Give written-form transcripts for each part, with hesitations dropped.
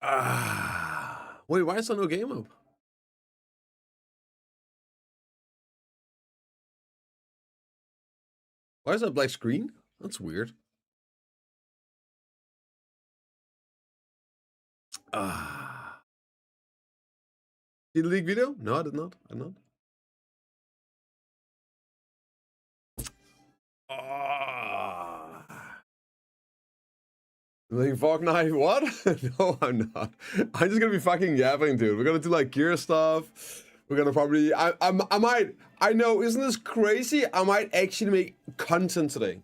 Wait, why is there no game up? Why is that black screen? That's weird. Did you leak video? No, I did not. I did not. Like Fortnite, what? No, I'm not. I'm just gonna be fucking yapping, dude. We're gonna do like gear stuff. We're gonna probably. I might. I know. Isn't this crazy? I might actually make content today.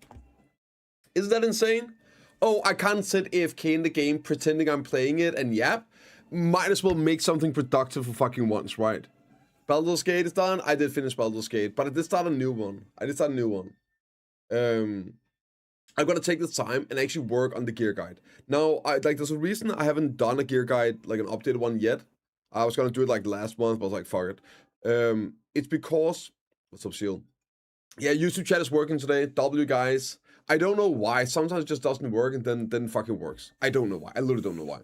Isn't that insane? Oh, I can't sit AFK in the game pretending I'm playing it and yap. Might as well make something productive for fucking once, right? Baldur's Gate is done. I did finish Baldur's Gate, but I did start a new one. I'm gonna take this time and actually work on the gear guide. Now, there's a reason I haven't done a gear guide, like an updated one yet. I was gonna do it like last month, but I was like, fuck it. It's because, what's up, Seal? Yeah, YouTube chat is working today. W guys. I don't know why. Sometimes it just doesn't work and then fucking works. I don't know why. I literally don't know why.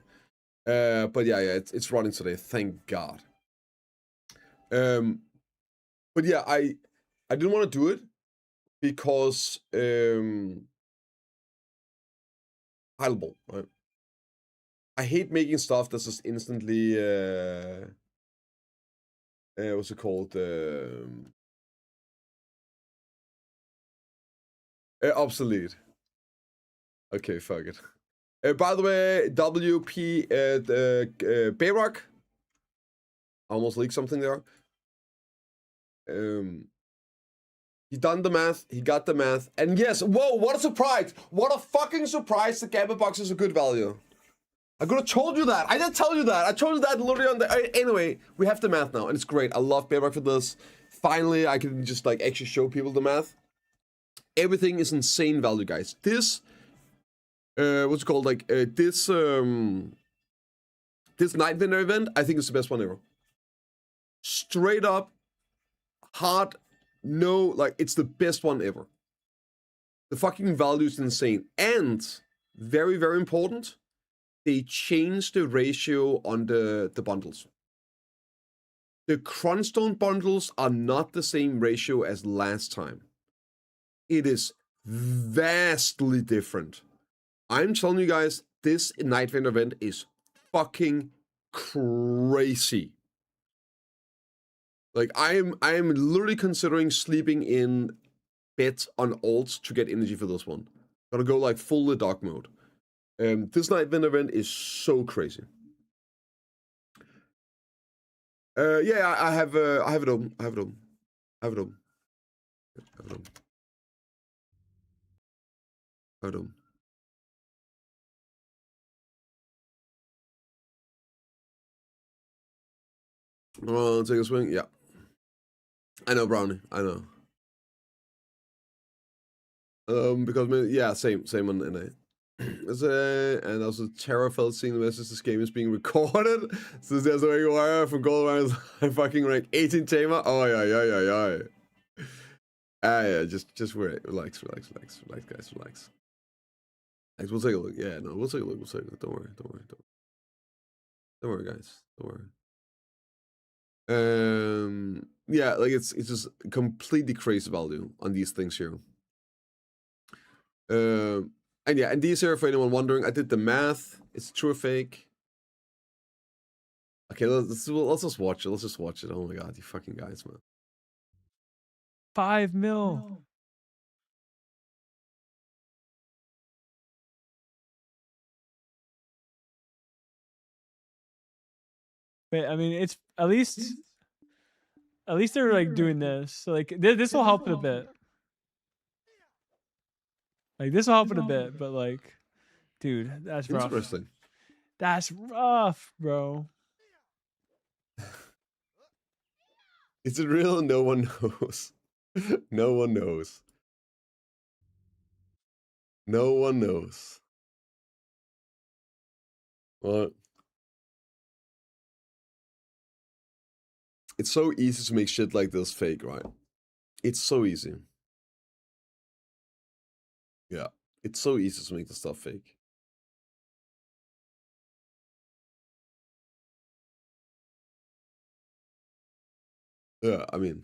But yeah, it's running today. Thank God. But yeah, I didn't want to do it because highable, right? I hate making stuff that's just instantly what's it called? Obsolete. Okay, fuck it. By the way, WP Bayrock. Almost leaked something there. He done the math, he got the math, and yes, whoa, what a surprise! What a fucking surprise, the Gabba box is a good value. I could have told you that. I didn't tell you that. I told you that literally on the... Anyway, we have the math now, and it's great. I love Bayrock for this. Finally, I can just like actually show people the math. Everything is insane value, guys. This... what's it called? Like, this Nightwinder event, I think is the best one ever. Straight up, hard, no, like, it's the best one ever. The fucking value is insane. And, very, very important, they changed the ratio on the bundles. The Crunchstone bundles are not the same ratio as last time. It is vastly different. I'm telling you guys, this Nightwind event is fucking crazy. Like, I am literally considering sleeping in bed on alts to get energy for this one. Gonna go like full dark mode. This Nightwind event is so crazy. Yeah, I have it open. I have it open. I have it open. I have it open. I have it open. Take a swing. Yeah. I know, Brownie. I know. Because yeah, same on NA. And also Terra felt seeing the message this game is being recorded. So there's a wire from Gold I fucking rank 18 tamer. Oh yeah. Yeah, just relax, guys, relax. We'll take a look. Yeah, no, we'll take a look. Don't worry, guys. Don't worry. Yeah, like it's just completely crazy value on these things here. And yeah, and these here, for anyone wondering, I did the math. It's true or fake. Okay, let's just watch it. Let's just watch it. Oh my god, you fucking guys, man. 5 mil. But I mean, it's at least they're like doing this. So like this will help it a bit. Like this will help it a bit, but like, dude, that's rough. Interesting. That's rough, bro. Is it real? No one knows. No one knows. No one knows. What? It's so easy to make shit like this fake, right? It's so easy. Yeah, it's so easy to make the stuff fake. Yeah, I mean,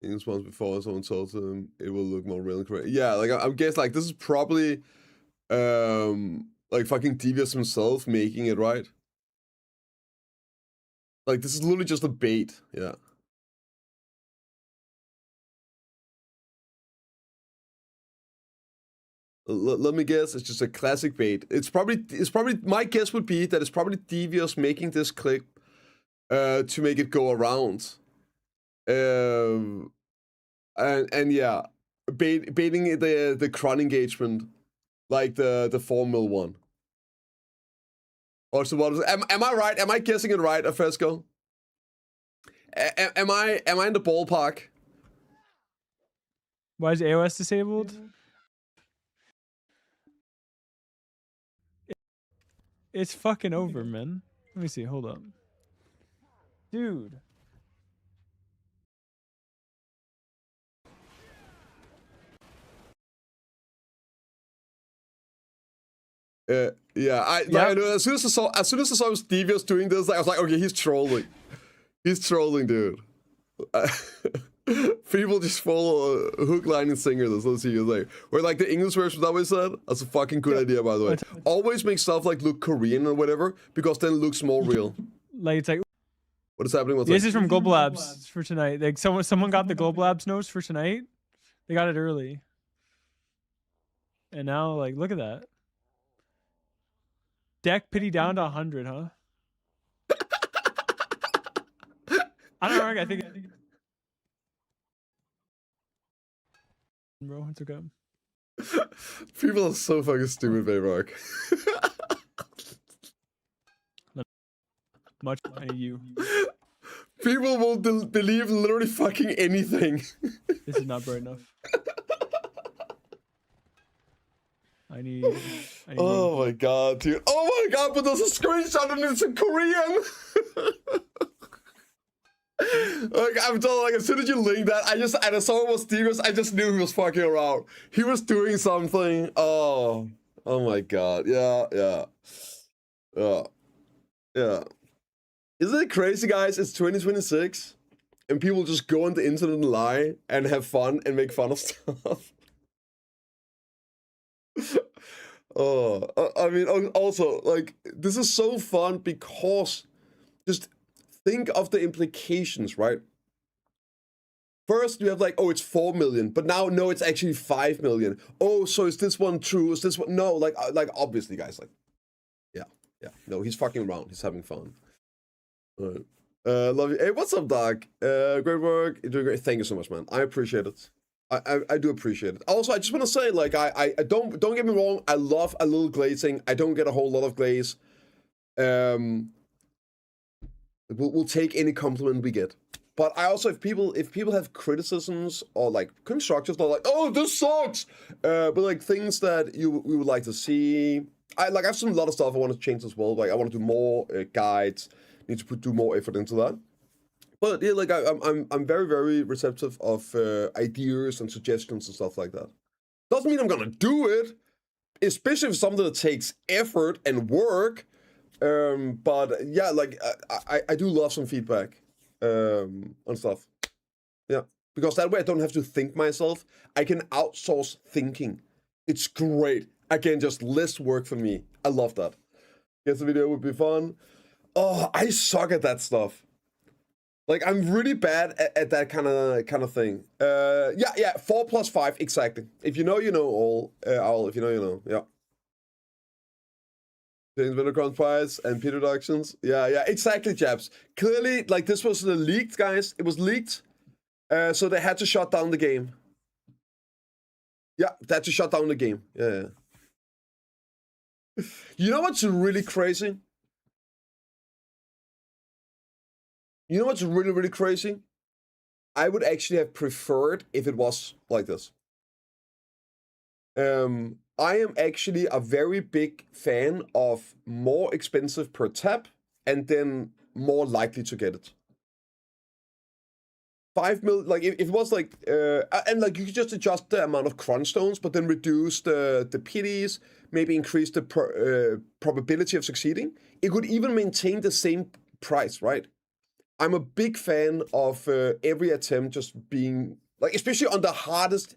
in once before someone told him it will look more real and correct. Yeah, like I'm guess like this is probably like fucking Devious himself making it, right? Like this is literally just a bait. Yeah. Let me guess, it's just a classic bait. It's probably my guess would be that it's probably Devious making this clip to make it go around. And yeah, baiting the cron engagement, like the 4 mil one. Also, what was am I right? Am I guessing it right, Afresco? Am I in the ballpark? Why is AOS disabled? It's fucking over, man. Let me see. Hold up. Dude. Yeah, I know, as soon as I saw him Devious doing this, I was like, okay, he's trolling. He's trolling, dude. People just follow hook, line, and singer this. Let's see you there. Where like the English version that we said, that's a fucking good idea, by the way. Always make stuff like look Korean or whatever, because then it looks more real. Like it's like what is happening? What's this is from Global Labs for tonight. Like someone got the Global Labs notes for tonight. They got it early. And now like look at that. Deck pity down to 100, huh? I don't know. I think bro, it's okay. People are so fucking stupid, Bayrock. Much I need you. People will believe literally fucking anything. This is not bright enough. I need oh my god, dude. Oh my god, but there's a screenshot and it's in Korean. Like I'm telling, like as soon as you link that, I saw it was Devious, I just knew he was fucking around. He was doing something. Oh my god. Yeah. Isn't it crazy, guys? It's 2026 and people just go on the internet and lie and have fun and make fun of stuff. I mean, also, like, this is so fun because just think of the implications, right? First, you have like, oh, it's 4 million, but now, no, it's actually 5 million. Oh, so is this one true? Is this one? No, like obviously, guys, like, yeah. No, he's fucking around. He's having fun. All right. Love you. Hey, what's up, Doc? Great work. You're doing great. Thank you so much, man. I appreciate it. I do appreciate it. Also, I just want to say, like, I don't get me wrong. I love a little glazing. I don't get a whole lot of glaze. We'll take any compliment we get. But I also, if people have criticisms or like constructions, not like, oh, this sucks, but like things that we would like to see. I have a lot of stuff I want to change as well. Like I want to do more guides. Need to do more effort into that. But yeah, like I'm very, very receptive of ideas and suggestions and stuff like that. Doesn't mean I'm gonna do it, especially if something that takes effort and work. But yeah, like I do love some feedback on stuff. Yeah, because that way I don't have to think myself. I can outsource thinking. It's great. Again, just less work for me. I love that. Guess the video would be fun. Oh, I suck at that stuff. Like I'm really bad at that kind of thing. Yeah, 4 + 5 exactly. If you know, you know. All if you know, you know. Yeah. James Wintercrown's prize and Peter reductions. Yeah, exactly, Jabs. Clearly, like this was leaked, guys. It was leaked, so they had to shut down the game. Yeah, they had to shut down the game. Yeah. You know what's really crazy? You know what's really, really crazy? I would actually have preferred if it was like this. I am actually a very big fan of more expensive per tap and then more likely to get it. 5 mil, like if it was like, and like you could just adjust the amount of crunch stones, but then reduce the pities, maybe increase the probability of succeeding. It could even maintain the same price, right? I'm a big fan of every attempt just being, like, especially on the hardest,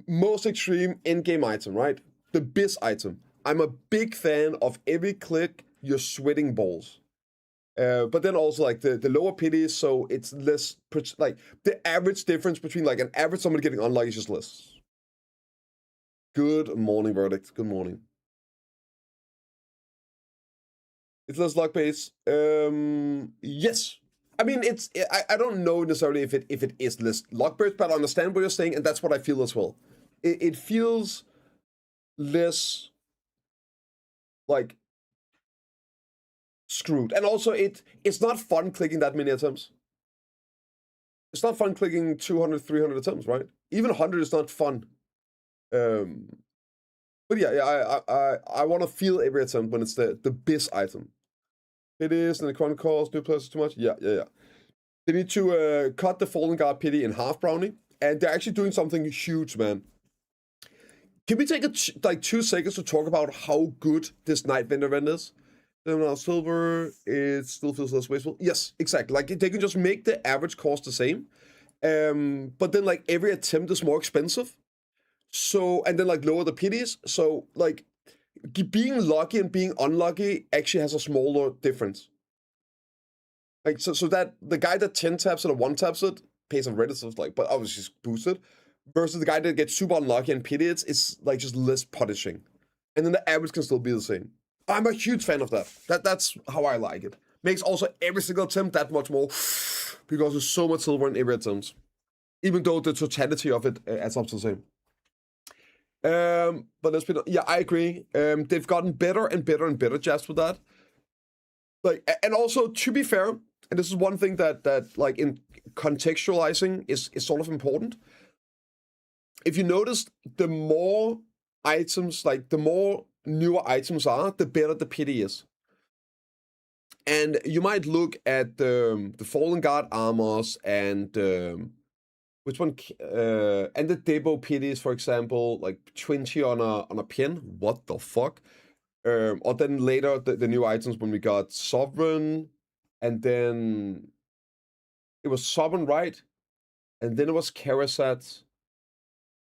most extreme in-game item, right? The biz item. I'm a big fan of every click, you're sweating balls. But then also, like, the lower pities, so it's less, like, the average difference between, like, an average somebody getting unlucky is just less. Good morning, Verdict. Good morning. It's less luck based. Yes. I mean, I don't know necessarily if it is less luck based, but I understand what you're saying, and that's what I feel as well. It feels less like screwed, and also it's not fun clicking that many attempts. It's not fun clicking 200, 300 attempts, right? Even 100 is not fun. But yeah, I want to feel every attempt when it's the biz item. It is, and the chronic calls new players too much. Yeah. They need to cut the Fallen Guard pity in half, Brownie, and they're actually doing something huge, man. Can we take like 2 seconds to talk about how good this Night Vendor event is? Now silver, it still feels less wasteful. Yes, exactly. Like, they can just make the average cost the same, but then, like, every attempt is more expensive. So, and then, like, lower the pities. So, like, being lucky and being unlucky actually has a smaller difference. Like, so that the guy that 10 taps it or 1 taps it pays a relative, like, but obviously it's boosted, versus the guy that gets super unlucky and pity it's like just less punishing. And then the average can still be the same. I'm a huge fan of that. That's how I like it. Makes also every single attempt that much more, because there's so much silver in every attempt. Even though the totality of it adds up to the same. But let's be, yeah, I agree. They've gotten better and better and better jabs with that. Like, and also, to be fair, and this is one thing that like, in contextualizing is sort of important. If you notice, the more items, like, the more newer items are, the better the pity is. And you might look at the Fallen Guard armors and which one? And the Debo pities, for example, like 20 on a pin. What the fuck? Or then later the new items when we got Sovereign, and then it was Sovereign, right? And then it was Karasat,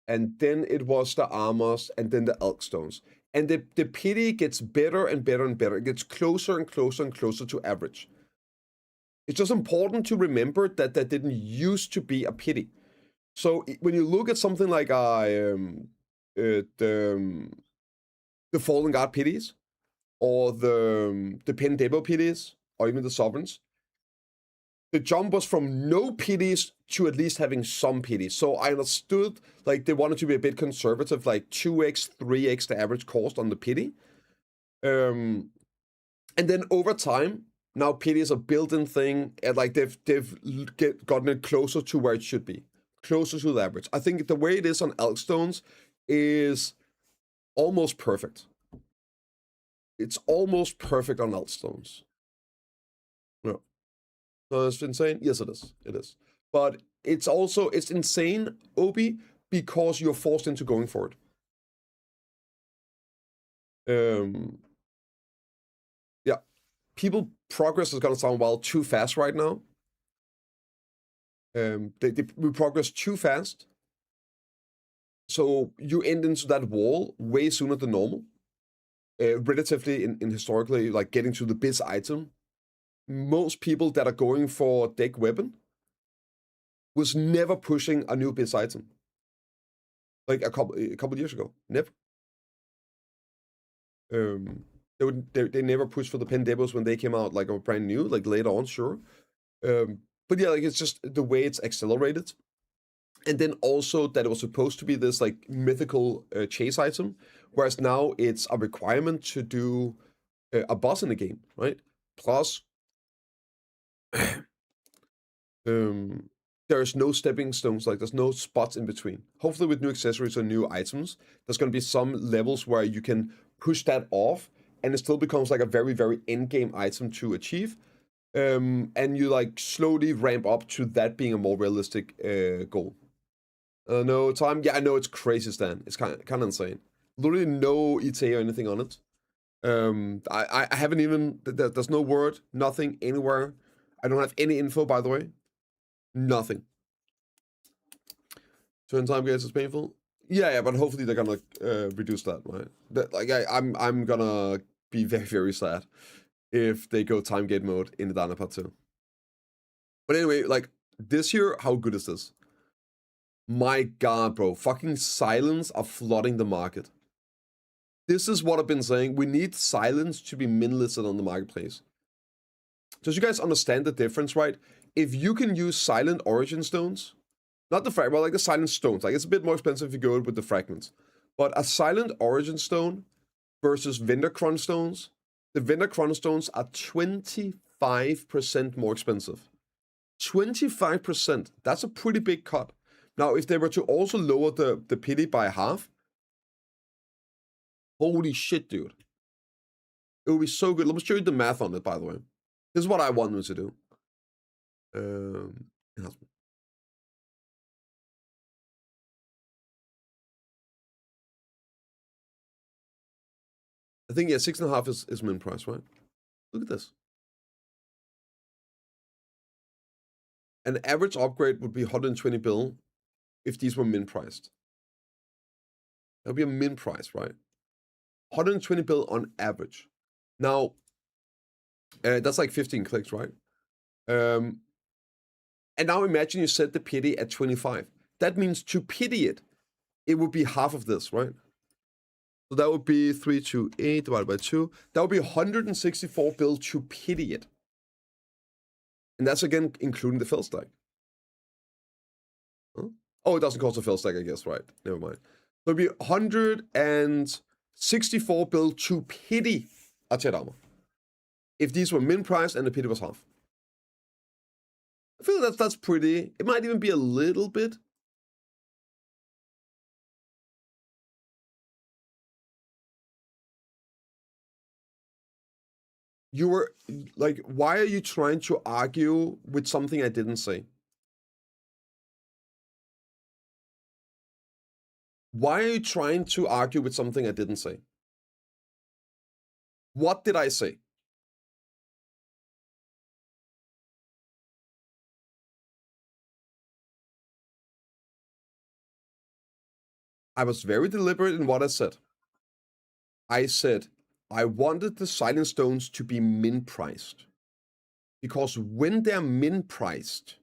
and then it was the armors, and then the Elk Stones. And the pity gets better and better and better. It gets closer and closer and closer to average. It's just important to remember that didn't used to be a pity. So when you look at something like the Fallen Guard pities, or the Pen Debo pities, or even the Sovereigns, the jump was from no pities to at least having some pities. So I understood, like, they wanted to be a bit conservative, like 2x, 3x the average cost on the pity. And then over time, now pities are a built-in thing, and like they've gotten it closer to where it should be, closer to the average. I think the way it is on Elk Stones is almost perfect. It's almost perfect on Elk Stones. No. So it's insane? Yes, it is. It is. But it's also, it's insane, Obi, because you're forced into going for it. Yeah. People progress is gonna sound wild too fast right now. We progress too fast. So you end into that wall way sooner than normal. Relatively in historically, like, getting to the biz item. Most people that are going for deck weapon was never pushing a new biz item. Like a couple years ago. Never. They never pushed for the pen debos when they came out, like, brand new, like later on, sure. But yeah, like, it's just the way it's accelerated. And then also that it was supposed to be this, like, mythical chase item, whereas now it's a requirement to do a boss in the game, right? Plus, there's no stepping stones, like, there's no spots in between. Hopefully with new accessories or new items, there's going to be some levels where you can push that off, and it still becomes, like, a very, very end-game item to achieve. And you, like, slowly ramp up to that being a more realistic goal. No time. Yeah, I know, it's crazy, Stan. It's kind of insane. Literally no ETA or anything on it. I haven't even, there's no word, nothing, anywhere. I don't have any info, by the way. Nothing. Turn time gates is painful. Yeah, but hopefully they're gonna reduce that, right? I'm gonna be very, very sad if they go time gate mode in the Dana Part 2. But anyway, like, this year, how good is this? My god, bro. Fucking silence are flooding the market. This is what I've been saying. We need silence to be min listed on the marketplace. Does you guys understand the difference, right? If you can use silent origin stones, not the fragment, like the silent stones, like it's a bit more expensive if you go with the fragments. But a silent origin stone versus vendor cron stones, the vendor cron stones are 25% more expensive. 25%. That's a pretty big cut. Now, if they were to also lower the pity by half, holy shit, dude. It would be so good. Let me show you the math on it, by the way. This is what I want them to do. I think, yeah, 6.5 is min price, right? Look at this. An average upgrade would be 120 bill if these were min priced. That would be a min price, right? 120 bill on average. Now, that's like 15 clicks, right? And now imagine you set the pity at 25. That means to pity it, it would be half of this, right? So that would be 328 divided by 2. That would be 164 bill to pity it. And that's again including the fill stack. Huh? Oh, it doesn't cost a fill stack, I guess, right? Never mind. So it'd be 164 bill to pity a Ted armor. If these were min price and the pity was half. I feel that's pretty. It might even be a little bit. You were like, why are you trying to argue with something I didn't say? Why are you trying to argue with something I didn't say? What did I say? I was very deliberate in what I said. I said I wanted the silent stones to be min-priced. Because when they're min-priced,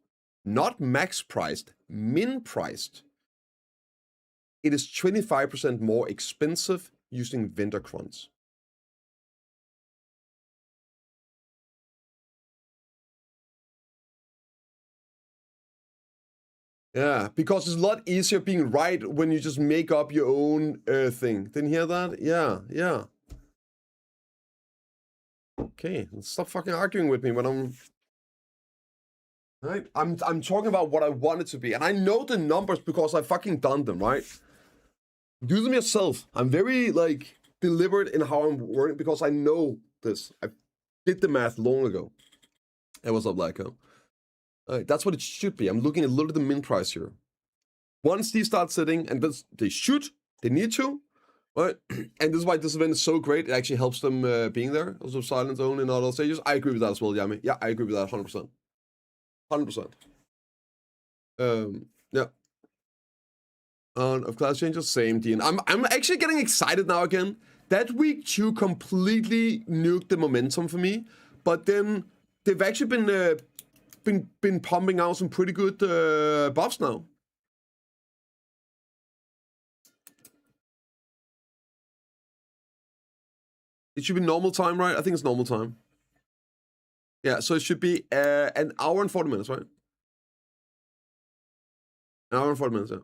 not max-priced, min-priced, it is 25% more expensive using vendor crons. Yeah, because it's a lot easier being right when you just make up your own thing. Didn't hear that? Yeah, yeah. Okay, stop fucking arguing with me when I'm... Right? I'm talking about what I want it to be. And I know the numbers because I fucking done them, right? Do them yourself. I'm very, like, deliberate in how I'm wording because I know this. I did the math long ago. Hey, what's up, Blacko? That's what it should be. I'm looking at a little at the min price here. Once these start sitting, and they should, they need to, right? And this is why this event is so great. It actually helps them being there. Also, silence only in all those stages. I agree with that as well, Yami. Yeah, I agree with that 100%. 100%. Yeah. Of class changes, same, Dean. I'm actually getting excited now again. That week 2 completely nuked the momentum for me, but then they've actually been pumping out some pretty good buffs now. It should be normal time, right? I think it's normal time. Yeah, so it should be an hour and 40 minutes, right? An hour and 40 minutes, yeah.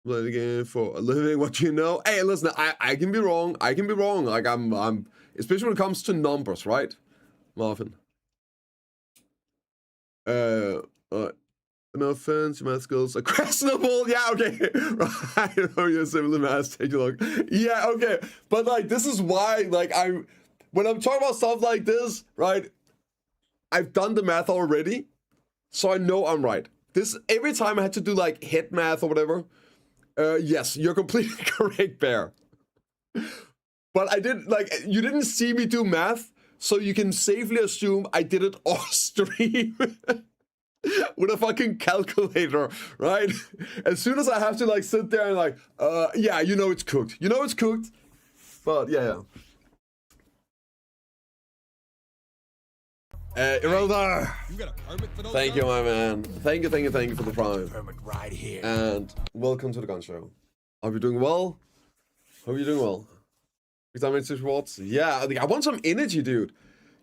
Play the game for a living, what you know. Hey, listen, I can be wrong. I can be wrong. Like, I'm especially when it comes to numbers, right? Marvin. No offense, your math skills are questionable. Yeah, okay. I know you're similar math. Take a look. Yeah, okay. But like, this is why, like, when I'm talking about stuff like this, right? I've done the math already, so I know I'm right. This every time I had to do like head math or whatever. Yes, you're completely correct, Bear. But I did, like, you didn't see me do math, so you can safely assume I did it off stream with a fucking calculator, right? As soon as I have to, like, sit there and, like, yeah, you know it's cooked. You know it's cooked. But, yeah. Imelda! You got a permit for those Thank you, guns? my man. Thank you for the prime. Permit right here. And welcome to the gun show. Hope you're doing well. Hope you're doing well. Examine 6 rewards. Yeah, I want some energy, dude.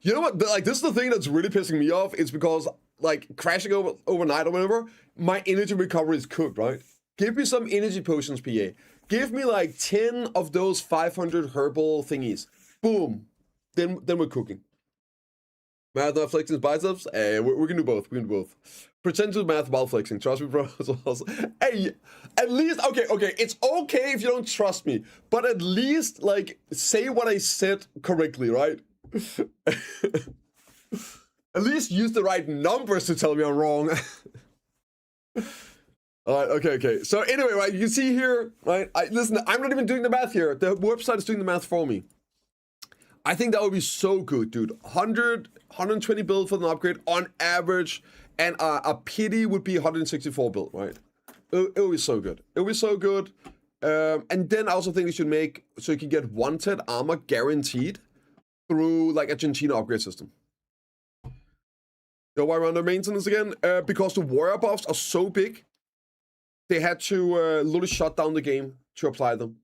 You know what? Like, this is the thing that's really pissing me off. It's because, like, crashing overnight or whatever, my energy recovery is cooked, right? Give me some energy potions, PA. Give me, like, 10 of those 500 herbal thingies. Boom. Then we're cooking. Math flexing biceps? Hey, we can do both. We can do both. Pretend to math while flexing. Trust me, bro. Hey, at least, okay. It's okay if you don't trust me, but at least, like, say what I said correctly, right? At least use the right numbers to tell me I'm wrong. Alright, okay. So anyway, right, you can see here, right? Listen, I'm not even doing the math here. The website is doing the math for me. I think that would be so good, dude. 120 build for an upgrade on average, and a pity would be 164 build, right? It would be so good. It would be so good. And then I also think we should make so you can get wanted armor guaranteed through like a Argentina upgrade system. Why we're under maintenance again? Because the warrior buffs are so big, they had to literally shut down the game to apply them.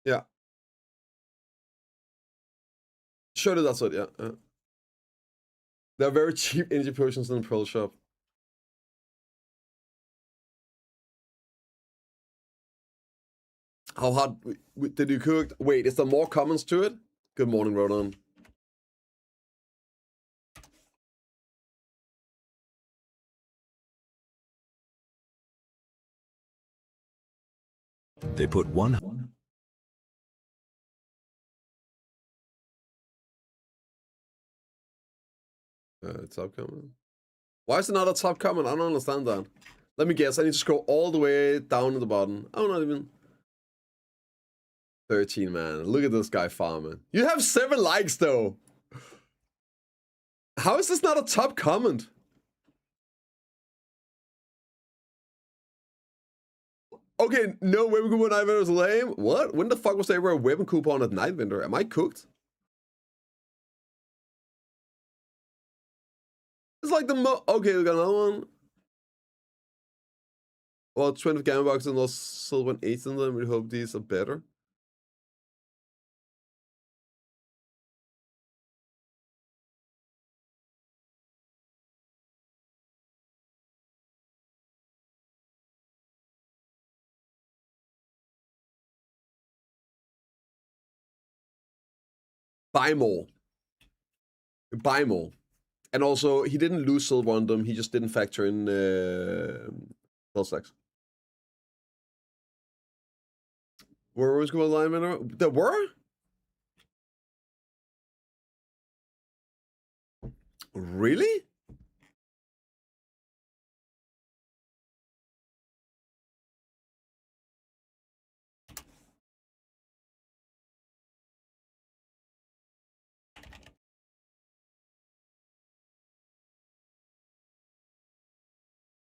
Yeah. Surely that's it, yeah. They're very cheap energy potions in the Pearl shop. How hard did you cook? Wait, is there more comments to it? Good morning, Rodon. They put one. Top comment. Why is it not a top comment? I don't understand that. Let me guess. I need to scroll all the way down to the bottom. Oh, not even 13, man. Look at this guy farming. You have 7 likes though. How is this not a top comment? Okay, no weapon coupon Night Vendor is lame. What? When the fuck was there ever a weapon coupon at Night Vendor? Am I cooked? It's like the okay, we got another one. Well, 20 gamma boxes and those silver and 8 in them. We hope these are better. Buy more. Buy more. And also, he didn't lose silver on them. He just didn't factor in spell stacks. Where was going alignment? There were? Really?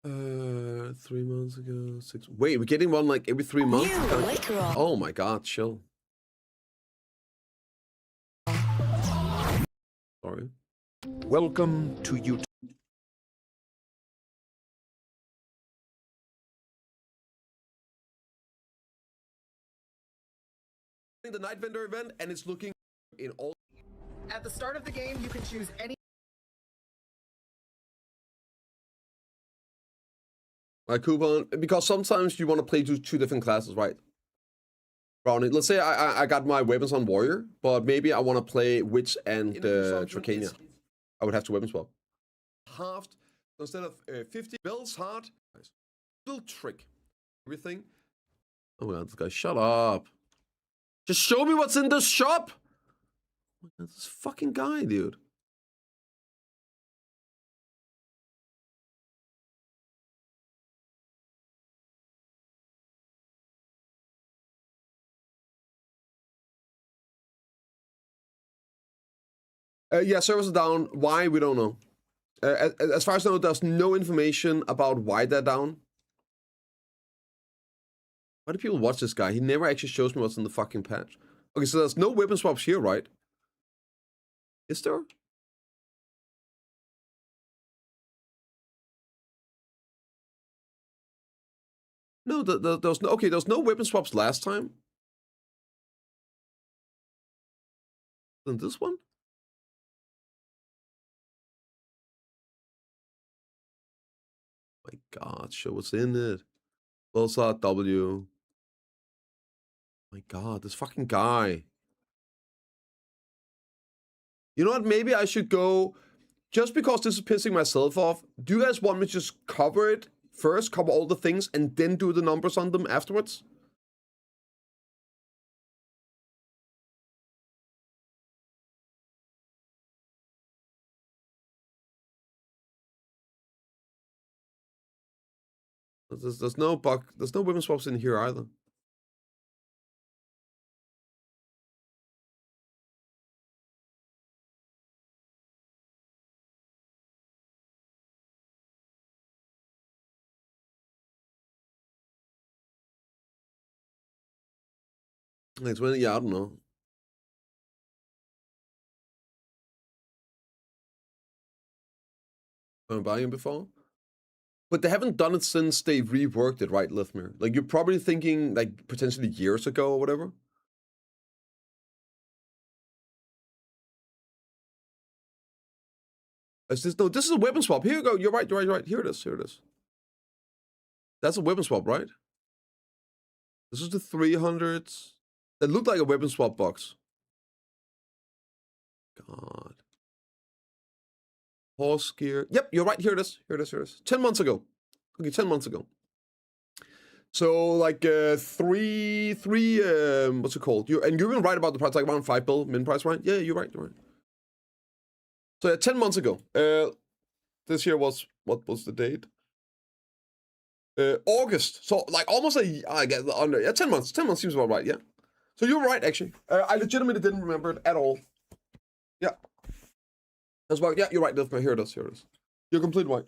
Uh, 3 months ago, 6. Wait, we're getting one like every 3 months? Oh my god, chill. Sorry. Welcome to YouTube. The Night Vendor event, and it's looking in all. At the start of the game, you can choose any. My coupon, because sometimes you want to play two different classes, right? Brownie, let's say I got my weapons on Warrior, but maybe I want to play Witch and Tracania. I would have to weapon swap. Halved, so instead of 50 bells hard, nice. Little trick. Everything. Oh my god, this guy, shut up. Just show me what's in this shop. Oh my god, this fucking guy, dude. Yeah, servers are down. Why? We don't know. As far as I know, there's no information about why they're down. Why do people watch this guy? He never actually shows me what's in the fucking patch. Okay, so there's no weapon swaps here, right? Is there? No, there's no. Okay, there's no weapon swaps last time. Then this one. My God, show what's in it. Bullshot W. My God, this fucking guy. You know what? Maybe I should go. Just because this is pissing myself off, do you guys want me to just cover it first, cover all the things, and then do the numbers on them afterwards? There's no weapon swaps in here either. It's when, yeah, I don't know. I've buying it before. But they haven't done it since they reworked it, right, Lithmir? Like, you're probably thinking, like, potentially years ago or whatever. Is this, no, this is a weapon swap. Here you go. You're right. Here it is. That's a weapon swap, right? This is the 300s. That looked like a weapon swap box. God. Horse gear. Yep, you're right. Here it is. 10 months ago. Okay, 10 months ago. So, like, what's it called? You've been right about the price, like around 5 bill min price, right? Yeah, you're right. So, 10 months ago. This year was, what was the date? August. So, like, almost I guess, under, yeah, 10 months. 10 months seems about right, yeah. So, you're right, actually. I legitimately didn't remember it at all. Yeah. That's about, yeah, you're right. Here it is. You're completely right.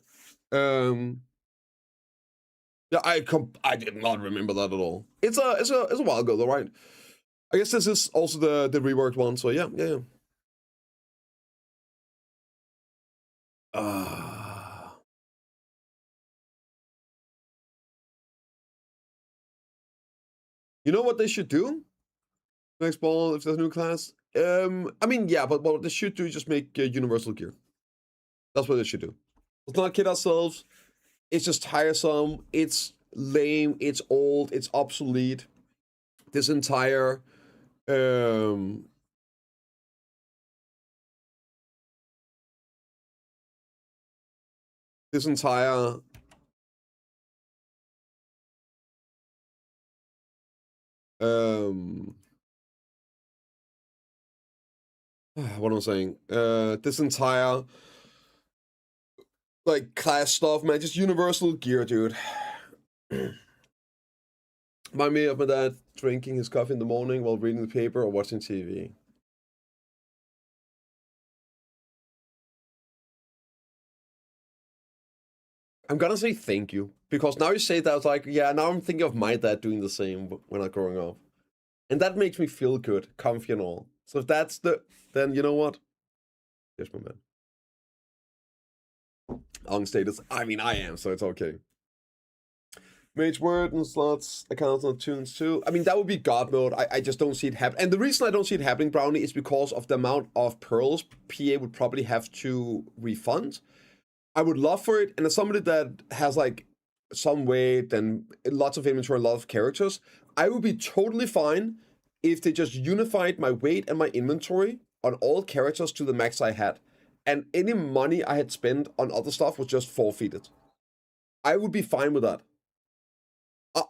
Yeah, I did not remember that at all. It's a while ago though, right? I guess this is also the reworked one, so yeah. You know what they should do? Next ball, if there's a new class. I mean, yeah, but what they should do is just make universal gear. That's what they should do. Let's not kid ourselves. It's just tiresome. It's lame. It's old. It's obsolete. This entire this entire what am I saying? This entire like class stuff, man, just universal gear, dude. Remind me of my dad drinking his coffee in the morning while reading the paper or watching TV. I'm gonna say thank you because now you say that, I was like, yeah, now I'm thinking of my dad doing the same when I was growing up, and that makes me feel good, comfy and all. So if that's then you know what? Here's my man. On status. I mean, I am, so it's okay. Mage word and slots, accounts on tunes too. I mean, that would be God mode. I just don't see it happen. And the reason I don't see it happening, Brownie, is because of the amount of pearls PA would probably have to refund. I would love for it, and as somebody that has like some weight and lots of inventory, a lot of characters, I would be totally fine if they just unified my weight and my inventory on all characters to the max I had. And any money I had spent on other stuff was just forfeited. I would be fine with that.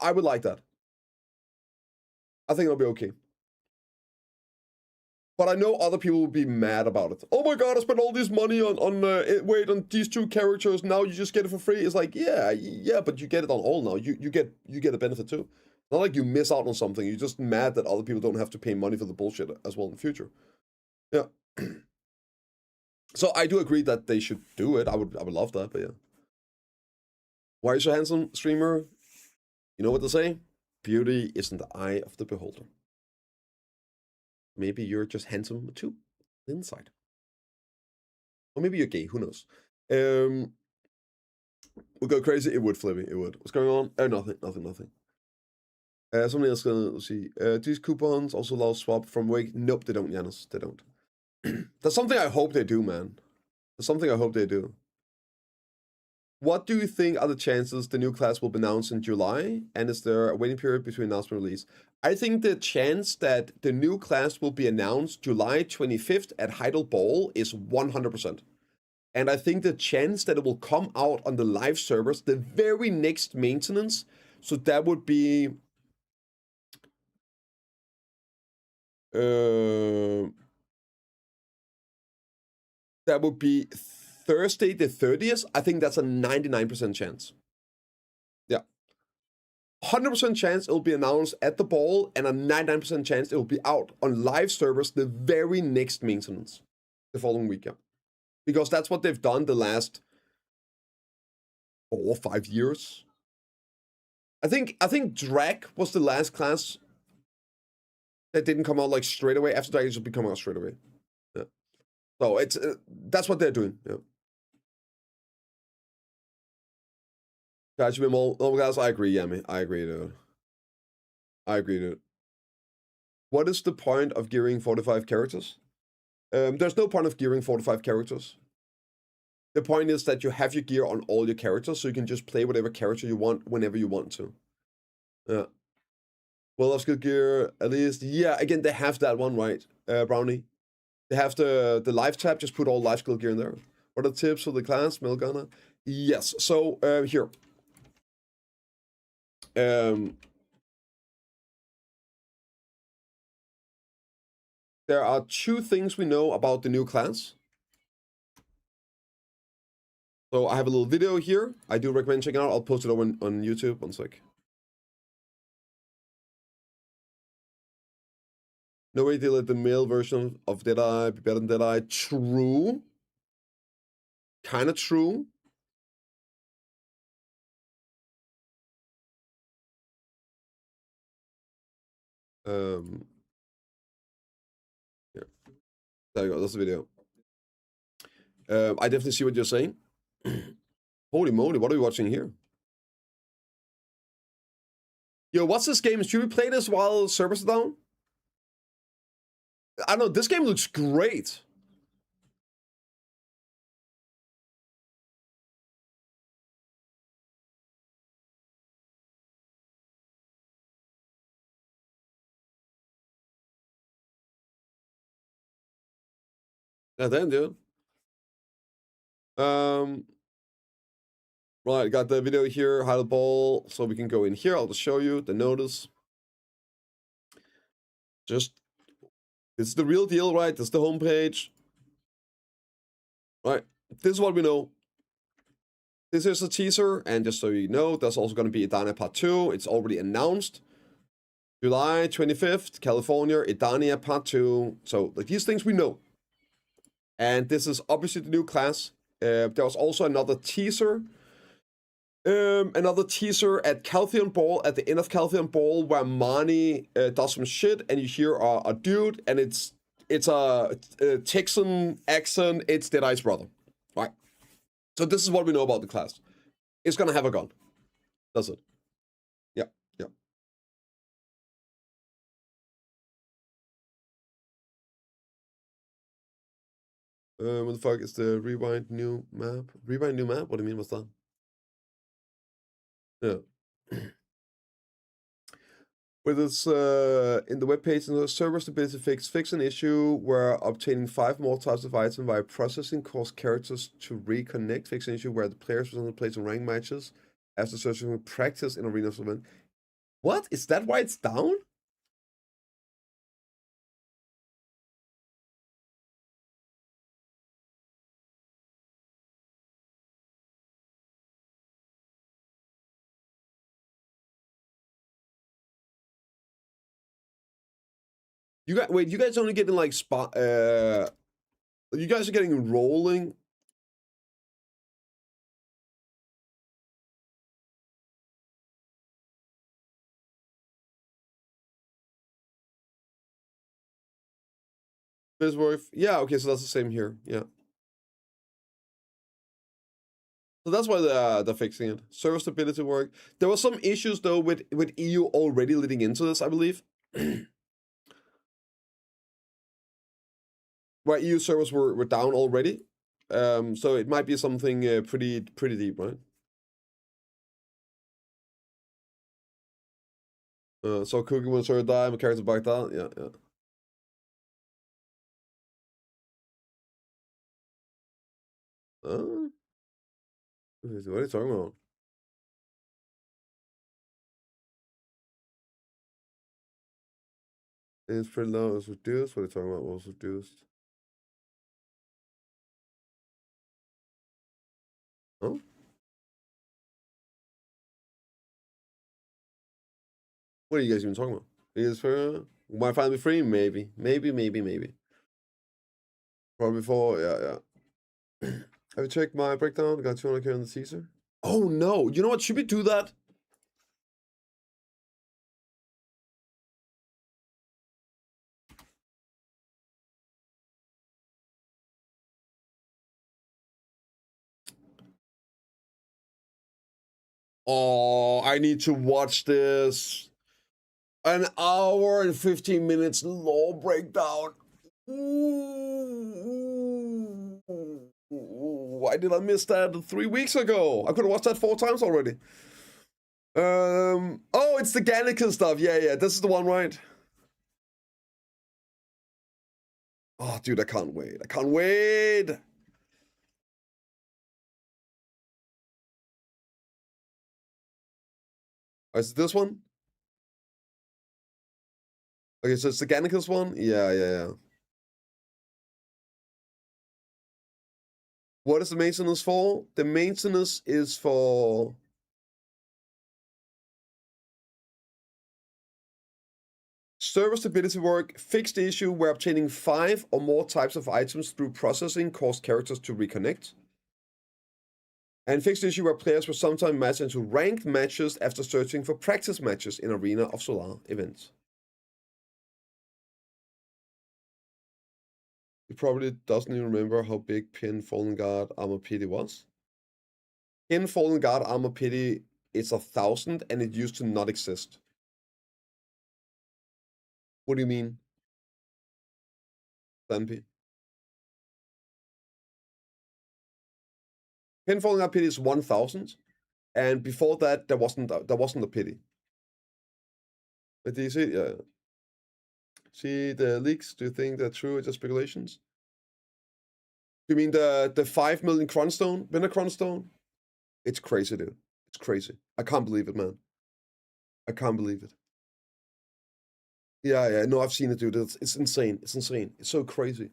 I would like that. I think it'll be okay. But I know other people will be mad about it. Oh my god, I spent all this money on these two characters. Now you just get it for free. It's like, yeah, but you get it on all now. You get a benefit too. Not like you miss out on something. You're just mad that other people don't have to pay money for the bullshit as well in the future. Yeah. So I do agree that they should do it. I would love that, but yeah. Why are you so handsome, streamer? You know what they say? Beauty is in the eye of the beholder. Maybe you're just handsome too, inside. Or maybe you're gay, who knows? Would go crazy? It would, Flippy, it would. What's going on? Oh, nothing. Somebody else gonna see. These coupons also allow swap from Wake. Nope, they don't, Janus. They don't. That's something I hope they do, man. That's something I hope they do. What do you think are the chances the new class will be announced in July? And is there a waiting period between announcement and release? I think the chance that the new class will be announced July 25th at Heidel Ball is 100%. And I think the chance that it will come out on the live servers the very next maintenance, so that would be Thursday the 30th. I think that's a 99% chance. Yeah. 100% chance it will be announced at the ball, and a 99% chance it will be out on live servers the very next maintenance, the following week. Yeah. Because that's what they've done the last 4 or 5 years. I think Drag was the last class that didn't come out like straight away. After Drag, it should be coming out straight away. Yeah. So it's that's what they're doing. Yeah. Guys, should be more. Oh, guys, I agree, Yami. I agree, dude. What is the point of gearing 45 characters? There's no point of gearing 45 characters. The point is that you have your gear on all your characters, so you can just play whatever character you want whenever you want to. Yeah. Well, that's good gear, at least. Yeah, again, they have that one, right, Brownie? They have the live tab, just put all life skill gear in there. What are the tips for the class, Melgana? Yes, so here. There are 2 things we know about the new class. So I have a little video here. I do recommend checking out. I'll post it over on YouTube. One sec. No way they let the male version of Deadeye be better than Deadeye. True. Kind of true. Here. There you go. That's the video. I definitely see what you're saying. Holy moly, what are we watching here? Yo, what's this game? Should we play this while servers are down? I don't know. This game looks great. Yeah, damn, dude. Right, got the video here, hide the ball, so we can go in here. I'll just show you the notice. Just, it's the real deal, right? This is the homepage. Right, this is what we know. This is a teaser, and just so you know, there's also going to be Edania Part 2. It's already announced. July 25th, California, Edania Part 2. So, like, these things we know. And this is obviously the new class. There was also another teaser. Another teaser at Caltheon Ball, at the end of Caltheon Ball, where Marnie does some shit, and you hear a dude, and it's a Texan accent. It's Deadeye's brother, right? So this is what we know about the class. It's gonna have a gun. That's it. Yeah, yeah. What the fuck is the rewind new map? Rewind new map? What do you mean? What's that? Yeah. With this in the webpage and the server stability fix an issue where obtaining 5 more types of items via processing caused characters to reconnect. Fix an issue where the players was on the place in rank matches after searching with practice in arenas event. What? Is that why it's down? You guys only getting like You guys are getting rolling. Bisworth. Yeah, okay, so that's the same here. Yeah. So that's why they're fixing it. Server stability work. There were some issues though with EU already leading into this, I believe. Where EU servers were down already. So it might be something pretty deep, right? So cooking when server die, my character back down. Yeah, yeah. What are you talking about? It's pretty low. It was reduced. What are you talking about? What was reduced? Oh? What are you guys even talking about? Is for might finally be free? Maybe. Maybe. Probably 4. Yeah. Have you checked my breakdown? Got 200k on the teaser. Oh no! You know what? Should we do that? Oh, I need to watch this. An hour and 15 minutes law breakdown. Ooh. Why did I miss that 3 weeks ago? I could have watched that 4 times already. Oh, it's the Gannican stuff. Yeah. This is the one, right? Oh, dude, I can't wait. Oh, is it this one? Okay, so it's the Gannican's one? Yeah. What is the maintenance for? The maintenance is for... server stability work. Fix the issue where obtaining 5 or more types of items through processing caused characters to reconnect. And fix the issue where players will sometimes match into ranked matches after searching for practice matches in Arena of Solar events. He probably doesn't even remember how big Pin Fallen Guard Armor Pity was. Pin Fallen Guard Armor Pity is 1,000 and it used to not exist. What do you mean? Stampy? Pin Fallen Guard Pity is 1,000, and before that there wasn't a pity. But do you see? Yeah. See the leaks? Do you think they're true or just speculations? You mean the 5 million Cronstone? Winner Cronstone? It's crazy, dude. It's crazy. I can't believe it, man. I can't believe it. Yeah. No, I've seen it, dude. It's insane. It's insane. It's so crazy.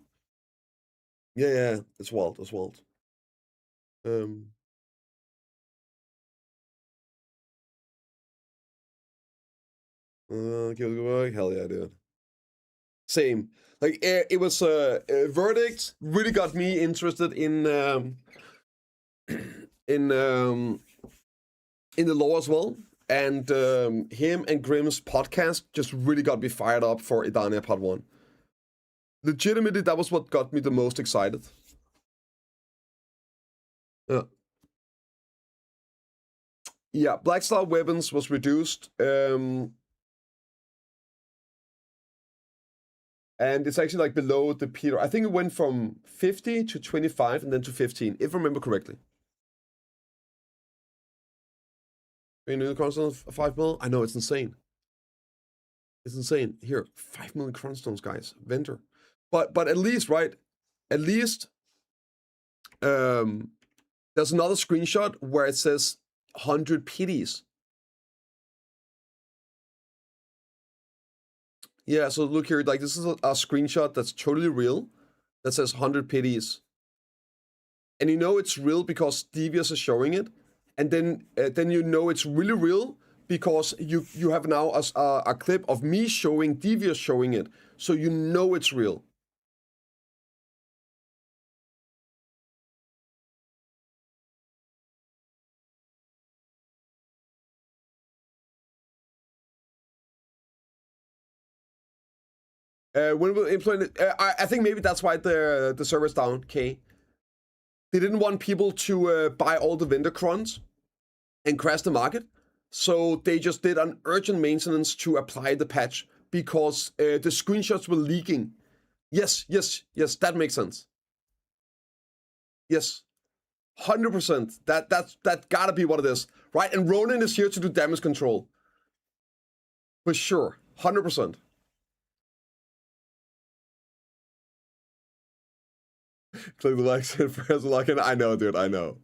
Yeah. It's wild. Hell yeah, dude. Same. Like it was a verdict. Really got me interested in in the law as well. And him and Grimm's podcast just really got me fired up for Idania Part 1. Legitimately, that was what got me the most excited. Yeah, Black Star weapons was reduced. And it's actually like below the Peter. I think it went from 50 to 25 and then to 15, if I remember correctly. You know the Cronstones, 5 mil? I know, it's insane. It's insane. Here, 5 million Cronstones, guys. Vendor. But at least, right? At least there's another screenshot where it says 100 pities. Yeah, so look here, like this is a screenshot that's totally real that says 100 pities. And you know it's real because Devious is showing it. And then you know it's really real because you have now a clip of me showing Devious showing it. So you know it's real. When we implement it, I think maybe that's why the server's down, okay? They didn't want people to buy all the vendor crons and crash the market. So they just did an urgent maintenance to apply the patch because the screenshots were leaking. Yes, that makes sense. Yes, 100%. That gotta be what it is, right? And Ronin is here to do damage control. For sure, 100%. Click the like, press the like, and I know, dude, I know.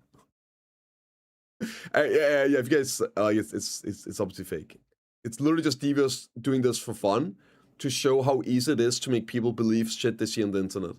Yeah, if you guys, it's obviously fake. It's literally just Devious doing this for fun to show how easy it is to make people believe shit they see on the internet.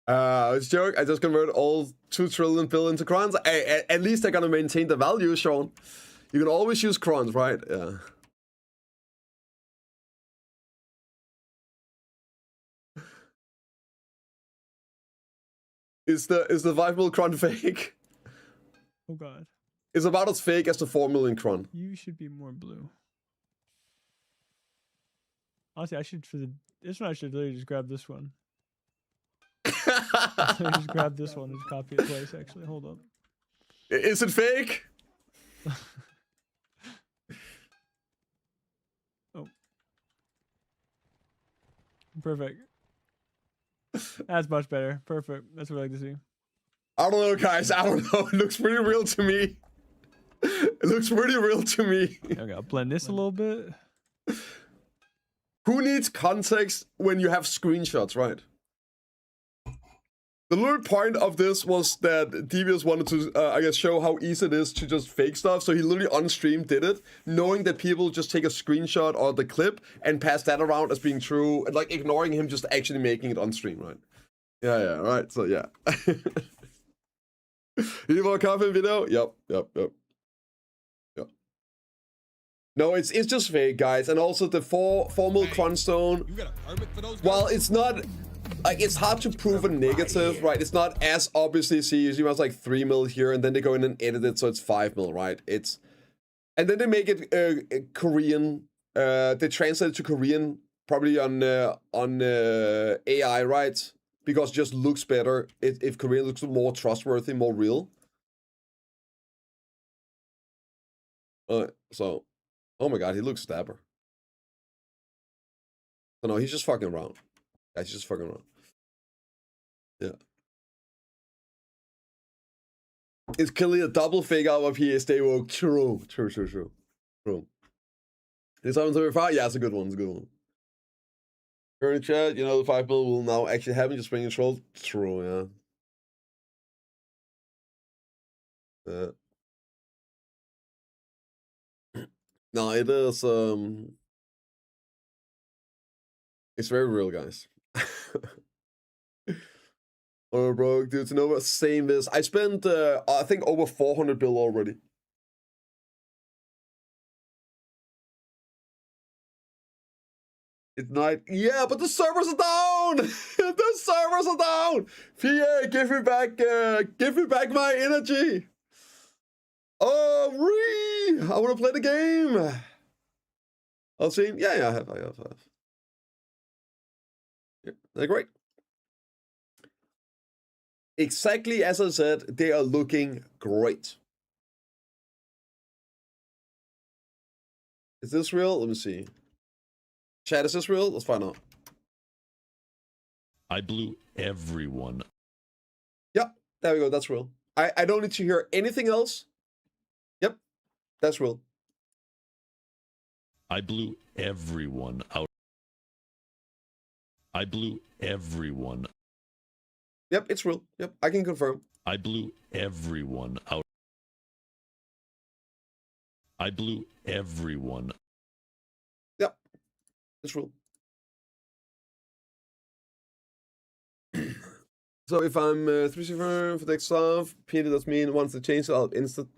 It's a joke. I just converted all 2 trillion bill into crons. At least they're gonna maintain the value, Sean. You can always use crons, right? Yeah. Is the 5 mil cron fake? Oh god. It's about as fake as the 4 million cron. You should be more blue. Honestly, I should this one I should literally just grab this one. Just grab this one and just copy it twice, actually. Hold up. Is it fake? Oh. Perfect. That's much better. Perfect. That's what I like to see. I don't know, guys. I don't know. It looks pretty real to me. It looks pretty real to me. Okay, I'll blend this a little bit. Who needs context when you have screenshots, right? The little point of this was that Devious wanted to, I guess, show how easy it is to just fake stuff. So he literally on stream did it, knowing that people just take a screenshot or the clip and pass that around as being true, and like ignoring him just actually making it on stream, right? Yeah, right. So yeah. You need more coffee video? Yep. No, it's just fake, guys. And also the formal Cronstone, You got a permit for those? while it's not, like, it's hard to prove a negative, right? It's not as obviously, see, you have like 3 mil here, and then they go in and edit it, so it's 5 mil, right? And then they make it Korean, they translate it to Korean, probably on AI, right? Because it just looks better if Korean looks more trustworthy, more real. So, oh my god, he looks stabber. Oh no, he's just fucking around. He's just fucking around. Yeah. It's clearly a double fake out of here. Stay woke. True. This happens every 5? Yeah, it's a good one. Current chat, you know, the 5 mil will now actually happen. Just bring control. True, yeah. No, it is, it's very real, guys. Oh, bro, dude, to know what same is. I spent, I think over 400 bill already. It's not, yeah, but the servers are down. The servers are down. PA, give me back my energy. Oh, I want to play the game. I'll see. Yeah, I have. Yeah, they're great. Exactly as I said, they are looking great. Is this real? Let me see. Chat, is this real? Let's find out. I blew everyone. Yep, there we go. That's real. I don't need to hear anything else. Yep, that's real. I blew everyone out. I blew everyone. Yep, it's real. Yep, I can confirm. I blew everyone out. I blew everyone. Yep, it's real. So if I'm 3 for next stuff, Peter, does mean once they change it, I'll instant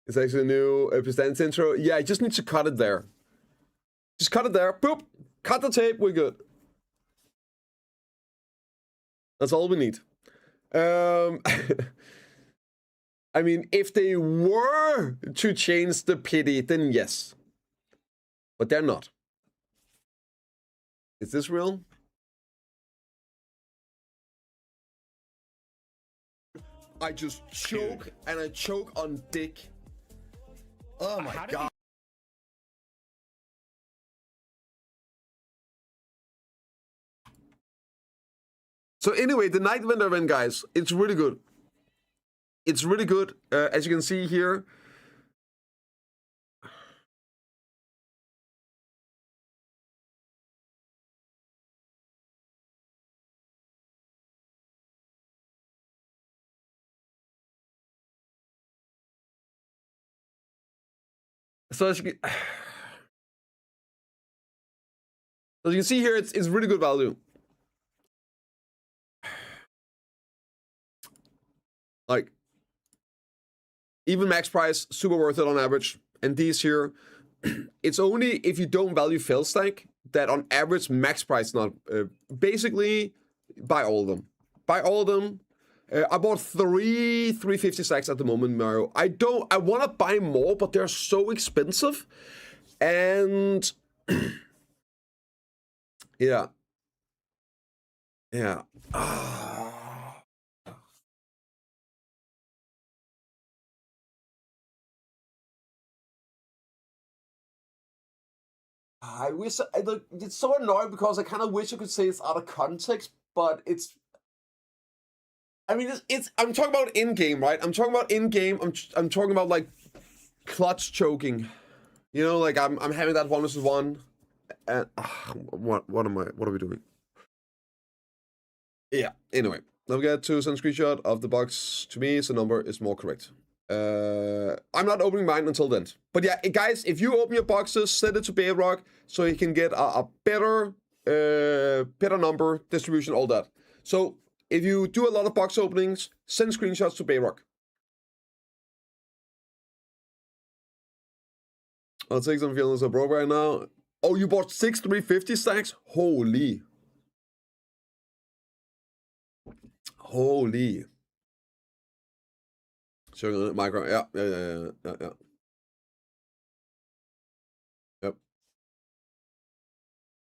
It's actually a new Pistance intro. Yeah, I just need to cut it there. Just cut it there. Boop. Cut the tape. We're good. That's all we need. I mean, if they were to change the pity, then yes. But they're not. Is this real? I just choke and I choke on dick. Oh my god. So anyway, the night vendor event, guys, it's really good. It's really good, as you can see here. So as you can see here, it's really good value. Like, even max price, super worth it on average. And these here, it's only if you don't value fail stack that on average max price not. Basically, buy all of them. Buy all of them. I bought 350 stacks at the moment, Mario. I want to buy more, but they're so expensive. And yeah. Yeah. I wish it's so annoying because I kind of wish I could say it's out of context, but it's. I mean, it's. I'm talking about in game, right? I'm talking about in game. I'm talking about like clutch choking. You know, like I'm having that 1v1, and what are we doing? Yeah. Anyway, now we get to send screenshot of the box to me, so number is more correct. I'm not opening mine until then. But yeah, guys, if you open your boxes, send it to Bayrock so you can get a better number, distribution, all that. So if you do a lot of box openings, send screenshots to Bayrock. I'll take some feelings so broke right now. Oh, you bought 6 350 stacks? Holy. Showing the micro, yeah. Yep.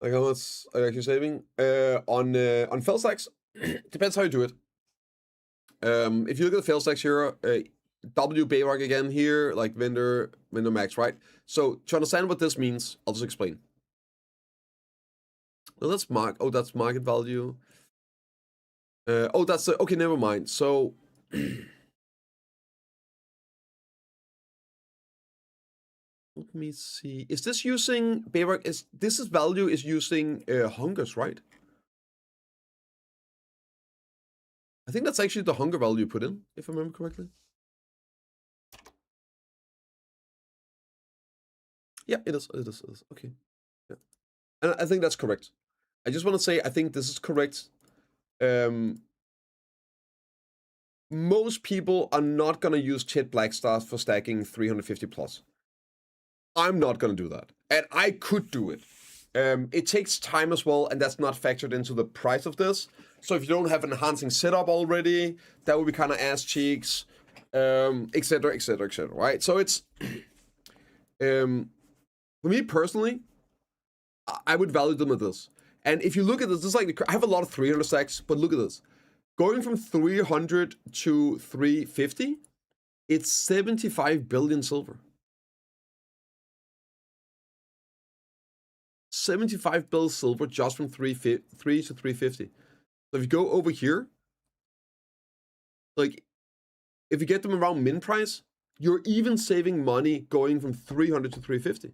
Like how much are you actually saving? On fail stacks, depends how you do it. If you look at the fail stacks here, W Bayrock again here, like vendor max, right? So to understand what this means, I'll just explain. Well, that's that's market value. That's okay. Never mind. So. Let me see. Is this using Bayrock? This value is using hungers, right? I think that's actually the hunger value you put in, if I remember correctly. Yeah, it is. It is. Okay. Yeah. And I think that's correct. I just want to say I think this is correct. Most people are not gonna use Chit Black Stars for stacking 350 plus. I'm not gonna do that, and I could do it. It takes time as well, and that's not factored into the price of this. So if you don't have an enhancing setup already, that would be kind of ass cheeks, etc., right? So it's, for me personally, I would value them at this. And if you look at this is like, I have a lot of 300 stacks, but look at this. Going from 300 to 350, it's 75 billion silver. 75 bill silver just from 3 to 350. So if you go over here, like if you get them around min price, you're even saving money going from 300 to 350.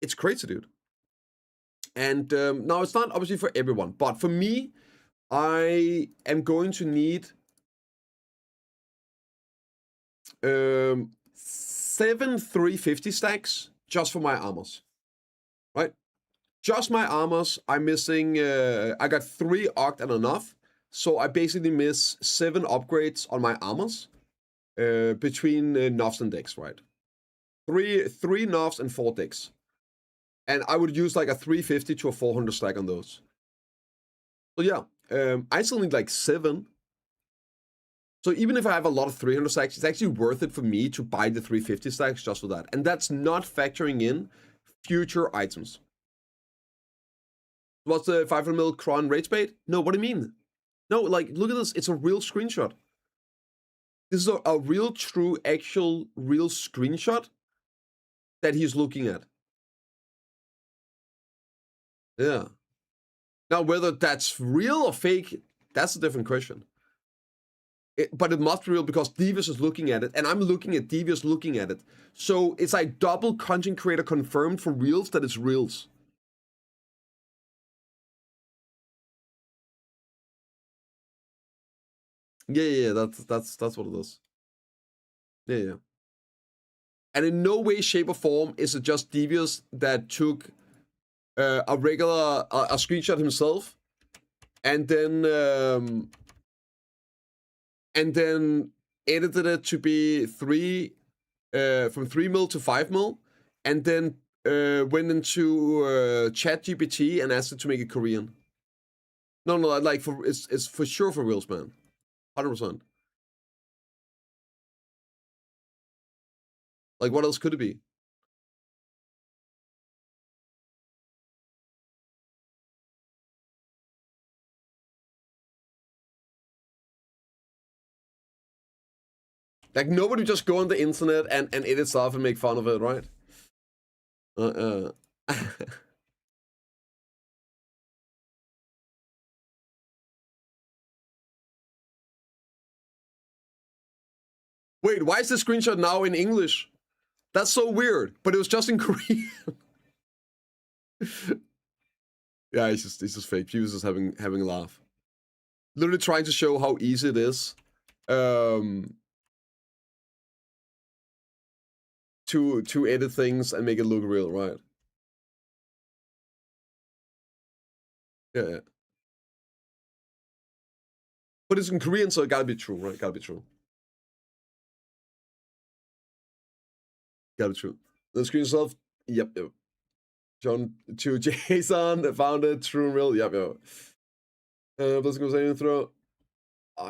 It's crazy, dude. And now it's not obviously for everyone, but for me, I am going to need 7 350 stacks just for my armors. Right? Just my armors. I'm missing, I got 3 Oct and enough. So I basically miss 7 upgrades on my armors. between Novs and decks, right? Three Novs and 4 decks. And I would use like a 350 to a 400 stack on those. So yeah, I still need like 7. So even if I have a lot of 300 stacks, it's actually worth it for me to buy the 350 stacks just for that. And that's not factoring in future items. What's the 500 mil Kron rage bait? No, what do you mean? No, like, look at this. It's a real screenshot. This is a real, true, actual, real screenshot that he's looking at. Yeah. Now, whether that's real or fake, that's a different question. But it must be real because Devious is looking at it, and I'm looking at Devious looking at it. So it's like double content creator confirmed for reals that it's reals. Yeah, that's what it is. Yeah. And in no way, shape, or form is it just Devious that took a regular a screenshot himself, and then edited it to be from 3 mil to 5 mil, and then went into ChatGPT and asked it to make it Korean. No, like it's for sure for reals, man. 100%. Like, what else could it be? Like, nobody just go on the internet and edit stuff and make fun of it, right? Wait, why is this screenshot now in English? That's so weird, but it was just in Korean. Yeah, it's just fake. He was just having a laugh. Literally trying to show how easy it is to edit things and make it look real, right? Yeah. But it's in Korean, so it gotta be true, right? Gotta be true. Gotta be true. The screen itself, yep. John to Jason found it, true and real, yep. Blessing goes in throw.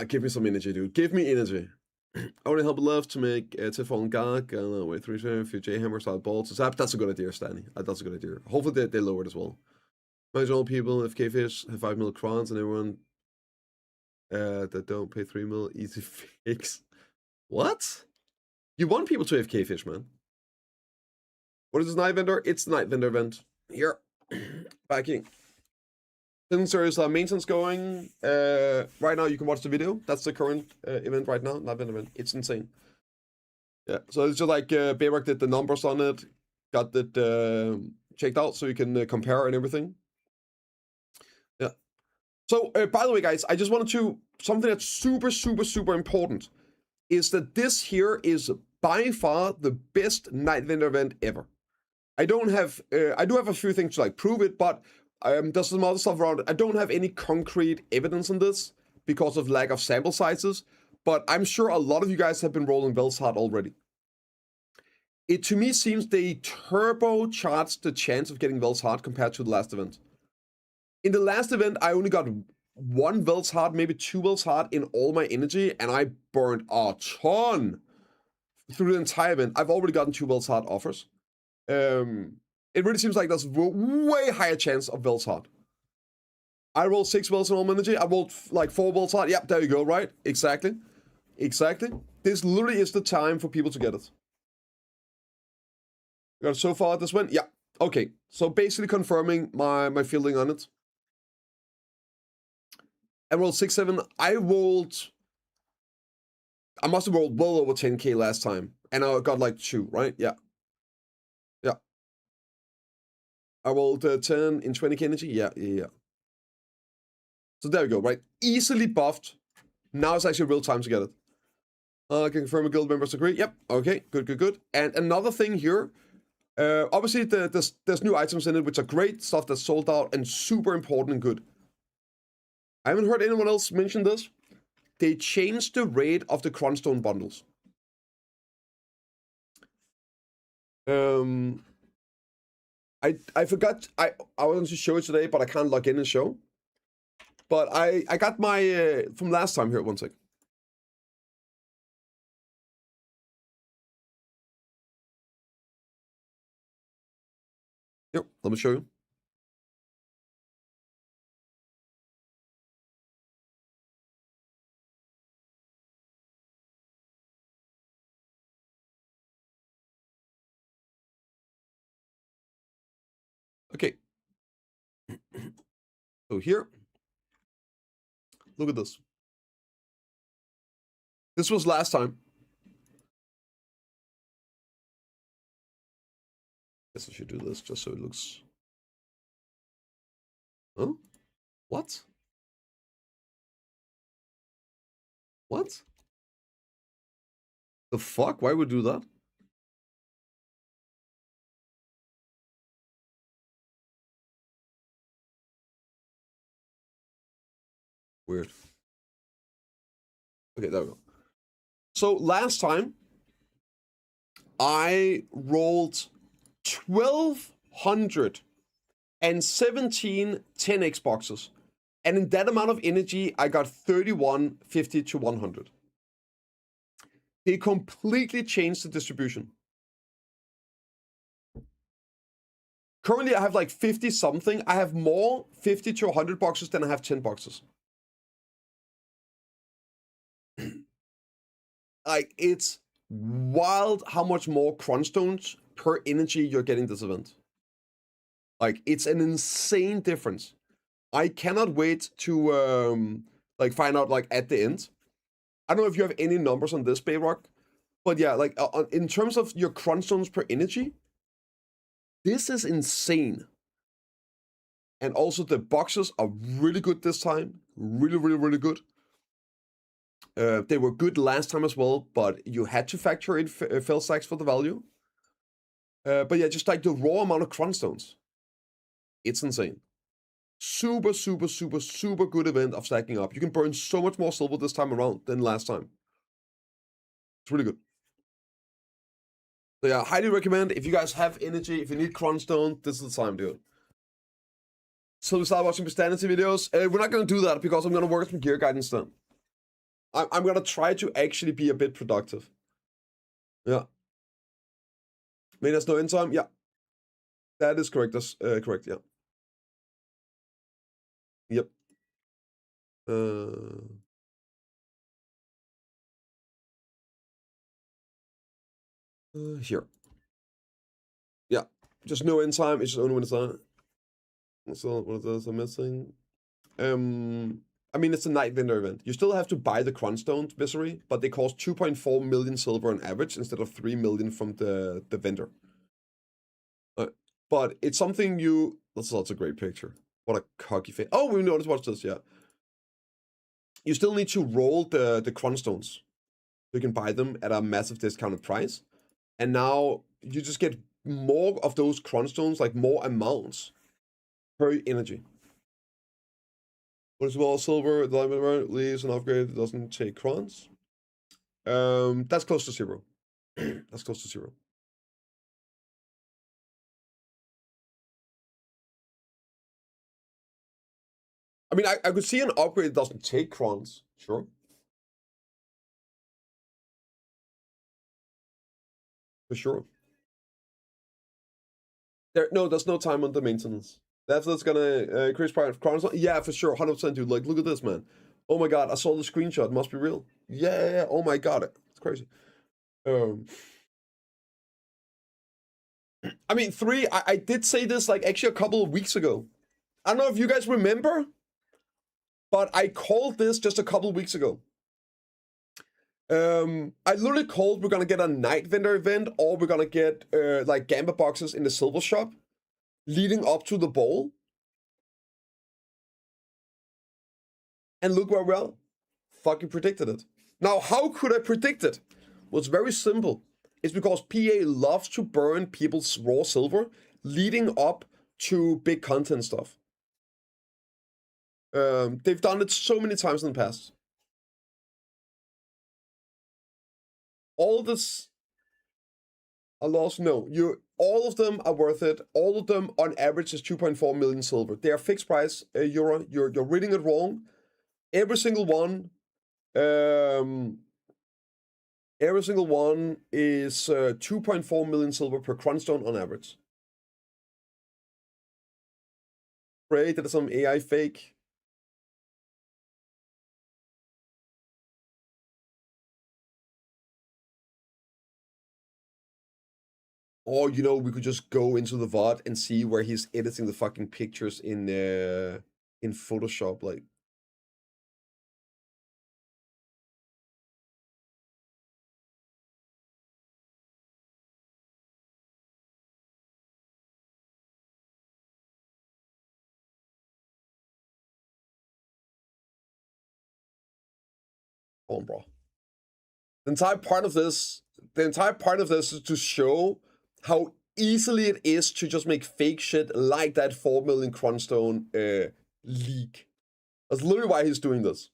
Give me some energy, dude. Give me energy. I only help love to make Tifol and Gag wait 3 a few J-Hammer style bolts. That's a good idea, Stanley. That's a good idea. Hopefully they lower it as well. Imagine all people, if K-Fish have 5 mil crons and everyone that don't pay 3 mil, easy fix. What? You want people to have K-Fish, man. What is this night vendor? It's the night vendor event. Here. Backing. Since there is maintenance going, right now you can watch the video. That's the current event right now, night vendor event. It's insane. Yeah, so it's just like Bayrock did the numbers on it, got it checked out so you can compare and everything. Yeah. So, by the way, guys, I just wanted to, something that's super, super, super important is that this here is by far the best night vendor event ever. I do have a few things to like prove it, but there's some other stuff around it. I don't have any concrete evidence on this because of lack of sample sizes, but I'm sure a lot of you guys have been rolling Vel's Heart already. It to me seems they turbocharged the chance of getting Vel's Heart compared to the last event. In the last event, I only got 1 Vel's Heart, maybe 2 Vel's Heart in all my energy, and I burned a ton through the entire event. I've already gotten 2 Vel's Heart offers. It really seems like there's way higher chance of Vel's Heart. I rolled 6 Vel's in all my energy. I rolled like 4 Vel's Heart. Yep, there you go, right? Exactly. This literally is the time for people to get it. Got it so far this win? Yeah. Okay. So basically confirming my feeling on it. I rolled 6-7. I must have rolled well over 10k last time. And I got like 2, right? Yeah. I rolled 10 in 20k energy. Yeah. So there we go, right? Easily buffed. Now it's actually real time to get it. I can confirm a guild members agree. Yep. Okay. Good. And another thing here. Obviously, there's new items in it, which are great. Stuff that's sold out and super important and good. I haven't heard anyone else mention this. They changed the rate of the Cronstone bundles. I forgot I wanted to show it today, but I can't log in and show. But I got my from last time here. One sec. Yep, let me show you. Okay. So here, look at this. This was last time. Guess I should do this just so it looks. Huh? What? What? The fuck? Why would we do that? Weird. Okay, there we go. So last time, I rolled 1,217 10x boxes. And in that amount of energy, I got 31, 50 to 100. They completely changed the distribution. Currently, I have like 50 something. I have more 50 to 100 boxes than I have 10 boxes. Like, it's wild how much more crunchstones per energy you're getting this event. Like, it's an insane difference. I cannot wait to like find out like at the end. I don't know if you have any numbers on this, Bayrock, but yeah, like in terms of your crunchstones per energy, this is insane. And also the boxes are really good this time. Really, really, really good. They were good last time as well, but you had to factor in fail stacks for the value. But yeah, just like the raw amount of crunchstones, it's insane. Super, super, super, super good event of stacking up. You can burn so much more silver this time around than last time. It's really good. So yeah, highly recommend. If you guys have energy, if you need crunchstone, this is the time, dude. So we start watching Bestiality videos. We're not going to do that because I'm going to work on some gear guidance then. I'm going to try to actually be a bit productive. Yeah. Maybe there's no end time? Yeah. That is correct. That's correct, yeah. Yep. Here. Yeah. Just no end time. It's just only when it's on. So what is this I'm missing? I mean, it's a night vendor event. You still have to buy the crunchstones, Misery, but they cost 2.4 million silver on average instead of 3 million from the vendor. But it's something you... That's a great picture. What a cocky face. Oh, we noticed. Watch this, yeah. You still need to roll the crunchstones. You can buy them at a massive discounted price. And now you just get more of those crunchstones, like more amounts per energy. What is well silver? The diamond leaves an upgrade. It doesn't take crons. That's close to 0. That's close to 0. I mean, I could see an upgrade that doesn't take crons. Sure. For sure. There's no time on the maintenance. That's gonna increase price of crons. Yeah, for sure. 100%, dude. Like, look at this, man. Oh my god, I saw the screenshot. It must be real. Yeah. Oh my god. It's crazy. I mean, 3, I did say this like actually a couple of weeks ago. I don't know if you guys remember, but I called this just a couple of weeks ago. I literally called we're gonna get a night vendor event, or we're gonna get like gamba boxes in the silver shop leading up to the bowl. And look where we fucking predicted it. Now, how could I predict it? Well, it's very simple. It's because PA loves to burn people's raw silver leading up to big content stuff. They've done it so many times in the past. All this... A loss? No. All of them are worth it. All of them on average is 2.4 million silver. They are fixed price euro. You're reading it wrong. Every single one. Every single one is 2.4 million silver per crunchstone on average. Great, that is some AI fake. Or, you know, we could just go into the VOD and see where he's editing the fucking pictures in Photoshop, like. Come on, bro. The entire part of this is to show how easily it is to just make fake shit like that 4 million crunchstone leak. That's literally why he's doing this.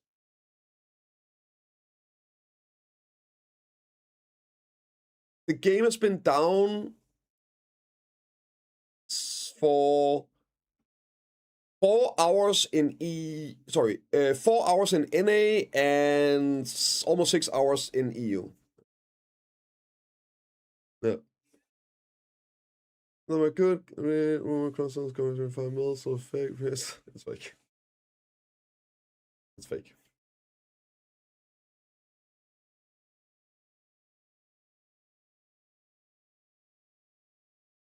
The game has been down for 4 hours in 4 hours in NA and almost 6 hours in EU. Yeah. No, my good. I mean, my crossbones going to 5 mil, so fake. It's fake. It's fake.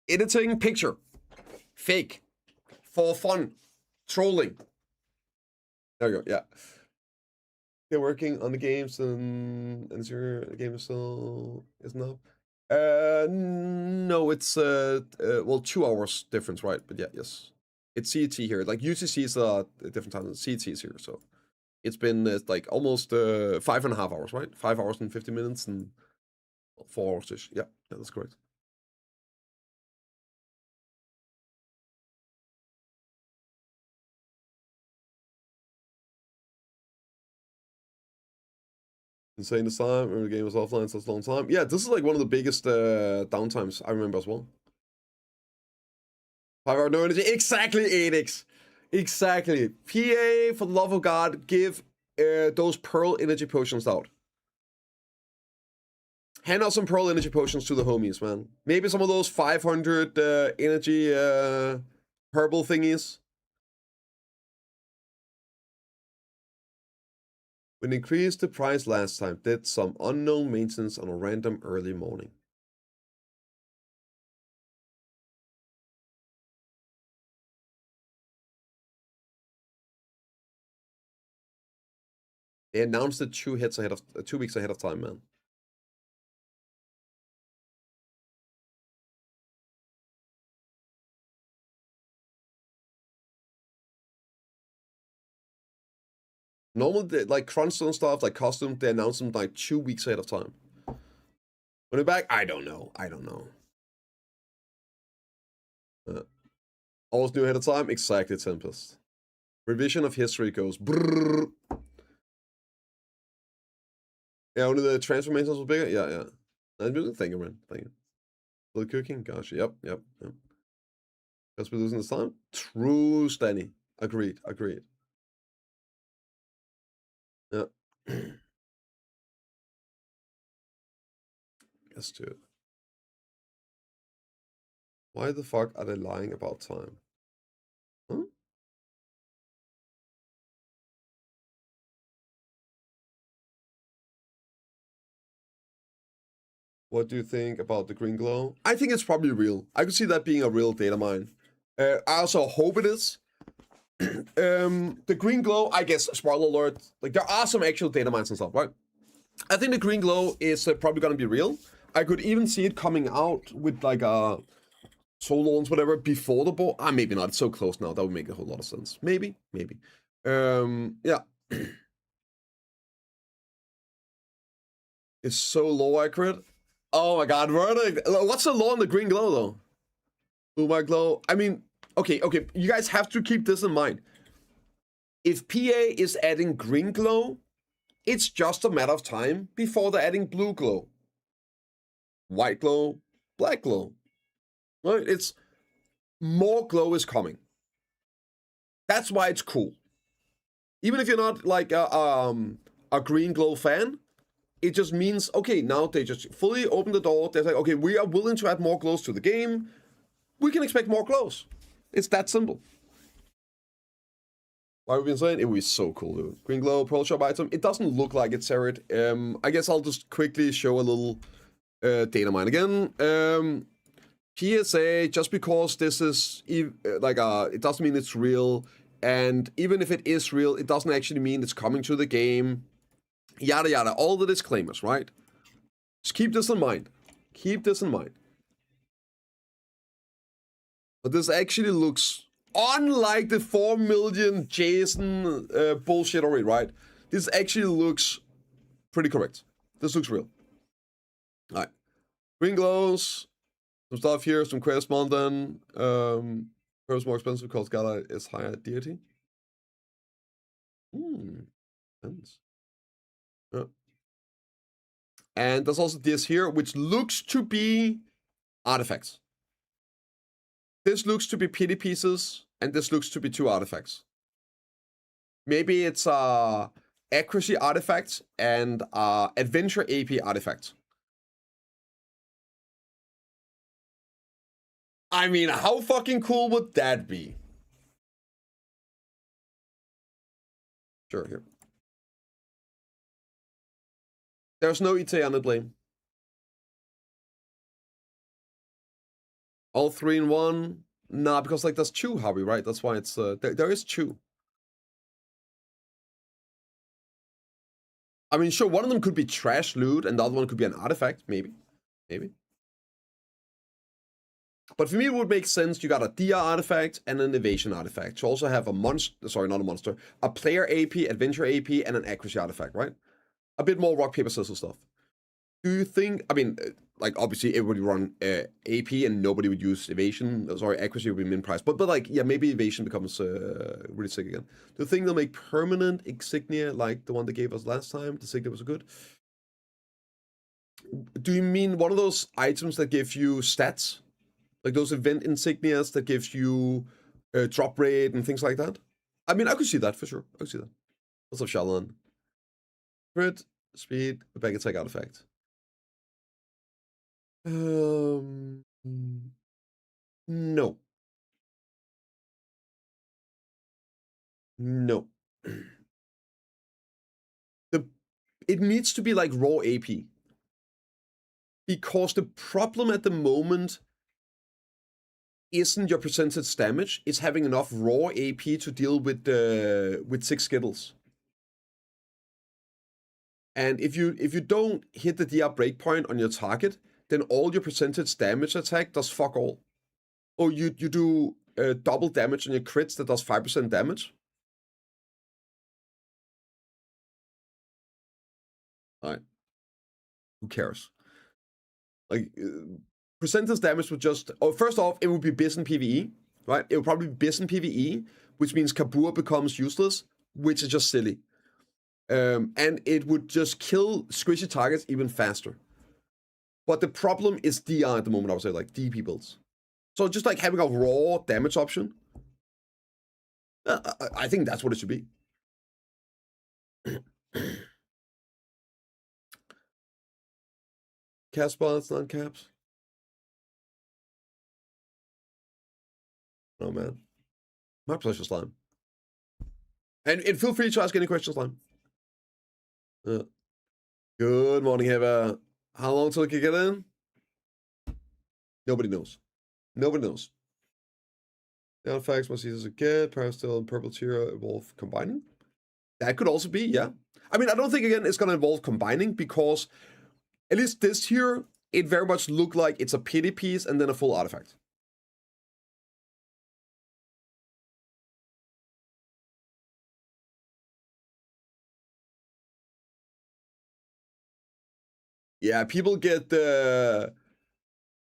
Editing picture. Fake. For fun. Trolling. There you go, yeah. They're working on the games and your game is still isn't up. No, it's well 2 hours difference, right? But yeah, yes. It's CET here. Like UTC is a different time than CET is here, so it's been like almost 5.5 hours, right? 5 hours and 50 minutes and 4 hours ish. Yeah, that's correct. Insane this time. Remember the game was offline such a long time. Yeah, this is like one of the biggest downtimes I remember as well. 5 hour no energy. Exactly, 8x. Exactly. PA, for the love of God, give those pearl energy potions out. Hand out some pearl energy potions to the homies, man. Maybe some of those 500 energy herbal thingies. When increased the price last time, did some unknown maintenance on a random early morning. They announced it 2 weeks ahead of time, man. Normally, like Crunchstone stuff, like costume, they announce them like 2 weeks ahead of time. When they're back, I don't know. Always new ahead of time, exactly, Tempest. Revision of history goes brrrr. Yeah, only the transformations was bigger. Yeah. Thank you, man. Thank you. For the cooking, gosh. Yep. Because we're losing this time. True, Stanny. Agreed. Yeah. Yes, dude. Why the fuck are they lying about time? Huh? What do you think about the green glow? I think it's probably real. I could see that being a real data mine. I also hope it is. The green glow, I guess, spoiler alert, like there are some actual data mines and stuff, right? I think the green glow is probably gonna be real. I could even see it coming out with like a soul launch, whatever, before the ball. Maybe not. It's so close now. That would make a whole lot of sense. Maybe. Yeah. It's so low accurate. Oh my god, verdict. What's the law on the green glow though? Blue my glow. I mean, okay. You guys have to keep this in mind. If PA is adding green glow, it's just a matter of time before they're adding blue glow. White glow, black glow. Right? It's more glow is coming. That's why it's cool. Even if you're not like a green glow fan, it just means, okay, now they just fully open the door. They're like, okay, we are willing to add more glows to the game. We can expect more glows. It's that simple. Why have we been saying? It would be so cool, dude. Green glow, Pearl Shop item. It doesn't look like it, Sarid. I guess I'll just quickly show a little data mine again. PSA, just because this is it doesn't mean it's real. And even if it is real, it doesn't actually mean it's coming to the game. Yada yada, all the disclaimers, right? Just keep this in mind. Keep this in mind. But this actually looks, unlike the 4 million Jason bullshit already, right? This actually looks pretty correct. This looks real. Alright. Green glows. Some stuff here, some quest mountain. Pearl's more expensive because Gala is higher deity. Depends. Yeah. And there's also this here, which looks to be artifacts. This looks to be pity pieces, and this looks to be 2 artifacts. Maybe it's accuracy artifacts and adventure AP artifacts. I mean, how fucking cool would that be? Sure, here. There's no ETA on the blame. All 3 in 1? Nah, because like there's 2 hobby, right? That's why it's there is 2. I mean, sure, one of them could be trash loot and the other one could be an artifact, maybe. Maybe. But for me, it would make sense. You got a DR artifact and an evasion artifact. To also have a monster, sorry, not a monster, a player AP, adventure AP, and an accuracy artifact, right? A bit more rock, paper, scissors stuff. Do you think, I mean, like, obviously, everybody would run AP and nobody would use evasion. Sorry, accuracy would be min price. But like, yeah, maybe evasion becomes really sick again. Do you think they'll make permanent insignia like the one they gave us last time? The insignia was good. Do you mean one of those items that give you stats? Like those event insignias that gives you drop rate and things like that? I mean, I could see that for sure. I could see that. What's up, Shalon? Crit, speed, back attack artifact. No. No. It needs to be like raw AP. Because the problem at the moment isn't your percentage damage, it's having enough raw AP to deal with 6 skittles. And if you don't hit the DR breakpoint on your target, then all your percentage damage attack does fuck all. Or you do double damage on your crits that does 5% damage. Alright. Who cares? Like, percentage damage would just... Oh, first off, it would be Biz in PvE, right? It would probably be Biz in PvE, which means Kabur becomes useless, which is just silly. And it would just kill squishy targets even faster. But the problem is DR at the moment, I would say, like DP builds. So just like having a raw damage option, I think that's what it should be. Cap spots, non-caps. Oh man. My pleasure, Slime. And feel free to ask any questions, Slime. Good morning, Heva. How long till we can get in? Nobody knows. Nobody knows. Down facts, must see as a kid. Perhaps still in purple tier evolve combining. That could also be, yeah. I mean, I don't think again it's gonna evolve combining because at least this here, it very much looked like it's a pity piece and then a full artifact. Yeah, people get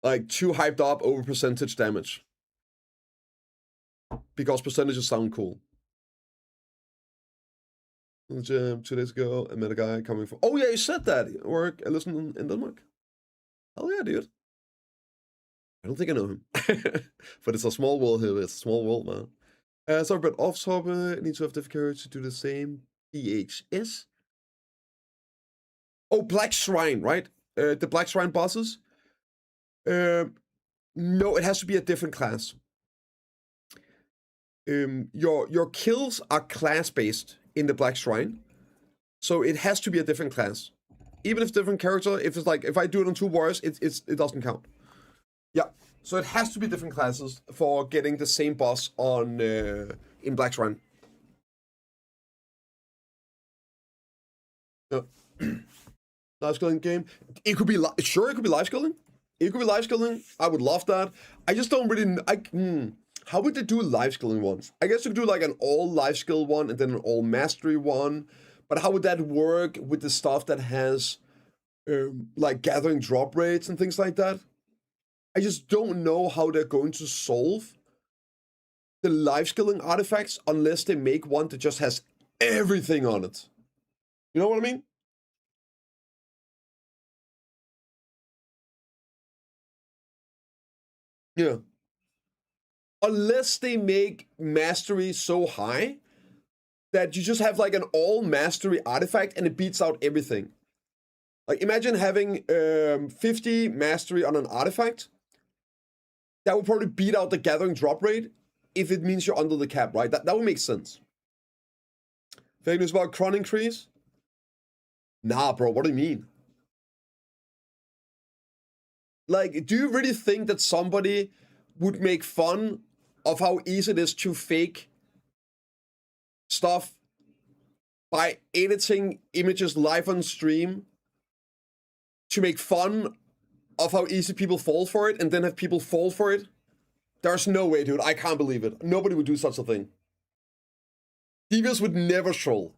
like too hyped up over percentage damage. Because percentages sound cool. In the gym 2 days ago, I met a guy coming from... Oh yeah, you said that. Work, I listened in Denmark. Hell yeah, dude. don't think I know him. But it's a small world here. It's a small world, man. Sorry, but off-topic. Need to have different characters to do the same. PHS. Oh, Black Shrine, right? The Black Shrine bosses. No, it has to be a different class. Your kills are class-based in the Black Shrine. So it has to be a different class. Even if different character, if it's like, if I do it on 2 warriors, it doesn't count. Yeah, so it has to be different classes for getting the same boss on in Black Shrine. Yeah. Live skilling game. It could be sure. It could be live skilling. It could be live skilling. I would love that. I just don't really. How would they do live skilling ones? I guess you could do like an all live skill one and then an all mastery one. But how would that work with the stuff that has like gathering drop rates and things like that? I just don't know how they're going to solve the live skilling artifacts unless they make one that just has everything on it. You know what I mean? Yeah. Unless they make mastery so high that you just have like an all mastery artifact and it beats out everything. Like imagine having 50 mastery on an artifact. That would probably beat out the gathering drop rate if it means you're under the cap, right? That would make sense. Fake news about cron increase? Nah, bro, what do you mean? Like, do you really think that somebody would make fun of how easy it is to fake stuff by editing images live on stream to make fun of how easy people fall for it and then have people fall for it? There's no way, dude. I can't believe it. Nobody would do such a thing. Devious would never troll.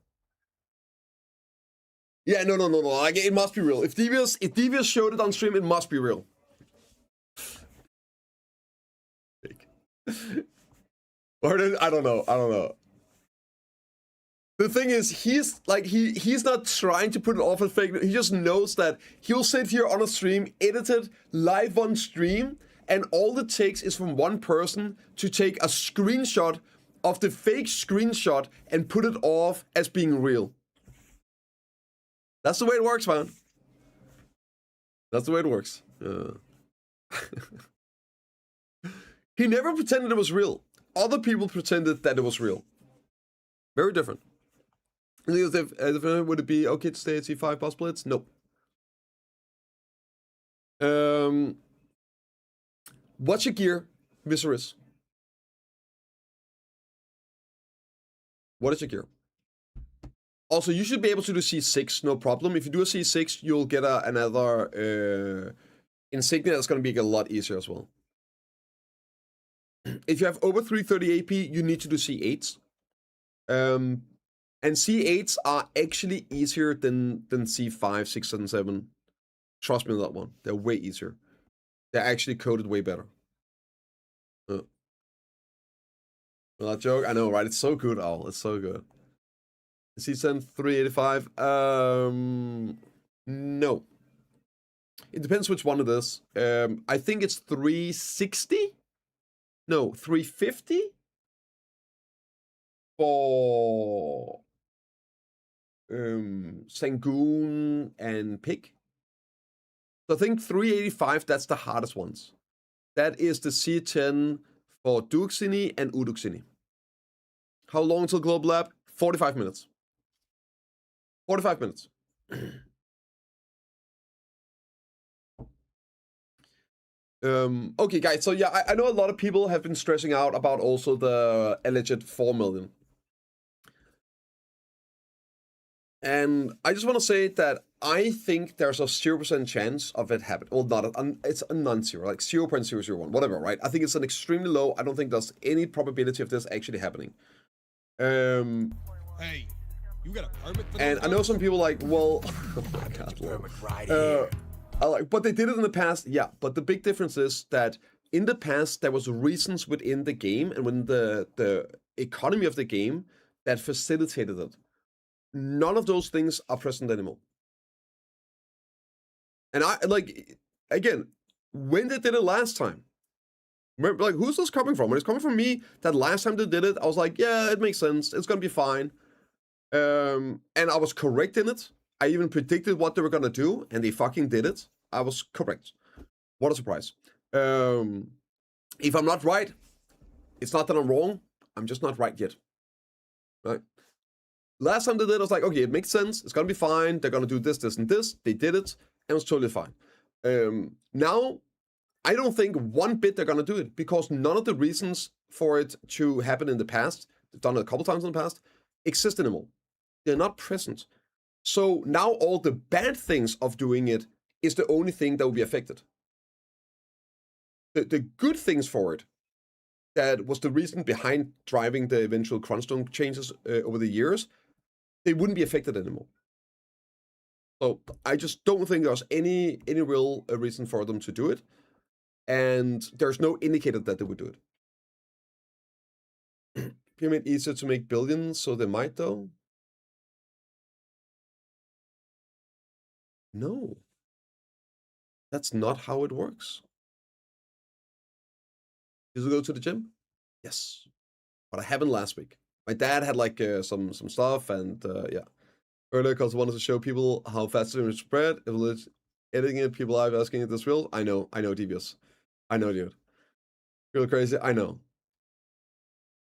Yeah, no. Like, it must be real. If Devious showed it on stream, it must be real. Or I don't know. The thing is, he's not trying to put it off as fake news. He just knows that he'll sit here on a stream, edit it live on stream, and all it takes is from one person to take a screenshot of the fake screenshot and put it off as being real. That's the way it works, man. That's the way it works. He never pretended it was real. Other people pretended that it was real. Very different. Would it be okay to stay at C5 boss blitz? Nope. What's your gear, Viserys? What is your gear? Also, you should be able to do C6, no problem. If you do a C6, you'll get another insignia that's going to be a lot easier as well. If you have over 330 AP, you need to do C8s. And C8s are actually easier than C5, 6, and 7. Trust me on that one. They're way easier. They're actually coded way better. Well, that joke, I know, right? It's so good, Owl. It's so good. C10 385. No. It depends which one it is. I think it's 360. No, 350 for Sangoon and Pig. So I think 385, that's the hardest ones. That is the C10 for Duxini and Uduxini. How long till Global Lab? 45 minutes. 45 minutes. Okay, guys, so yeah, I know a lot of people have been stressing out about also the alleged 4 million. And I just want to say that I think there's a 0% chance of it happening. Well, it's a non-zero, like 0.001, whatever, right? I think it's an extremely low. I don't think there's any probability of this actually happening. Hey, you got a permit for and I know some people like, well, oh my God, Lord. But they did it in the past, yeah. But the big difference is that in the past there was reasons within the game and when the economy of the game that facilitated it. None of those things are present anymore. And I like again, when they did it last time, Remember, like, who's this coming from? When it's coming from me, that last time they did it, I was like, yeah, it makes sense. It's gonna be fine. And I was correct in it. I even predicted what they were gonna do, and they fucking did it. I was correct. What a surprise. If I'm not right, it's not that I'm wrong. I'm just not right yet. Right? Last time they did it, I was like, okay, it makes sense. It's gonna be fine. They're gonna do this, this, and this. They did it, and it was totally fine. Now, I don't think one bit they're gonna do it, because none of the reasons for it to happen in the past, they've done it a couple times in the past, exist anymore. They're not present. So now all the bad things of doing it is the only thing that will be affected. The good things for it, that was the reason behind driving the eventual crunchstone changes over the years, they wouldn't be affected anymore. So I just don't think there's any real reason for them to do it. And there's no indicator that they would do it. Pyramid easier to make billions, so they might though. No. That's not how it works. Did you go to the gym? Yes. But I haven't last week. My dad had like some stuff, and yeah. Earlier because I wanted to show people how fast it spread. If it's editing it, people are asking if this real. I know, Devious. I know, dude. Real crazy. I know.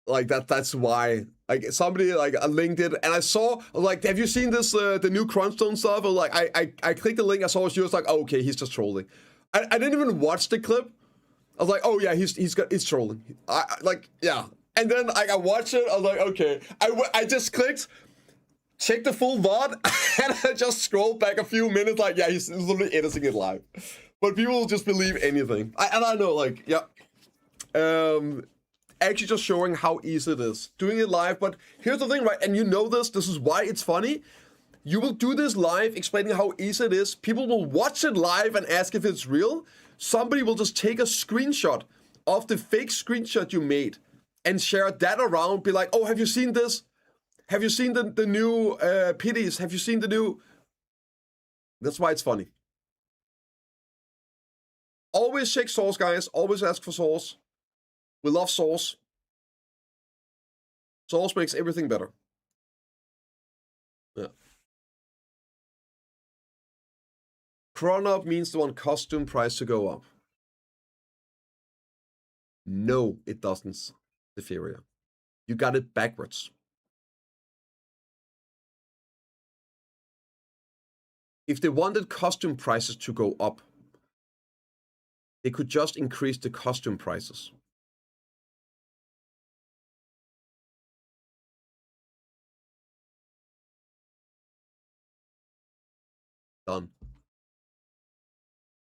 Like that's why. Like somebody like linked it, and I was like, have you seen this the new Crunchstone stuff? Or like I clicked the link, I saw it, was like, oh, okay, he's just trolling. I didn't even watch the clip. I was like, oh yeah, he's trolling. Like, yeah. And then I watched it, I was like, okay. I just clicked, checked the full VOD, and I just scrolled back a few minutes, like, yeah, he's literally editing it live. But people will just believe anything. And I know, like, yeah. Actually just showing how easy it is. Doing it live, but here's the thing, right? And you know this is why it's funny. You will do this live, explaining how easy it is. People will watch it live and ask if it's real. Somebody will just take a screenshot of the fake screenshot you made and share that around, be like, oh, have you seen this? Have you seen the new pities? Have you seen the new... That's why it's funny. Always check source, guys. Always ask for source. We love source. Source makes everything better. Yeah. Cron up means they want costume price to go up. No, it doesn't, Etheria. You got it backwards. If they wanted costume prices to go up, they could just increase the costume prices. Done.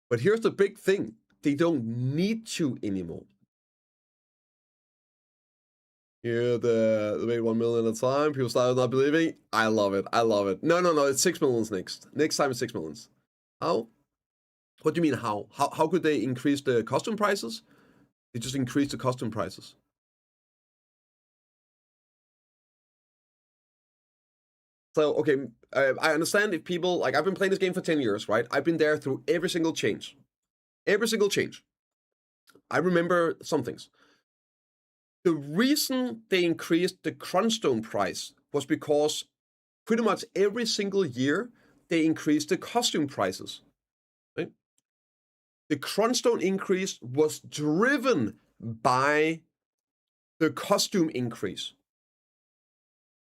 But here's the big thing. They don't need to anymore. Here, the wait 1 million at a time. People started not believing. I love it. I love it. No. It's 6 millions next. Next time it's 6 millions. How? What do you mean how? How could they increase the costume prices? They just increase the costume prices. So, okay, I understand if people, like, I've been playing this game for 10 years, right? I've been there through every single change. Every single change. I remember some things. The reason they increased the Crunchstone price was because pretty much every single year they increased the costume prices. Right? The Crunchstone increase was driven by the costume increase.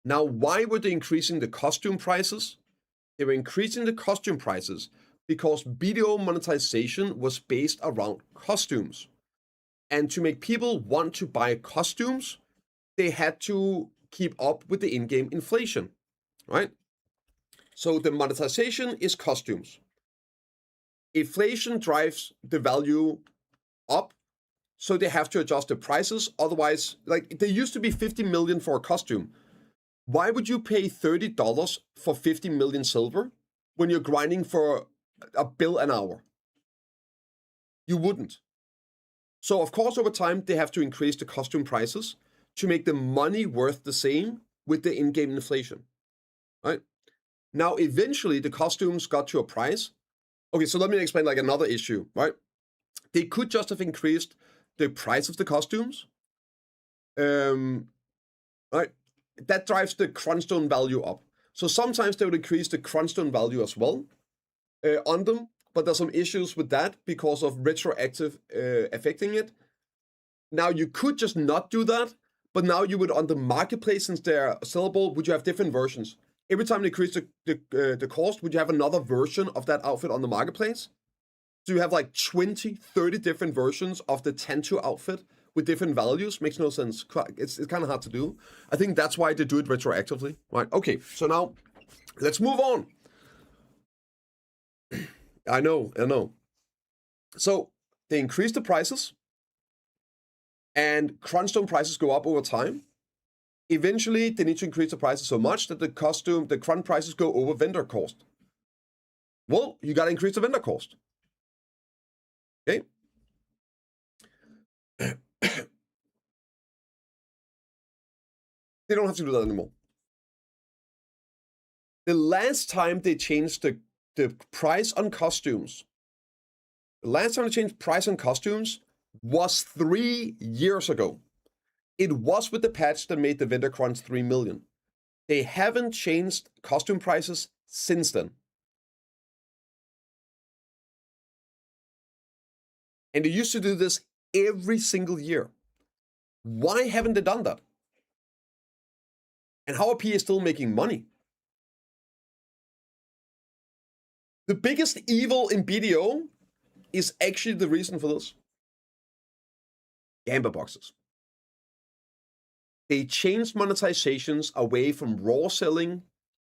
Now, why were they increasing the costume prices? They were increasing the costume prices because BDO monetization was based around costumes. And to make people want to buy costumes, they had to keep up with the in-game inflation, right? So the monetization is costumes. Inflation drives the value up, so they have to adjust the prices. Otherwise, like, they used to be 50 million for a costume. Why would you pay $30 for 50 million silver when you're grinding for $1 bill an hour? You wouldn't. So, of course, over time, they have to increase the costume prices to make the money worth the same with the in-game inflation, right? Now, eventually, the costumes got to a price. Okay, so let me explain like another issue, right? They could just have increased the price of the costumes. Right? That drives the crunchstone value up. So sometimes they would increase the crunchstone value as well on them, but there's some issues with that because of retroactive affecting it. Now you could just not do that, but now you would on the marketplace, since they're sellable, would you have different versions? Every time they increase the cost, would you have another version of that outfit on the marketplace? So you have like 20, 30 different versions of the Tantu outfit with different values. Makes no sense. It's kind of hard to do. I think that's why they do it retroactively. Right, okay, so now let's move on. I know. So they increase the prices and crunchstone prices go up over time. Eventually, they need to increase the prices so much that the crunch prices go over vendor cost. Well, you got to increase the vendor cost. Okay. They don't have to do that anymore. The last time they changed the price on costumes, was 3 years ago. It was with the patch that made the vendor crunch 3 million. They haven't changed costume prices since then. And they used to do this every single year. Why haven't they done that? And how are PA still making money? The biggest evil in BDO is actually the reason for this. Gamba boxes. They changed monetizations away from raw selling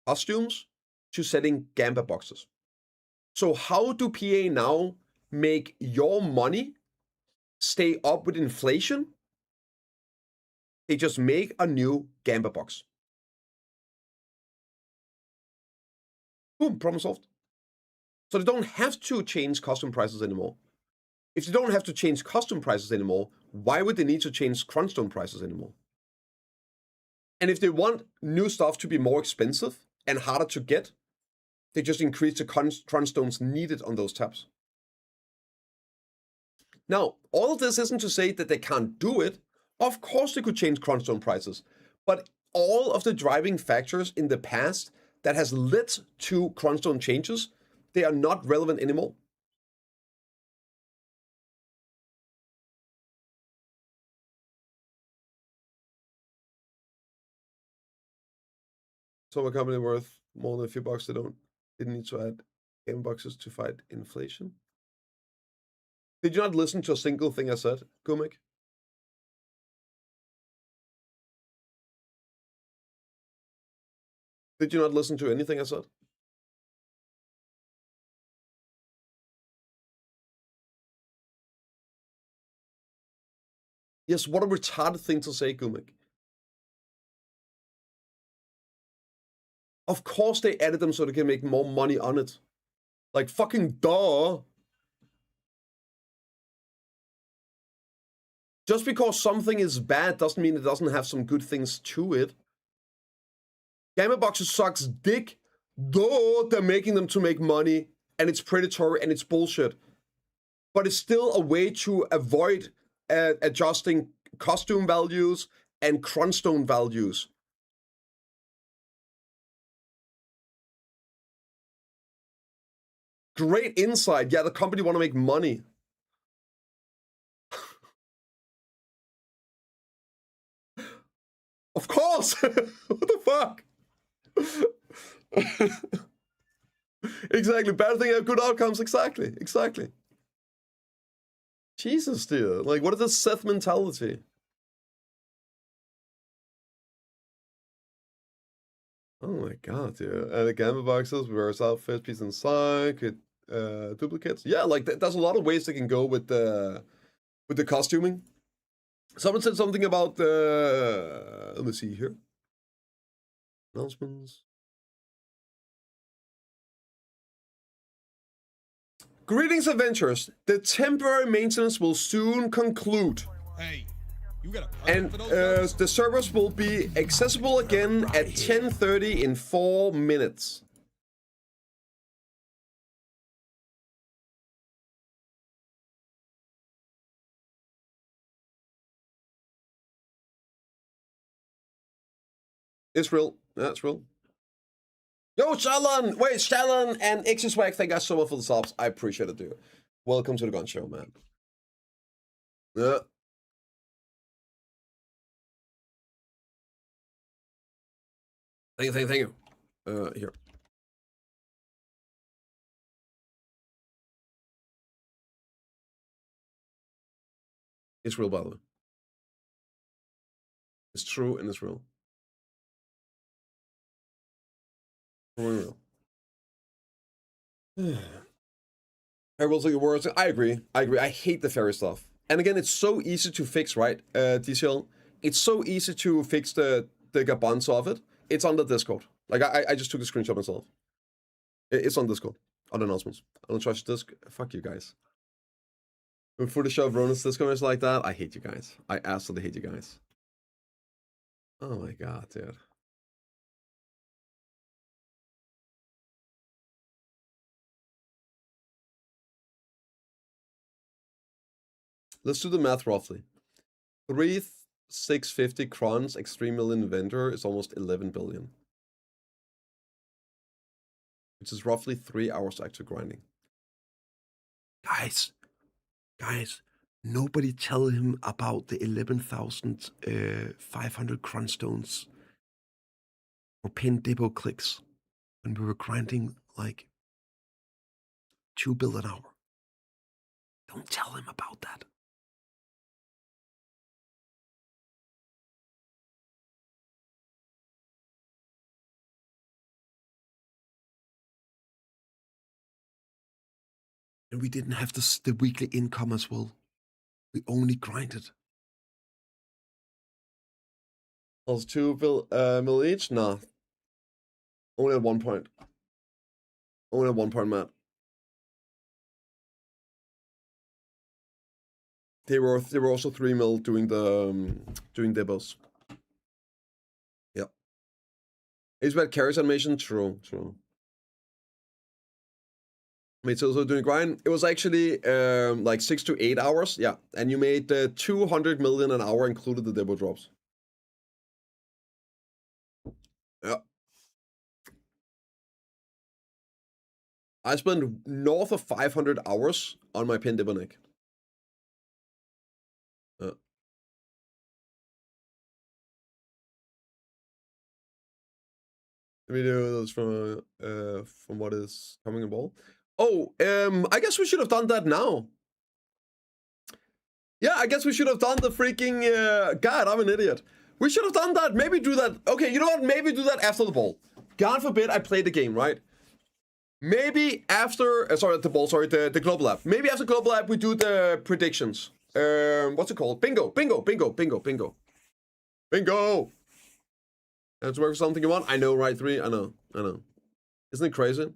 costumes to selling Gamba boxes. So how do PA now make your money stay up with inflation? They just make a new Gamba box. Boom, problem solved. So they don't have to change costume prices anymore. If they don't have to change costume prices anymore, why would they need to change crunchstone prices anymore? And if they want new stuff to be more expensive and harder to get, they just increase the crunchstones needed on those tabs. Now, all of this isn't to say that they can't do it. Of course they could change crunchstone prices, but all of the driving factors in the past that has led to crunchstone changes, they are not relevant anymore. So a company worth more than a few bucks, didn't need to add game boxes to fight inflation. Did you not listen to a single thing I said, Gumek? Did you not listen to anything I said? Yes, what a retarded thing to say, Gumek. Of course they added them so they can make more money on it. Like, fucking duh. Just because something is bad doesn't mean it doesn't have some good things to it. Gamma boxes sucks dick. Though they're making them to make money, and it's predatory and it's bullshit. But it's still a way to avoid adjusting costume values and crunchstone values. Great insight. Yeah, the company want to make money. Of course. What the fuck? Exactly. Bad thing have good outcomes. Exactly. Jesus, dude. Like, what is this Seth mentality? Oh my god, dude. And the gamma boxes, reverse outfits, piece inside, could duplicates. Yeah, like there's a lot of ways they can go with the costuming. Someone said something about the let me see here. Announcements. Greetings, adventurers. The temporary maintenance will soon conclude. Hey, you got a And permit for those guns? the servers will be accessible again at 10:30 in 4 minutes. It's real. Yeah, it's real. Yo, Shalon! Wait, Shalon and Xswag, thank you guys so much for the subs. I appreciate it, dude. Welcome to the Gun Show, man. Yeah. Thank you. Here. It's real, by the way. It's true and it's real. For real. I will say your words. I agree. I hate the fairy stuff. And again, it's so easy to fix, right, DCL? It's so easy to fix the gabanzo of it. It's on the Discord. Like, I just took a screenshot myself. It's on Discord. On announcements. I don't trust this. Fuck you guys. Before the show of Ronan's Discord is like that, I hate you guys. I absolutely hate you guys. Oh my god, dude. Let's do the math roughly. 3,650 crons, extreme million vendor is almost 11 billion. Which is roughly 3 hours active grinding. Guys, nobody tell him about the 11,500 cron stones for pin depot clicks when we were grinding like 2 bill an hour. Don't tell him about that. And we didn't have the weekly income as well. We only grinded. Also 2 mil each? Nah. Only at 1 point. Only at 1 point, Matt. They were also 3 mil doing debos. Yep. Is that carries animation? True. Made also doing grind. It was actually like 6 to 8 hours. Yeah, and you made 200 million an hour, included the demo drops. Yeah. I spent north of 500 hours on my pin debo nick. Let me do those from what is coming in ball. Oh, I guess we should have done that now. Yeah, I guess we should have done the freaking God, I'm an idiot. We should have done that. Maybe do that. Okay, you know what? Maybe do that after the ball. God forbid I play the game, right? Maybe after the global app. Maybe after global app we do the predictions. What's it called? Bingo. That's work for something you want. I know, right? 3. I know. Isn't it crazy?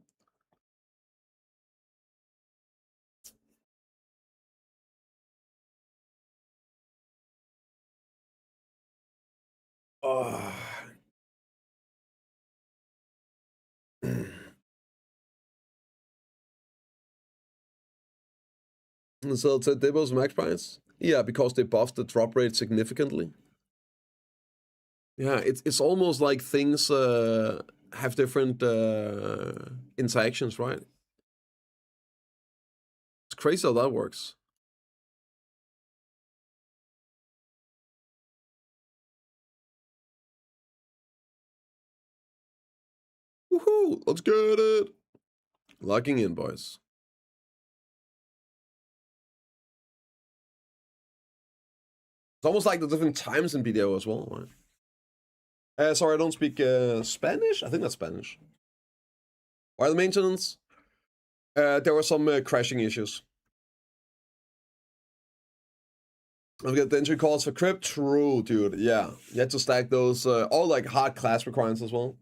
Oh. So it's a Debo's max price? Yeah, because they buffed the drop rate significantly. Yeah, it's almost like things have different interactions, right? It's crazy how that works. Woohoo! Let's get it! Logging in, boys. It's almost like the different times in BDO as well, right? Sorry, I don't speak Spanish? I think that's Spanish. Why the maintenance? There were some crashing issues. I've got the entry calls for crypt. True, dude. Yeah. You had to stack those, all like hard class requirements as well.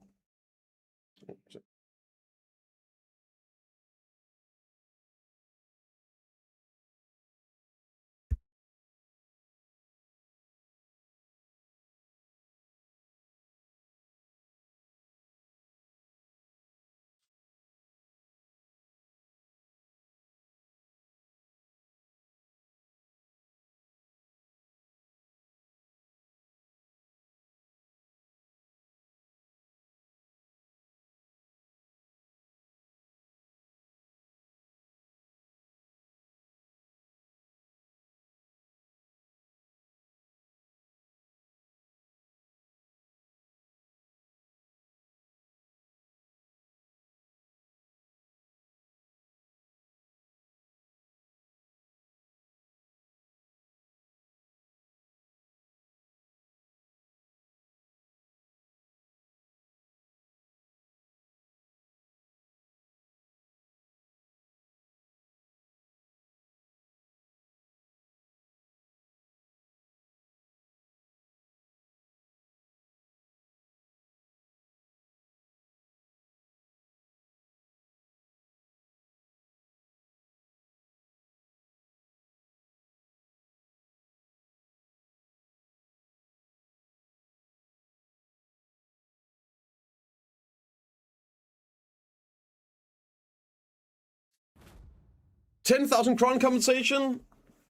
10,000 kron compensation.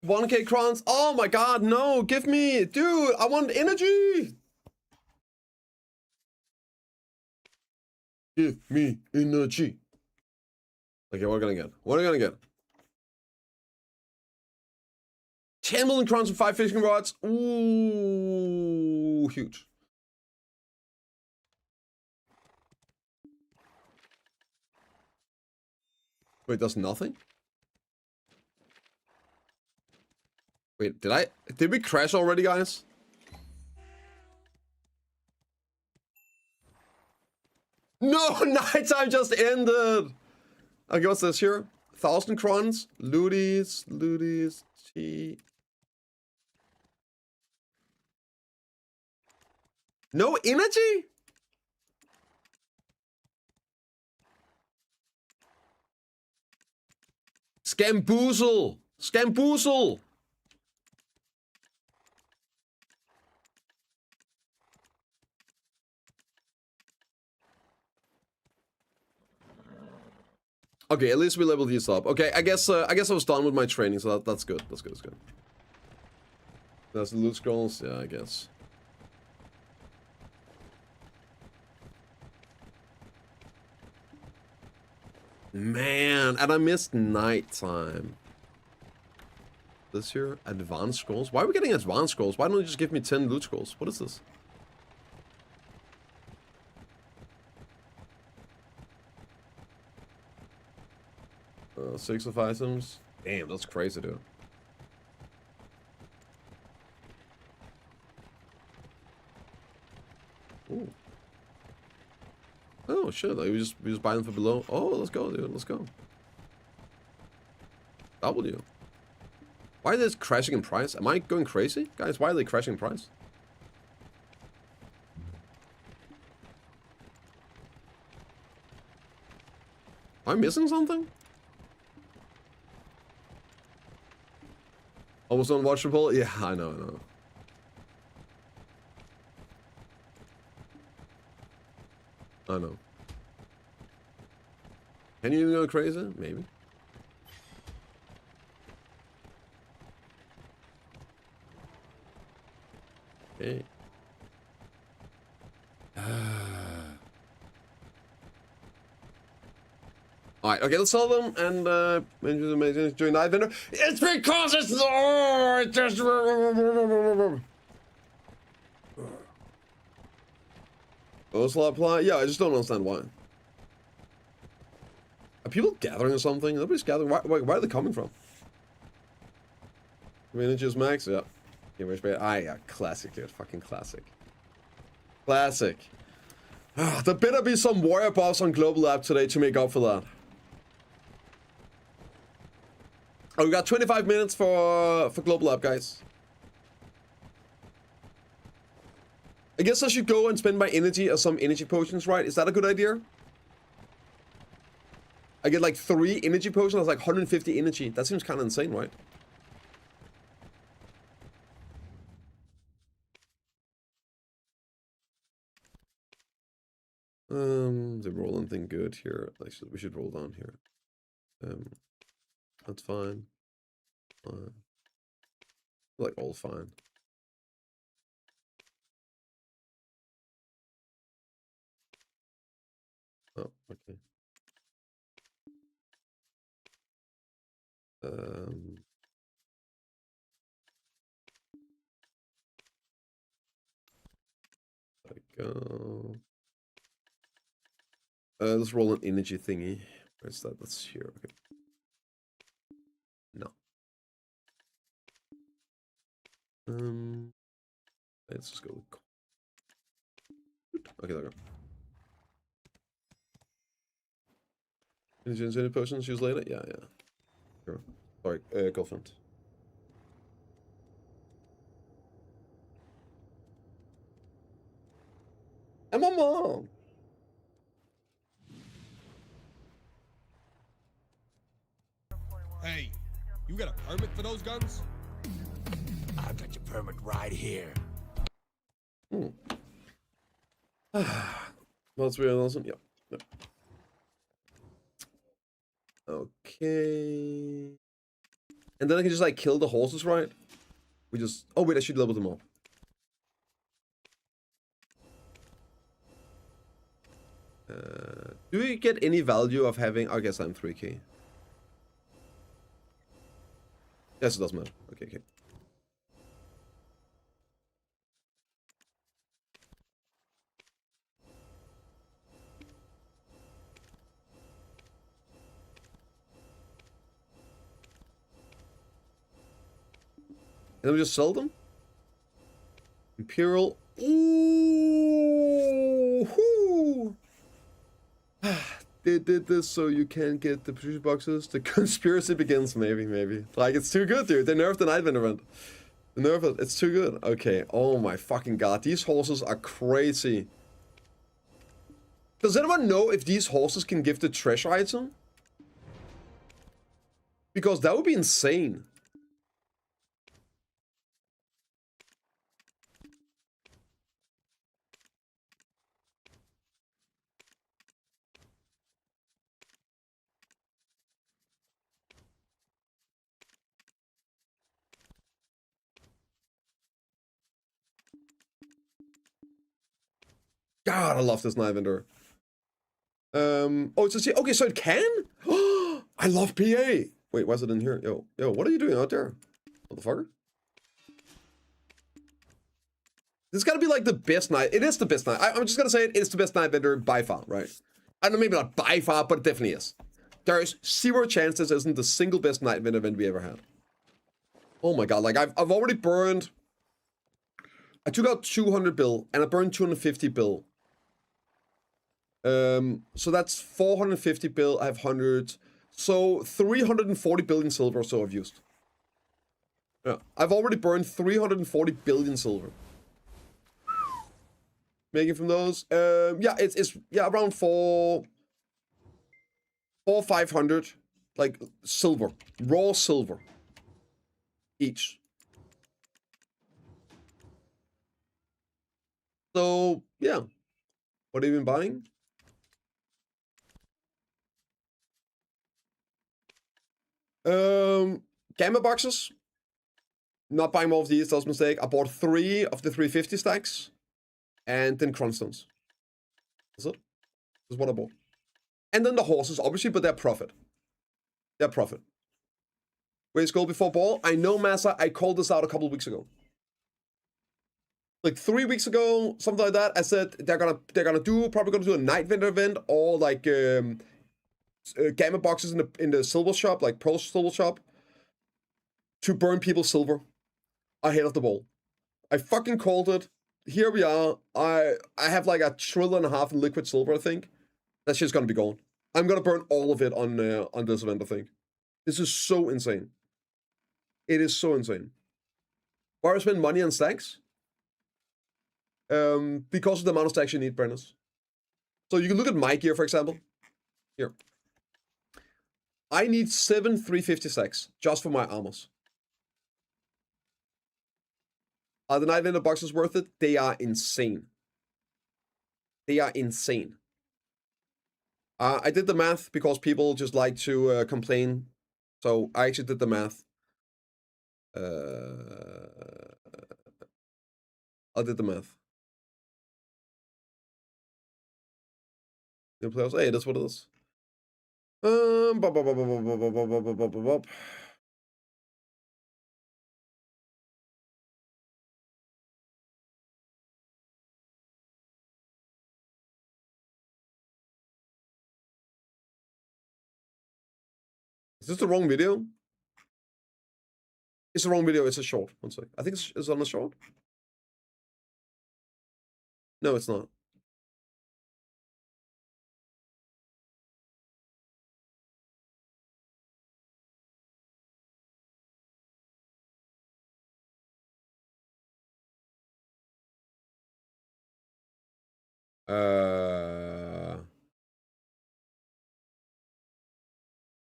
1k crowns. Oh my god, no, give me, dude, I want energy. Give me energy. Okay, what are we gonna get? What are we gonna get? 10 million crowns and 5 fishing rods. Ooh, huge. Wait, that's nothing? Wait, did we crash already, guys? No, nighttime just ended. Okay, what's this here? 1,000 crowns, looties, gee. No energy? Scamboozle! Scamboozle! Okay, at least we leveled these up. Okay, I guess I was done with my training, so that's good. That's good. That's good. That's the loot scrolls. Yeah, I guess. Man, and I missed nighttime. This here, advanced scrolls. Why are we getting advanced scrolls? Why don't you just give me 10 loot scrolls? What is this? 6 of items. Damn, that's crazy, dude. Ooh. Oh shit! Like we just buy them for below. Oh, let's go, dude. Let's go. W. Why are they crashing in price? Am I going crazy, guys? Why are they crashing in price? Am I missing something? Almost unwatchable? Yeah, I know. I know. Can you even go crazy? Maybe. Okay. Alright, okay, let's sell them and during night vendor. It's because it's it just slot apply? Yeah, I just don't understand why. Are people gathering or something? Nobody's gathering. Where are they coming from? I mean, it's just max. Yeah. Yeah, classic, dude. Fucking classic. Classic. There better be some warrior buffs on Global Lab today to make up for that. Oh, we got 25 minutes for Global Lab, guys. I guess I should go and spend my energy on some energy potions, right? Is that a good idea? I get like 3 energy potions, that's like 150 energy. That seems kind of insane, right? The rolling thing good here. We should roll down here. That's fine. Fine. Like all fine. Oh, okay. There we go. Let's roll an energy thingy. Where's that? That's here. Okay. No. Let's just go with. Okay, there we go. Any potions use later? Yeah. Sure. Sorry, girlfriend. And my mom. Hey, you got a permit for those guns? I've got your permit right here. Well, it's weird, awesome. Yep. Okay. And then I can just like kill the horses, right? We just... Oh wait, I should level them all. Do we get any value of having... I guess I'm 3k. Yes, it doesn't matter. Okay, okay. And then we just sell them? Imperial. Ooh! Whoo! They did this so you can't get the producer boxes. The conspiracy begins, maybe. Like, it's too good, dude. They nerfed the Nightwind event. They nerfed it. It's too good. Okay. Oh my fucking god. These horses are crazy. Does anyone know if these horses can give the treasure item? Because that would be insane. God, I love this knife vendor. Oh, it's a... Okay, so it can? I love PA. Wait, why is it in here? Yo, what are you doing out there? Motherfucker? This is gotta be like the best knife. It is the best knife. I'm just gonna say it. It's the best knife vendor by far, right? I don't know, maybe not by far, but it definitely is. There is zero chance this isn't the single best knife vendor event we ever had. Oh my god, like I've already burned... I took out 200 bill, and I burned 250 bill. So that's 450 bill, I have 100. So 340 billion silver or so I've used. Yeah, I've already burned 340 billion silver. Making from those, yeah, it's around 500, like silver, raw silver, each. So yeah, what have you been buying? Gamma boxes. Not buying more of these, that was a mistake. I bought 3 of the 350 stacks. And then Cronstones. That's it. That's what I bought. And then the horses, obviously, but they're profit. They're profit. Raise gold before ball. I know, Massa, I called this out a couple of weeks ago. Like 3 weeks ago, something like that. I said they're gonna do a night vendor event or like gamma boxes in the silver shop, like pro silver shop, to burn people's silver ahead of the ball. I fucking called it. Here we are. I have like 1.5 trillion in liquid silver, I think. That shit's gonna be gone. I'm gonna burn all of it on this event, I think. This is so insane. It is so insane. Why spend money on stacks? Because of the amount of stacks you need, Brennus. So you can look at my gear, for example. Here. I need 7 350 stacks just for my armors. Are the Night Vendor boxes worth it? They are insane. They are insane. I did the math because people just like to complain. So I actually did the math. I did the math. New players. Hey, that's what it is. Is this the wrong video? It's the wrong video. It's a short. One sec. I think it's on the short. No, it's not.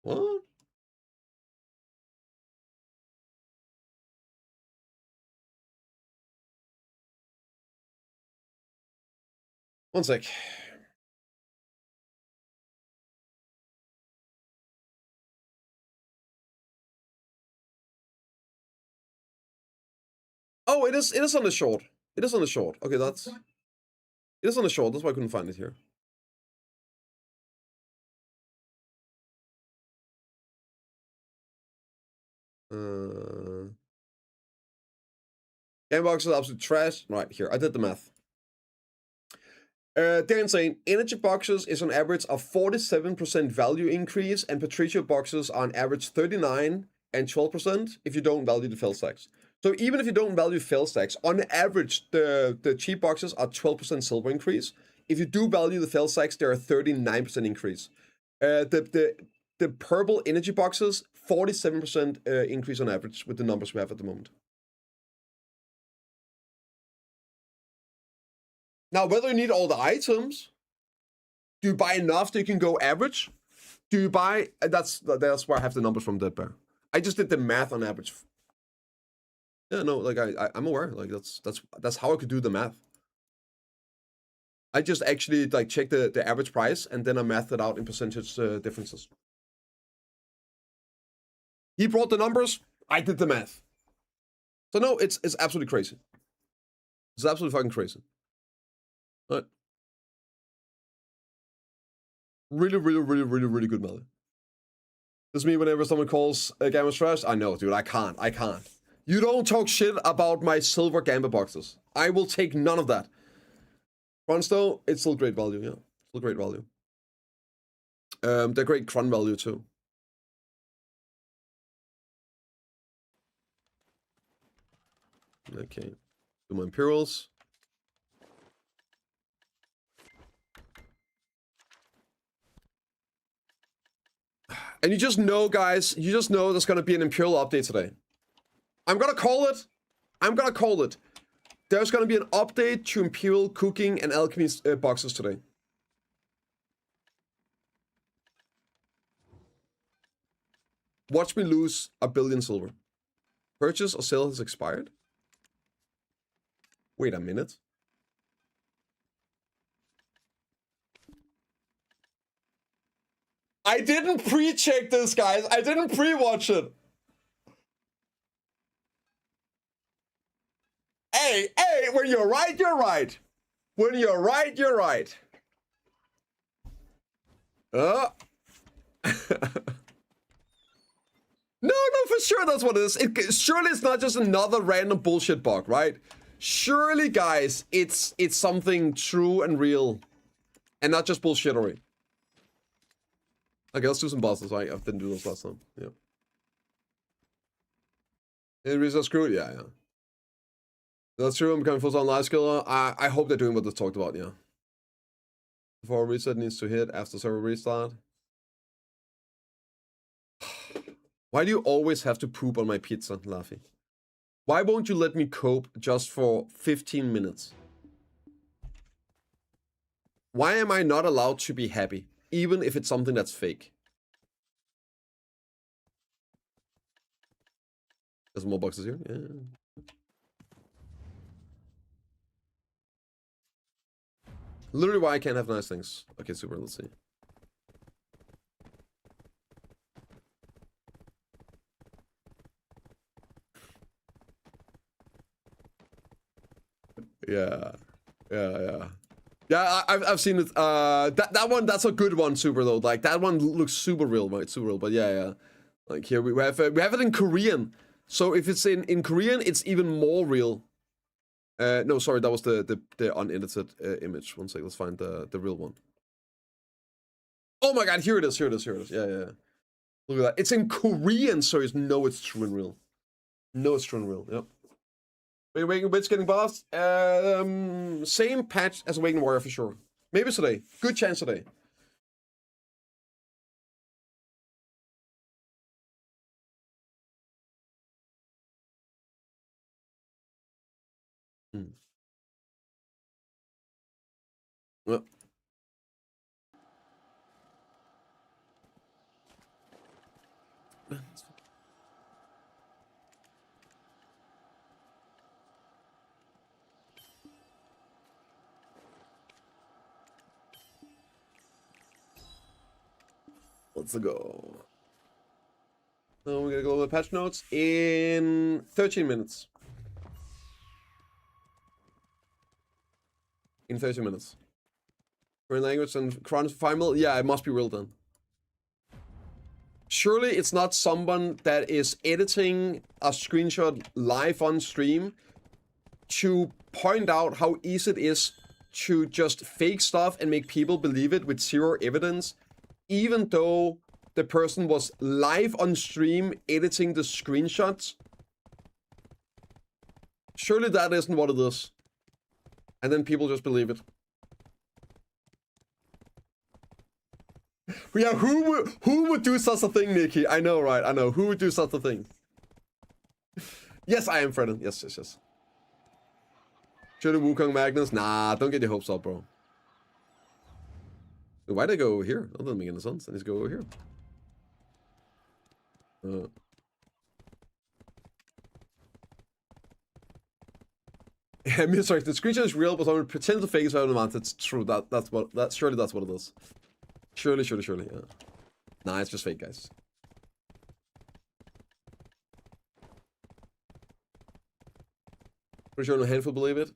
What? One sec. Oh, it is on the short. It is on the short. Okay, that's... It is on the short. That's why I couldn't find it here. Game box is absolute trash. Right, here. I did the math. They're insane. Energy boxes is on average a 47% value increase, and Patricia boxes are on average 39 and 12% if you don't value the fail stacks. So even if you don't value fail stacks, on average, the cheap boxes are 12% silver increase. If you do value the fail stacks, they're a 39% increase. The purple energy boxes, 47% increase on average with the numbers we have at the moment. Now, whether you need all the items, do you buy enough that you can go average? Do you buy... That's where I have the numbers from Dead Bear. I just did the math on average. Yeah, no, like I'm aware. Like that's how I could do the math. I just actually like check the average price and then I mathed it out in percentage differences. He brought the numbers. I did the math. So no, it's absolutely crazy. It's absolutely fucking crazy. Right. Really good value. This is me whenever someone calls a Gamma trash. I know, dude. I can't. You don't talk shit about my silver Gamba boxes. I will take none of that. Crunch though, it's still great value, yeah. Still great value. They're great crun value too. Okay. Do my Imperials. And you just know, guys, you just know there's gonna be an Imperial update today. I'm gonna call it. There's gonna be an update to Imperial cooking and alchemy boxes today. Watch me lose 1 billion silver. Purchase or sale has expired. Wait a minute. I didn't pre-check this, guys. I didn't pre-watch it. Hey, when you're right, you're right. When you're right, you're right. No, for sure that's what it is. Surely it's not just another random bullshit bug, right? Surely, guys, it's something true and real. And not just bullshittery. Okay, let's do some bosses. I didn't do those last time. Yeah. Any reason I screwed? Yeah. That's true. I'm becoming full-time live skiller. I hope they're doing what they talked about, yeah. Before reset needs to hit after server restart. Why do you always have to poop on my pizza, Laffy? Why won't you let me cope just for 15 minutes? Why am I not allowed to be happy, even if it's something that's fake? There's more boxes here. Yeah. Literally why I can't have nice things. Okay, super, let's see. Yeah. Yeah, I've seen it. That one, that's a good one, super though. Like that one looks super real, right? Super real. But yeah. Like here we have it in Korean. So if it's in Korean, it's even more real. No, sorry, that was the unedited image. One sec, let's find the real one. Oh my god, here it is. Yeah. Look at that. It's in Korean, so you know it's true and real. Yep. Awakening Witch getting boss. Same patch as Awakening Warrior for sure. Maybe today. Good chance today. Well. Let's go. So we're gonna go over the patch notes in 13 minutes. in 30 minutes. Korean language and Chronos 5 mil? Yeah, it must be real then. Surely it's not someone that is editing a screenshot live on stream to point out how easy it is to just fake stuff and make people believe it with zero evidence, even though the person was live on stream editing the screenshots. Surely that isn't what it is. And then people just believe it. Yeah, who would do such a thing, Nikki? I know, right? I know. Who would do such a thing? Yes, I am Fredden. Yes. Should have Wukong Magnus? Nah, don't get your hopes up, bro. Why'd I go over here? That doesn't make any sense. I need to go over here. Yeah, sorry, the screenshot is real, but someone pretends to fake it out of the mount. It's true. Surely that's what it is. Surely, yeah. Nah, it's just fake, guys. Pretty sure no handful believe it.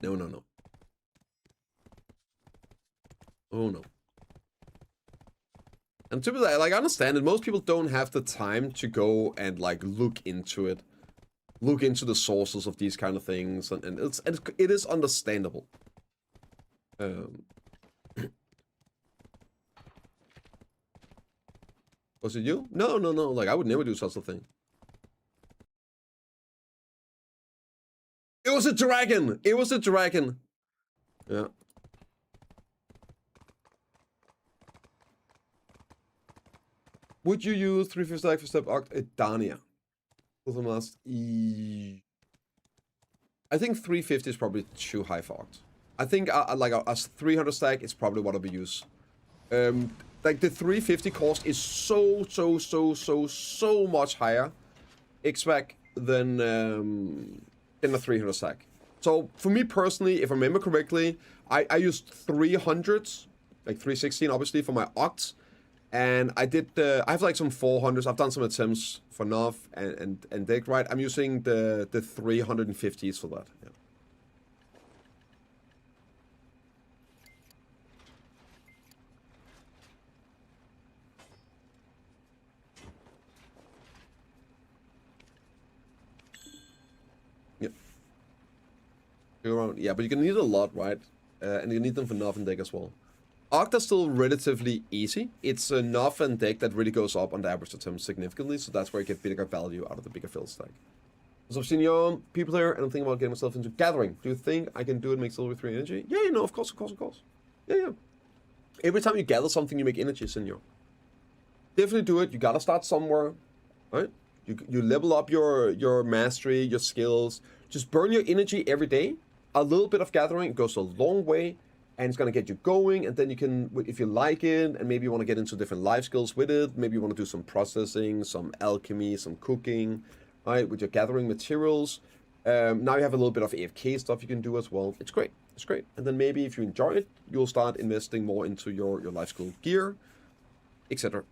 No. Oh no. And typically, I understand it. Most people don't have the time to go and like look into it, look into the sources of these kind of things, and it is understandable. Was it you? No. Like I would never do such a thing. It was a dragon. Yeah. Would you use 350 stack for step oct Dania? I think 350 is probably too high for oct. I think like a 300 stack is probably what I would use. Like the 350 cost is so much higher XP than a 300 stack. So for me personally, if I remember correctly, I used 300s, like 316 obviously for my octs. And I did I have like some 400s. I've done some attempts for Nov and Deck, right? I'm using the 350s for that. Yeah. Yeah, but you can need a lot, right? And you need them for Nov and Deck as well. Oct are still relatively easy. It's a Nov and Deck that really goes up on the average attempt significantly, so that's where you get bigger value out of the bigger field stack. So I've seen your people here, and I'm thinking about getting myself into gathering. Do you think I can do it, make silver 3 energy? Yeah, no, of course. Yeah. Every time you gather something, you make energy, senor. Definitely do it. You gotta start somewhere, right? You level up your mastery, your skills. Just burn your energy every day. A little bit of gathering goes a long way, and it's gonna get you going. And then you can, if you like it, and maybe you want to get into different life skills with it. Maybe you want to do some processing, some alchemy, some cooking, right? With your gathering materials. Now you have a little bit of AFK stuff you can do as well. It's great. And then maybe if you enjoy it, you'll start investing more into your life skill gear, etc.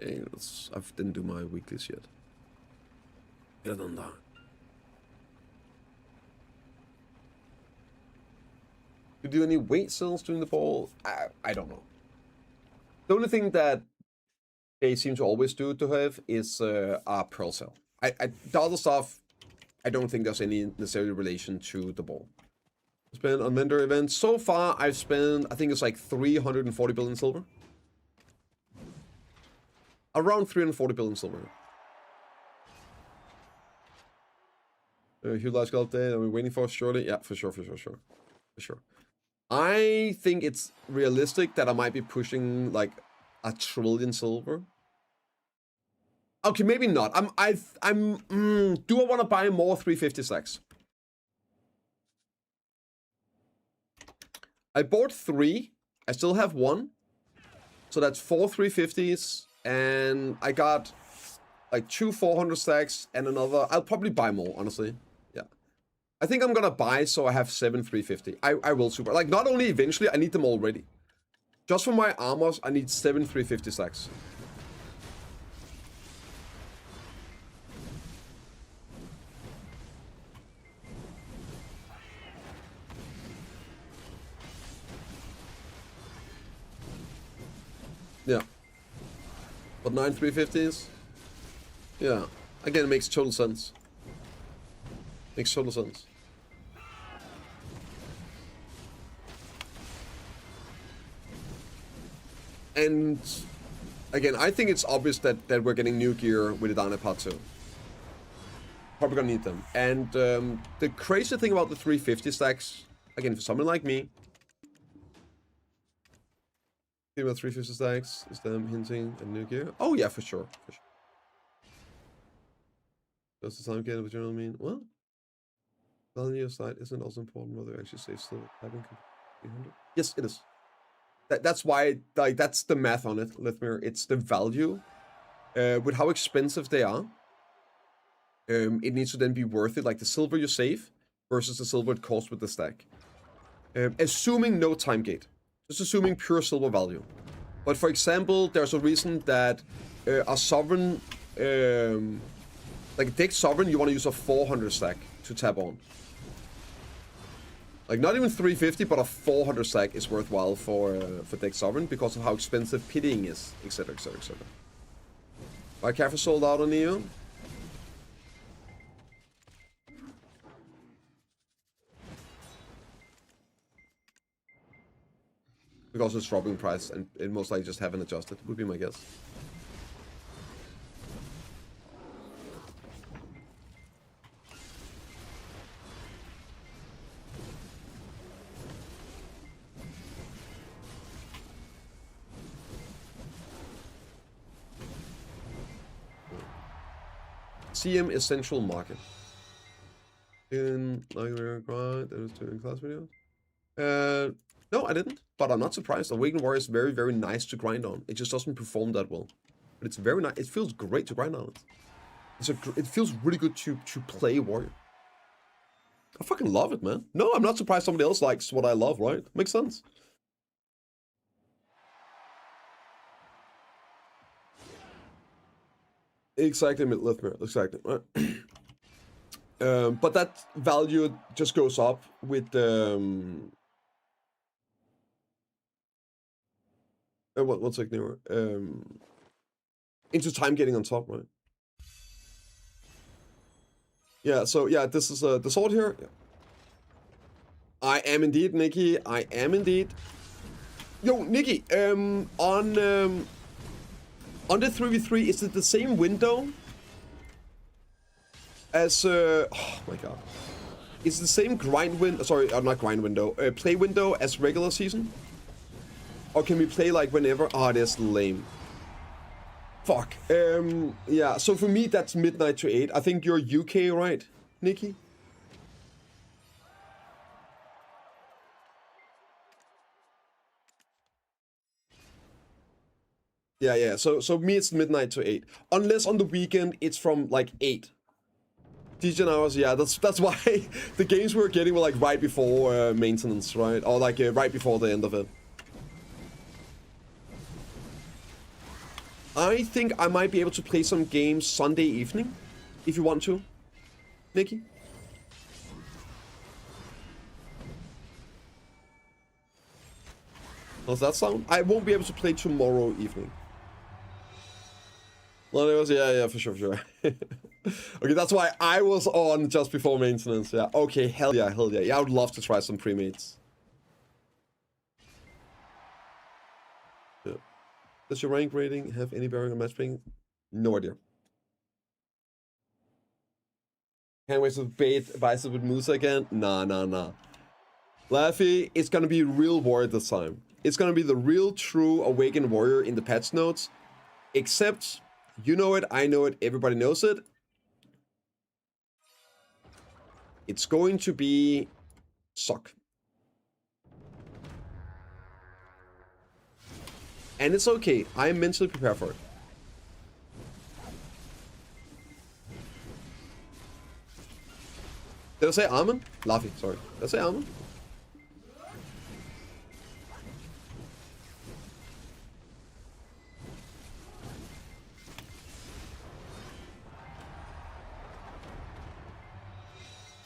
Hey, I didn't do my weeklies yet. Get it on that. You do any weight sales during the ball? I don't know. The only thing that they seem to always do to have is a pearl sale. The other stuff, I don't think there's any necessary relation to the ball. Spent on vendor events. So far, I've spent, I think it's like 340 billion silver. Around 340 billion silver. Huge large scale update. Are we waiting for us shortly? Yeah, for sure. I think it's realistic that I might be pushing like 1 trillion silver. Okay, maybe not. Do I want to buy more 350 stacks? I bought 3. I still have 1. So that's 4 350s. And I got like 2 400 stacks and another. I'll probably buy more, honestly. Yeah. I think I'm gonna buy so I have 7 350. I will super. Like, not only eventually, I need them already. Just for my armors, I need 7 350 stacks. Yeah. But 9 350s? Yeah. Again, it makes total sense. Makes total sense. And again, I think it's obvious that we're getting new gear with the Dynapod too. Probably gonna need them. And the crazy thing about the 350 stacks, again, for someone like me, think about 350 stacks is them hinting at new gear. Oh yeah, for sure. For sure. Does the time get what you know what I mean? Well, value of site isn't also important whether it actually saves still having 300. Yes, it is. That's why, like, that's the math on it, Lithmir. It's the value with how expensive they are. It needs to then be worth it, like the silver you save versus the silver it costs with the stack. Assuming no time gate, just assuming pure silver value. But for example, there's a reason that a sovereign, like a deck sovereign, you want to use a 400 stack to tap on. Like, not even 350, but a 400 stack is worthwhile for deck sovereign because of how expensive pitying is, etc, etc, etc. My Cafe sold out on Neo. Because it's dropping price and it most likely just haven't adjusted, would be my guess. CM Essential Market. In like we're grind, that was doing class videos. No, I didn't, but I'm not surprised. Awakened Warrior is very, very nice to grind on. It just doesn't perform that well, but it's very nice. It feels great to grind on it. It feels really good to play Warrior. I fucking love it, man. No, I'm not surprised somebody else likes what I love, right? Makes sense. Exactly, Lithmir. Exactly. But that value just goes up with one second here. Into time getting on top, right? Yeah, so yeah, this is the sword here. Yeah. I am indeed, Nikki. I am indeed. Yo, Nikki, on the 3v3, is it the same window as oh my god. Is it the same grind window, sorry, not grind window, play window as regular season? Or can we play like whenever? Oh, that's lame. Fuck. Yeah, so for me that's midnight to 8. I think you're UK, right, Nikki? Yeah, so me it's midnight to 8. Unless on the weekend it's from like 8. DJ hours, yeah, that's why the games we were getting were like right before maintenance, right? Or like right before the end of it. I think I might be able to play some games Sunday evening, if you want to, Nikki. How's that sound? I won't be able to play tomorrow evening. Well, it was, yeah, for sure. Okay, that's why I was on just before maintenance. Yeah, okay, hell yeah. Yeah, I would love to try some pre-mates. Yeah. Does your rank rating have any bearing on matchmaking? No idea. Can't wait to bait Bicep with Musa again? Nah. Laffy, it's gonna be real warrior this time. It's gonna be the real true awakened warrior in the patch notes. Except, you know it, I know it, everybody knows it. It's going to be suck. And it's okay. I am mentally prepared for it. Did I say almond? Laffy, sorry. Did I say almond?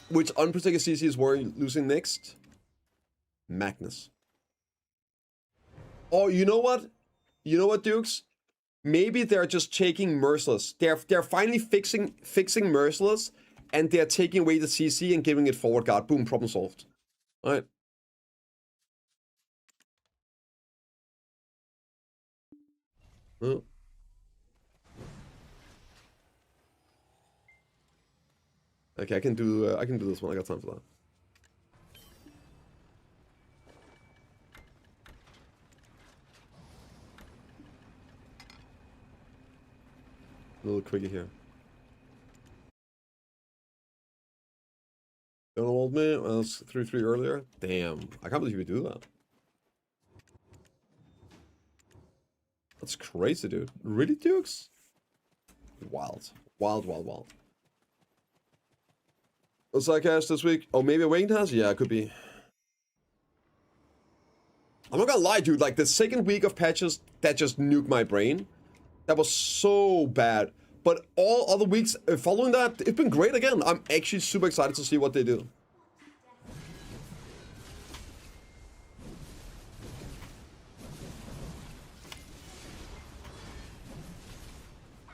Which unprotected CC is Warrior losing next? Magnus. Oh, you know what? You know what, Dukes? Maybe they're just taking Merciless. They're finally fixing Merciless, and they're taking away the CC and giving it forward guard. Boom, problem solved. Alright. Oh. Okay, I can do this one. I got time for that. A little quickie here. Don't hold me. I was 3-3 earlier. Damn, I can't believe you do that. That's crazy, dude. Really, Dukes? Wild. Wild, wild, wild. What's that cash this week? Oh, maybe Awakened has? Yeah, it could be. I'm not gonna lie, dude. Like, the second week of patches, that just nuked my brain. That was so bad. But all other weeks following that, it's been great again. I'm actually super excited to see what they do.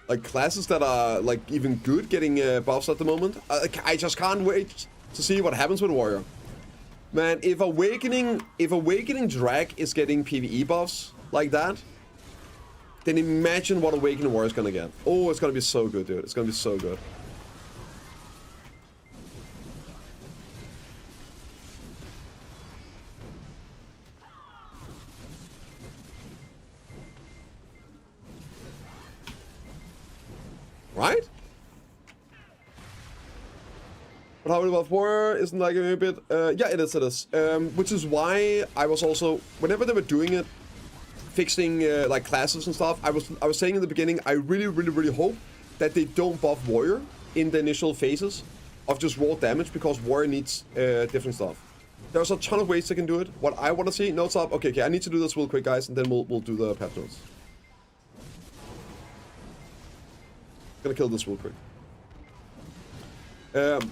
Like, classes that are, like, even good getting buffs at the moment. I just can't wait to see what happens with Warrior. Man, if Awakening Drag is getting PvE buffs like that, then imagine what Awakening Warrior is gonna get. Oh, it's gonna be so good, dude. It's gonna be so good. Right? But how about Warrior isn't like a bit... yeah, it is. Which is why I was also... Whenever they were doing it, fixing like classes and stuff, I was saying in the beginning, I really hope that they don't buff Warrior in the initial phases of just raw damage, because Warrior needs different stuff. There's a ton of ways they can do it. What I want to see, notes up. Okay, I need to do this real quick, guys, and then we'll do the patch notes. Gonna kill this real quick.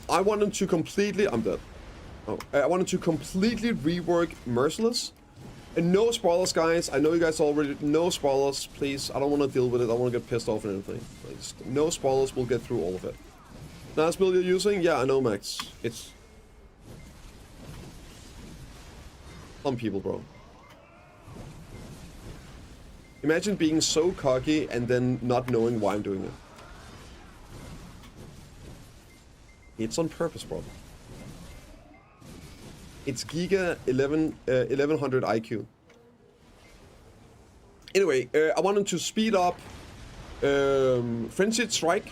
I want them to completely... I'm dead. Oh, I wanted to completely rework Merciless. And no spoilers, guys. I know you guys already... No spoilers, please. I don't want to deal with it. I don't want to get pissed off or anything. Please. No spoilers. We'll get through all of it. Nice build you're using? Yeah, I know, Max. It's... Some people, bro. Imagine being so cocky and then not knowing why I'm doing it. It's on purpose, bro. It's Giga 1100 IQ. Anyway, I wanted to speed up Frenzied Strike.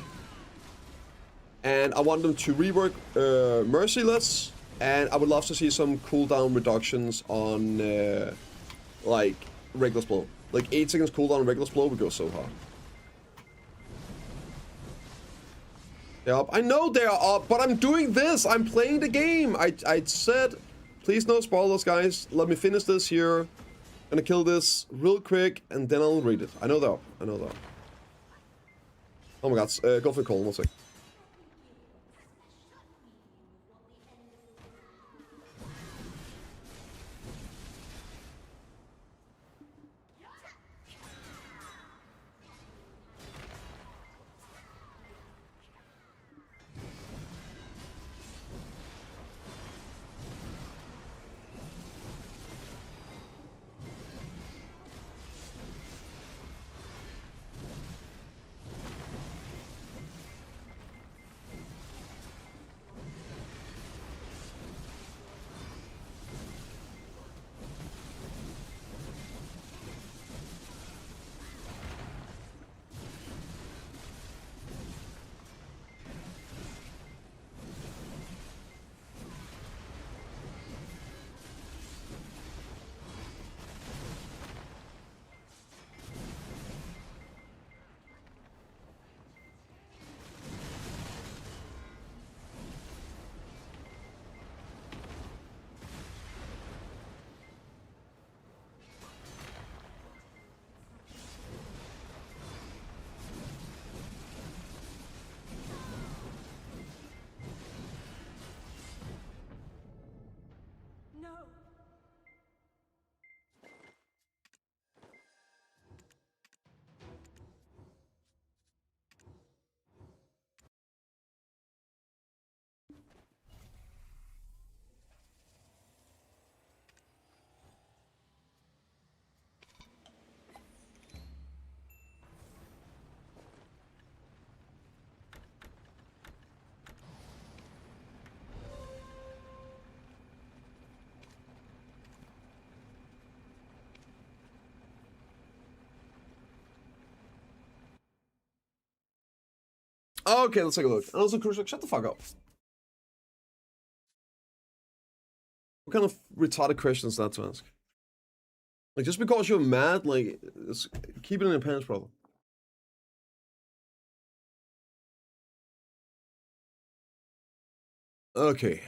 And I want them to rework Merciless. And I would love to see some cooldown reductions on like Reckless Blow. Like 8 seconds cooldown on Reckless Blow would go so hard. They're up. I know they're up, but I'm doing this. I'm playing the game. I said, please no spoilers, guys. Let me finish this here. Gonna kill this real quick, and then I'll read it. I know they're up. I know they're up. Oh my god. Go for a call. 1 sec. Okay, let's take a look. And also, Cruiser, shut the fuck up. What kind of retarded questions is that to ask? Like, just because you're mad, like, keep it in your pants, brother. Okay.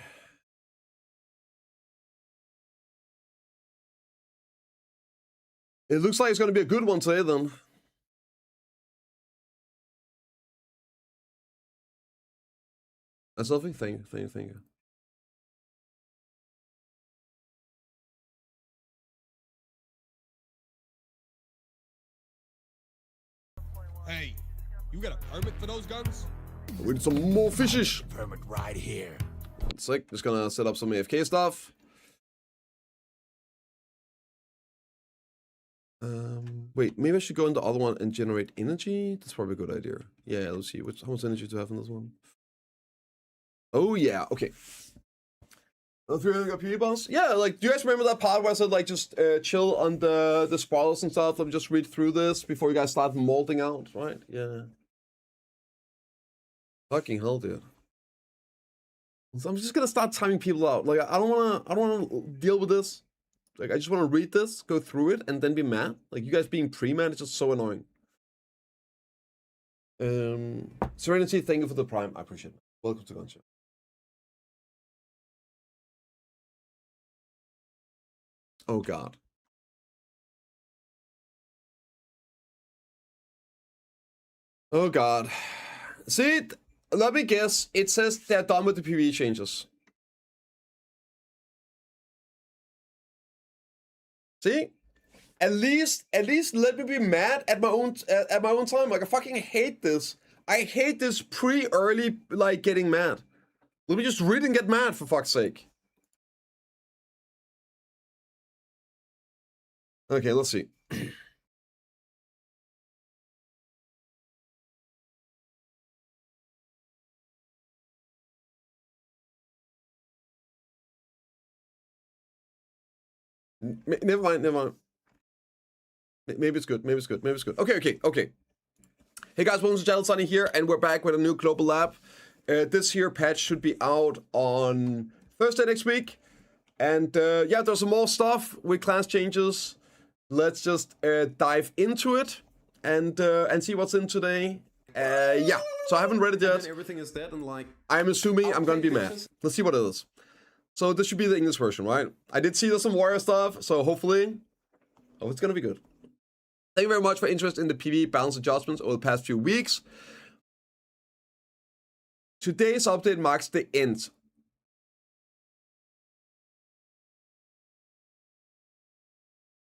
It looks like it's going to be a good one today, then. That's nothing. Thank you. Hey, you got a permit for those guns? We need some more fishes. Permit right here. One sec. Just gonna set up some AFK stuff. Wait, maybe I should go in the other one and generate energy. That's probably a good idea. Yeah, let's see. How much energy do I have in this one? Oh yeah, okay. Oh, 300 got PV boss? Yeah, like, do you guys remember that part where I said, like, just chill on the spoilers and stuff? Let me just read through this before you guys start molding out, right? Yeah. Fucking hell, dude. So I'm just gonna start timing people out. Like, I don't wanna deal with this. Like, I just wanna read this, go through it, and then be mad. Like, you guys being pre-mad is just so annoying. Serenity, thank you for the Prime. I appreciate it. Welcome to Gunshot. Oh god. Oh god. See, let me guess. It says they're done with the PvE changes. See? At least let me be mad at my own time. Like, I fucking hate this. I hate this pre-early, like, getting mad. Let me just read and get mad, for fuck's sake. Okay, let's see. Never mind. Maybe it's good. Okay. Hey guys, welcome to Channel Sunny here, and we're back with a new global lab. This here patch should be out on Thursday next week. And yeah, there's some more stuff with class changes. Let's just dive into it and see what's in today. Yeah, so I haven't read it yet. Everything is dead and like... I'm assuming I'm gonna be mad. Let's see what it is. So this should be the English version, right? I did see there's some warrior stuff, so hopefully... Oh, it's gonna be good. Thank you very much for interest in the PvE balance adjustments over the past few weeks. Today's update marks the end.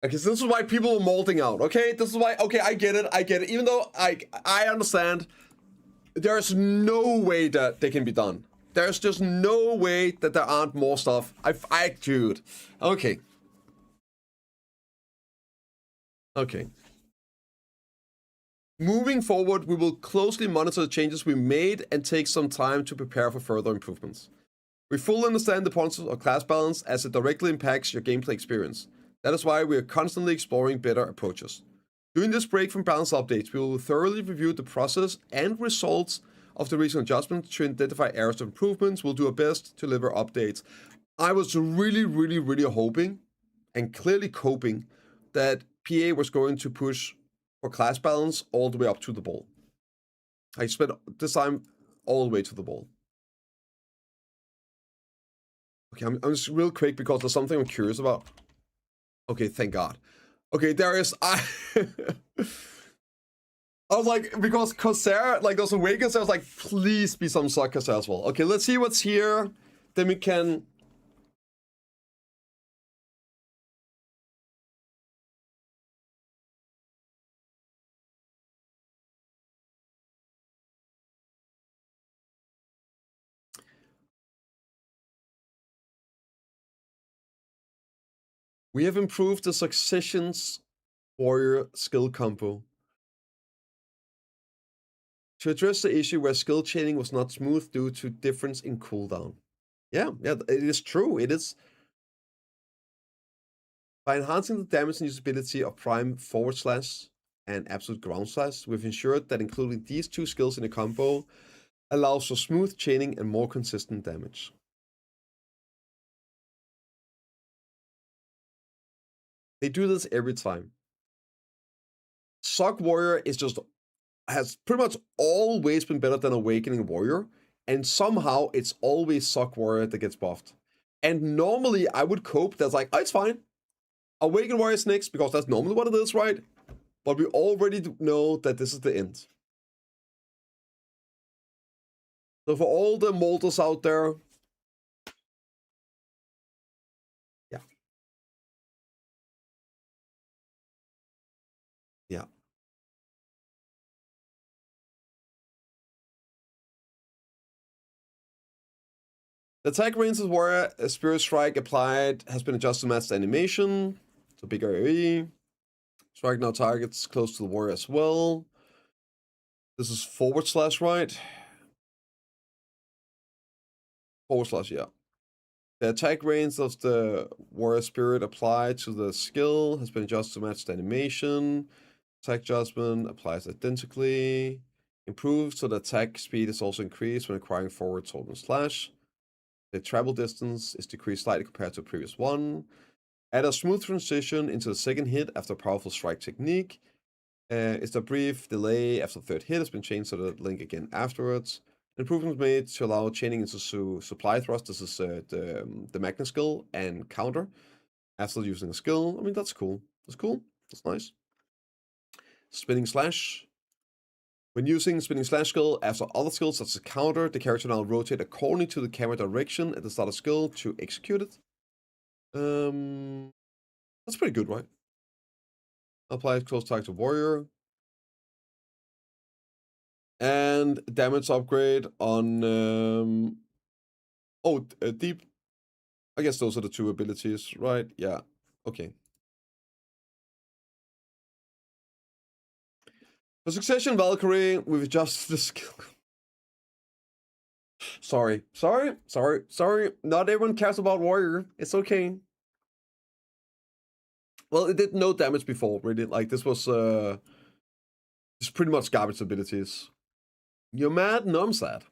Okay, so this is why people were molding out, okay? This is why, okay, I get it. Even though I understand, there's no way that they can be done. There's just no way that there aren't more stuff. Dude. Okay. Okay. Moving forward, we will closely monitor the changes we made and take some time to prepare for further improvements. We fully understand the importance of class balance as it directly impacts your gameplay experience. That is why we are constantly exploring better approaches. During this break from balance updates, we will thoroughly review the process and results of the recent adjustments to identify areas of improvements. We'll do our best to deliver updates. I was really hoping and clearly coping that PA was going to push for class balance all the way up to the ball. I spent this time all the way to the ball. Okay, I'm just real quick because there's something I'm curious about. Okay, thank God. Okay, Darius, I was like, because Corsair, like, those Awakens, I was like, please be some suckers as well. Okay, let's see what's here. Then we can... We have improved the Succession's warrior skill combo to address the issue where skill chaining was not smooth due to difference in cooldown. Yeah, it is true. It is. By enhancing the damage and usability of Prime / and absolute ground size. We've ensured that including these two skills in a combo allows for smooth chaining and more consistent damage. They do this every time. Sock Warrior has pretty much always been better than Awakening Warrior, and somehow it's always Sock Warrior that gets buffed. And normally I would cope that's like, oh, it's fine. Awaken Warrior's next, because that's normally what it is, right? But we already know that this is the end. So for all the molders out there, yeah. Yeah. The attack range is where a Spirit Strike applied has been adjusted to match the animation. So big AoE. Strike now targets close to the warrior as well. This is /, right? /, yeah. The attack range of the warrior spirit applied to the skill has been adjusted to match the animation. Attack adjustment applies identically. Improved so the attack speed is also increased when acquiring forward sword and slash. The travel distance is decreased slightly compared to the previous one. Add a smooth transition into the second hit after a powerful strike technique. It's a brief delay after the third hit has been changed to the link again afterwards. Improvements made to allow chaining into supply thrust. This is the Magna skill and counter after using a skill. I mean, that's cool. That's cool. That's nice. Spinning slash. When using spinning slash skill after other skills such as counter, the character now rotate according to the camera direction at the start of skill to execute it. That's pretty good, right? Apply close target to warrior. And damage upgrade on deep. I guess those are the two abilities, right? Yeah. Okay. For Succession Valkyrie, we've adjusted the skill. Sorry. Not everyone cares about warrior. It's okay. Well, it did no damage before, really. Like, this was just pretty much garbage abilities. You're mad? No, I'm sad.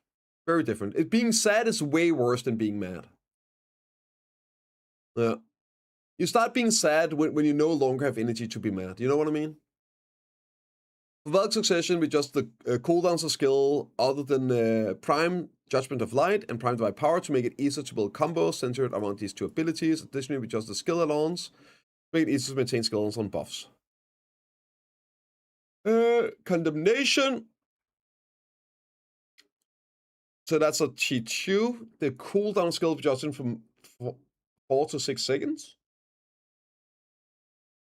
Very different. Being sad is way worse than being mad. Yeah. You start being sad when you no longer have energy to be mad. You know what I mean? For Valk Succession, we just the cooldowns of skill other than Prime Judgment of Light and Prime Divine Power to make it easier to build combos centered around these two abilities. Additionally, we just the skill add-ons to make it easier to maintain skills on buffs. Condemnation. So that's a cheat shoe. The cooldown skill adjusting from 4 to 6 seconds.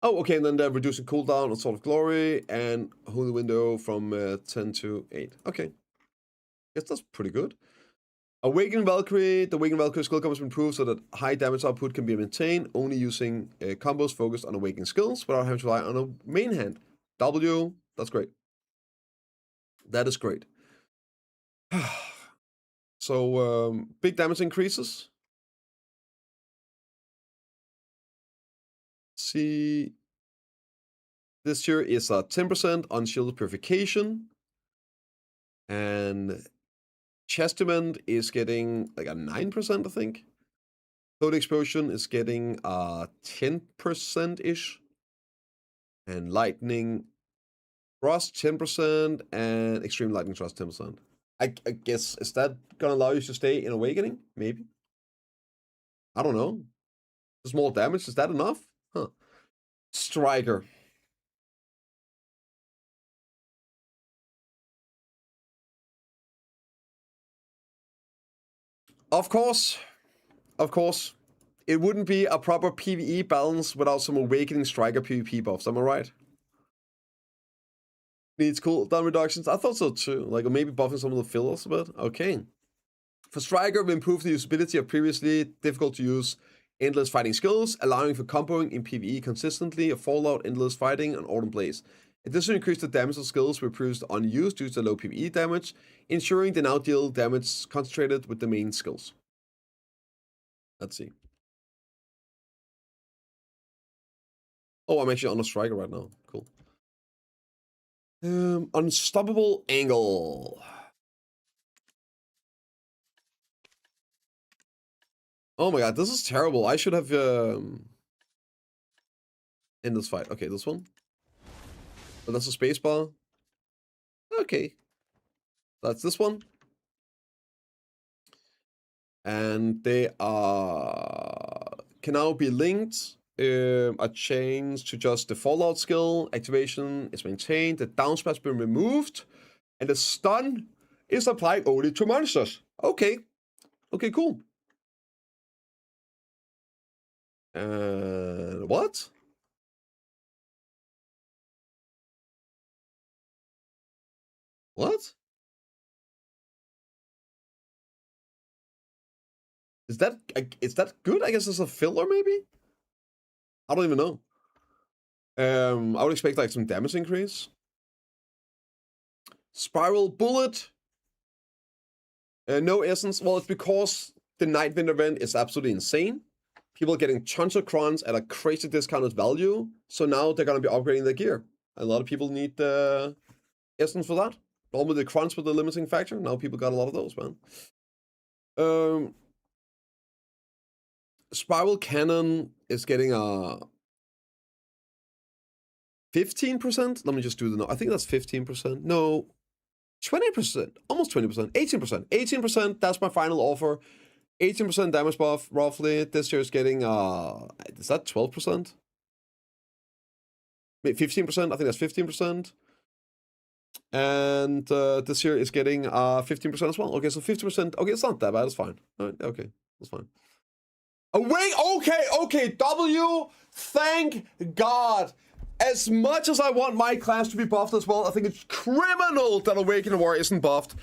Oh, okay, and then they're reducing cooldown on Sword of Glory and Holy Window from 10 to 8. Okay. Guess that's pretty good. Awaken Valkyrie. The Awaken Valkyrie skill combo has been improved so that high damage output can be maintained, only using combos focused on awakening skills without having to rely on a main hand. W, that's great. That is great. So, big damage increases. See, this here is a 10% on Shield Purification. And Chastisement is getting like a 9%, I think. Code Explosion is getting 10%-ish. And Lightning Thrust 10%, and Extreme Lightning Thrust 10%. I guess, is that gonna allow you to stay in Awakening? Maybe. I don't know. Small damage, is that enough? Huh. Striker. Of course. It wouldn't be a proper PvE balance without some Awakening Striker PvP buffs, am I right? Needs cooldown reductions. I thought so too. Like, or maybe buffing some of the fillers a bit. Okay. For Striker, we improved the usability of previously difficult to use endless fighting skills, allowing for comboing in PvE consistently, a Fallout, endless fighting, and Autumn Blaze. Additionally, increased the damage of skills were previously unused due to low PvE damage, ensuring they now deal damage concentrated with the main skills. Let's see. Oh, I'm actually on a Striker right now. Cool. Unstoppable Angle. Oh my god, this is terrible. I should have in this fight. Okay, this one. Oh, that's a spacebar. Okay. That's this one. And they can now be linked. A change to just the Fallout skill. Activation is maintained. The downspawn has been removed. And the stun is applied only to monsters. Okay. Okay, cool. What? What? Is that good? I guess it's a filler, maybe? I don't even know. I would expect like some damage increase. Spiral Bullet. No essence. Well, it's because the Nightwind event is absolutely insane. People are getting tons of crons at a crazy discounted value. So now they're going to be upgrading their gear. A lot of people need essence for that. Normally the crons were the limiting factor. Now people got a lot of those, man. Spiral Cannon is getting a 15%. Let me just do the no. I think that's 15%. No, 20%. Almost 20%. 18%. 18%. That's my final offer. 18% damage buff, roughly. This year is getting, is that 12%? Maybe 15%? I think that's 15%. And this year is getting 15% as well. Okay, so 50%. Okay, it's not that bad. It's fine. Okay, that's fine. Awake! Okay, W! Thank God! As much as I want my class to be buffed as well, I think it's criminal that Awakening War isn't buffed.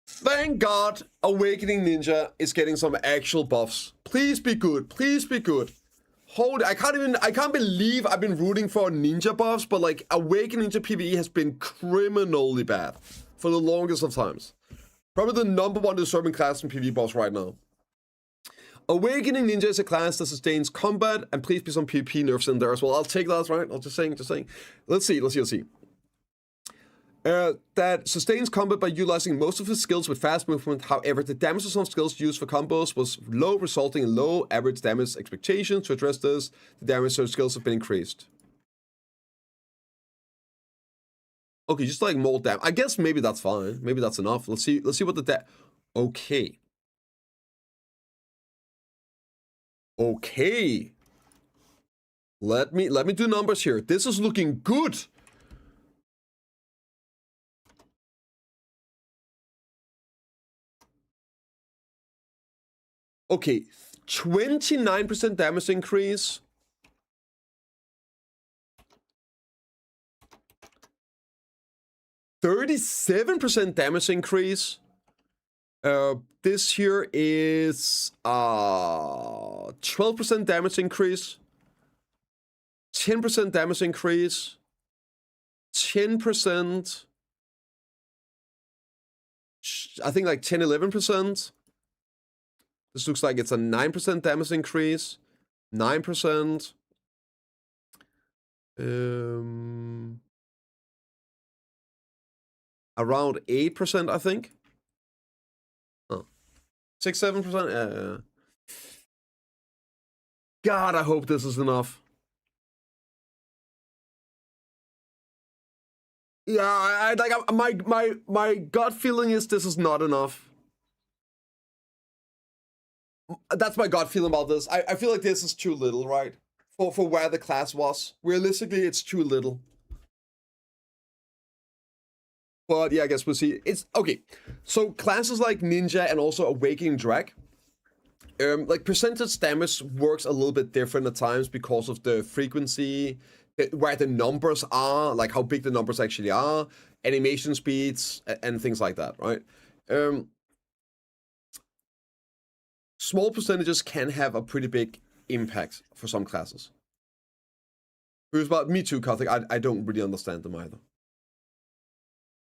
Thank God Awakening Ninja is getting some actual buffs. Please be good. Please be good. Hold, I can't believe I've been rooting for ninja buffs, but like Awakening Ninja PvE has been criminally bad for the longest of times. Probably the #1 deserving class in PvE buffs right now. Awakening Ninja is a class that sustains combat, and please be some PvP nerfs in there as well. I'll take that, right? I'm just saying. Let's see. That sustains combat by utilizing most of his skills with fast movement. However, the damage of some skills used for combos was low, resulting in low average damage expectations. To address this, the damage of skills have been increased. Okay, just like more damage. I guess maybe that's fine. Maybe that's enough. Let's see what the okay. Okay. Let me do numbers here. This is looking good. Okay, 29% damage increase. %37 damage increase. This here is 12% damage increase. 10% damage increase. 10%. I think like 10-11%. This looks like it's a 9% damage increase. 9%. Around 8%, I think. 6-7%. God, I hope this is enough. Yeah, my gut feeling is this is not enough. That's my gut feeling about this. I feel like this is too little, right? For where the class was. Realistically, it's too little. But yeah, I guess we'll see. It's okay. So classes like Ninja and also Awakening Drag, like percentage damage works a little bit different at times because of the frequency, where the numbers are, like how big the numbers actually are, animation speeds, and things like that, right? Small percentages can have a pretty big impact for some classes. But me too, Karthik. I don't really understand them either.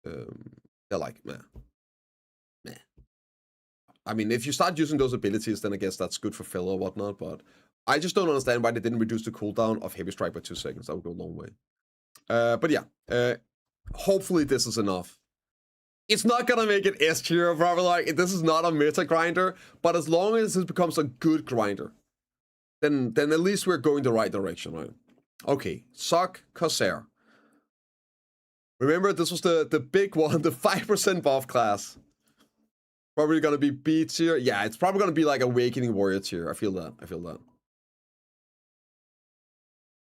They're like, meh. I mean, if you start using those abilities, then I guess that's good for filler or whatnot, but I just don't understand why they didn't reduce the cooldown of Heavy Strike by 2 seconds. That would go a long way. But yeah, hopefully this is enough. It's not gonna make it S tier, probably. Like, this is not a meta grinder, but as long as this becomes a good grinder, then at least we're going the right direction, right? Okay, Sock Corsair. Remember, this was the big one, the 5% buff class. Probably gonna be B tier. Yeah, it's probably gonna be like Awakening Warrior tier. I feel that.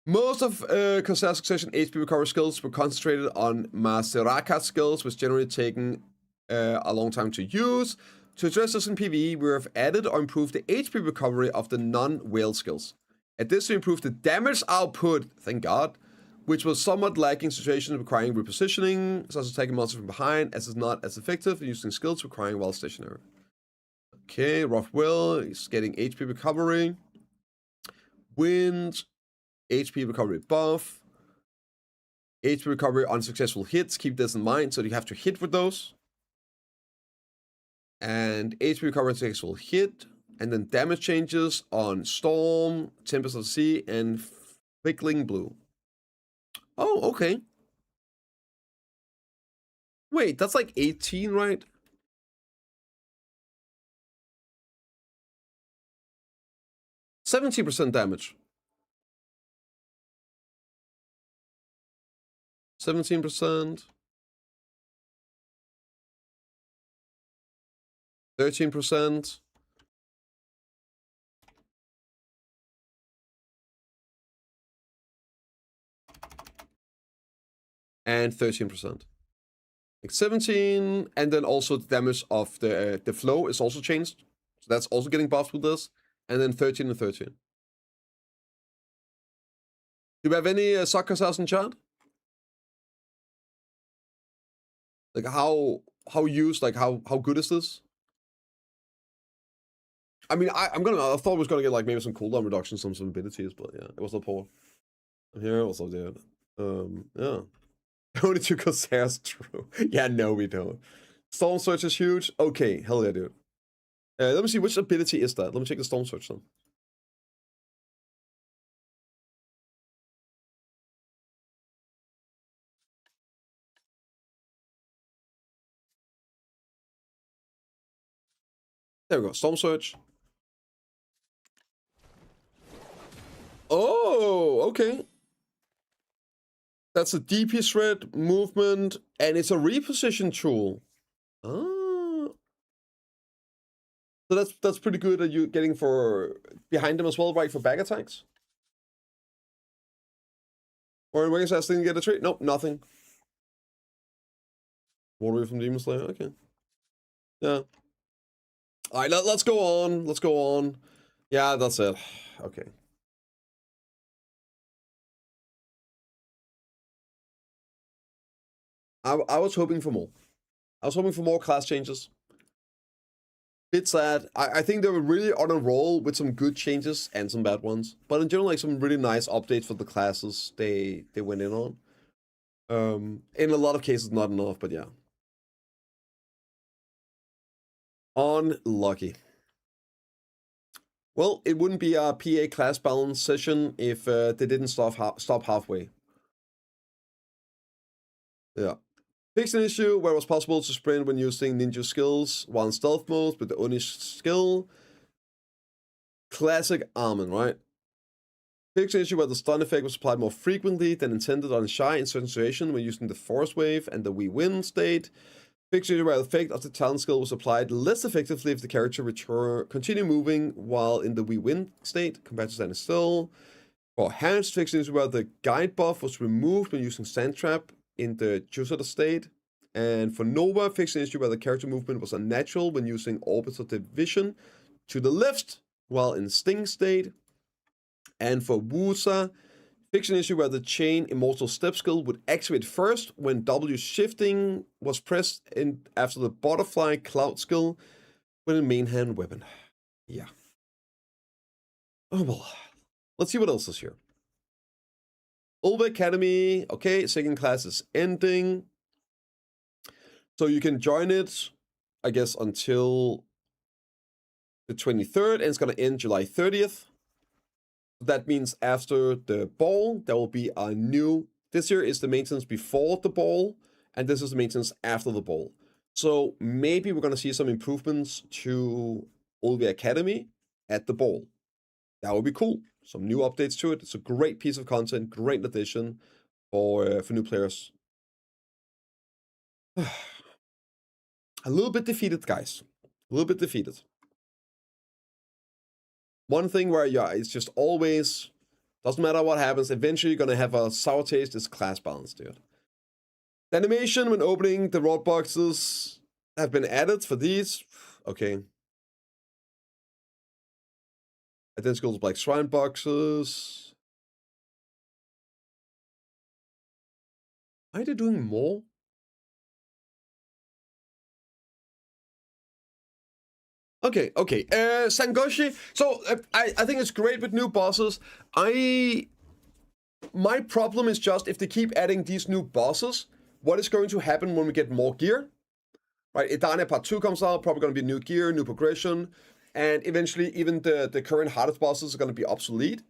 Most of Corsair Succession HP recovery skills were concentrated on Maseraka skills, which generally taken a long time to use. To address this in PvE, we have added or improved the HP recovery of the non-whale skills. Additionally, improved the damage output, thank God, which was somewhat lacking in situations requiring repositioning, such as taking monsters from behind, as is not as effective in using skills requiring while stationary. Okay, Rough Will is getting HP recovery. Wind, HP recovery buff. HP recovery on successful hits, keep this in mind, so you have to hit with those. And HP recovery on successful hit, and then damage changes on Storm, Tempest of the Sea, and Fickling Blue. Oh, okay. Wait, that's like 18, right? %17 damage. 17%. 13%. And 13%. Like 17, and then also the damage of the flow is also changed. So that's also getting buffed with this. And then 13 and 13. Do we have any soccer stars in chat? Like how used, like how good is this? I mean, I thought I was gonna get like maybe some cooldown reductions, some abilities, but yeah, it was not poor. I'm here, what's up, dude? Yeah. Only two Corsairs, true. Yeah, no, we don't. Storm Surge is huge. Okay, hell yeah, dude. Let me see, which ability is that? Let me check the Storm Surge then. There we go, Storm Surge. Oh, okay. That's a DP shred, movement, and it's a reposition tool. Oh. So that's pretty good that you're getting for behind them as well, right? For back attacks? Or in Wings I didn't get a trait? Nope, nothing. Warrior from Demon Slayer, okay. Yeah. Alright, let's go on. Let's go on. Yeah, that's it. Okay. I was hoping for more. I was hoping for more class changes. Bit sad. I think they were really on a roll with some good changes and some bad ones. But in general, like some really nice updates for the classes they went in on. In a lot of cases, not enough, but yeah. Unlucky. Well, it wouldn't be a PA class balance session if they didn't stop halfway. Yeah. Fixed an issue where it was possible to sprint when using ninja skills while in stealth mode with the Oni skill. Classic Armin, right? Fixed an issue where the stun effect was applied more frequently than intended on Shy in certain situations when using the Force Wave and the We Win state. Fixed an issue where the effect of the talent skill was applied less effectively if the character continue moving while in the We Win state compared to standing still. For Hans, fixed an issue where the guide buff was removed when using Sand Trap in the Jusada state. And for Nova, fixed an issue where the character movement was unnatural when using Orbital Division to the left while in Sting state. And for Wusa, fixed an issue where the Chain Immortal Step skill would activate first when W shifting was pressed in after the Butterfly Cloud skill with a main hand weapon. Yeah. Oh well. Let's see what else is here. Ulva Academy, okay, second class is ending. So you can join it, I guess, until the 23rd, and it's going to end July 30th. That means after the ball, there will be a new... This year is the maintenance before the ball, and this is the maintenance after the ball. So maybe we're going to see some improvements to Olvia Academy at the ball. That would be cool. Some new updates to it. It's a great piece of content, great addition for new players. A little bit defeated, guys. A little bit defeated. One thing where, yeah, it's just always, doesn't matter what happens, eventually you're going to have a sour taste, is class balance, dude. The animation when opening the rod boxes have been added for these. Okay. Identical to Black Shrine boxes. Why are they doing more? Okay. Sangoshi. So I think it's great with new bosses. My problem is just if they keep adding these new bosses, what is going to happen when we get more gear? Right, Edania Part 2 comes out, probably going to be new gear, new progression, and eventually even the current hardest bosses are going to be obsolete.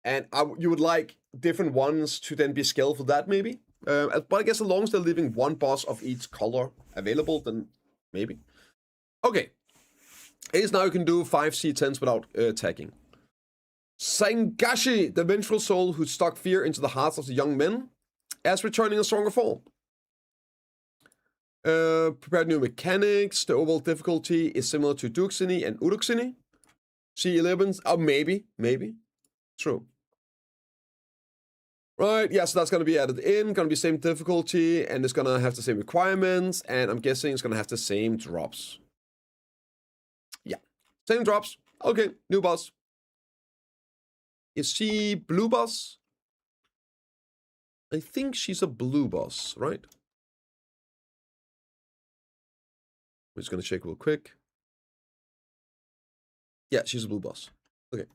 And you would like different ones to then be scaled for that, maybe. But I guess as long as they're leaving one boss of each color available, then maybe. Okay. It is now you can do 5 C10s without tagging. Sangashi, the vengeful soul who stuck fear into the hearts of the young men, as returning in stronger form. Prepared new mechanics. The overall difficulty is similar to Duxini and Uruxini. C11s, oh, maybe. True. Right, yeah, so that's going to be added in. Going to be same difficulty, and it's going to have the same requirements, and I'm guessing it's going to have the same drops. Yeah, same drops. Okay, new boss. Is she blue boss? I think she's a blue boss, right? I'm just going to check real quick. Yeah, she's a blue boss. Okay.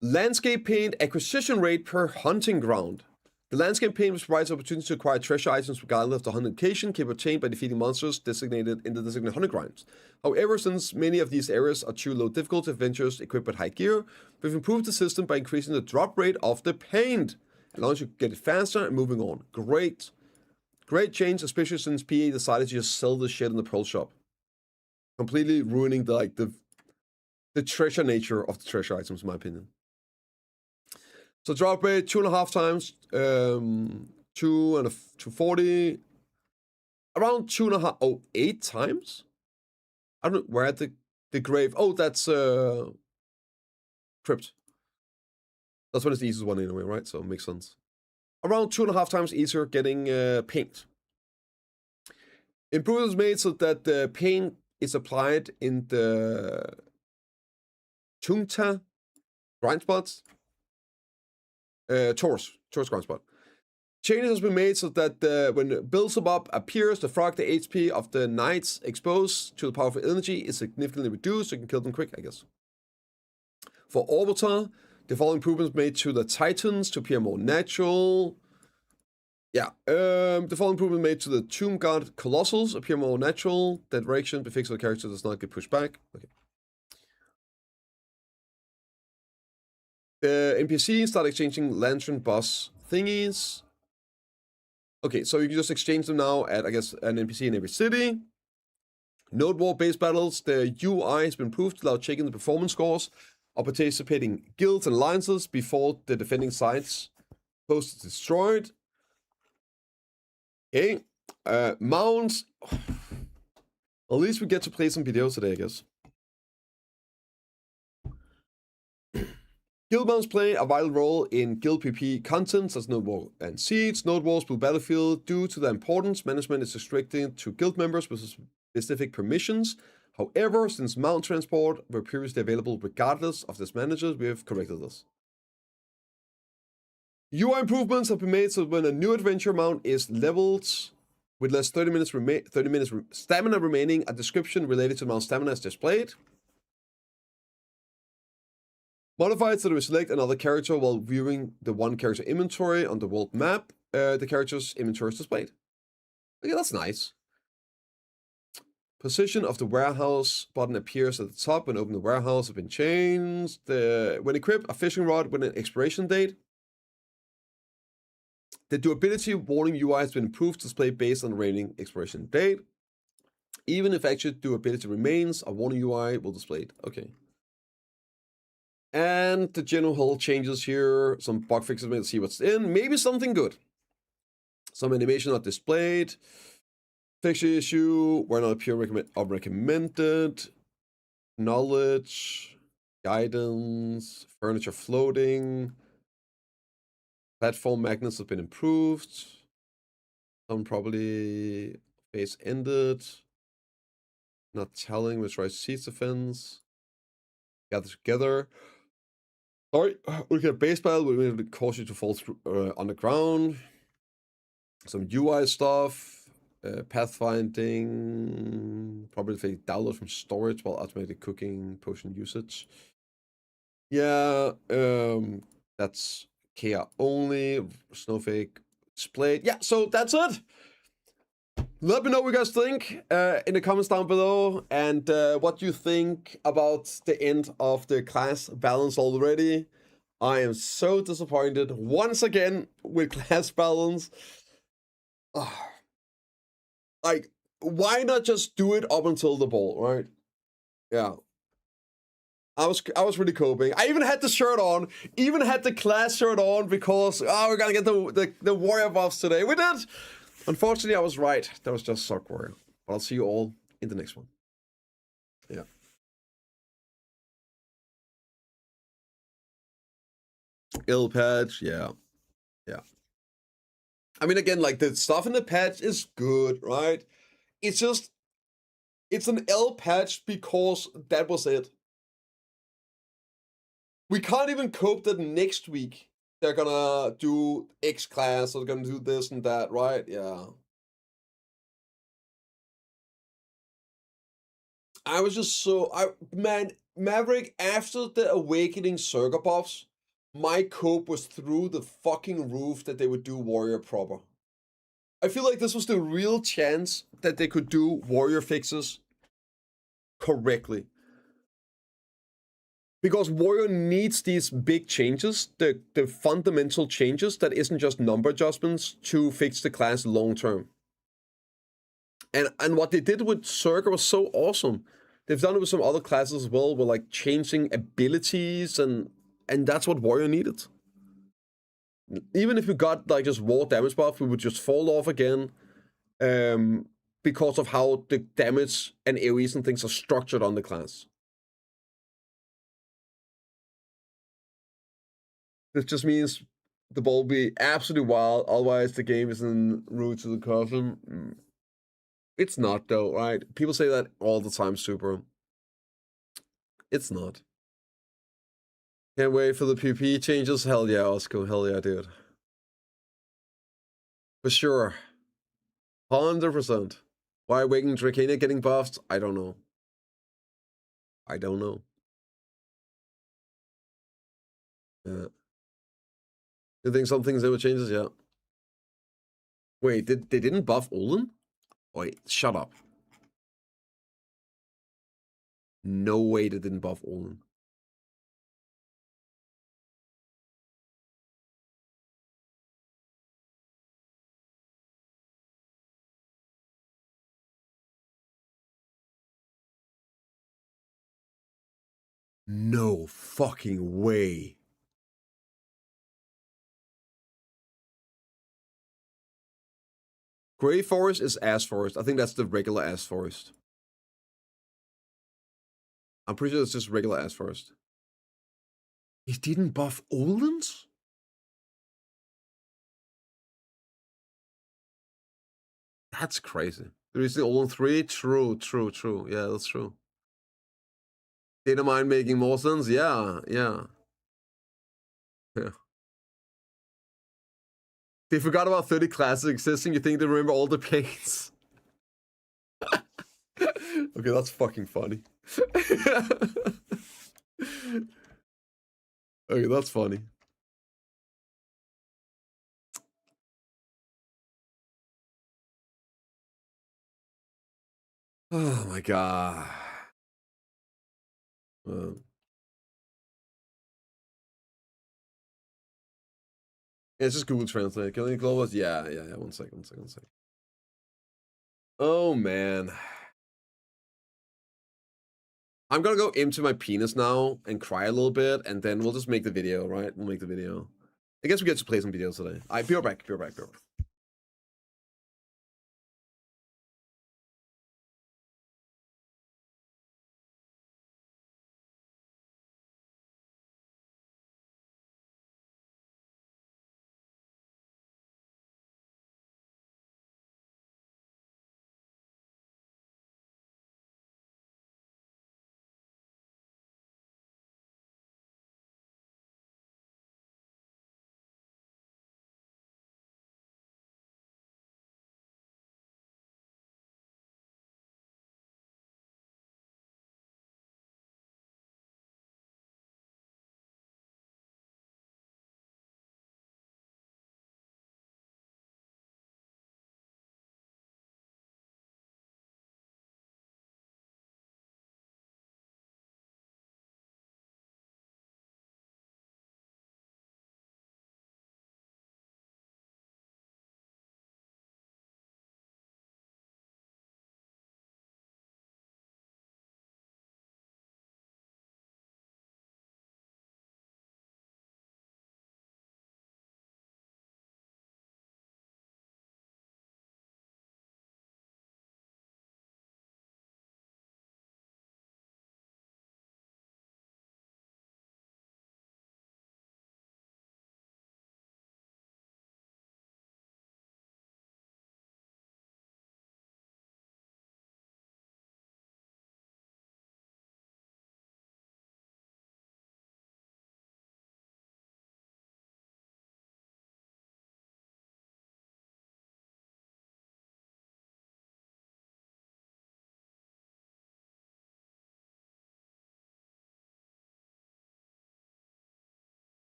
Landscape paint acquisition rate per hunting ground. The landscape paint provides opportunity to acquire treasure items regardless of the hunting location, can be obtained by defeating monsters designated in the designated hunting grounds. However, since many of these areas are too low difficulty adventures equipped with high gear, we've improved the system by increasing the drop rate of the paint, allowing you to get it faster and moving on. Great. Great change, especially since PA decided to just sell this shit in the Pearl shop. Completely ruining the treasure nature of the treasure items, in my opinion. So drop rate 2.5 times, 240, around 2.5, 8 times? I don't know, where at the grave, oh, that's crypt. That's when it's the easiest one anyway, right? So it makes sense. Around 2.5 times easier getting paint. Improvements made so that the paint is applied in the Tungta grind spots. Taurus grind spot. Changes has been made so that when Beelzebub appears, the frog, the HP of the knights exposed to the powerful energy is significantly reduced, so you can kill them quick, I guess. For Orbiter, the following improvements made to the Titans to appear more natural. Yeah, the following improvement made to the Tomb God Colossals appear more natural. That direction, the fix of the character does not get pushed back. Okay. The NPC start exchanging lantern boss thingies. Okay, so you can just exchange them now at, I guess, an NPC in every city. Node War base battles, the UI has been improved to allow checking the performance scores of participating guilds and alliances before the defending sites post is destroyed. Okay, mounts. At least we get to play some videos today, I guess. Guild mounts play a vital role in guild PP content such as Node War and Siege. Node War's Blue Battlefield, due to their importance, management is restricted to guild members with specific permissions. However, since mount transport were previously available regardless of this manager, we have corrected this. UI improvements have been made so when a new adventure mount is leveled with less 30 minutes stamina remaining, a description related to mount stamina is displayed. Modified so that we select another character while viewing the one character inventory on the world map. The character's inventory is displayed. Okay, that's nice. Position of the warehouse button appears at the top when opening the warehouse have been changed. When equipped, a fishing rod with an expiration date. The durability warning UI has been improved to display based on the remaining expiration date. Even if actual durability remains, a warning UI will display it. Okay. And the general changes here, some bug fixes, let's see what's in. Maybe something good. Some animation not displayed. Fixture issue, where not appear recommended. Knowledge, guidance, furniture floating. Platform magnets have been improved. Some probably phase ended. Not telling which right seats offense. Gather together. Sorry, we get base battle. We will cause you to fall through on the ground. Some UI stuff. Pathfinding. Probably download from storage while automated cooking potion usage. Yeah, that's Kia only. Snowflake displayed. Yeah, so that's it. Let me know what you guys think in the comments down below, and what you think about the end of the class balance already. I am so disappointed once again with class balance. Like, why not just do it up until the ball, right? Yeah. I was really coping. I even had the shirt on, even had the class shirt on because we're gonna get the warrior buffs today. We did. Unfortunately, I was right. That was just Sock Warrior. But I'll see you all in the next one. Yeah. Ill patch, yeah. Yeah. I mean, again, like, the stuff in the patch is good, right? It's just, it's an L patch because that was it. We can't even cope that next week they're gonna do X class or they're gonna do this and that, right? Yeah. I was just so man, Maverick, after the Awakening Circa buffs, my cope was through the fucking roof that they would do Warrior proper. I feel like this was the real chance that they could do Warrior fixes correctly. Because Warrior needs these big changes, the fundamental changes that isn't just number adjustments to fix the class long term. And what they did with Circa was so awesome. They've done it with some other classes as well, with like changing abilities, and that's what Warrior needed. Even if we got like just raw damage buff, we would just fall off again, because of how the damage and AoEs and things are structured on the class. This just means the ball will be absolutely wild, otherwise the game is en route to the coffin. It's not though, right? People say that all the time, Super. It's not. Can't wait for the PP changes. Hell yeah, Osco. Hell yeah, dude. For sure. 100%. Why Awakening Dracania getting buffed? I don't know. I don't know. Yeah. You think some things ever changes? Yeah. Wait, they didn't buff Olin? Wait, shut up. No way they didn't buff Olin. No fucking way. Grey Forest is Ash Forest. I think that's the regular Ash Forest. I'm pretty sure it's just regular Ash Forest. He didn't buff Olin's? That's crazy. There is the Olin 3? True. Yeah, that's true. Data mine making more sense? Yeah. They forgot about 30 classes existing. You think they remember all the pains? Okay, that's fucking funny. Okay, that's funny. Oh my god. Yeah, it's just Google Translate. Killing Globus. Yeah. One second. Oh man. I'm gonna go into my penis now and cry a little bit, and then we'll just make the video, right? We'll make the video. I guess we get to play some videos today. Alright, be right back. Be right back.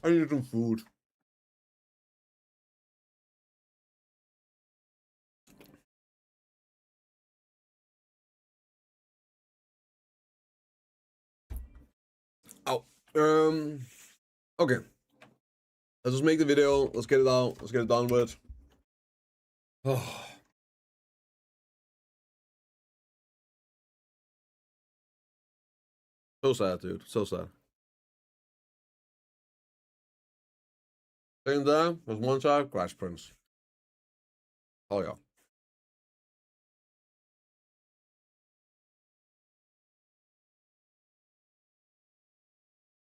I need some food. Oh, okay. Let's just make the video. Let's get it out. Let's get it done with. Oh. So sad, dude. So sad. Same there. There's one side. Crash Prince. Oh yeah.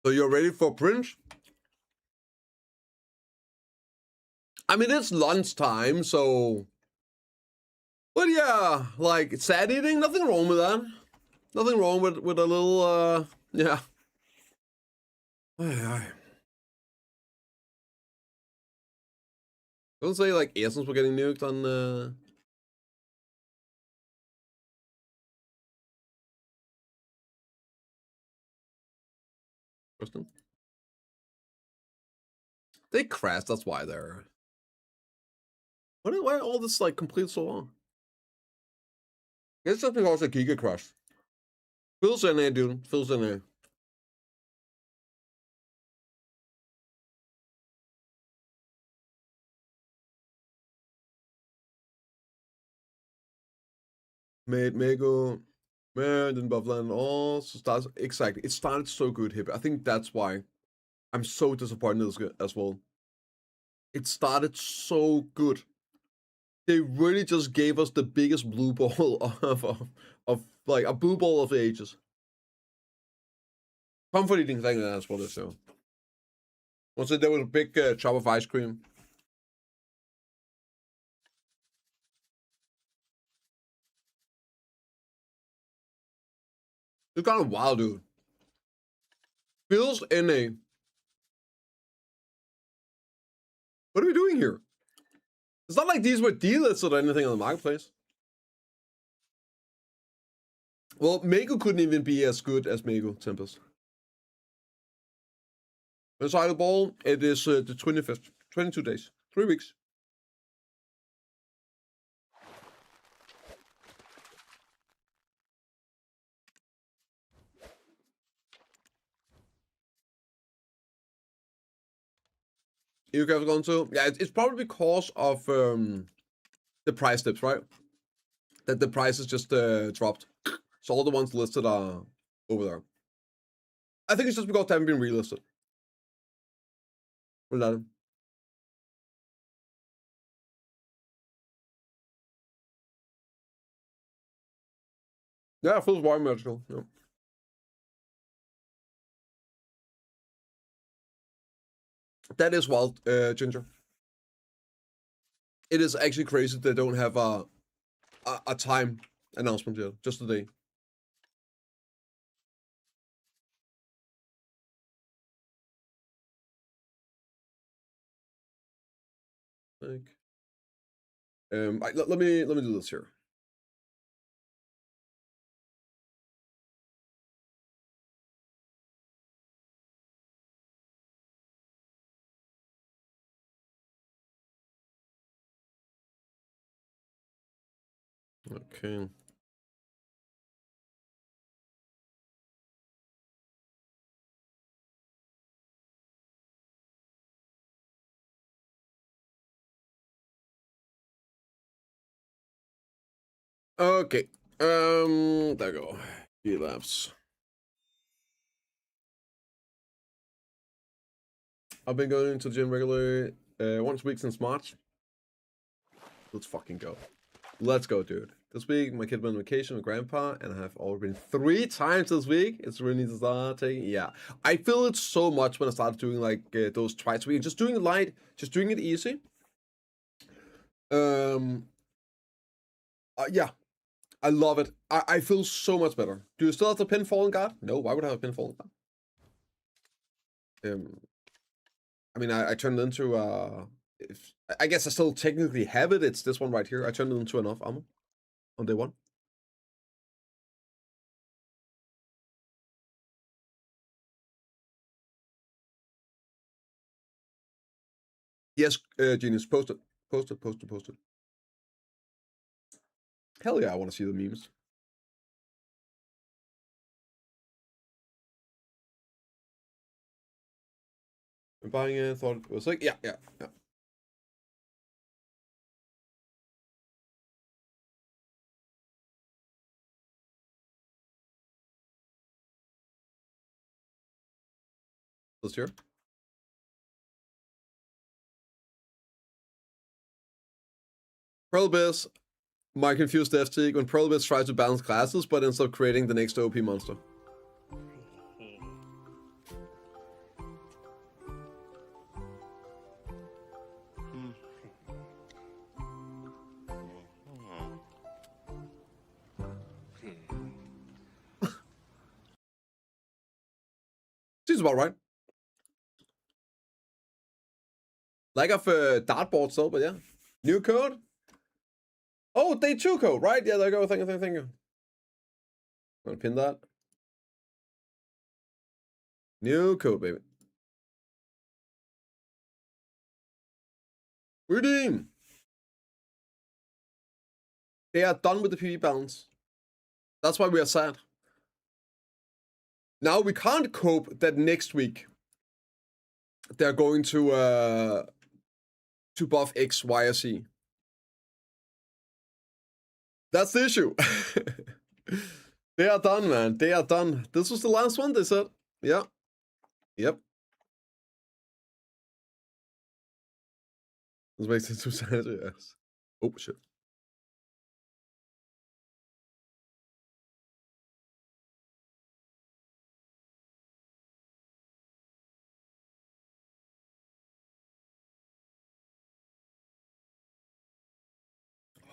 So you're ready for Prince? I mean, it's lunchtime, so. But yeah, like sad eating. Nothing wrong with that. Nothing wrong with a little. Yeah. Don't say like Essence were getting nuked on. Kristen. They crashed. That's why they're. Why all this like complete so long? It's just because the Giga crashed. Feels in there, dude. Feels in there. Made Mego, man, and Buffland also starts exactly. It started so good here. I think that's why I'm so disappointed as well. It started so good. They really just gave us the biggest blue ball of like a blue ball of the ages. Comfort eating thing, that's what it's doing. Once there was a big chop of ice cream. It's kind of wild, dude. Feels NA. What are we doing here? It's not like these were delisted or anything on the marketplace. Well, Mego couldn't even be as good as Mego Tempest. Inside the ball, it is the 25th. 22 days. 3 weeks. You guys are going to? Yeah, it's probably because of the price dips, right? That the prices just dropped. So all the ones listed are over there. I think it's just because they haven't been relisted. Yeah, feels wild magical. Yeah. That is wild, Ginger. It is actually crazy they don't have a time announcement yet, just today. Like, let me do this here. Okay. Okay. There you go. Elapse. I've been going to the gym regularly once a week since March. Let's fucking go. Let's go, dude. This week, my kid went on vacation with grandpa, and I have already been 3 times this week. It's really need to start taking. Yeah, I feel it so much when I started doing like those twice a week. Just doing it light, just doing it easy. Yeah, I love it. I feel so much better. Do you still have the pin fallen guard? No, why would I have a pin fallen guard? I mean, I turned it into if I guess I still technically have it. It's this one right here. I turned it into enough ammo on day 1. Yes, Genius, post it. Post it, post it, post it. Hell yeah, I want to see the memes. I'm buying it, thought it was like, yeah. Let's hear. Pearlbears, my confused FT when Pearlbears tries to balance classes but ends up creating the next OP monster. Seems about right. Like of dartboard still, but yeah. New code. Oh, day 2 code, right? Yeah, there you go. Thank you. I'm gonna pin that. New code, baby. Redeem. They are done with the PvP balance. That's why we are sad. Now we can't cope that next week they're going to buff X, Y, or Z. That's the issue. They are done, man. They are done. This was the last one, they said. Yeah. Yep. This makes it too sad, yes. Oh, shit.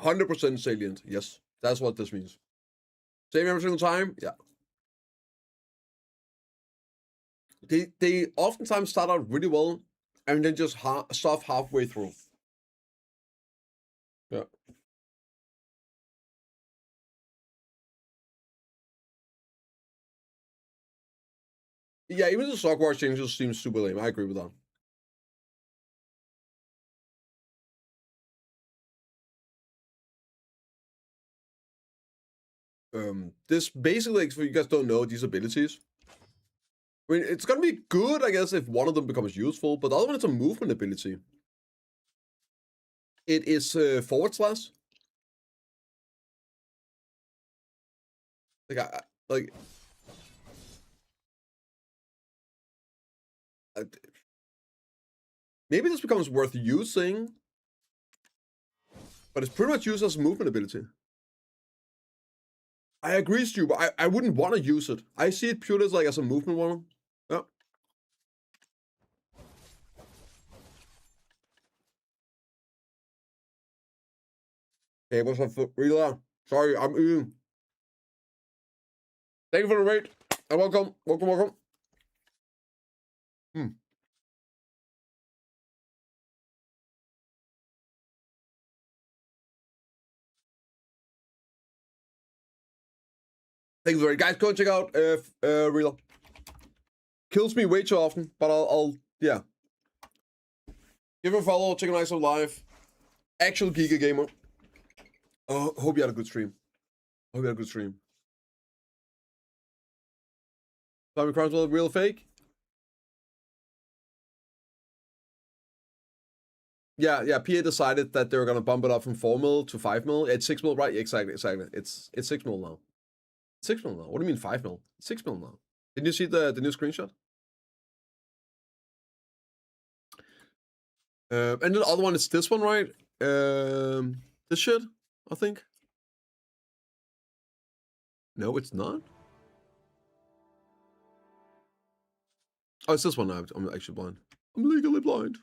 "100% salient." Yes, that's what this means. Same every single time. Yeah. They oftentimes start out really well and then just stop halfway through. Yeah. Yeah, even the stock war changes seems super lame. I agree with that. This basically, if you guys don't know these abilities, I mean, it's gonna be good, I guess, if one of them becomes useful, but the other one is a movement ability. It is forward slash. Like, maybe this becomes worth using, but it's pretty much used as a movement ability. I agree, Stu, but I wouldn't want to use it. I see it purely as like as a movement one. Yeah. Hey, what's up, Rila? Sorry, I'm eating. Thank you for the raid. And welcome. Thank you for the raid. Guys, go and check out Rila. Kills me way too often, but I'll yeah. Give him a follow, check him out live. Actual Giga Gamer. Oh, hope you had a good stream. Tommy Cronswell, real fake? Yeah, PA decided that they were gonna bump it up from 4 mil to 5 mil. It's 6 mil, right? Yeah, exactly. It's 6 mil now. 6 mil now. What do you mean 5 mil? 6 mil now. Did you see the new screenshot? And then the other one is this one, right? This shit, I think. No, it's not. Oh, it's this one now. I'm actually blind. I'm legally blind.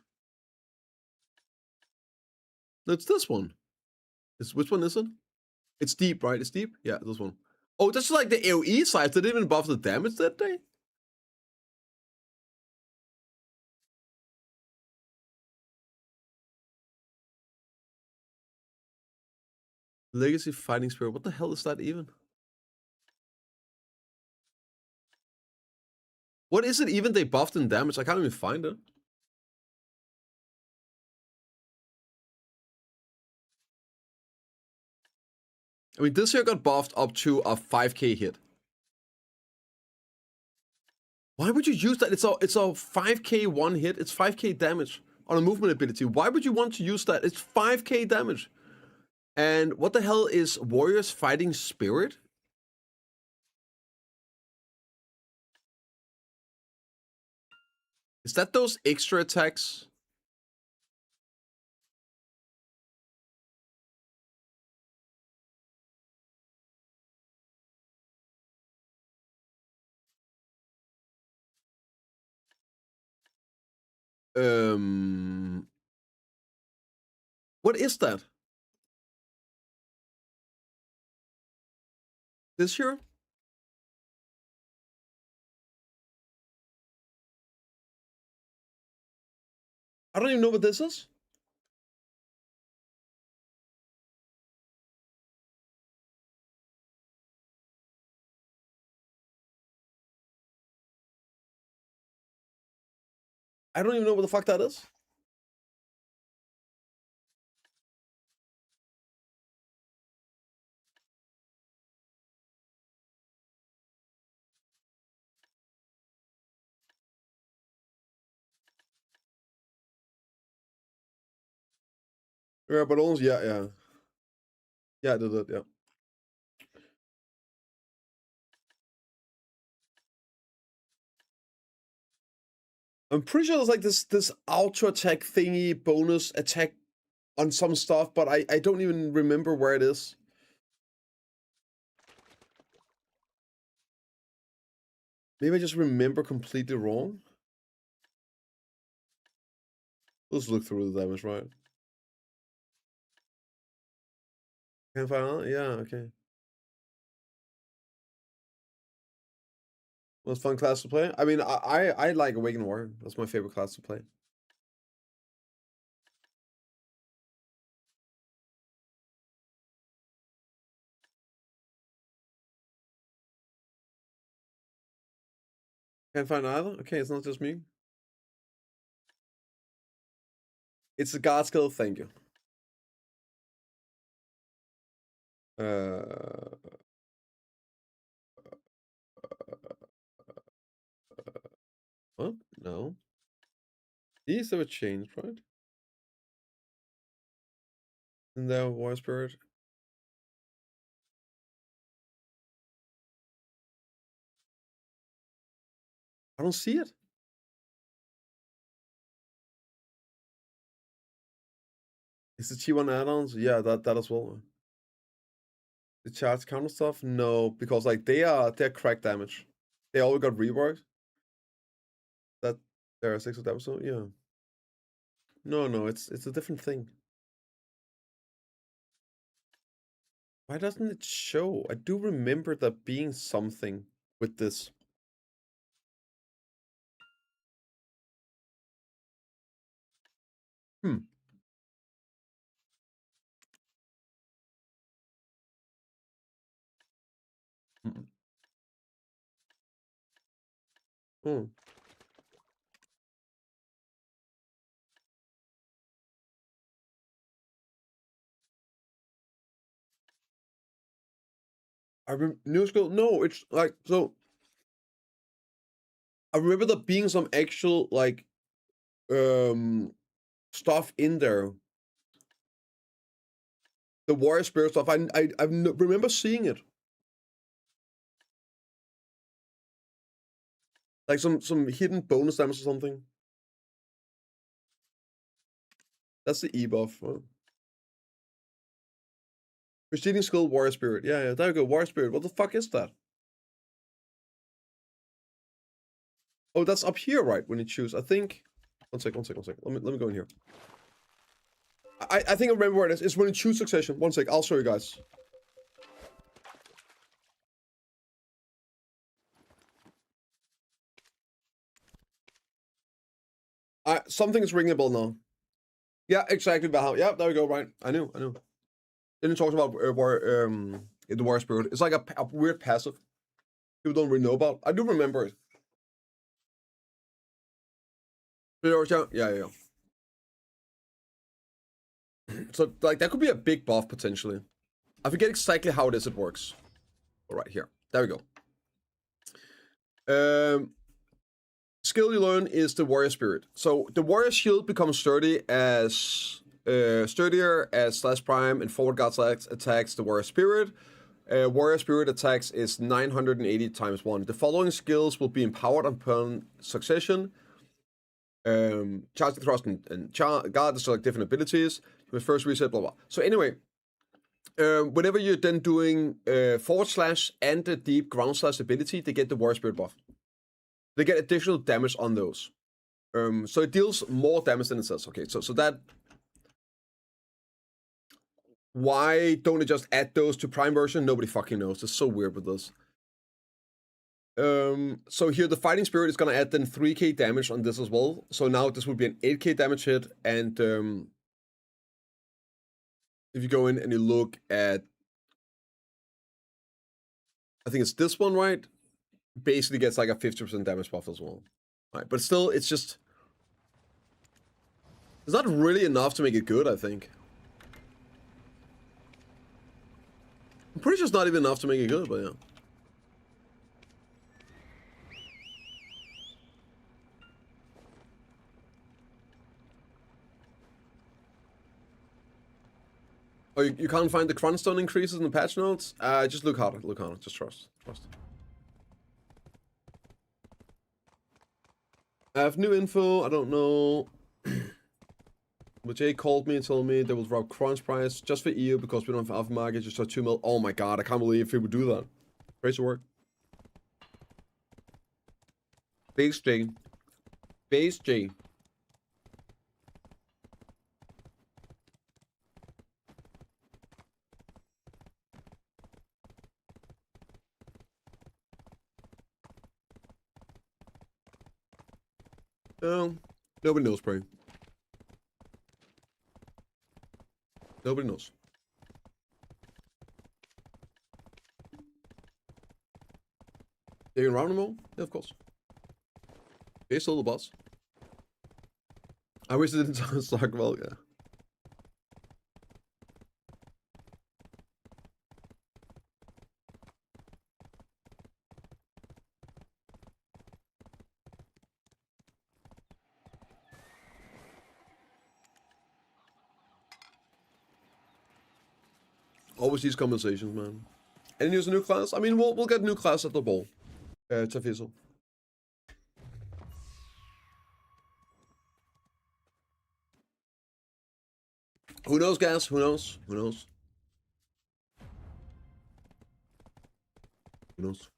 That's this one. Which one is it? It's deep, right? It's deep? Yeah, this one. Oh, that's like the AoE size. They didn't even buff the damage that day? Legacy Fighting Spirit. What the hell is that even? What is it even they buffed in damage? I can't even find it. I mean, this here got buffed up to a 5k hit. Why would you use that? It's a 5k one hit. It's 5k damage on a movement ability. Why would you want to use that? It's 5k damage. And what the hell is Warriors Fighting Spirit? Is that those extra attacks? What is that? This here? I don't even know what this is. I don't even know what the fuck that is. Yeah, but also, yeah. Yeah, I did it, yeah. I'm pretty sure there's like this auto attack thingy bonus attack on some stuff, but I don't even remember where it is. Maybe I just remember completely wrong. Let's look through the damage, right? Can't find out? Yeah, okay. Was fun class to play. I mean, I like Awakened Warrior. That's my favorite class to play. Can't find either? Okay, it's not just me. It's a god skill, thank you. What? No. These have changed, right? In the War Spirit. I don't see it. Is the T1 add-ons? Yeah, that as well. The charge counter stuff? No, because like they're crack damage. They all got reworked. That there are 6 of them, so yeah. No, it's a different thing. Why doesn't it show? I do remember there being something with this. Hmm. Hmm. New skill? No, it's like so. I remember there being some actual like stuff in there. The warrior spirit stuff. Remember seeing it. Like some hidden bonus damage or something. That's the E buff. Huh? Preceding skill, warrior spirit. Yeah, there we go. Warrior spirit. What the fuck is that? Oh, that's up here, right? When you choose, I think. One sec. Let me go in here. I think I remember where it is. It's when you choose succession. One sec. I'll show you guys. Something is ringing a bell now. Yeah, exactly. Valhalla. Yeah, there we go. Right. I knew. Didn't talk about the warrior spirit. It's like a weird passive. People don't really know about. I do remember it. Yeah. So like that could be a big buff potentially. I forget exactly how it works. All right, here. There we go. Skill you learn is the warrior spirit. So the warrior shield becomes sturdier as slash prime and forward guard attacks the warrior spirit. Warrior spirit attacks is 980 times 1. The following skills will be empowered upon succession. Charge the thrust and guard to select different abilities. You must first reset, blah blah. So anyway, whenever you're then doing forward slash and the deep ground slash ability, they get the warrior spirit buff. They get additional damage on those. So it deals more damage than it says. Okay, so that. Why don't they just add those to Prime version? Nobody fucking knows. It's so weird with this. So here the fighting spirit is gonna add then 3k damage on this as well. So now this would be an 8k damage hit, and if you go in and you look at, I think it's this one, right? Basically gets like a 50% damage buff as well. Right, but still, it's not really enough to make it good, I think. I'm pretty sure it's not even enough to make it good, but yeah. Oh, you can't find the crunchstone increases in the patch notes? Just look harder, just trust. I have new info, I don't know. But Jay called me and told me they will drop crunch price just for EU because we don't have aftermarket, just for 2 mil. Oh my god, I can't believe he would do that. Crazy work. Base J. Base J. Oh, nobody knows, Prime. Nobody knows. You can round them all? Yeah, of course. He's still the boss. I wish it didn't talk well, yeah. Always these conversations, man. Any news on new class? I mean, we'll get new class at the ball. Tafiso. Who knows, guys? Who knows? Who knows? Who knows?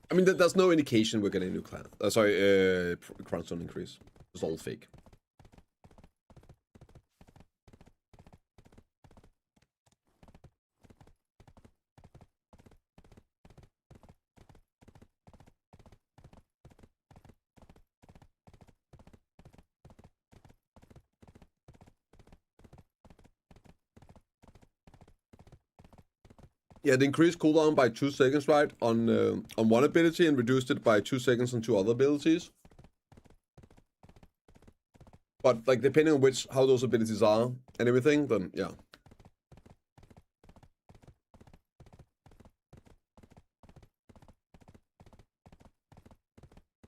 I mean, there's no indication we're getting a new class. Sorry, crownstone increase. It's all fake. Yeah, the increased cooldown by 2 seconds, right, on one ability and reduced it by 2 seconds on 2 other abilities. But like depending on how those abilities are and everything, then yeah.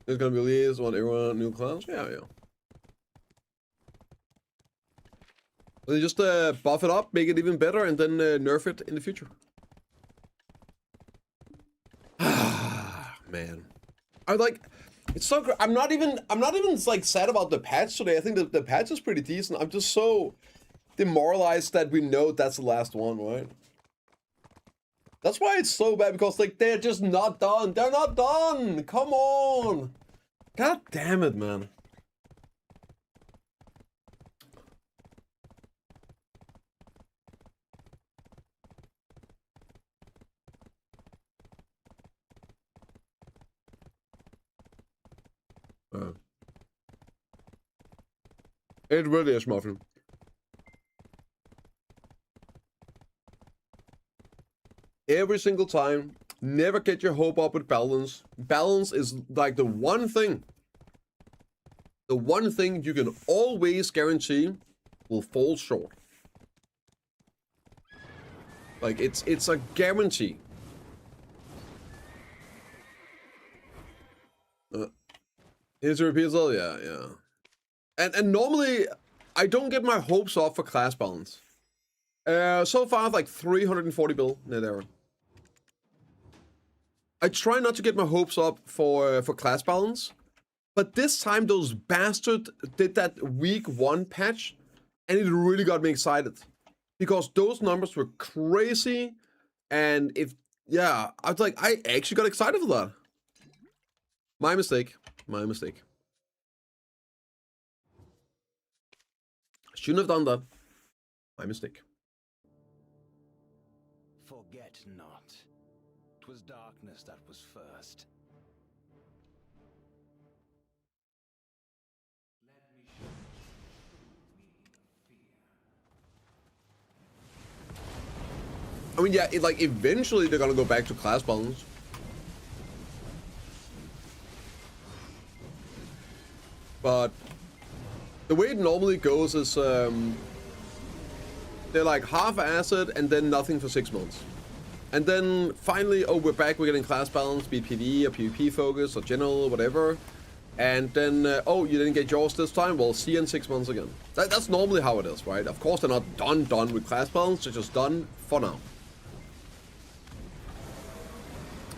It's gonna be released on everyone new class, yeah. Then just buff it up, make it even better, and then nerf it in the future. Man, I like. It's so. I'm not even like sad about the patch today. I think the patch is pretty decent. I'm just so demoralized that we know that's the last one, right? That's why it's so bad, because like they're just not done. They're not done. Come on. God damn it, man. It really is, Muffin. Every single time Never get your hope up with balance. Balance is like the one thing you can always guarantee will fall short. Like it's a guarantee. Here's a repeatal, yeah. And normally I don't get my hopes up for class balance. So far like 340 bill net error. I try not to get my hopes up for class balance, but this time those bastards did that week 1 patch, and it really got me excited because those numbers were crazy, and I was like, I actually got excited for that. My mistake. Shouldn't have done that. My mistake. Forget not. 'Twas darkness that was first. I mean, yeah, like eventually they're gonna go back to class balance. But the way it normally goes is they're like half acid and then nothing for 6 months. And then finally, oh, we're back, we're getting class balance, be it PvE or PvP focus or general, whatever. And then, oh, you didn't get yours this time? Well, see you in 6 months again. That's normally how it is, right? Of course, they're not done with class balance, they're just done for now.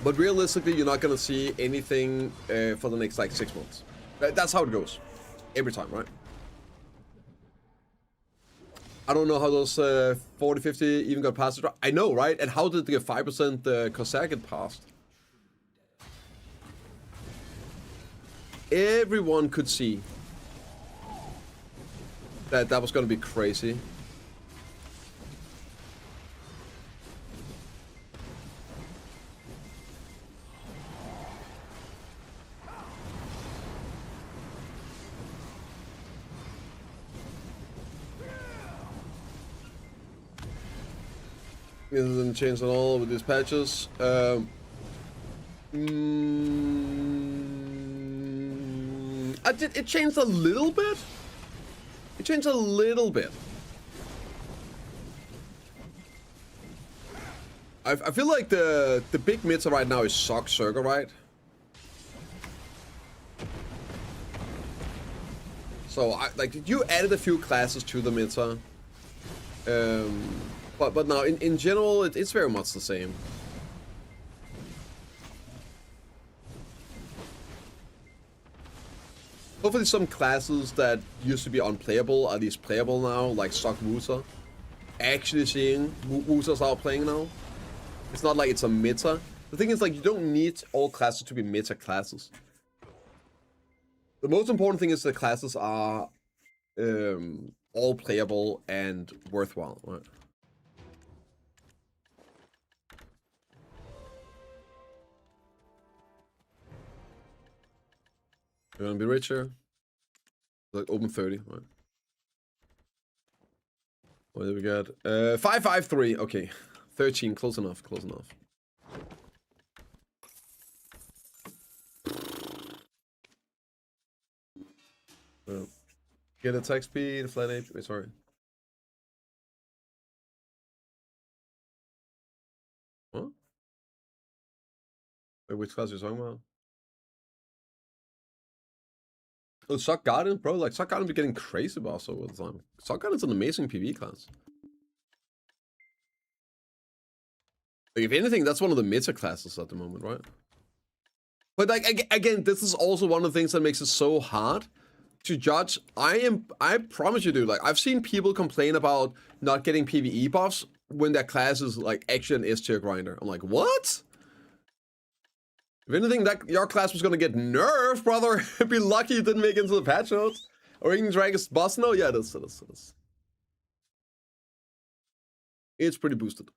But realistically, you're not gonna see anything for the next, like, 6 months. That's how it goes. Every time, right? I don't know how those 40, 50 even got past it. I know, right? And how did the 5% Corsair get passed? Everyone could see that was going to be crazy. It doesn't change at all with these patches. It changed a little bit. It changed a little bit. I feel like the big meta right now is Sock Circle, right? So you added a few classes to the meta. But now in general it's very much the same. Hopefully some classes that used to be unplayable are at least playable now, like Sock Wusa. Actually seeing Wusas out playing now. It's not like it's a meta. The thing is, like, you don't need all classes to be meta classes. The most important thing is the classes are all playable and worthwhile, right? You wanna be richer? Like open 30, right? What do we got? 553. Okay, 13. Close enough. Close enough. Get attack speed, flat HP. Wait, sorry. What? Wait, which class are you talking about? Oh, Sock Garden, bro. Like, Sock Garden be getting crazy boss all the time. Sock Garden's an amazing PvE class. Like, if anything, that's one of the meta classes at the moment, right? But like again, this is also one of the things that makes it so hard to judge. I promise you, dude. Like, I've seen people complain about not getting PvE buffs when their class is like actually an S tier grinder. I'm like, what? If anything, that your class was gonna get nerfed, brother. Be lucky you didn't make it into the patch notes. Or even Dragon's boss. No, yeah, it is. It's pretty boosted.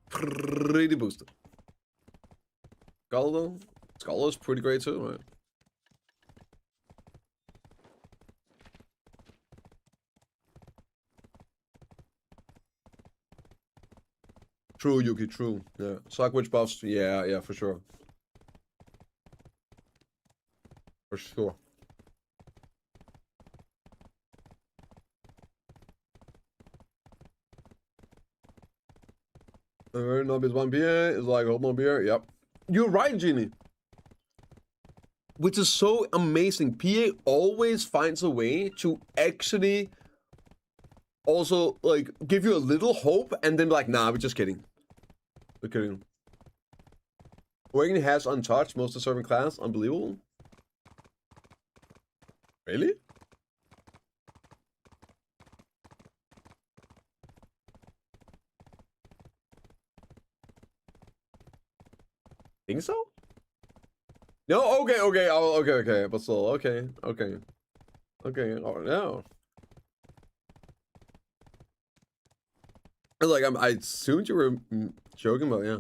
Pretty boosted. Skull though? Skull is pretty great too, right? True, Yuki, true. Yeah. Suck witch buffs. Yeah, yeah, for sure. For sure. Not is 1 beer. It's like hold more beer. Yep. You're right, Genie. Which is so amazing. PA always finds a way to actually also like give you a little hope and then like, nah, we're just kidding. We're kidding. Awakening has untouched, most deserving class. Unbelievable. Really? Think so? No, okay, okay, oh, okay, okay, but still, okay, okay. Okay, oh, no. Like, I assumed you were joking, but yeah.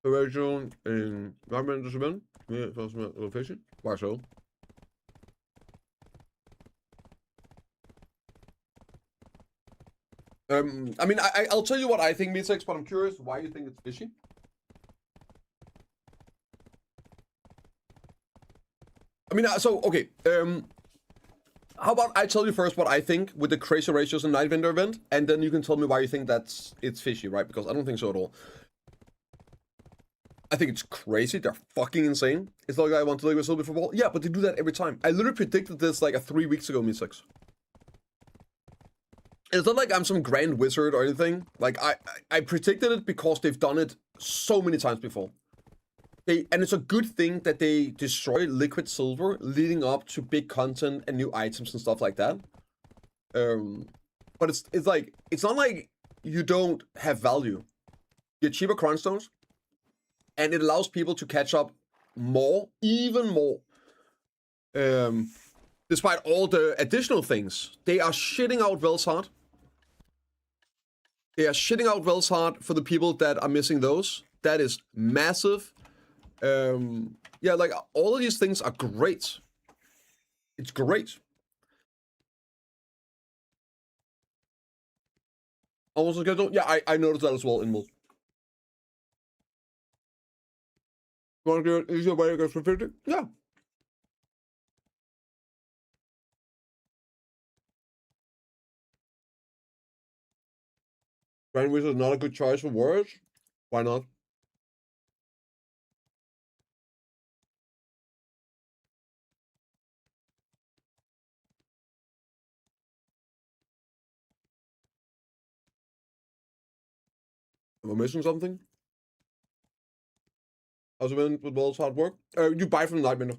Original in government discipline, location. Why so? I mean, I'll tell you what I think, Misex, but I'm curious why you think it's fishy. I mean, so, okay, how about I tell you first what I think with the crazy ratios in Night Vendor event, and then you can tell me why you think it's fishy, right? Because I don't think so at all. I think it's crazy. They're fucking insane. It's like I want to play with Silver Football. Yeah, but they do that every time. I literally predicted this like 3 weeks ago, Misex. It's not like I'm some grand wizard or anything. Like, I predicted it because they've done it so many times before. And it's a good thing that they destroy liquid silver leading up to big content and new items and stuff like that. But it's like, it's not like you don't have value. You get cheaper crown stones, and it allows people to catch up more, even more. Despite all the additional things, they are shitting out Velsard. They are shitting out Velsard for the people that are missing those. That is massive. Yeah, like all of these things are great. It's great. Also schedule. Yeah, I noticed that as well in most. Want to get easier way to get for 50? Yeah. Grand Wizard is not a good choice for words. Why not? Am I missing something? How's it been with World's hard work? You buy from the Night Vendor.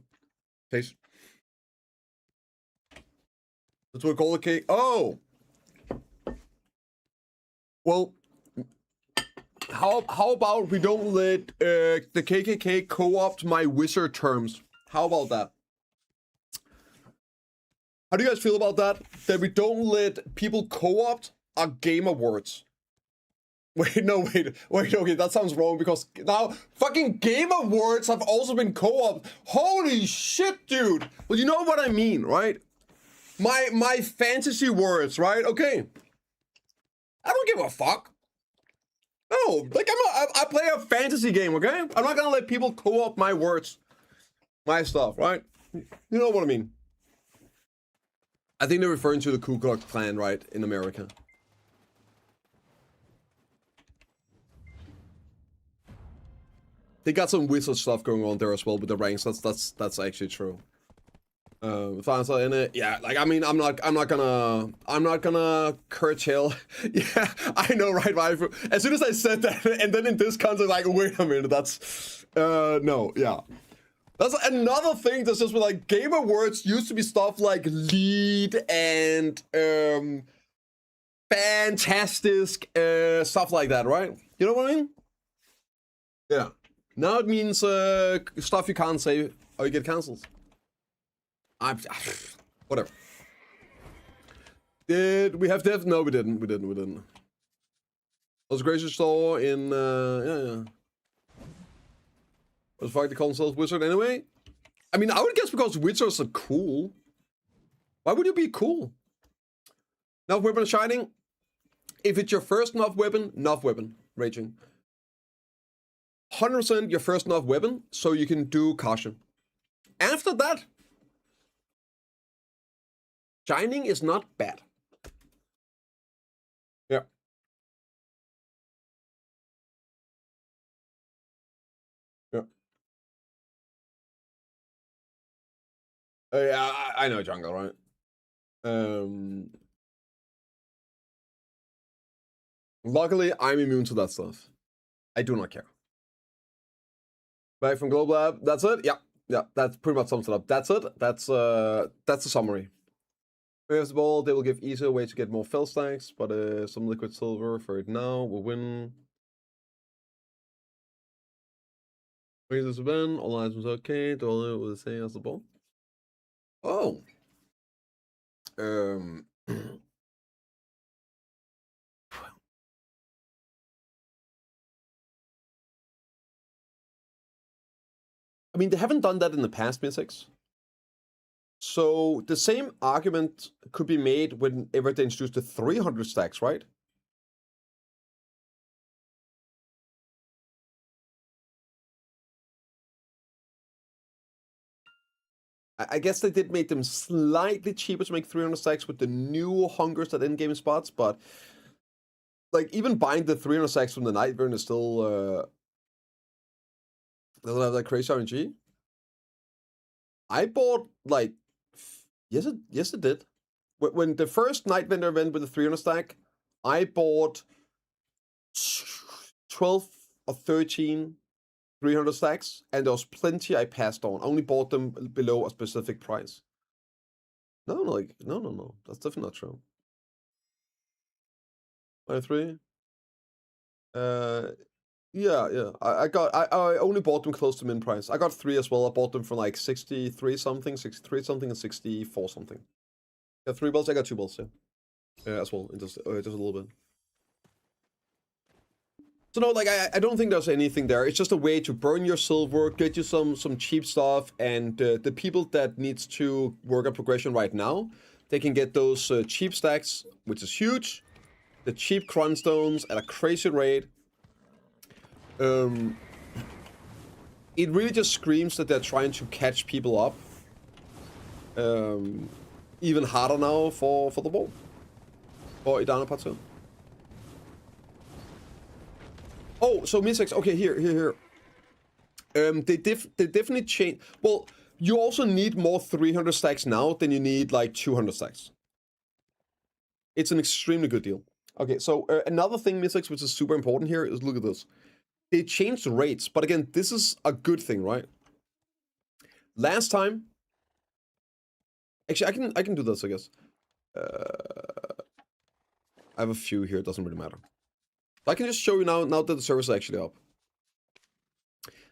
Taste. That's what we call the cake. Oh! Well, how about we don't let the KKK co-opt my wizard terms? How about that? How do you guys feel about that? That we don't let people co-opt our game awards? Wait, no, wait, okay, that sounds wrong because now fucking Game Awards have also been co-opted. Holy shit, dude. Well, you know what I mean, right? My fantasy words, right? Okay. I don't give a fuck. No, like I play a fantasy game, okay? I'm not gonna let people co-opt my words, my stuff, right? You know what I mean? I think they're referring to the Ku Klux Klan, right, in America. They got some wizard stuff going on there as well with the ranks. That's actually true. Finals in it, yeah. Like I mean, I'm not gonna curtail. Yeah, I know, right? As soon as I said that, and then in this context, like, wait a minute, that's no, yeah. That's another thing that's just like Game Awards used to be stuff like lead and fantastic stuff like that, right? You know what I mean? Yeah. Now it means stuff you can't say or you get cancelled. Whatever. Did we have death? No, we didn't. We didn't. Was a gracious store in yeah. Was fuck they call themselves wizard anyway? I mean, I would guess because wizards are cool. Why would you be cool? Nuff weapon shining. If it's your first nuff weapon, raging. 100% your first nuff weapon, so you can do caution. After that, shining is not bad. Yeah. Yeah. Yeah, I know jungle, right? Luckily, I'm immune to that stuff. I do not care. Back from Global Lab. That's it. Yeah, yeah. That pretty much sums it up. That's it. That's the summary. First of all, they will give easier way to get more fill stacks, but some liquid silver for it now will win. Raise this event. All items okay. Do all it with the same as the ball. Oh. I mean, they haven't done that in the past, Mystics. So the same argument could be made whenever they introduced the 300 stacks, right? I guess they did make them slightly cheaper to make 300 stacks with the new hungers at in-game spots, but like even buying the 300 stacks from the Night Burn is still doesn't have that crazy RNG. I bought like yes it did. When the first Night Vendor event with the 300 stack, I bought 12 or 13 300 stacks, and there was plenty I passed on. I only bought them below a specific price. No. That's definitely not true. 23. Yeah. I only bought them close to min price. I got 3 as well. I bought them for like 63 something, and 64 something. Got 3 belts. I got 2 belts, yeah. As well, just a little bit. So no, like I don't think there's anything there. It's just a way to burn your silver, get you some cheap stuff, and the people that needs to work on progression right now, they can get those cheap stacks, which is huge. The cheap cron stones at a crazy rate. It really just screams that they're trying to catch people up. Even harder now for the ball. For Idana Part 2. Oh, so Mystics, okay, here. They definitely change. Well, you also need more 300 stacks now than you need like 200 stacks. It's an extremely good deal. Okay, so another thing, Mystics, which is super important here is look at this. They changed the rates, but again, this is a good thing, right? Last time, actually, I can do this, I guess. I have a few here. It doesn't really matter. I can just show you now that the server is actually up.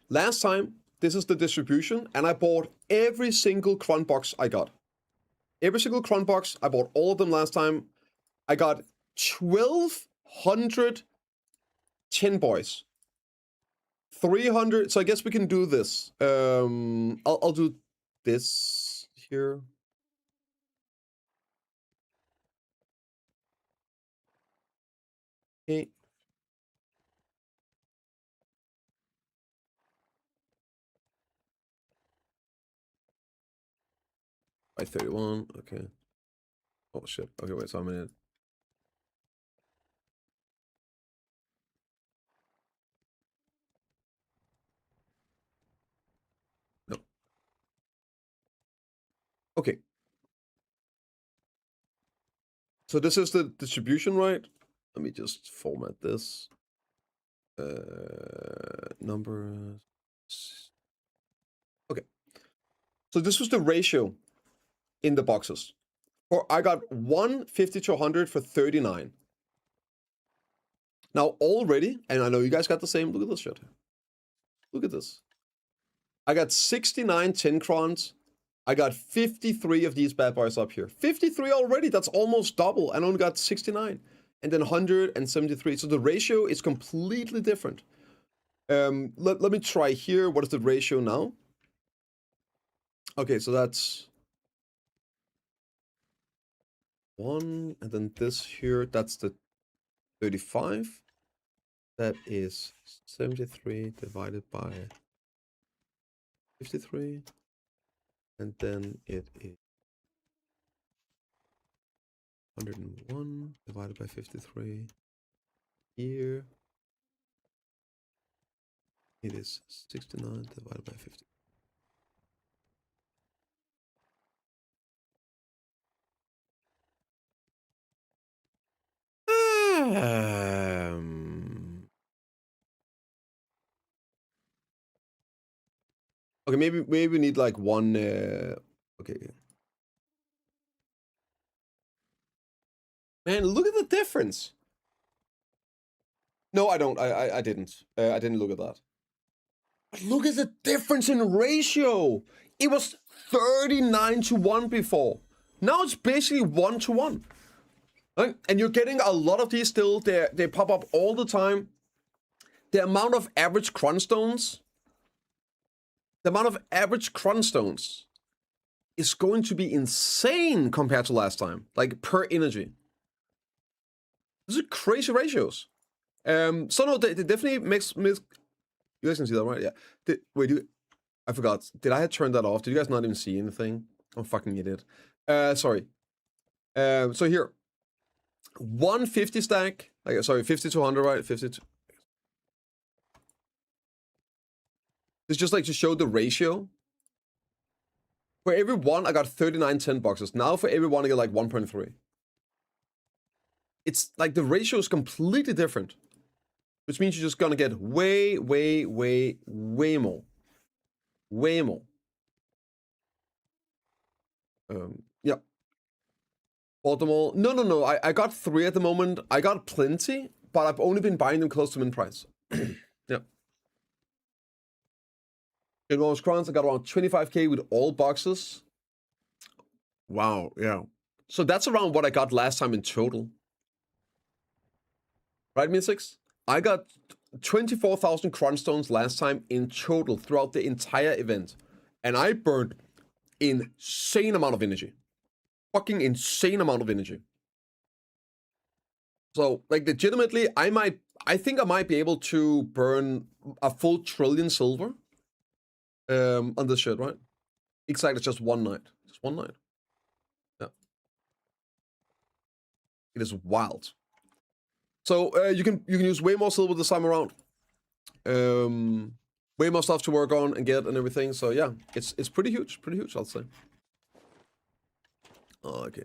Last time, this is the distribution, and I bought every single cron box I got. Every single cron box, I bought all of them last time. I got 1,200 10 boys. 300, so I guess we can do this. I'll do this here. Okay. By 31, okay. Oh shit. Okay, wait, so I'm in. No. Okay. So this is the distribution, right? Let me just format this. Numbers. Okay. So this was the ratio in the boxes. Or I got 150 to 100 for 39. Now already, and I know you guys got the same. Look at this shit. Look at this. I got 69 10 crons. I got 53 of these bad boys up here. 53 already. That's almost double. And I only got 69. And then 173. So the ratio is completely different. Let me try here. What is the ratio now? Okay, so that's 1, and then this here, that's the 35. That is 73 divided by 53. And then it is 101 divided by 53. Here, it is 69 divided by 50. Okay, maybe we need like one. Okay. Man, look at the difference. No, I don't. I didn't. I didn't look at that. But look at the difference in ratio. It was 39-1 before. Now it's basically 1-1. Right? And you're getting a lot of these still. They pop up all the time. The amount of average crunch stones. The amount of average crunch stones is going to be insane compared to last time. Like per energy. These are crazy ratios. So no, they definitely makes you guys can see that, right? Yeah. I forgot. Did I have turned that off? Did you guys not even see anything? I'm fucking idiot. Sorry. So here, 150 stack. Like, sorry, 5200, right? 52. It's just like to show the ratio. For every one, I got 39 10 boxes. Now for every one, I get like 1.3. It's like the ratio is completely different. Which means you're just gonna get way more. Way more. Yeah. Baltimore. No. I got 3 at the moment. I got plenty, but I've only been buying them close to min price. Yeah. In Rose Crowns, I got around 25k with all boxes. Wow, yeah. So that's around what I got last time in total. Right, Min6? I got 24,000 crunch stones last time in total throughout the entire event. And I burned insane amount of energy. Fucking insane amount of energy. So, like, legitimately, I think I might be able to burn a full trillion silver on this shit, right? Exactly, just one night. Just one night. Yeah. It is wild. So, you can use way more silver this time around. Way more stuff to work on and get and everything. So, yeah, it's pretty huge. Pretty huge, I'll say. Oh, okay.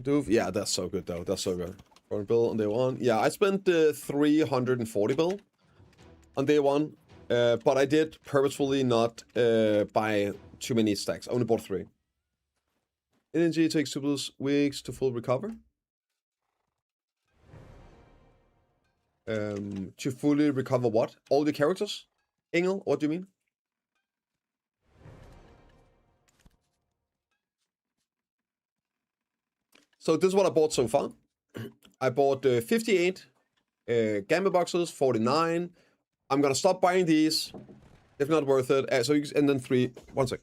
Doof. Yeah, that's so good, though. That's so good. Burn bill on day 1. Yeah, I spent 340 bill on day 1. But I did purposefully not buy too many stacks. I only bought 3. Energy takes 2 weeks to full recover. To fully recover what? All the characters? Engel, what do you mean? So this is what I bought so far. I bought 58 Gambit boxes, 49. I'm gonna stop buying these. If not worth it. And then 3. 1 sec.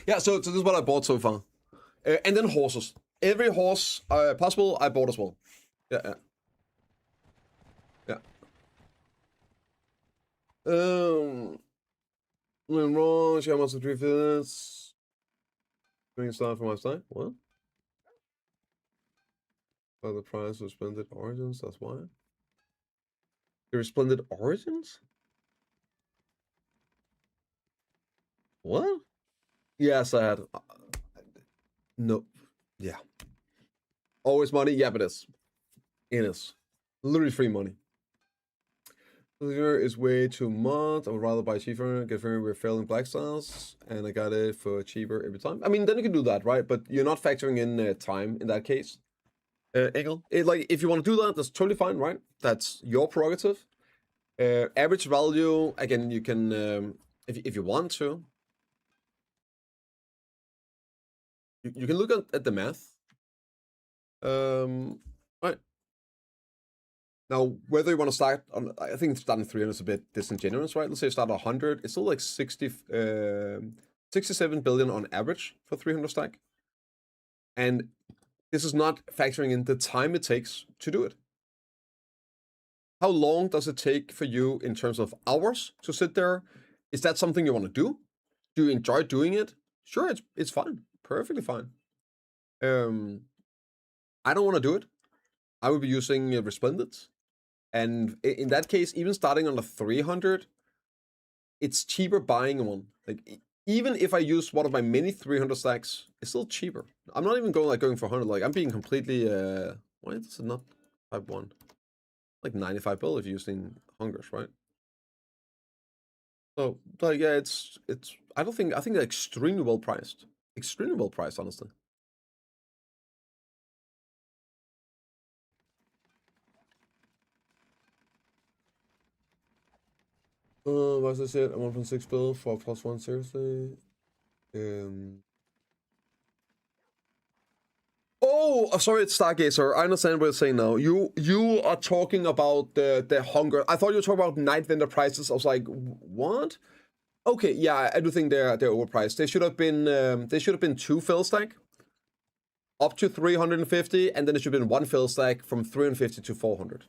Yeah, so this is what I bought so far. And then horses. Every horse possible, I bought as well. Yeah. Went wrong. She wants to 3 minutes. Doing stuff for my side. What? Oh, the price of Splendid Origins. That's why. There is Splendid Origins. What? Yes, I had. No. Yeah. Always money. Yeah, but it is. It is. Literally free money. Here is way too much. I would rather buy cheaper, get very with failing black stars, and I got it for cheaper every time. I mean, then you can do that, right? But you're not factoring in time in that case. Egel, like if you want to do that, that's totally fine, right? That's your prerogative. Average value, again, you can, if you want to, you can look at the math. Right. Now, whether you want to start on, I think starting 300 is a bit disingenuous, right? Let's say you start 100, it's still like 67 billion on average for 300 stack. And this is not factoring in the time it takes to do it. How long does it take for you in terms of hours to sit there? Is that something you want to do? Do you enjoy doing it? Sure, it's fine. Perfectly fine. I don't want to do it. I would be using Resplendent. And in that case, even starting on the 300, it's cheaper buying one. Like, even if I use one of my many 300 stacks, it's still cheaper. I'm not even going for 100. Like, I'm being completely, why is it not 5-1? Like 95 bill if you're using Hungers, right? So, like, yeah, I think they're extremely well priced. Extremely well priced, honestly. As I said, 1.6 bill for +1, seriously. Oh, sorry, it's Stargazer. I understand what you're saying now. You are talking about the hunger. I thought you were talking about night vendor prices. I was like, what? Okay, yeah, I do think they're overpriced. They should have been 2 fill stack up to 350, and then it should have been 1 fill stack from 350 to 400.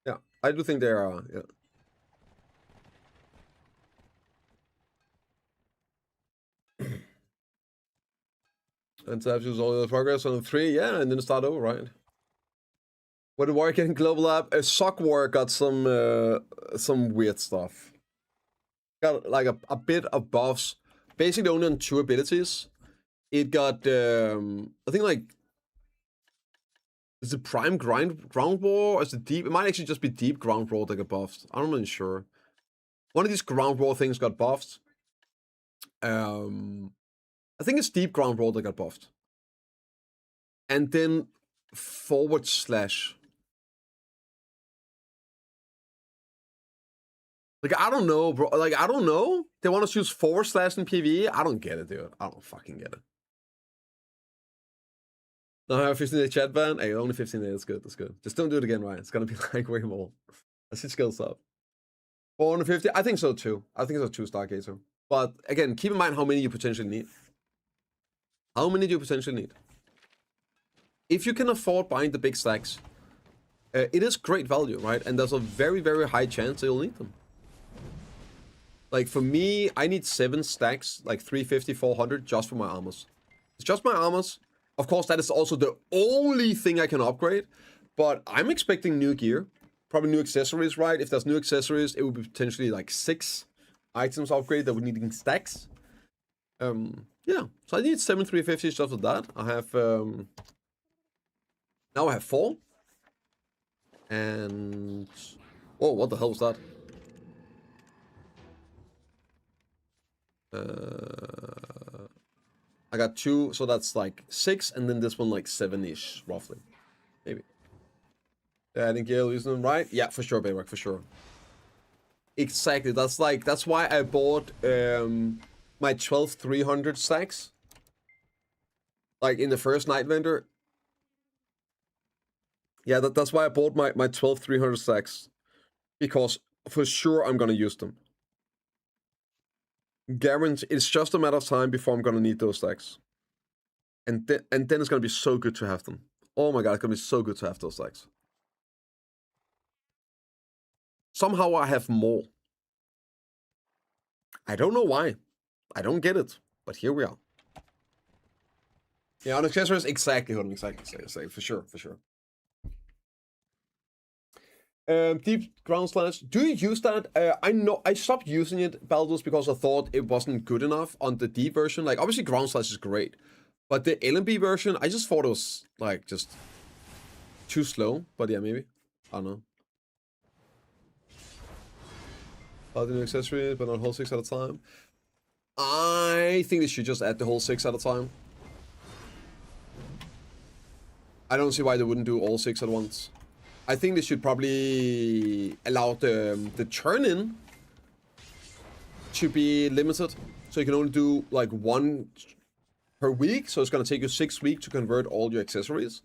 Yeah, I do think they are. Yeah. And to have used all the progress on the 3, yeah, and then start over, right? What did Warrior get in Global App? Sock Warrior got some weird stuff. Got like a bit of buffs. Basically only on 2 abilities. It got I think like, is it Prime Ground War or is it Deep? It might actually just be Deep Ground War that got buffed. I'm not even sure. One of these Ground War things got buffed. I think it's Deep Ground War that got buffed. And then /. Like, I don't know, bro. Like, I don't know. They want us to use / in PvE? I don't get it, dude. I don't fucking get it. No, I have 15-day chat ban. Hey, only 15 days. That's good. That's good. Just don't do it again, Ryan. It's gonna be like way more. That's your skills up. 450? I think so too. I think so too, Stargazer. But again, keep in mind how many you potentially need. How many do you potentially need? If you can afford buying the big stacks, it is great value, right? And there's a very, very high chance that you'll need them. Like for me, I need 7 stacks, like 350, 400, just for my armors. It's just my armors. Of course, that is also the only thing I can upgrade. But I'm expecting new gear. Probably new accessories, right? If there's new accessories, it would be potentially like 6 items upgrade that would need in stacks. Yeah, so I need 7 350s just for that. I have now I have 4. And whoa, what the hell was that? I got 2, so that's like 6, and then this one like 7-ish, roughly, maybe. Yeah, I think you're using them, right? Yeah, for sure, Bayrock, for sure. Exactly. That's why I bought my 12 300 stacks. Like in the first night vendor. Yeah, that's why I bought my 12 300 stacks. Because for sure I'm gonna use them. Guarantee. It's just a matter of time before I'm gonna need those stacks. And then it's gonna be so good to have them. Oh my god, it's gonna be so good to have those stacks. Somehow I have more. I don't know why. I don't get it. But here we are. Yeah, on accessories, exactly, exactly, for sure. Deep ground slash. Do you use that? I know I stopped using it, Baldus, because I thought it wasn't good enough on the deep version. Like, obviously, ground slash is great, but the LMB version, I just thought it was like just too slow. But yeah, maybe I don't know. Add the new accessory, but not whole 6 at a time. I think they should just add the whole 6 at a time. I don't see why they wouldn't do all 6 at once. I think they should probably allow the turn-in to be limited. So you can only do like 1 per week. So it's going to take you 6 weeks to convert all your accessories.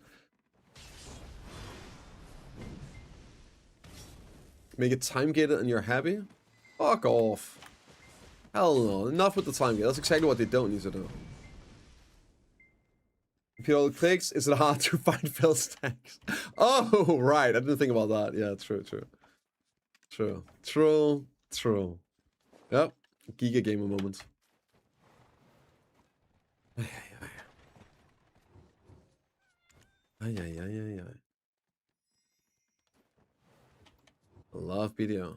Make it time-gated and you're happy? Fuck off. Hell no. Enough with the time-gate. That's exactly what they don't need to do. If you all clicks, is it hard to find fill stacks? Oh, right. I didn't think about that. Yeah, true. Yep. Giga gamer moment. Ay. Love video.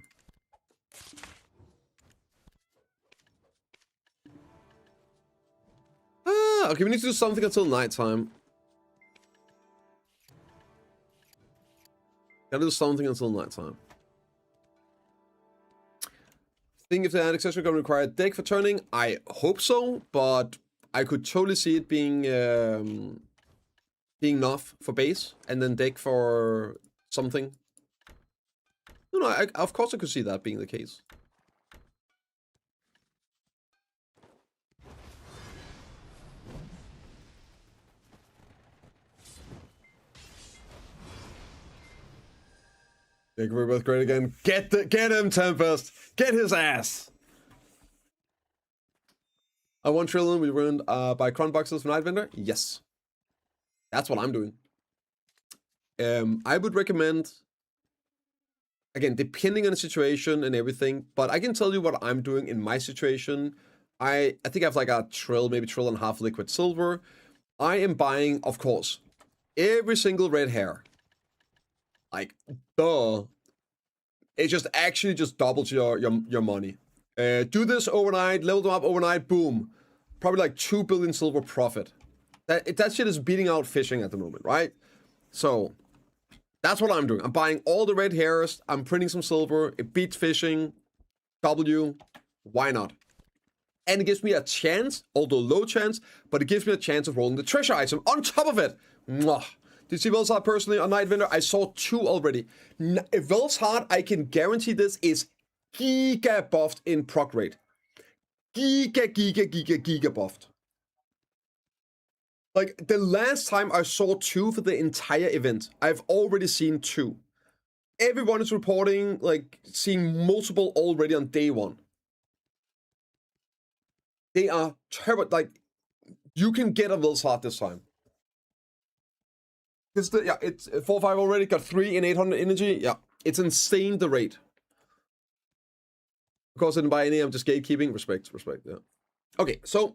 Okay, we need to do something until nighttime. Gotta do something until nighttime. Think if the ad accessory gonna require a deck for turning? I hope so, but I could totally see it being being enough for base and then deck for something. No, of course I could see that being the case. Thank you very much, great again. Get him, Tempest. Get his ass. I 1 trillion we ruined by cron boxes from Night Vendor. Yes, that's what I'm doing. I would recommend, again, depending on the situation and everything, but I can tell you what I'm doing in my situation. I think I have like a trill, maybe trill and a half liquid silver. I am buying, of course, every single red hair. Like, duh. It just actually just doubles your money. Do this overnight, level them up overnight, boom. Probably like 2 billion silver profit. That shit is beating out fishing at the moment, right? So, that's what I'm doing. I'm buying all the red hairs, I'm printing some silver, it beats fishing, W, why not? And it gives me a chance, although low chance, but it gives me a chance of rolling the treasure item on top of it. Mwah. Did you see Velsard personally on Night Vendor? I saw 2 already. Velsard, I can guarantee this is giga buffed in proc rate. Giga buffed. Like, the last time I saw 2 for the entire event, I've already seen 2. Everyone is reporting, like, seeing multiple already on day 1. They are terrible. Like, you can get a Velsard this time. It's it's 4-5 already, got 3 in 800 energy. Yeah, it's insane the rate. Of course, I didn't buy any, I'm just gatekeeping. Respect, yeah. Okay, so,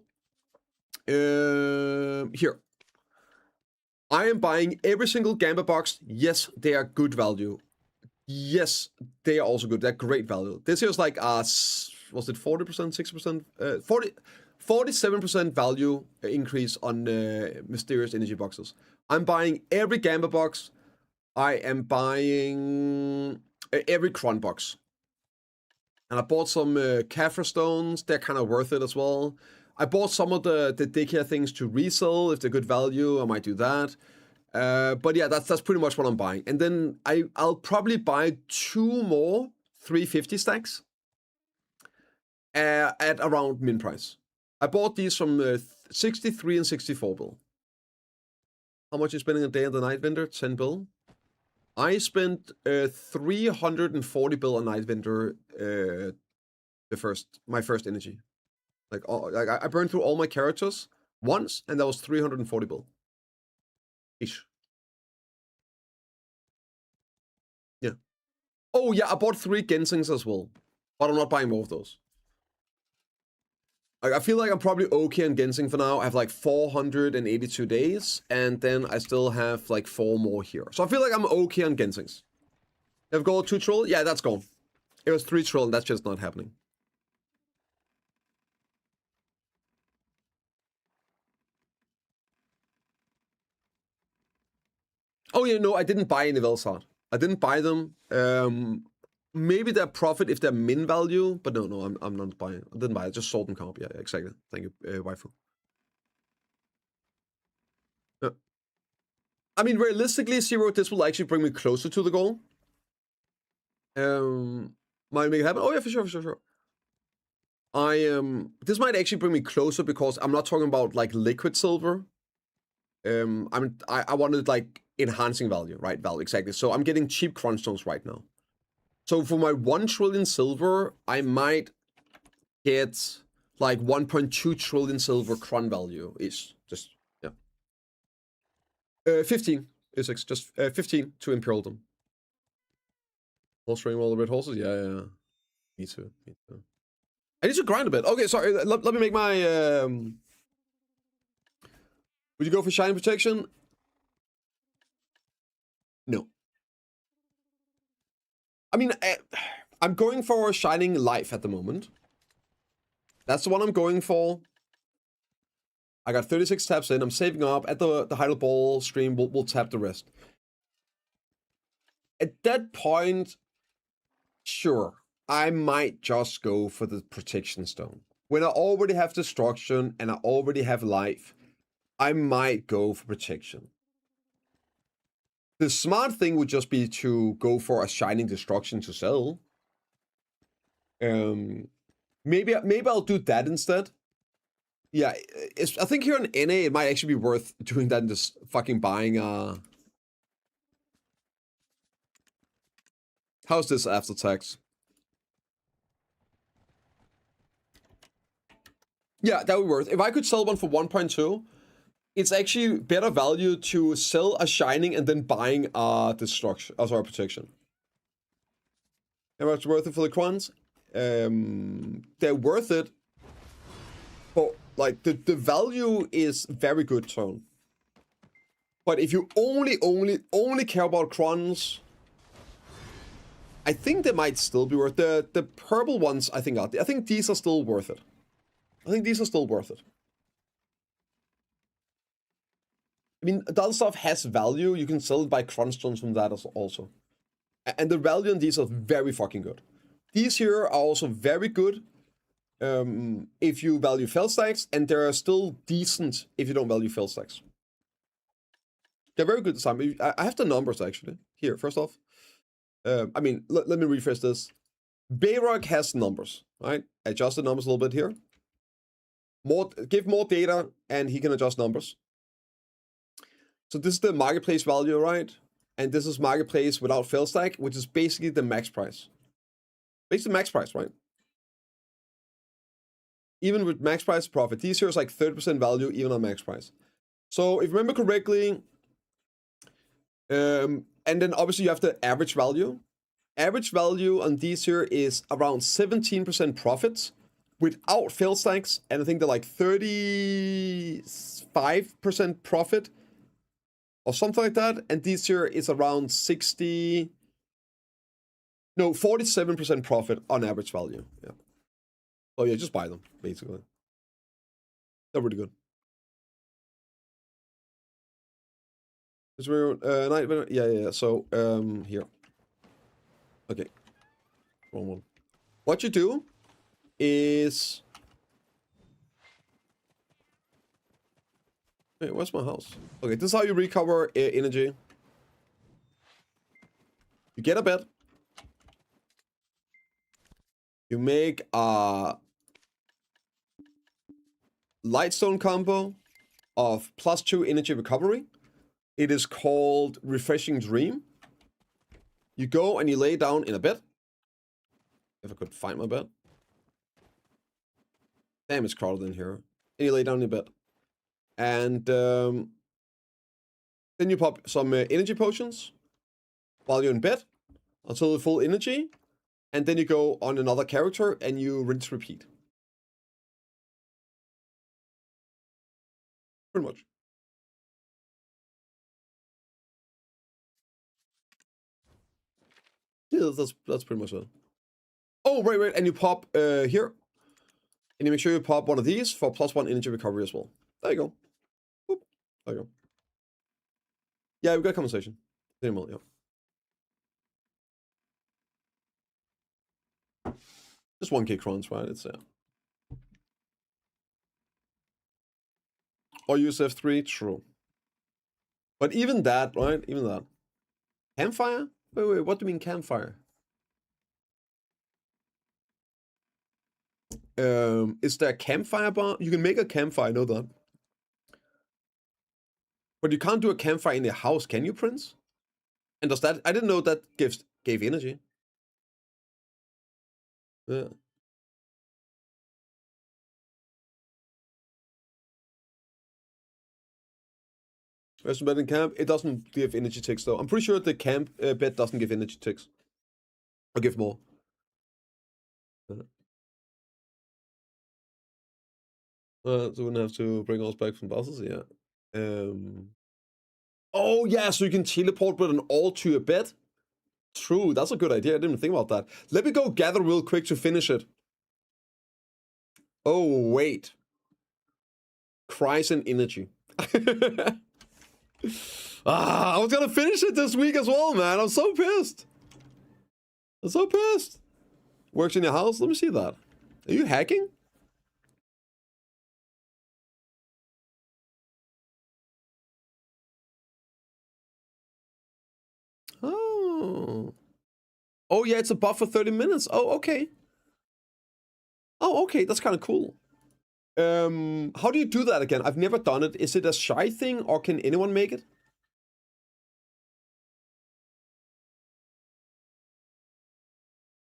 here. I am buying every single Gamba box. Yes, they are good value. Yes, they are also good. They're great value. This is like, was it 40%, 60%? 47% value increase on Mysterious Energy boxes. I'm buying every Gamba box. I am buying every Cron box. And I bought some Kafra stones. They're kind of worth it as well. I bought some of the daycare things to resell. If they're good value, I might do that. But yeah, that's pretty much what I'm buying. And then I'll probably buy 2 more 350 stacks at around min price. I bought these from 63 and 64 bill. How much are you spending a day on the Night Vendor? 10 bill. I spent 340 bill on Night Vendor my first energy. Like, I burned through all my characters once, and that was 340 bill. Ish. Yeah. Oh, yeah, I bought 3 Gensings as well. But I'm not buying more of those. Like, I feel like I'm probably okay on Gensing for now. I have like 482 days, and then I still have like 4 more here. So I feel like I'm okay on Gensings. Have gold 2 trill? Yeah, that's gone. It was 3 trill, and that's just not happening. Oh yeah, no, I didn't buy any Velsart. I didn't buy them. Maybe they're profit if they're min value, but no, I'm not buying. I didn't buy it. Just sold and comp. Yeah, exactly. Thank you, waifu. Yeah. I mean, realistically, Zero, this will actually bring me closer to the goal. Might make it happen. Oh yeah, for sure. This might actually bring me closer because I'm not talking about like liquid silver. I wanted like enhancing value, right? Value, exactly. So I'm getting cheap crunch stones right now. So for my 1 trillion silver, I might get like 1.2 trillion silver cron value is just, yeah. 15 is just 15 to imperial them. Horse ring all the red horses? Yeah. Me too. I need to grind a bit. Okay, sorry. Let me make my... Would you go for Shining Protection? No. I mean, I'm going for Shining Life at the moment. That's the one I'm going for. I got 36 taps in. I'm saving up. At the Heidel Ball stream, we'll tap the rest. At that point, sure, I might just go for the Protection Stone. When I already have Destruction and I already have Life, I might go for Protection. The smart thing would just be to go for a Shining Destruction to sell. Maybe I'll do that instead. Yeah, I think here on NA it might actually be worth doing that and just fucking buying how's this after tax? Yeah, that would be worth. If I could sell one for 1.2, it's actually better value to sell a Shining and then buying Destruction, Protection. And what's worth it for the crons? They're worth it. But like the value is very good turn. But if you only care about crons, I think they might still be worth the purple ones. I think these are still worth it. I mean, the other stuff has value. You can sell it by crunch stones from that also. And the value on these are very fucking good. These here are also very good if you value fel stacks, and they're still decent if you don't value fel stacks. They're very good this time. I have the numbers actually. Here, first off. I mean, let me rephrase this. Bayrock has numbers, right? Adjust the numbers a little bit here. Give more data, and he can adjust numbers. So this is the marketplace value, right? And this is marketplace without fail stack, which is basically the max price. Basically max price, right? Even with max price profit, these here is like 30% value even on max price. So if you remember correctly, and then obviously you have the average value. Average value on these here is around 17% profits without fail stacks, and I think they're like 35% profit or something like that. And this here is around 47% profit on average value. Yeah. Oh yeah, just buy them basically. They're really good. Yeah. So here. Okay. Wrong one. What you do is. Wait, where's my house? Okay, this is how you recover energy. You get a bed. You make a Lightstone combo of +2 energy recovery. It is called Refreshing Dream. You go and you lay down in a bed. If I could find my bed. Damn, it's crowded in here. And you lay down in your bed. And then you pop some energy potions while you're in bed until the full energy. And then you go on another character and you rinse repeat. Pretty much. Yeah, that's pretty much it. Oh, right. And you pop here. And you make sure you pop one of these for +1 energy recovery as well. There you go. Boop. There you go. Yeah, we got conversation. Yeah. Just 1k crowns, right? It's or use F3, true. But even that, right? Even that. Campfire? Wait, what do you mean campfire? Is there a campfire bar? You can make a campfire, I know that. But you can't do a campfire in your house, can you, Prince? And does that, I didn't know that gave energy. Yeah. Rest bed in camp, it doesn't give energy ticks though. I'm pretty sure the camp bed doesn't give energy ticks. Or give more. So we wouldn't have to bring us back from buses, yeah. Oh yeah, so you can teleport with an all to your bed. True, that's a good idea. I didn't even think about that. Let me go gather real quick to finish it. Oh wait. Cries and energy. I was gonna finish it this week as well, man. I'm so pissed. I'm so pissed. Works in your house? Let me see that. Are you hacking? Oh. Oh yeah, it's a buff for 30 minutes. Oh, okay. Oh, okay. That's kind of cool. How do you do that again? I've never done it. Is it a shy thing or can anyone make it?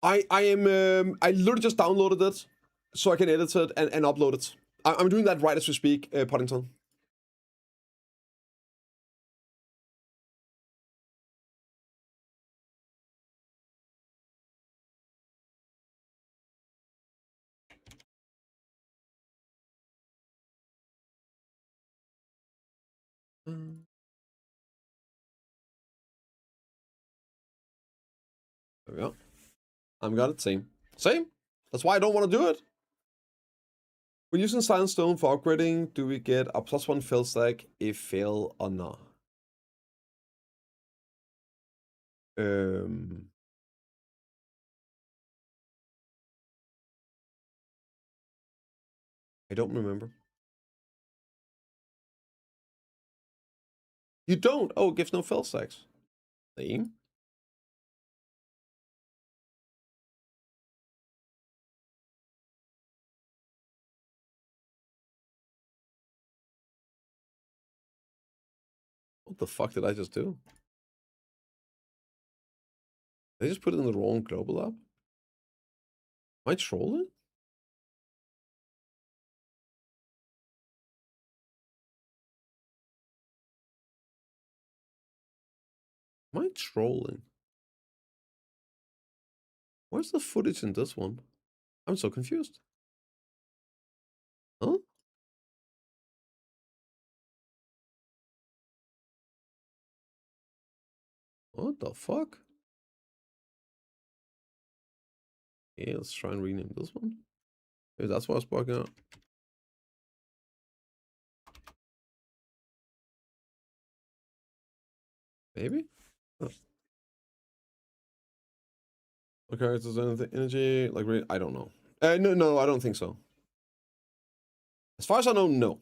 I literally just downloaded it so I can edit it and upload it. I'm doing that right as we speak, Paddington. There we go. I'm got it. Same. Same. That's why I don't want to do it. When using Silent Stone for upgrading, do we get a +1 fail stack if fail or not? I don't remember. You don't? Oh, it gives no fail stacks. Same. What the fuck did I just do? Did I just put it in the wrong global app? Am I trolling? Am I trolling? Where's the footage in this one? I'm so confused. Huh? What the fuck? Yeah, let's try and rename this one. Maybe that's why I was bugging out. Maybe? Huh. Okay, is there anything energy? Like, I don't know. No, I don't think so. As far as I know, no.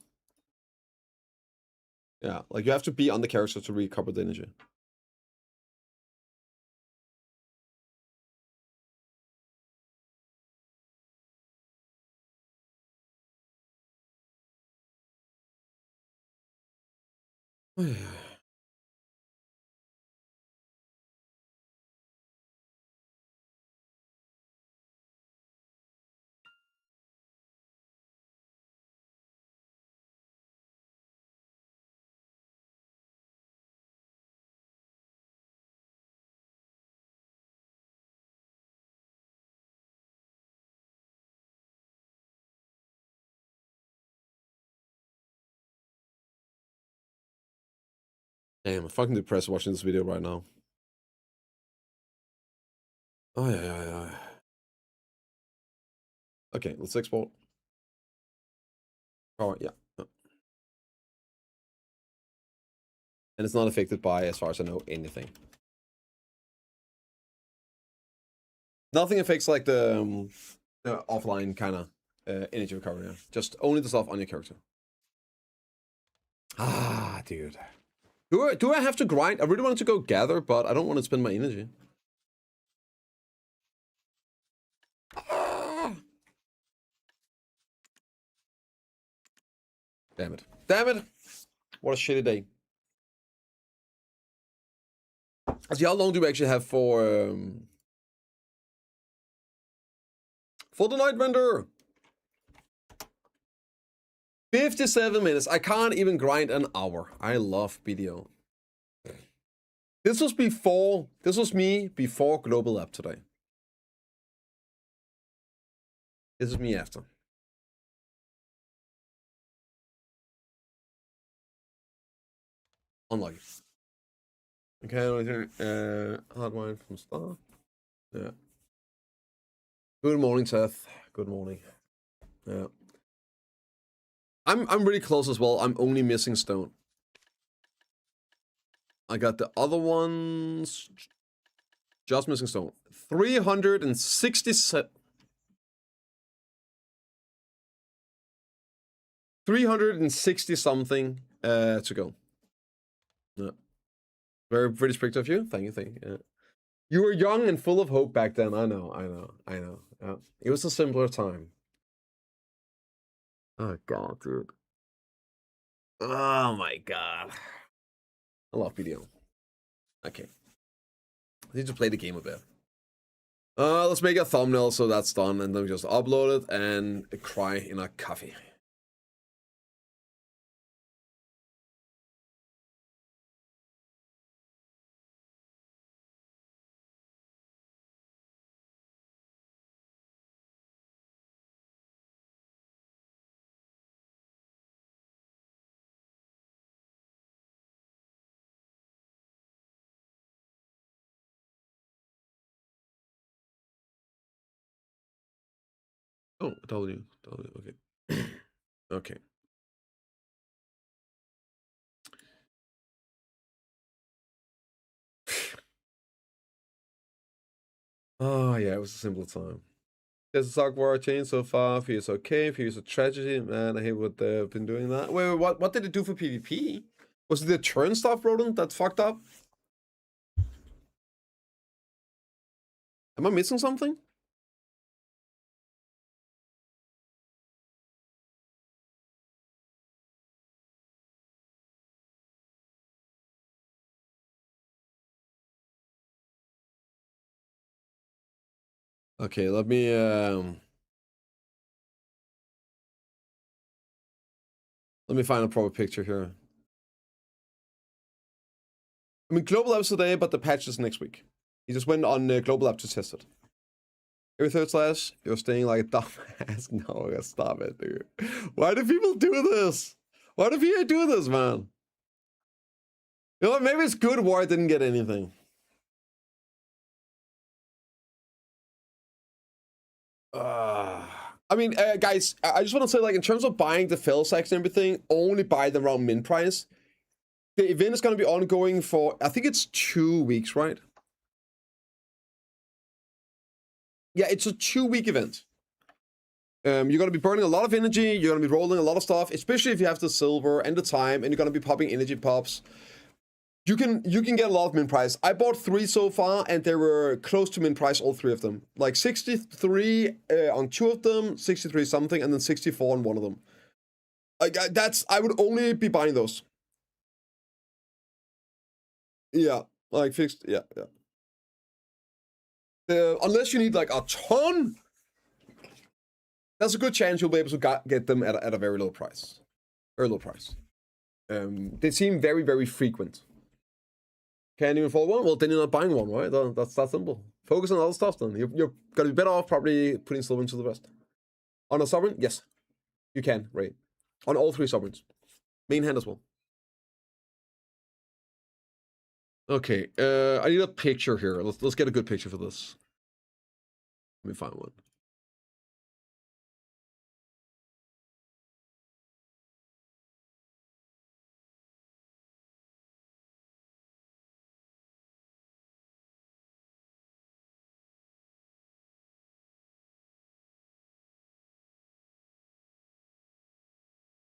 Yeah, like you have to be on the character to recover the energy. Damn, I'm fucking depressed watching this video right now. Oh, yeah. Okay, let's export. Oh, yeah. And it's not affected by, as far as I know, anything. Nothing affects like the offline kind of energy recovery. Yeah. Just only the stuff on your character. Ah, dude. Do I have to grind? I really wanted to go gather, but I don't want to spend my energy. Ah. Damn it. Damn it. What a shitty day. So how long do we actually have for the night vendor? 57 minutes. I can't even grind an hour. I love BDO. This was me before Global Lab today. This is me after. Unlucky. Okay, hardwired from start. Yeah. Good morning, Seth. Good morning. Yeah. I'm really close as well. I'm only missing stone. I got the other ones. Just missing stone. 367. 360 something to go. Yeah. Very British picture of you. Thank you. Yeah. You were young and full of hope back then. I know. Yeah. It was a simpler time. Oh god, dude. Oh my god. I love video. Okay. I need to play the game a bit. Let's make a thumbnail so that's done, and then we just upload it and cry in a coffee. Oh, W. Okay. Okay. Oh yeah, it was a simpler time. There's a sock war change so far. Feels okay. Feels a tragedy. Man, I hate what they've been doing that. Wait, what did it do for PvP? Was it the turn stuff, Rodent, that fucked up? Am I missing something? Okay, let me find a proper picture here. I mean, Global Labs today, but the patch is next week. He just went on Global Lab to test it. Every third slash, you're staying like a dumbass. No, stop it, dude. Why do people do this? Why do people do this, man? You know what? Maybe it's good War didn't get anything. I mean, guys, I just want to say, like, in terms of buying the fail sacks and everything, only buy them around min price. The event is going to be ongoing for, I think it's 2 weeks, right? Yeah, it's a 2-week event. You're going to be burning a lot of energy. You're going to be rolling a lot of stuff, especially if you have the silver and the time, and you're going to be popping energy pops. You can get a lot of min price. I bought 3 so far, and they were close to min price, all 3 of them. Like 63 on 2 of them, 63 something, and then 64 on 1 of them. Like I would only be buying those. Yeah, like fixed. Yeah. Unless you need like a ton, there's a good chance you'll be able to get them at a very low price. Very low price. They seem very, very frequent. Can't even afford one? Well, then you're not buying one, right? That's that simple. Focus on other stuff then. You're gonna be better off probably putting silver into the rest. On a sovereign? Yes. You can, right? On all 3 sovereigns. Main hand as well. Okay, I need a picture here. Let's get a good picture for this. Let me find one.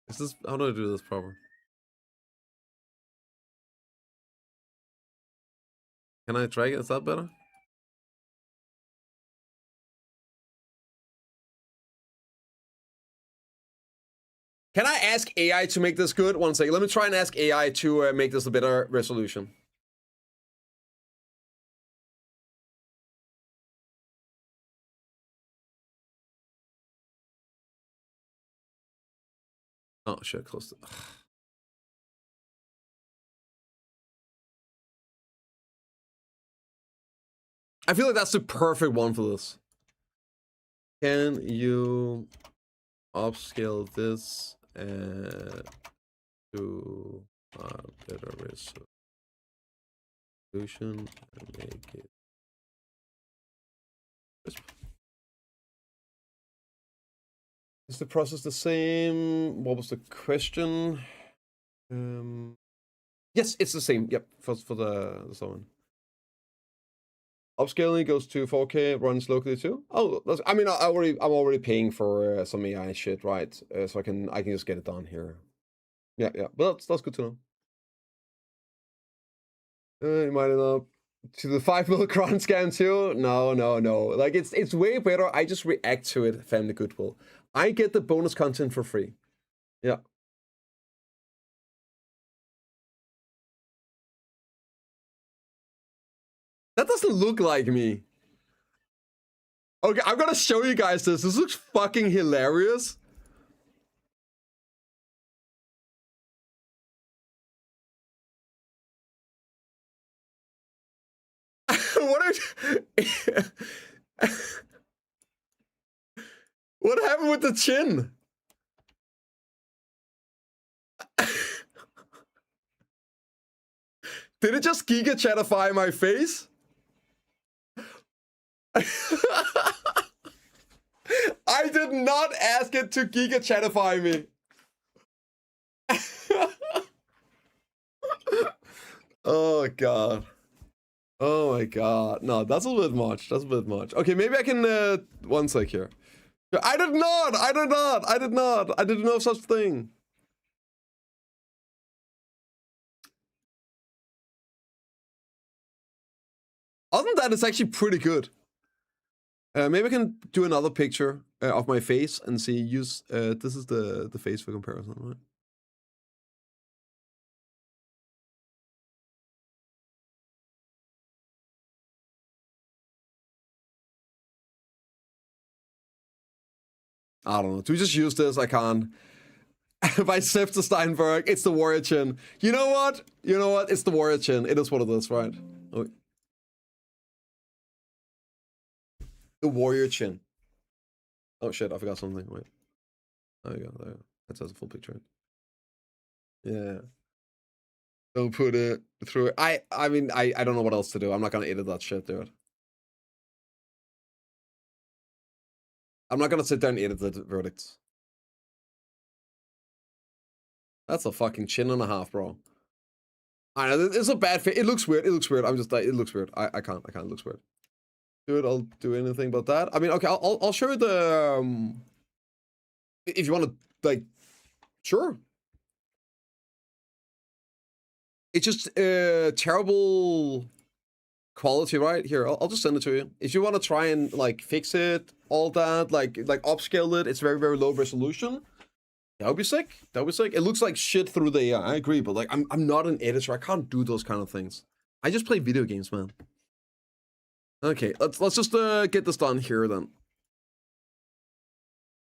Is this, how do I do this proper? Can I drag it? Is that better? Can I ask AI to make this good? One second. Let me try and ask AI to make this a better resolution. Oh shit, close to. I feel like that's the perfect one for this. Can you upscale this to a better resolution and make it crisp? Is the process the same? What was the question? Yes, it's the same. Yep, for the one. Upscaling goes to 4K, runs locally too. Oh, that's, I mean, I'm already paying for some AI shit, right? So I can just get it done here. Yeah, but that's good to know. You might end up to the 5 millicron scam too. No. Like it's way better. I just react to it. Family goodwill. I get the bonus content for free. Yeah. That doesn't look like me. Okay, I'm gonna show you guys this. This looks fucking hilarious. What what happened with the chin? Did it just Giga Chatify my face? I did not ask it to Giga Chatify me. Oh god. Oh my god. No, that's a bit much. That's a bit much. Okay, maybe I can one sec here. I did not. I didn't know of such a thing. Other than that, it's actually pretty good. Maybe I can do another picture of my face and see. Use this is the face for comparison, right? I don't know. Do we just use this? I can't. Biceptimus Steinberg. It's the warrior chin. You know what? It's the warrior chin. It is what it is, right? Oh. The warrior chin. Oh shit! I forgot something. Wait. There you go. There you go. That says a full picture. Yeah. Don't put it through it. I mean, I don't know what else to do. I'm not gonna edit that shit, dude. I'm not gonna sit there and edit the verdicts. That's a fucking chin and a half, bro. I know it's a bad fit. It looks weird. I'm just like, it looks weird. I can't. It looks weird. Dude, I'll do anything about that. I mean, okay, I'll show you the if you want to, like, sure. It's just terrible quality, right? Here, I'll just send it to you. If you want to try and like fix it, all that, like upscale it, it's very low resolution. That would be sick. It looks like shit through the AI. I agree, but like I'm not an editor. I can't do those kind of things. I just play video games, man. Okay, let's just get this done here then.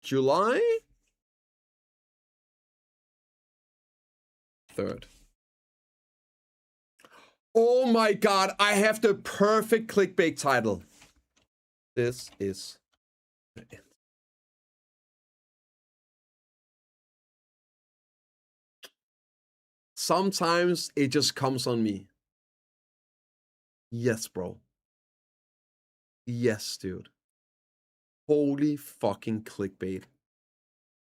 July 3rd. Oh my god, I have the perfect clickbait title. This is the end. Sometimes it just comes on me. Yes, bro. Yes, dude. Holy fucking clickbait.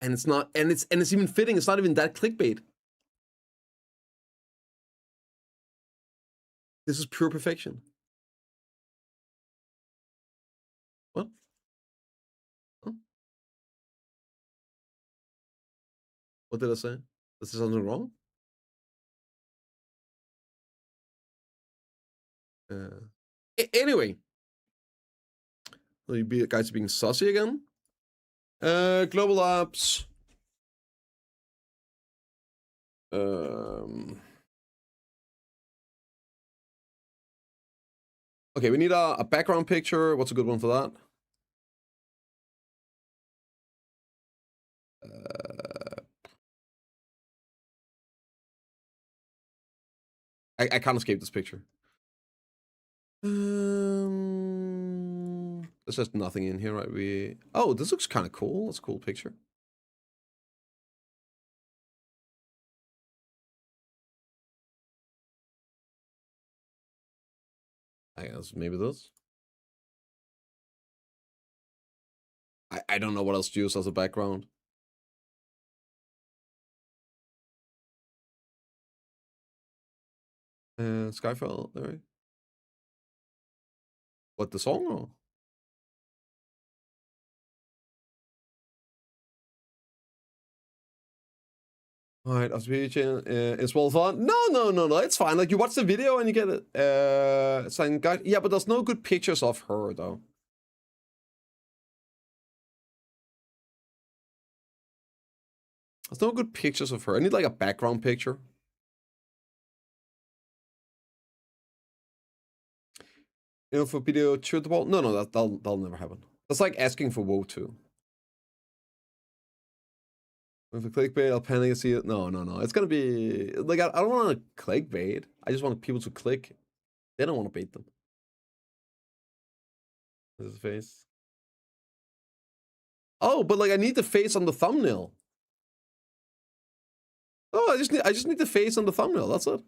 And it's not, and it's even fitting. It's not even that clickbait. This is pure perfection. What? Huh? What did I say? Is there something wrong? Anyway, will you be guys being sussy again? Global apps. Okay, we need a background picture. What's a good one for that? I can't escape this picture. There's just nothing in here, right? Oh, this looks kind of cool. That's a cool picture. I guess maybe this. I don't know what else to use as a background. Skyfall, there. What, the song or? Alright, it's well fun. No, it's fine. Like, you watch the video and you get it. Sign guide. Yeah, but there's no good pictures of her, though. There's no good pictures of her. I need, like, a background picture. You know, for video shoot the ball? No, that'll never happen. That's like asking for WoW 2. With a clickbait, I'll panic and see it. No. It's gonna be like I don't want to clickbait. I just want people to click. They don't want to bait them. This is the face. Oh, but like I need the face on the thumbnail. Oh, I just need the face on the thumbnail. That's it.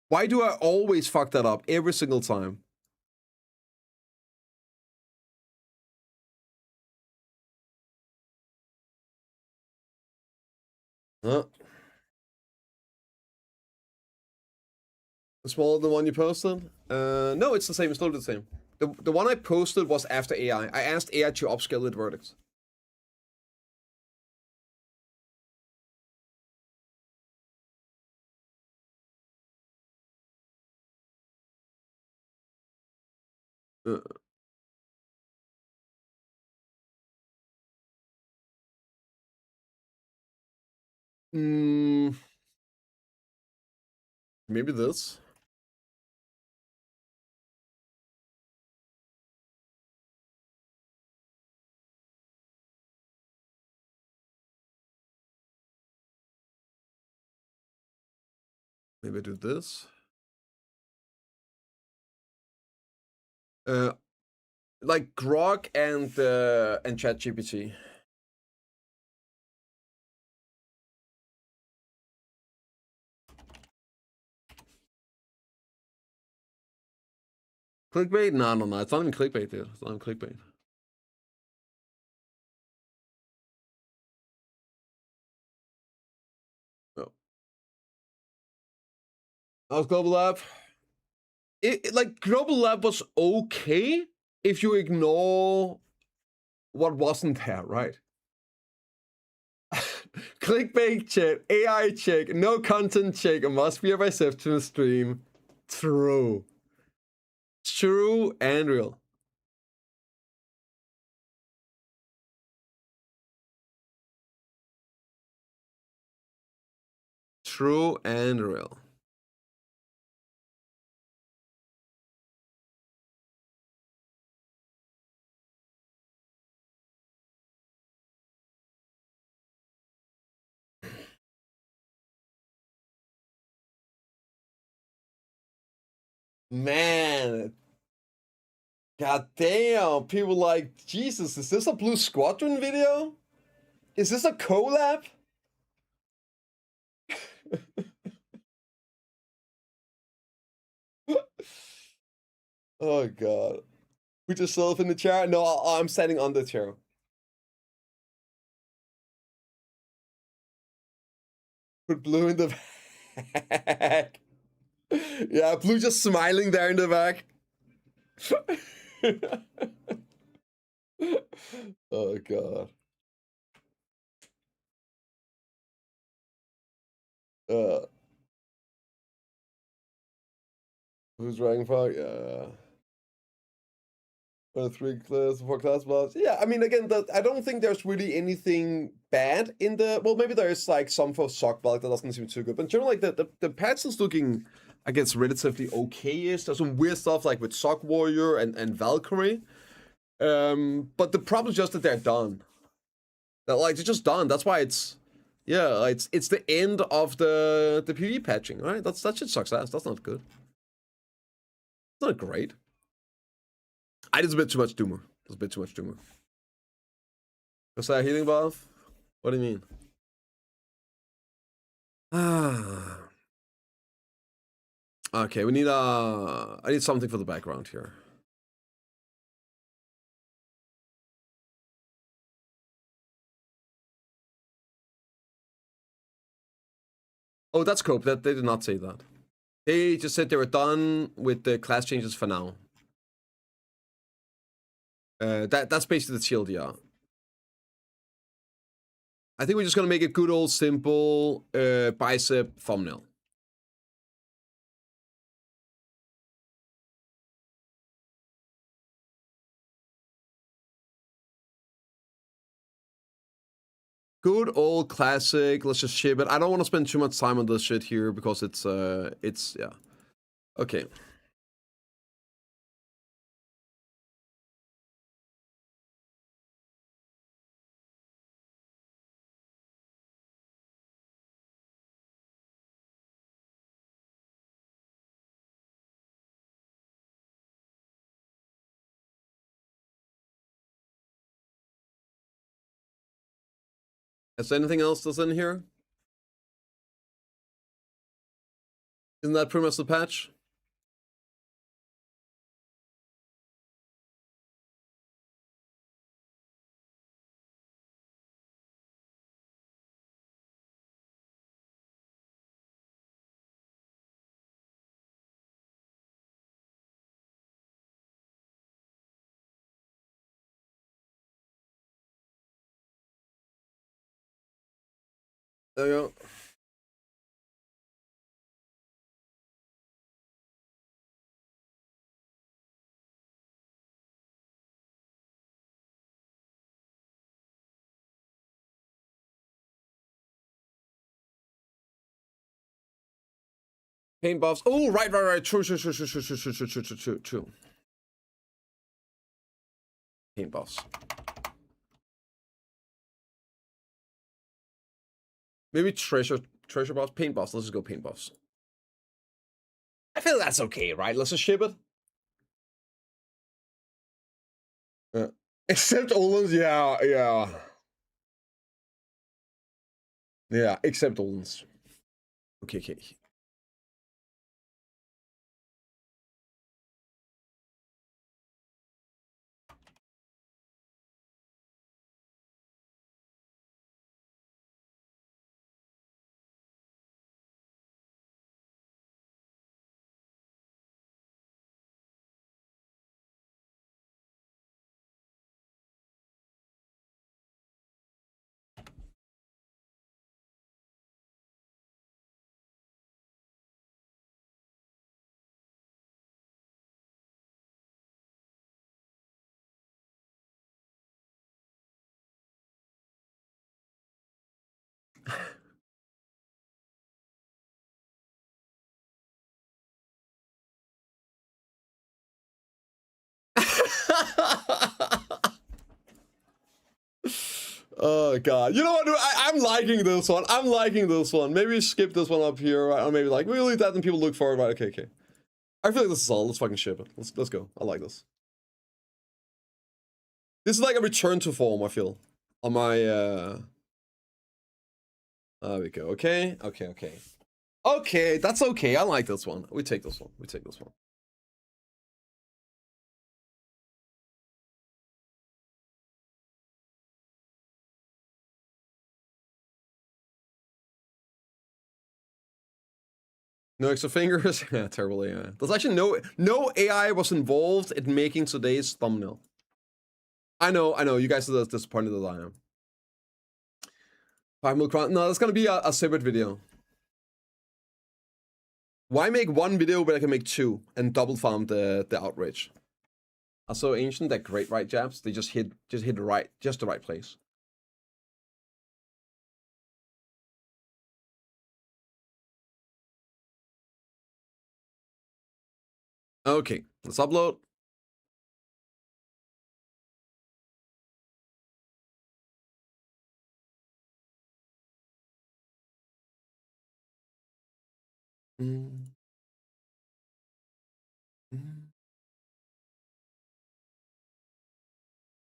Why do I always fuck that up every single time? Huh? Smaller than the one you posted? No, it's the same. It's totally the same. The one I posted was after AI. I asked AI to upscale it verdicts. Maybe this. Maybe do this. Like Grok and ChatGPT. Clickbait? No. It's not even clickbait, dude. It's not even clickbait. No. How's Global Lab? Like Global Lab was okay if you ignore what wasn't there, right? Clickbait check, AI check, no content check. It must be a Biceptimus stream. True. True and real. True and real. Man. God damn. People like, Jesus, is this a Blue Squadron video? Is this a collab? Oh god. Put yourself in the chair? No, I'm standing on the chair. Put Blue in the back. Yeah, Blue just smiling there in the back. Oh god. Who's Dragonfly? Yeah. 4 class bots. Yeah, I mean, again, I don't think there's really anything bad in the. Well, maybe there's like some for sock bulk that doesn't seem too good, but in general, like the patch is looking, I guess, relatively okay-ish. There's some weird stuff like with Sock Warrior and Valkyrie. But the problem is just that they're done. That like they're just done. That's why it's it's the end of the PvE patching, right? That shit sucks ass. That's not good. It's not great. I did a bit too much Doomer. That's a bit too much Doomer. Was that a healing buff? What do you mean? Ah. Okay, we need I need something for the background here. Oh, that's cope. That they did not say that. They just said they were done with the class changes for now. That's basically the shield, yeah. I think we're just gonna make a good old simple bicep thumbnail. Good old classic. Let's just ship it. I don't want to spend too much time on this shit here because it's yeah. Okay. Is there anything else that's in here? Isn't that pretty much the patch? There you go. Paint buffs. Oh, right. True. Paint buffs. Maybe treasure buffs. Paint buffs. Let's just go paint buffs. I feel that's okay, right? Let's just ship it. Except Olin's, yeah. Yeah, except Olin's. Okay. Oh god. You know what? I'm liking this one. Maybe skip this one up here, right? Or maybe like we'll leave that and people look forward, right? Okay. I feel like this is all. Let's fucking ship it. Let's go. I like this. This is like a return to form, I feel. On my there we go. Okay. Okay, that's okay. I like this one. We take this one. No extra fingers. Yeah, terrible AI. There's actually no AI was involved in making today's thumbnail. I know. You guys are as disappointed as I am. 5 mil crown. No, that's gonna be a separate video. Why make one video when I can make two and double farm the outrage? Are so ancient, they're great, right, jabs? They just hit the right place. Okay, let's upload.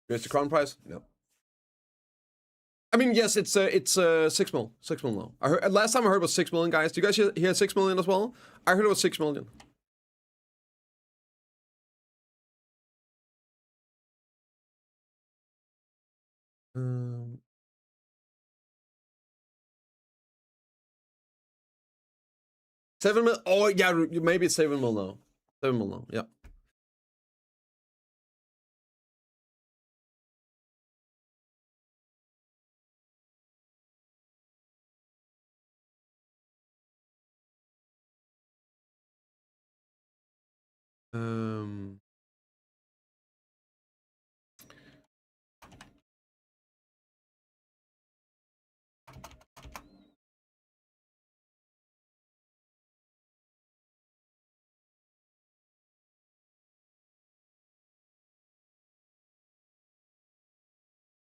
Here's the crown price. No. I mean, yes, it's 6 mil. 6 mil now. I heard last time I heard was 6 million, guys. Do you guys hear 6 million as well? I heard it was 6 million. $7 million. Oh yeah, maybe it's 7 mil now. 7 mil now. Yeah.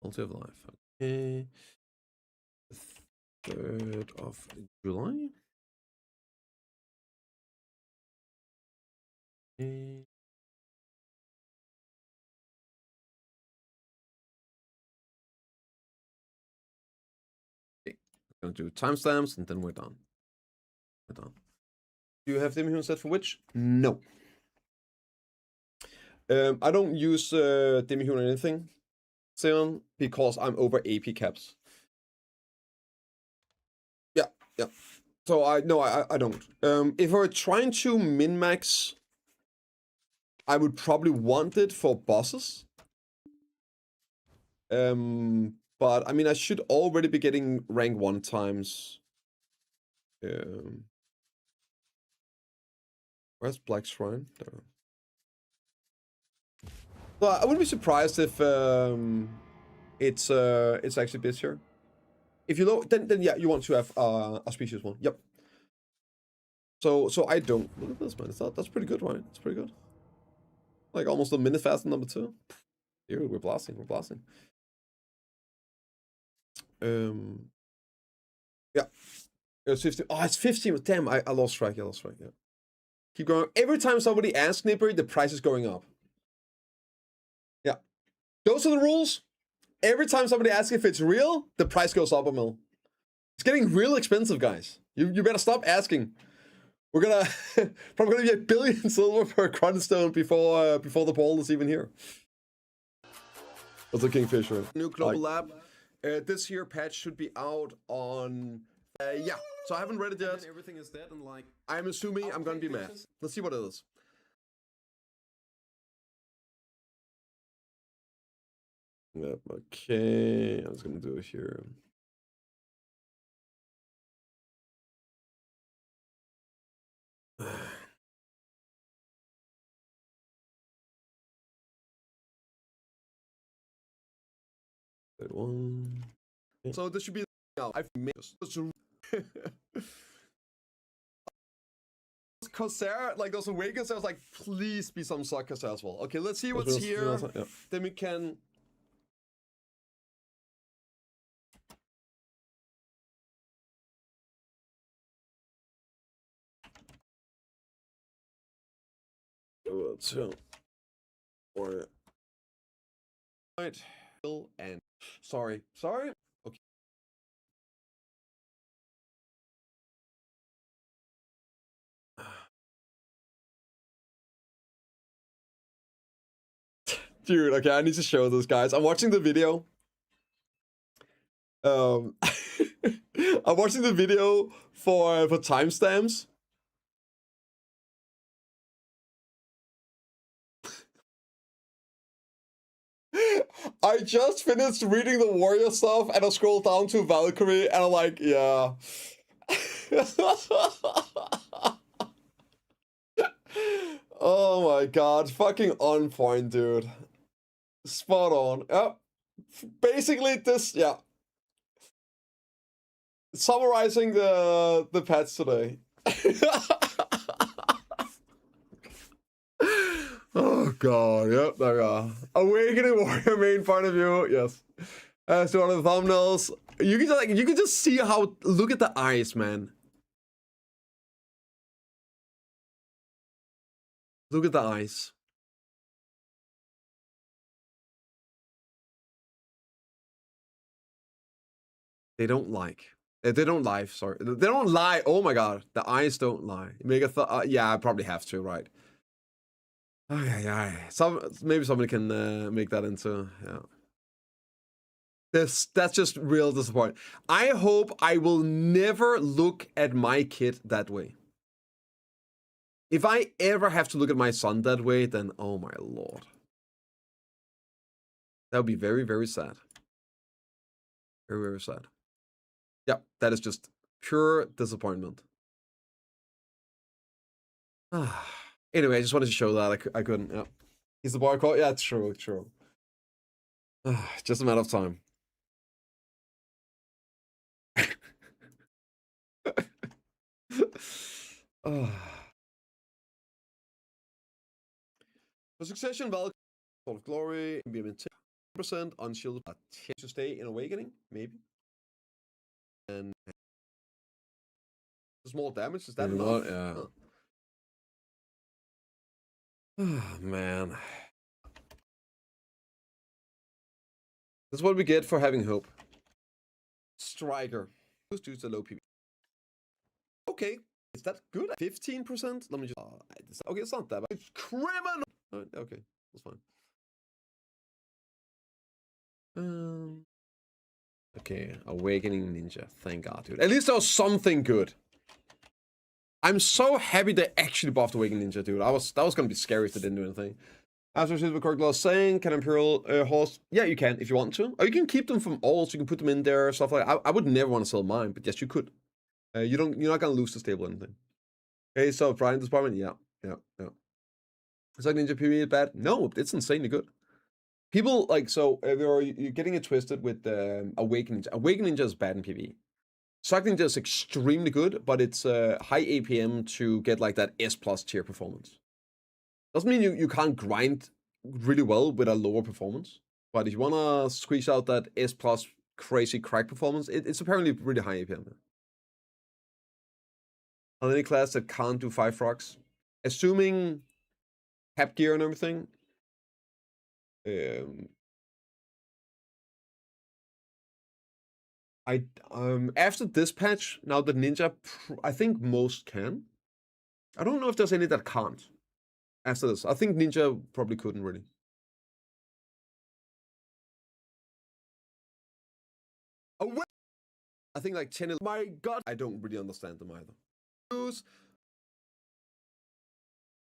Quality of life. Okay. The 3rd of July. Okay. Gonna do timestamps and then we're done. Do you have Demihun set for which? No. I don't use Demihun or anything, Seon, because I'm over AP caps. Yeah. So I don't. If I were trying to min-max, I would probably want it for bosses. But I mean, I should already be getting rank 1 times. Where's Black Shrine? There. Well, I wouldn't be surprised if it's actually busier. If you know, then yeah, you want to have auspicious one. Yep. So I don't. Look at this, man. That's pretty good, right? It's pretty good. Like almost a minute faster than number 2. Here we're blasting. Yeah. It's 50. Oh, it's 15. Damn, I lost track. Yeah. Keep going. Every time somebody asks Nipper, the price is going up. Yeah. Those are the rules. Every time somebody asks if it's real, the price goes up a mil. It's getting real expensive, guys. You better stop asking. We're gonna probably gonna get billion silver per Crunstone before the ball is even here. That's a Kingfisher. New global lab. This here patch should be out on yeah. So I haven't read it yet. Everything is dead and like I'm assuming I'm gonna be mad. Let's see what it is. Yep, okay. I was gonna do it here. That one. So this should be now. I've made this. Corsair, like those awakens, I was like, please be some suckers as well. Okay, let's see what's here. Yeah. Then we can. So, or right, and sorry. Okay. Dude, okay, I need to show this, guys. I'm watching the video. I'm watching the video for timestamps. I just finished reading the warrior stuff and I scrolled down to Valkyrie and I'm like, yeah. Oh my god, fucking on point, dude. Spot on. Yep. Basically this, yeah. Summarizing the patch today. Oh god, yep, there we are. Awakening Warrior main point of view, yes. So one of the thumbnails. You can just see how, look at the eyes, man. Look at the eyes. They don't like. They don't lie, sorry. They don't lie. Oh my god, the eyes don't lie. Make a yeah, I probably have to, right? Maybe somebody can make that into, yeah. That's just real disappointing. I hope I will never look at my kid that way. If I ever have to look at my son that way, then oh my lord. That would be very, very sad. Very, very sad. Yeah, that is just pure disappointment. Anyway, I just wanted to show that. I couldn't. Yeah. He's the boy call. Yeah, true. Just a matter of time. The succession value of glory can be maintained 10% unshielded to stay in awakening, maybe. And small damage, is that enough? Yeah. Oh, man. This is what we get for having hope. Striker. Who's due to low PV? Okay. Is that good? 15%? Let me just... okay, it's not that bad. It's criminal! Okay, that's fine. Okay, Awakening Ninja. Thank God, dude. At least there was something good. I'm so happy they actually buffed Awakening Ninja, dude. That was gonna be scary if they didn't do anything. As what Cork was saying, can Imperial horse? Yeah, you can if you want to. Or you can keep them from all, so you can put them in there, stuff like that. I would never want to sell mine, but yes, you could. You're not gonna lose the stable or anything. Okay, so Brian Department, yeah. Is that Ninja PvE bad? No, it's insanely good. People like, so you're getting it twisted with Awakening Ninja. Awakening Ninja is bad in PvE. Suck Ninja is extremely good, but it's high APM to get like that S+ tier performance. Doesn't mean you can't grind really well with a lower performance, but if you wanna squeeze out that S+ crazy crack performance, it's apparently really high APM. On any class that can't do 5 frogs, assuming cap gear and everything, after this patch, now the Ninja, I think most can. I don't know if there's any that can't. After this, I think Ninja probably couldn't really. Oh, I think like 10. My God, I don't really understand them either.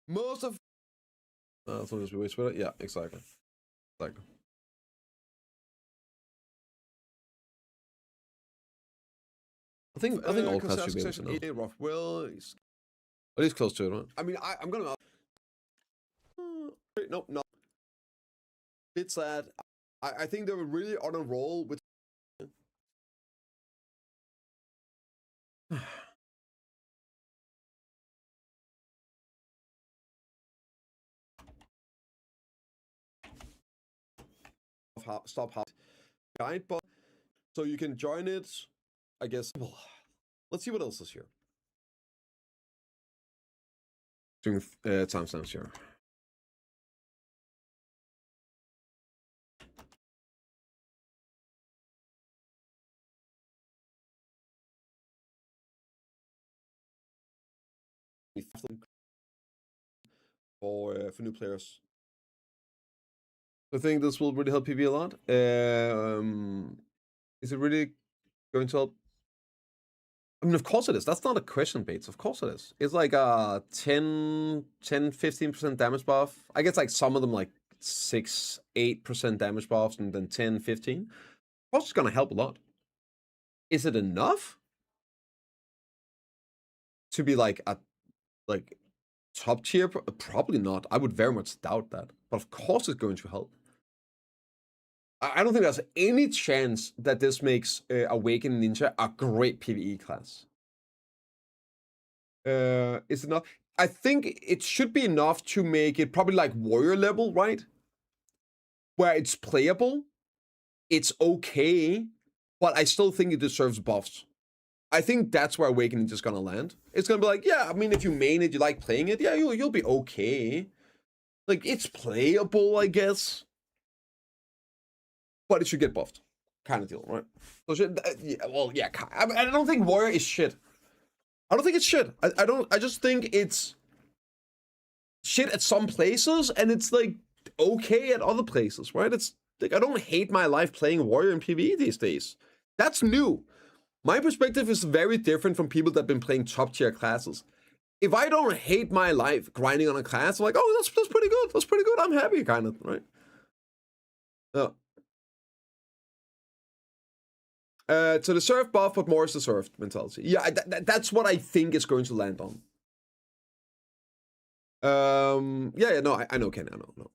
Most of. As long as we wait for it, yeah, exactly. I think all class should be able to know. Rough will. At least close to it, right? I mean, I'm gonna. Nope, no. Bit sad. I think they were really on a roll with. Stop how giant bot, so you can join it. I guess. Well, let's see what else is here. Doing timestamps here. for new players. I think this will really help PvE a lot. Is it really going to help? I mean, of course it is. That's not a question, Bates. Of course it is. It's like a 15% damage buff. I guess like some of them like 6, 8% damage buffs and then 10, 15. Of course it's going to help a lot. Is it enough to be like a top tier? Probably not. I would very much doubt that. But of course it's going to help. I don't think there's any chance that this makes Awakened Ninja a great PvE class. Is it not? I think it should be enough to make it probably like warrior level, right? Where it's playable, it's okay, but I still think it deserves buffs. I think that's where Awakening is gonna land. It's gonna be like, yeah, I mean, if you main it, you like playing it, yeah, you'll be okay. Like, it's playable, I guess. But it should get buffed. Kind of deal, right? So yeah, well, yeah, I don't think warrior is shit. I don't think it's shit. I just think it's shit at some places, and it's like okay at other places, right? It's like I don't hate my life playing warrior in PvE these days. That's new. My perspective is very different from people that have been playing top tier classes. If I don't hate my life grinding on a class, I'm like, oh, that's pretty good. That's pretty good. I'm happy, kind of, right? To deserve buff, but more is deserved mentality. Yeah, that's what I think is going to land on. Yeah, no, I know, Ken, I know.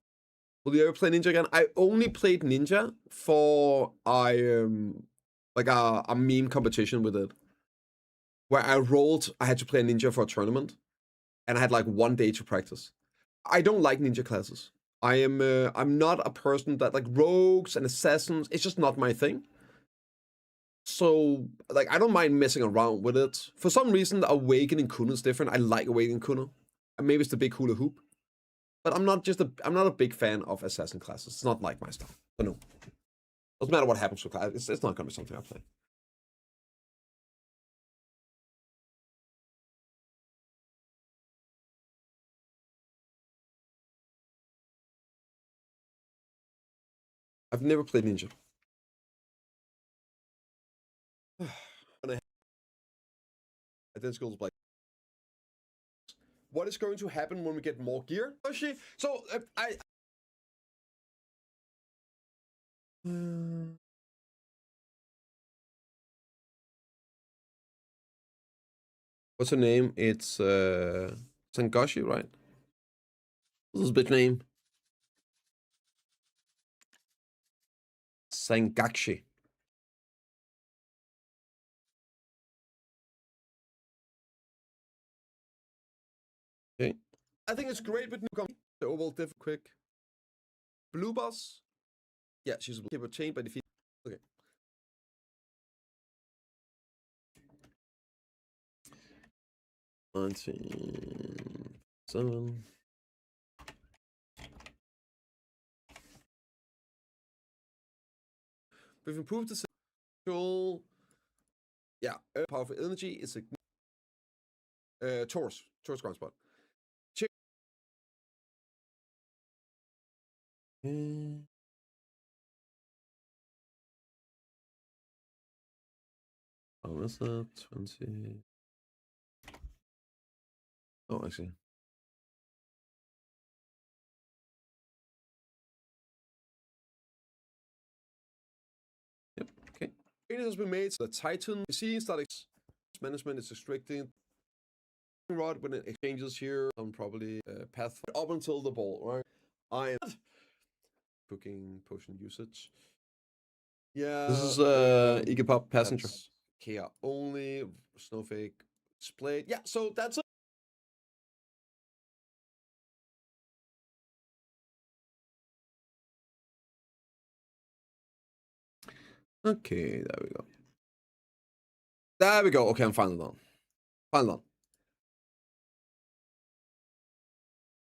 Will you ever play Ninja again? I only played Ninja for like a meme competition with it, where I had to play Ninja for a tournament, and I had like 1 day to practice. I don't like Ninja classes. I'm not a person that like rogues and assassins. It's just not my thing. So, like, I don't mind messing around with it. For some reason, Awakening Kuno is different. I like Awakening Kuno. And maybe it's the big hula hoop. But I'm not a big fan of assassin classes. It's not like my style. So no. Doesn't matter what happens to class. It's not gonna be something I play. I've never played Ninja. Identical like, what is going to happen when we get more gear? So what's her name? It's Sangoshi, right? This is a big name. Sangakshi. Okay. I think it's great with newcomers. The overall diff quick. Blue boss. Yeah, she's a blue chain by defeat. Okay. Seven. We've improved the control. Yeah, powerful energy is a Taurus ground spot. Check. Oh, is that 20? Oh, I see. Yep. Okay. It has been made so the Titan seeing static management is restricting rod when it exchanges here. I'm probably path up until the ball, right? I am cooking potion usage. Yeah. This is Igapop passenger. Kia only snowflake splayed. Yeah, so that's it. Okay, there we go. There we go. Okay, I'm finally done. Finally done.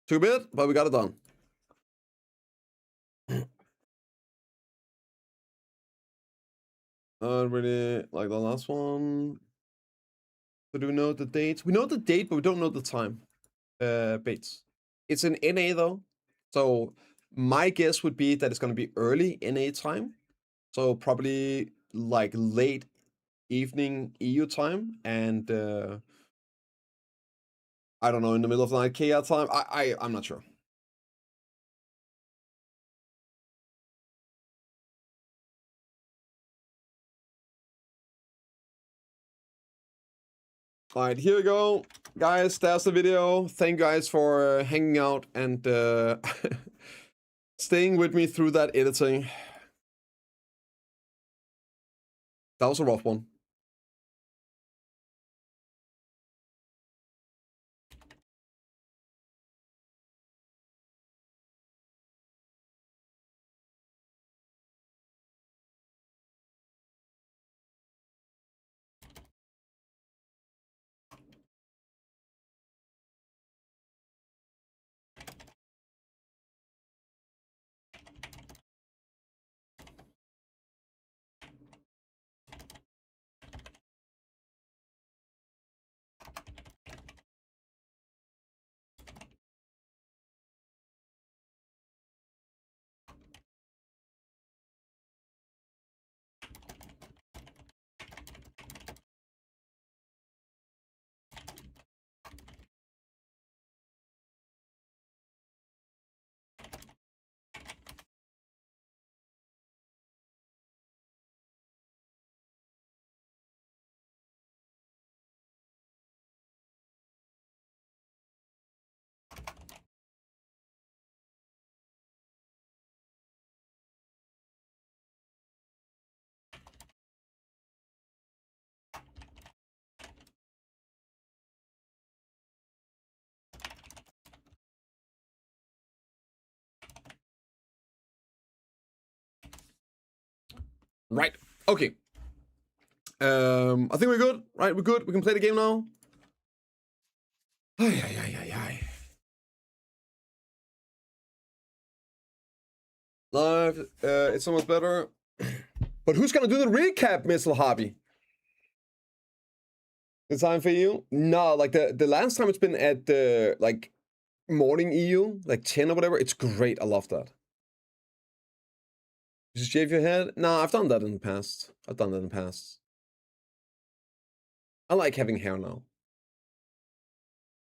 Took a bit, but we got it done. I really like the last one. So do we know the date? We know the date, but we don't know the time. Bates. It's an NA though. So my guess would be that it's going to be early NA time. So probably like late evening EU time and I don't know, in the middle of the night KR time. I'm not sure. All right, here we go. Guys, that's the video. Thank you guys for hanging out and staying with me through that editing. That was a rough one. Right. Okay. I think we're good. Right, we're good. We can play the game now. Ay, ay, ay, ay, ay. Live. It's so much better. But who's gonna do the recap, Missile Hobby? The time for you? No, like the last time it's been at the like morning EU, like 10 or whatever. It's great. I love that. You just shave your head? Nah, I've done that in the past. I've done that in the past. I like having hair now.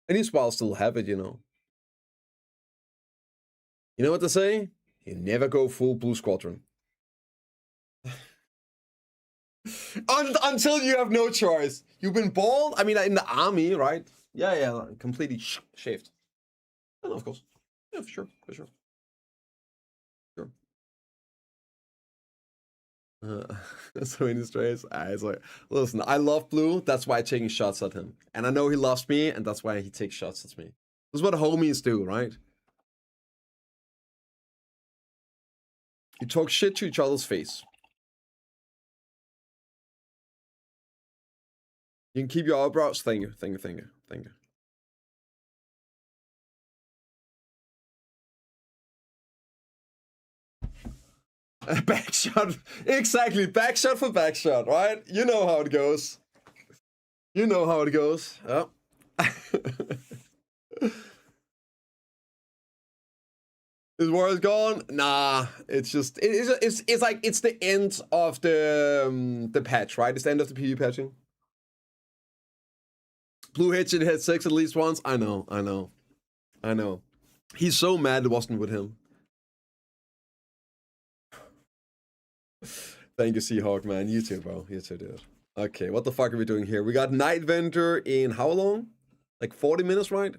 At least while I still have it, you know. You know what they say? You never go full Blue Squadron. Until you have no choice. You've been bald? I mean, in the army, right? Yeah, completely shaved. Oh, no, of course. Yeah, for sure. Sure. So in his race, it's like, listen, I love Blue. That's why I'm taking shots at him. And I know he loves me, and that's why he takes shots at me. This is what homies do, right? You talk shit to each other's face. You can keep your eyebrows. Thank you. Backshot. Exactly. Backshot for backshot, right? You know how it goes. Oh. This war is gone. Nah, it's just it's like it's the end of the patch, right? It's the end of the PvP patching. Blue Hitchin had sex at least once. I know. He's so mad it wasn't with him. Thank you, Seahawk, man. You too, bro. You too, dude. Okay, what the fuck are we doing here? We got Night Vendor in how long? Like 40 minutes, right?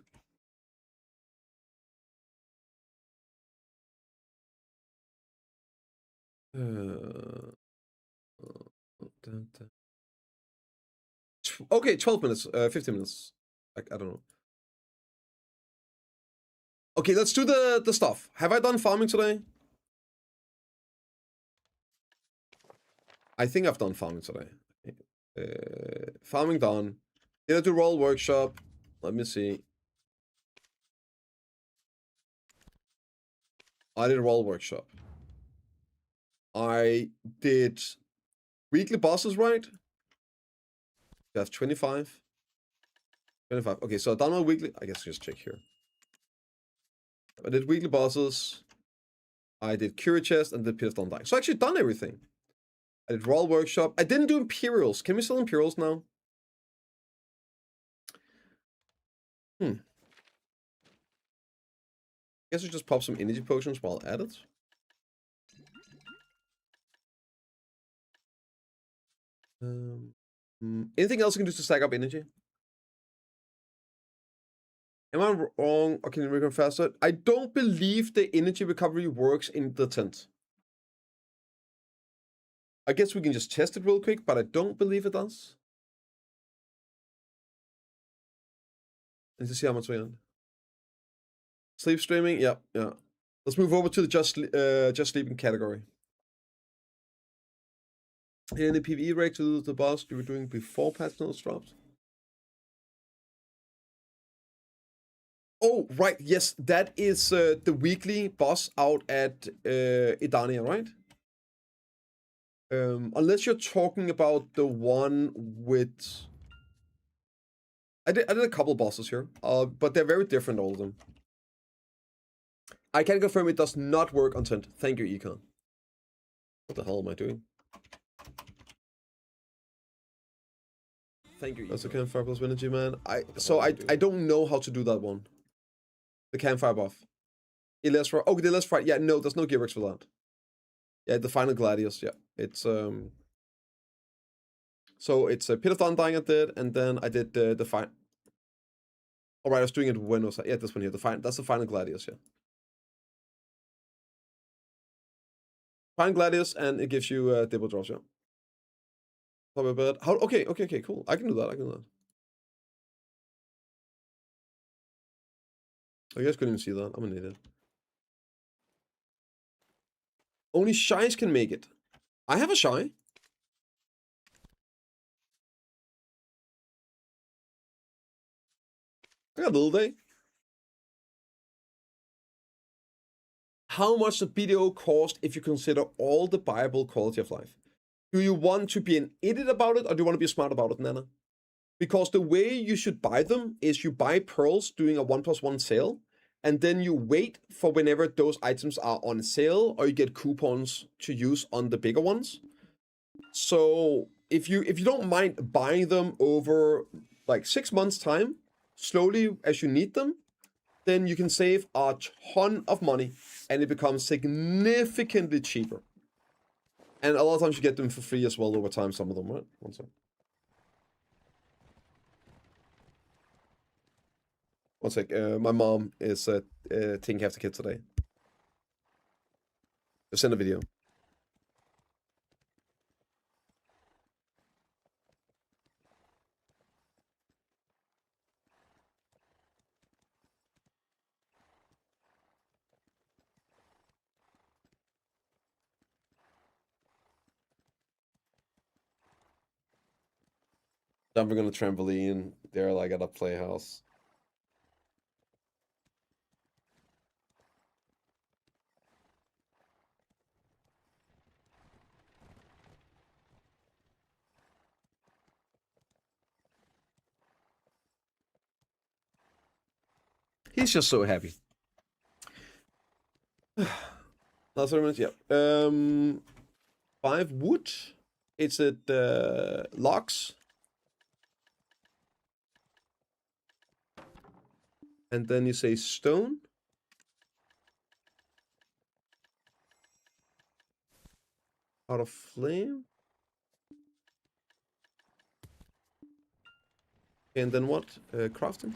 Okay, 12 minutes, 15 minutes. Like, I don't know. Okay, let's do the stuff. Have I done farming today? I think I've done farming today. Farming done. Did I do roll workshop? Let me see. I did roll workshop. I did weekly bosses, right? You have 25. 25. Okay, so I done my weekly. I guess just check here. I did weekly bosses. I did Cure Chest and did Pit of Undying. So I actually done everything. I did Royal Workshop. I didn't do Imperials. Can we sell Imperials now? Guess we just pop some energy potions while at it. Anything else you can do to stack up energy? Am I wrong, or can you recover faster? I don't believe the energy recovery works in the tent. I guess we can just test it real quick, but I don't believe it does. Let's see how much we earn. Sleep streaming, yeah. Let's move over to the just sleeping category. Any PvE rate to the boss you were doing before patch notes dropped? Oh, right, yes, that is the weekly boss out at Edania, right? Unless you're talking about the one with... I did a couple bosses here, but they're very different, all of them. I can confirm it does not work on tent. Thank you, Econ. What the hell am I doing? Thank you. Econ. That's a campfire plus energy, man. I don't know how to do that one. The campfire buff. The less fright. Yeah, no, there's no gearworks for that. Yeah, the final Gladius. Yeah, it's So it's a Pit of Undying I did, and then I did the final. All right, I was doing it when was yeah, this one here. That's the final Gladius. Yeah. Final Gladius, and it gives you Dibble draws. Yeah. Probably bad. How? Okay, cool. I can do that. I guess couldn't even see that. I'm an idiot. Only shies can make it. I have a shy. I got a little day. How much does BDO cost if you consider all the viable quality of life? Do you want to be an idiot about it, or do you want to be smart about it, Nana? Because the way you should buy them is you buy pearls doing a 1+1 sale, and then you wait for whenever those items are on sale, or you get coupons to use on the bigger ones. So if you don't mind buying them over like 6 months time, slowly as you need them, then you can save a ton of money, and it becomes significantly cheaper. And a lot of times you get them for free as well over time, some of them, right? One sec. One sec. My mom is taking care of the kid today. Just send a video. Jumping on a trampoline there, like at a playhouse. He's just so happy. Last 30 minutes, yeah. 5 wood. It's at logs. And then you say stone. Out of flame. And then what? Crafting.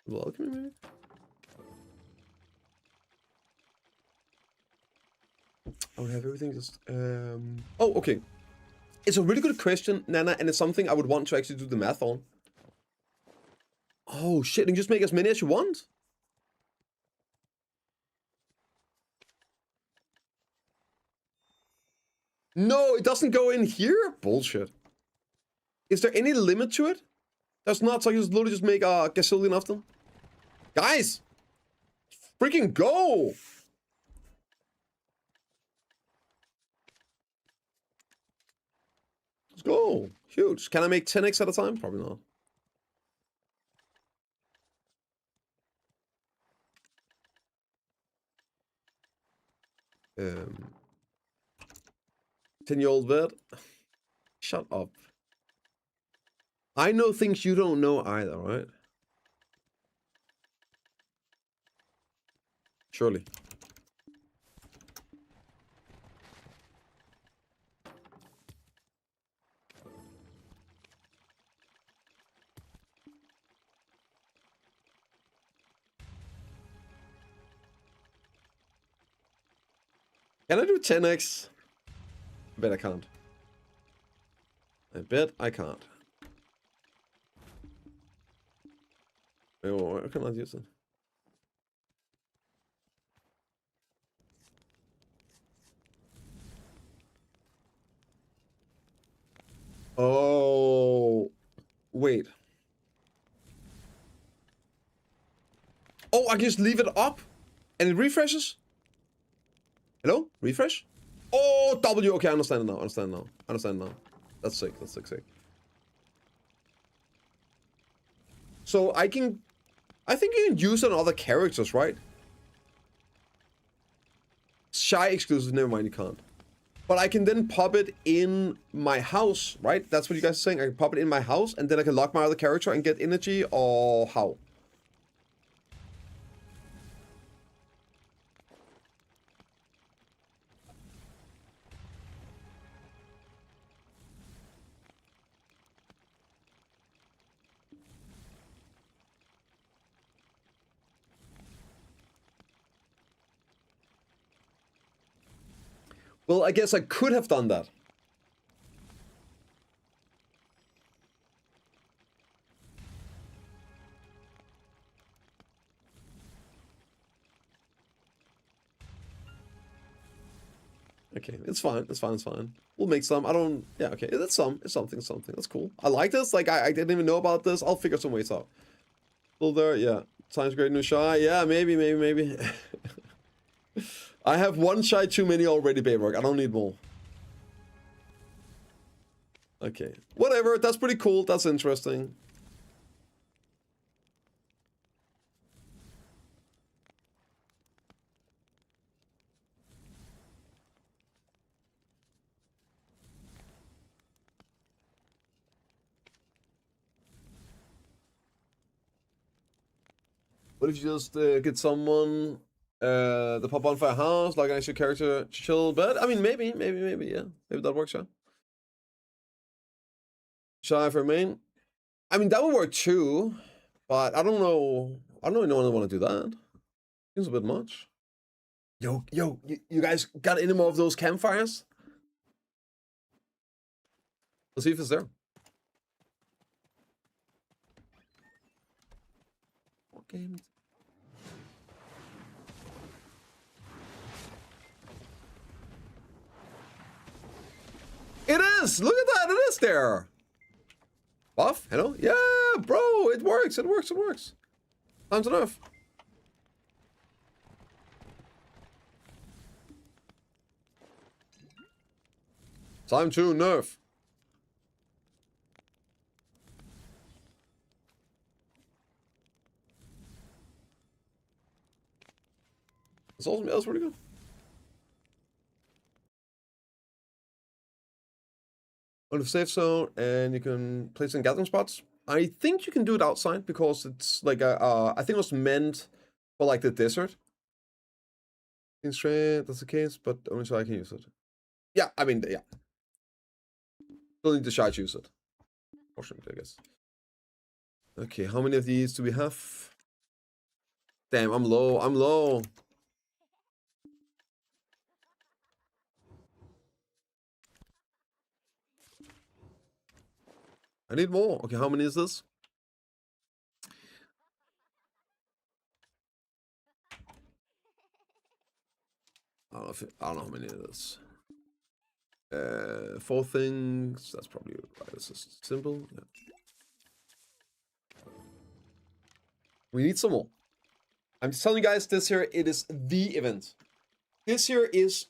Welcome, maybe? I would have everything just... Oh, okay. It's a really good question, Nana, and it's something I would want to actually do the math on. Oh, shit, and just make as many as you want? No, it doesn't go in here? Bullshit. Is there any limit to it? There's not, so I can just literally just make a gazillion of them? Guys! Freaking go! go. Huge. Can I make 10x at a time? Probably not. Um, 10-year-old vet. Shut up. I know things you don't know either, right? Surely. Can I do 10x? I bet I can't. I bet I can't. Wait, why can I use it? Oh, wait. Oh, I can just leave it up and it refreshes? Hello? Refresh? Oh, W. Okay, I understand it now. I understand now. I understand now. That's sick. That's sick, sick. So I think you can use it on other characters, right? Shy exclusive, never mind, you can't. But I can then pop it in my house, right? That's what you guys are saying. I can pop it in my house and then I can lock my other character and get energy, or how? Well, I guess I could have done that. Okay, it's fine. It's fine. It's fine. We'll make some. I don't. Yeah. Okay. It's some. It's something. Something. That's cool. I like this. Like I didn't even know about this. I'll figure some ways out. Still there. Yeah. Times great new shy. Yeah. Maybe. I have one shy too many already, Bayrock. I don't need more. Okay. Whatever. That's pretty cool. That's interesting. What if you just get someone the pop on for a house, like an extra character, chill bed? I mean, maybe, yeah. Maybe that works, yeah. Shy for main. I mean, that would work too, but I don't know. I don't know if I want to do that. Seems a bit much. Yo, you guys got any more of those campfires? Let's see if it's there. What game? It is! Look at that! It is there! Buff? Hello? Yeah, bro! It works! It works! It works! Time's enough. Time to nerf. That's awesome. Yeah, that's pretty good. On the safe zone, and you can place in gathering spots. I think you can do it outside because it's like I think it was meant for like the desert. In straight, that's the case, but only so I can use it. Yeah, I mean, yeah. Still need the shy to use it. Fortunately, I guess. Okay, how many of these do we have? Damn, I'm low. I'm low. I need more. Okay, how many is this? I don't know how many it is. 4 things. That's probably right. This is simple. Yeah. We need some more. I'm just telling you guys, this here, it is the event. This here is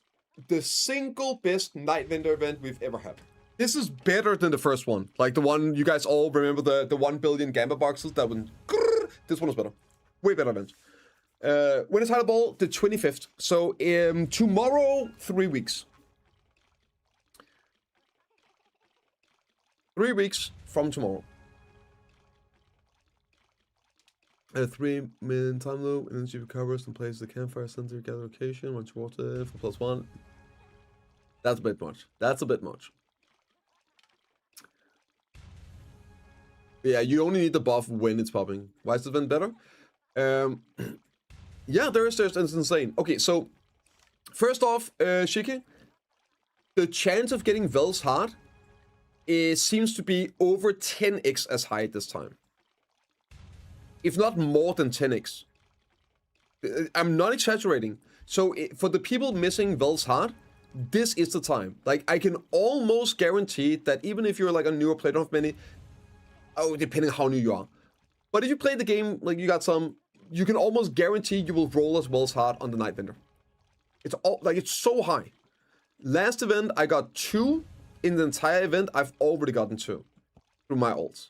the single best Night Vendor event we've ever had. This is better than the first one. Like the one you guys all remember, the 1 billion Gamba boxes that one. This one was better. Way better event. When is Title Ball? The 25th. So tomorrow, 3 weeks. 3 weeks from tomorrow. 3-minute time loop, energy recovers and plays the campfire center, gather location, once water for +1. That's a bit much. That's a bit much. Yeah, you only need the buff when it's popping. Why is the event better? Yeah, there's it's insane. Okay, so first off, Shiki, the chance of getting Vel's heart seems to be over 10x as high this time. If not more than 10x. I'm not exaggerating. So for the people missing Vel's heart, this is the time. Like, I can almost guarantee that even if you're like a newer player, don't have many, depending how new you are. But if you play the game, like you got some, you can almost guarantee you will roll as Vel's heart on the Night Vendor. It's all like, it's so high. Last event, I got 2. In the entire event, I've already gotten 2 through my ults.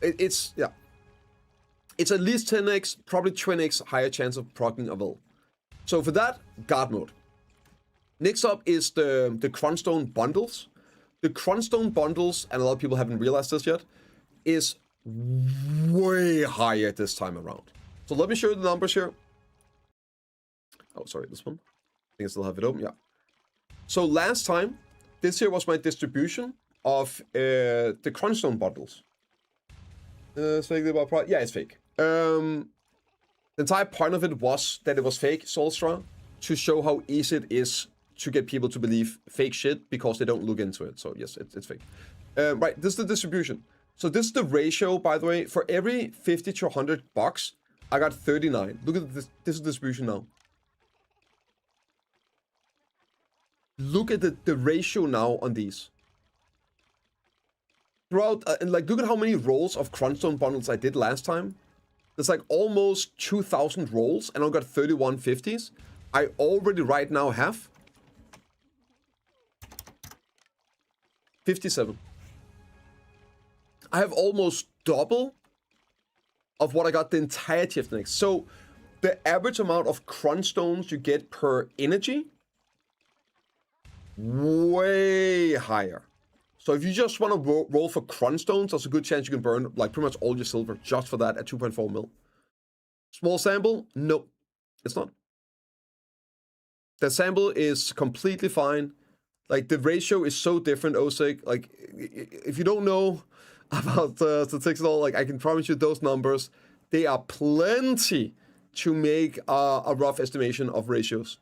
It's at least 10x, probably 20x higher chance of proccing a Vel. So for that, guard mode. Next up is the Crunchstone bundles. The Crunchstone bundles, and a lot of people haven't realized this yet, is way higher this time around. So let me show you the numbers here. Oh, sorry, this one. I think I still have it open, yeah. So last time, this here was my distribution of the Crunchstone bundles. Yeah, it's fake. The entire point of it was that it was fake, Solstra, to show how easy it is to get people to believe fake shit because they don't look into it. So yes, it's fake. Right, this is the distribution. So this is the ratio, by the way. For every 50 to 100 bucks, I got 39. Look at this. This is the distribution now. Look at the ratio now on these. Throughout, and like, look at how many rolls of Crunchstone bundles I did last time. There's like almost 2,000 rolls, and I got 31 50s. I already right now have 57. I have almost double of what I got the entirety of the next. So the average amount of Crunchstones you get per energy, way higher. So if you just want to roll for Crunchstones, there's a good chance you can burn like pretty much all your silver just for that at 2.4 mil. Small sample? No, it's not. The sample is completely fine. Like, the ratio is so different, Osik. Like, if you don't know about statistics at all, like, I can promise you those numbers, they are plenty to make a rough estimation of ratios.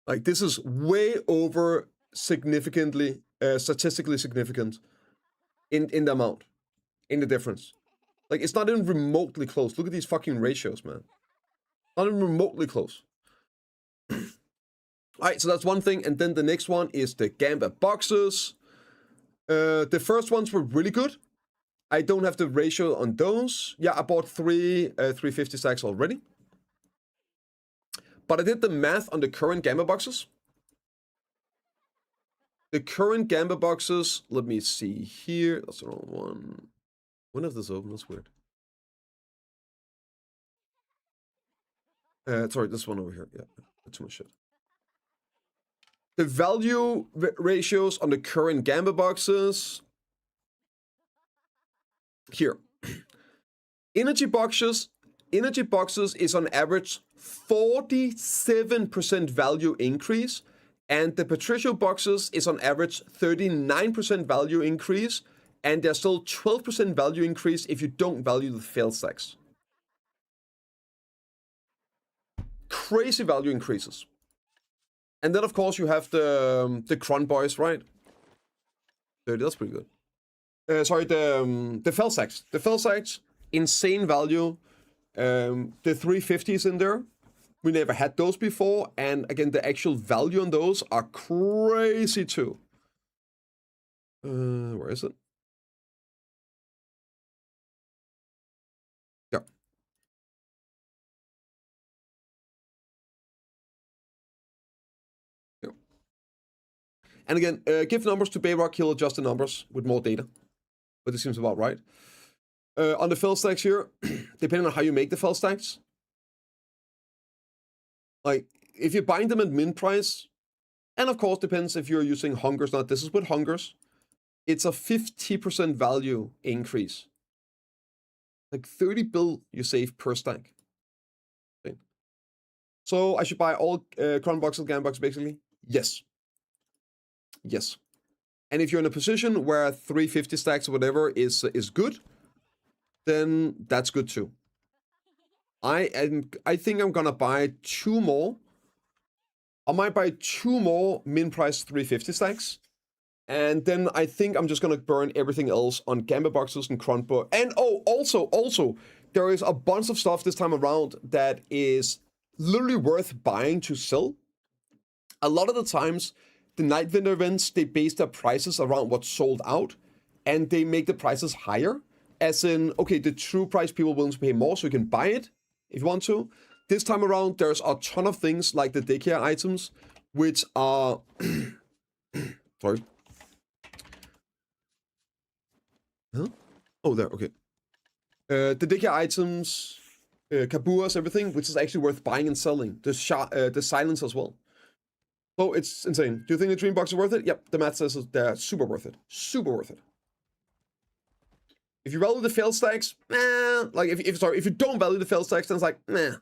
Like, this is way over significantly, statistically significant in the amount, in the difference. Like, it's not even remotely close. Look at these fucking ratios, man. Not even remotely close. Alright, so that's one thing. And then the next one is the Gamba boxes. The first ones were really good. I don't have the ratio on those. Yeah, I bought 350 stacks already. But I did the math on the current Gamba boxes. The current Gamba boxes, let me see here. That's the wrong one. When is this open? That's weird. Sorry, this one over here. Yeah, too much shit. The value ratios on the current Gamba boxes. Here. Energy boxes is on average 47% value increase, and the Patricio boxes is on average 39% value increase, and there's still 12% value increase if you don't value the fail stacks. Crazy value increases. And then, of course, you have the Cron boys, right? 30, that's pretty good. Sorry, the fell sacks. The fell sacks, insane value. The 350s in there. We never had those before. And again, the actual value on those are crazy too. Where is it? Yeah. And again, give numbers to Bayrock, he'll adjust the numbers with more data. But this seems about right. On the fill stacks here, depending on how you make the fill stacks, like if you bind them at min price, and of course depends if you're using hungers or not. This is with hungers. It's a 50% value increase. Like 30 bill you save per stack. Okay. So I should buy all crown boxes, gam boxes basically? Yes. Yes. And if you're in a position where 350 stacks or whatever is good, then that's good too. I think I'm gonna buy 2 more. I might buy 2 more min price 350 stacks. And then I think I'm just gonna burn everything else on Gamba boxes and Cronpo. And oh, also, there is a bunch of stuff this time around that is literally worth buying to sell. A lot of the times, the Night Vendor events, they base their prices around what's sold out, and they make the prices higher. As in, okay, the true price people willing to pay more, so you can buy it if you want to. This time around, there's a ton of things like the daycare items, which are... Sorry. Huh? Oh, there, okay. The daycare items, kabuas, everything, which is actually worth buying and selling. The silence as well. So it's insane. Do you think the dream box is worth it? Yep, the math says they're super worth it. Super worth it. If you value the fail stacks, like if you don't value the fail stacks, then it's like, nah.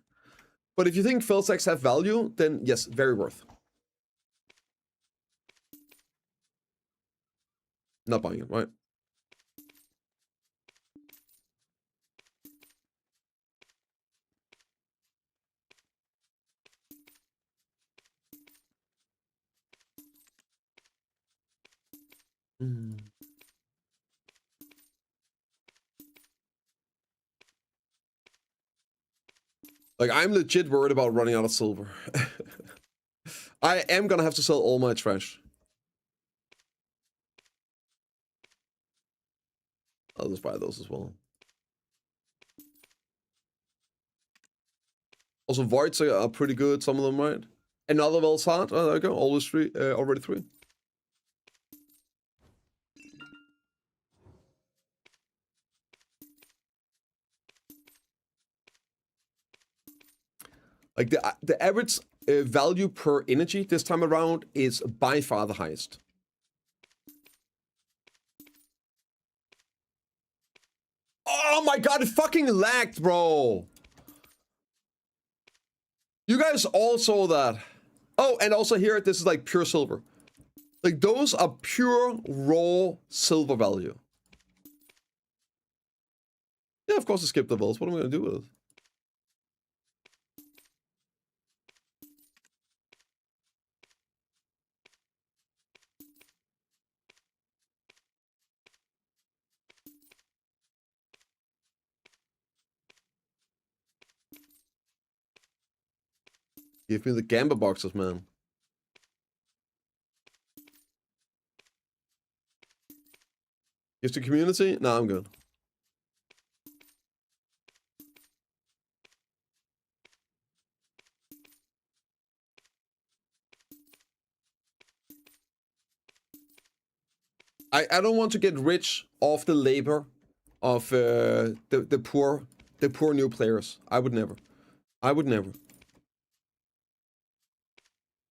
But if you think fail stacks have value, then yes, very worth. Not buying it, right? Like, I'm legit worried about running out of silver. I am gonna have to sell all my trash. I'll just buy those as well. Also, voids are pretty good, some of them, right? Another Velsart. Oh, there we go. Always 3, already 3. Like the average value per energy this time around is by far the highest. Oh my god, it fucking lagged, bro. You guys all saw that. Oh, and also here, this is like pure silver. Like, those are pure, raw silver value. Yeah, of course I skipped the bells. What am I going to do with it? Give me the Gamba boxes, man. Give to community? Nah, I'm good. I don't want to get rich off the labor of the poor new players. I would never. I would never.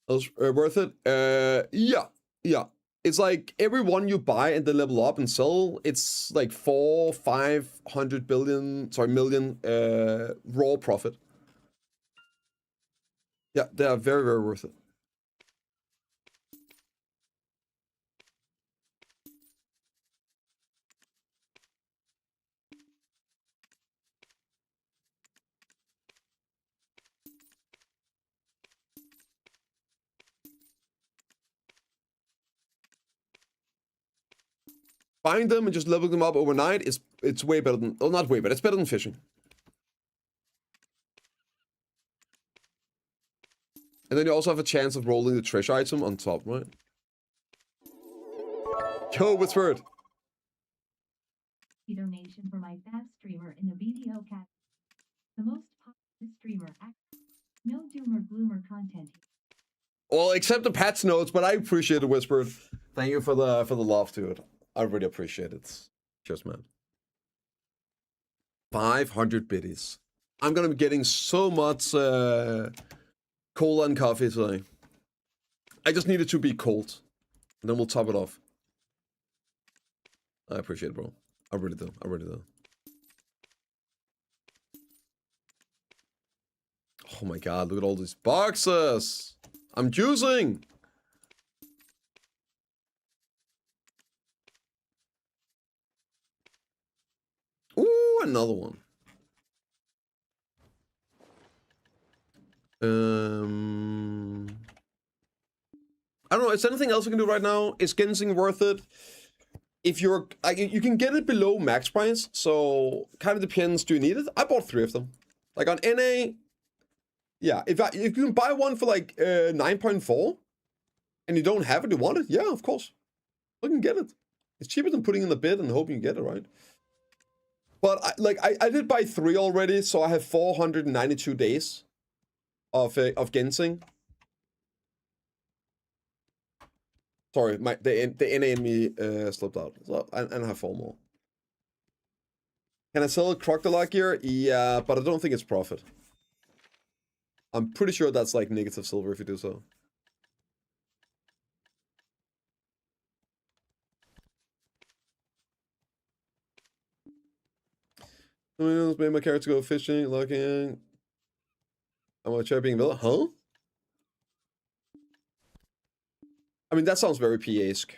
Those worth it? Yeah. It's like every one you buy and then level up and sell, it's like 400-500 million raw profit. Yeah, they are very, very worth it. Buying them and just leveling them up overnight it's way better than, well, not way better, it's better than fishing. And then you also have a chance of rolling the treasure item on top, right? Yo, what's word? Donation for my fab streamer in the video cat. The most popular streamer. No doomer gloomer content. Well, except the patch notes, but I appreciate it, Whispered. Thank you for the love to it. I really appreciate it. Cheers, man. 500 biddies. I'm gonna be getting so much cola and coffee today. I just need it to be cold, and then we'll top it off. I appreciate it, bro. I really do. I really do. Oh my god, look at all these boxes! I'm juicing! Ooh, another one. I don't know, is there anything else we can do right now? Is Gensing worth it? If you're, like, you can get it below max price, so kind of depends, do you need it? I bought 3 of them. Like on NA, yeah, if you can buy one for like 9.4, and you don't have it, you want it, yeah, of course. You can get it. It's cheaper than putting in the bid and hoping you get it, right? But I did buy 3 already, so I have 492 days of Gensing. Sorry, the NA in me slipped out. So and I have 4 more. Can I sell Crocodile gear? Yeah, but I don't think it's profit. I'm pretty sure that's like negative silver if you do so. Made my character go fishing, looking. I'm gonna try being villain. Huh? I mean, that sounds very PA-esque.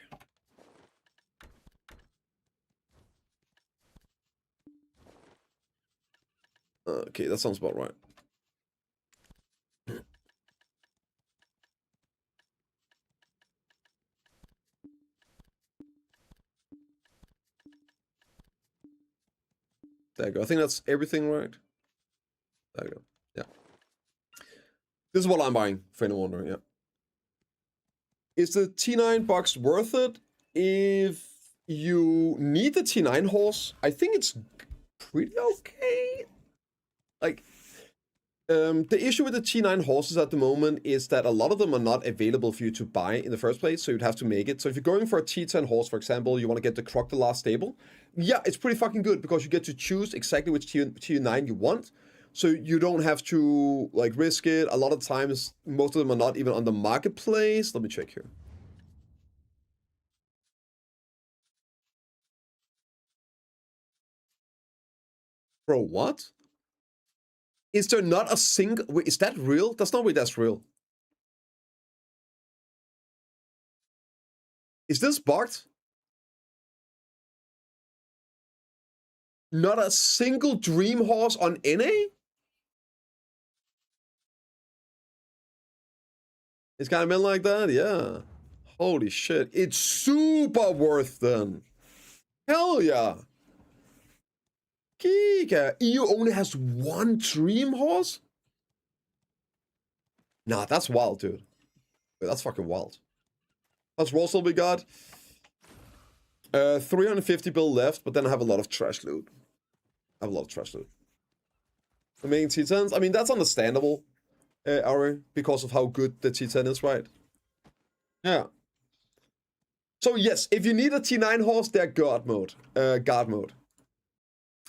Okay, that sounds about right. There you go. I think that's everything, right? There you go. Yeah. This is what I'm buying, for anyone wondering, yeah. Is the T9 box worth it? If you need the T9 horse, I think it's pretty okay. Like, the issue with the T9 horses at the moment is that a lot of them are not available for you to buy in the first place, so you'd have to make it. So if you're going for a T10 horse, for example, you want to get the Crocodile stable, yeah, it's pretty fucking good because you get to choose exactly which T9 you want. So you don't have to like risk it. A lot of times, most of them are not even on the marketplace. Let me check here. Bro, what? Is there not a single... Wait, is that real? That's not way that's real. Is this bugged? Not a single dream horse on NA? It's kind of been like that, yeah. Holy shit. It's super worth then. Hell yeah. Giga. EU only has 1 dream horse? Nah, that's wild, dude. Wait, that's fucking wild. That's Russell we got. 350 bill left, but then I have a lot of trash loot. I have a lot of trash loot. The main T10s, I mean, that's understandable, Ari, because of how good the T10 is, right? Yeah. So yes, if you need a T9 horse, they're guard mode. Guard mode.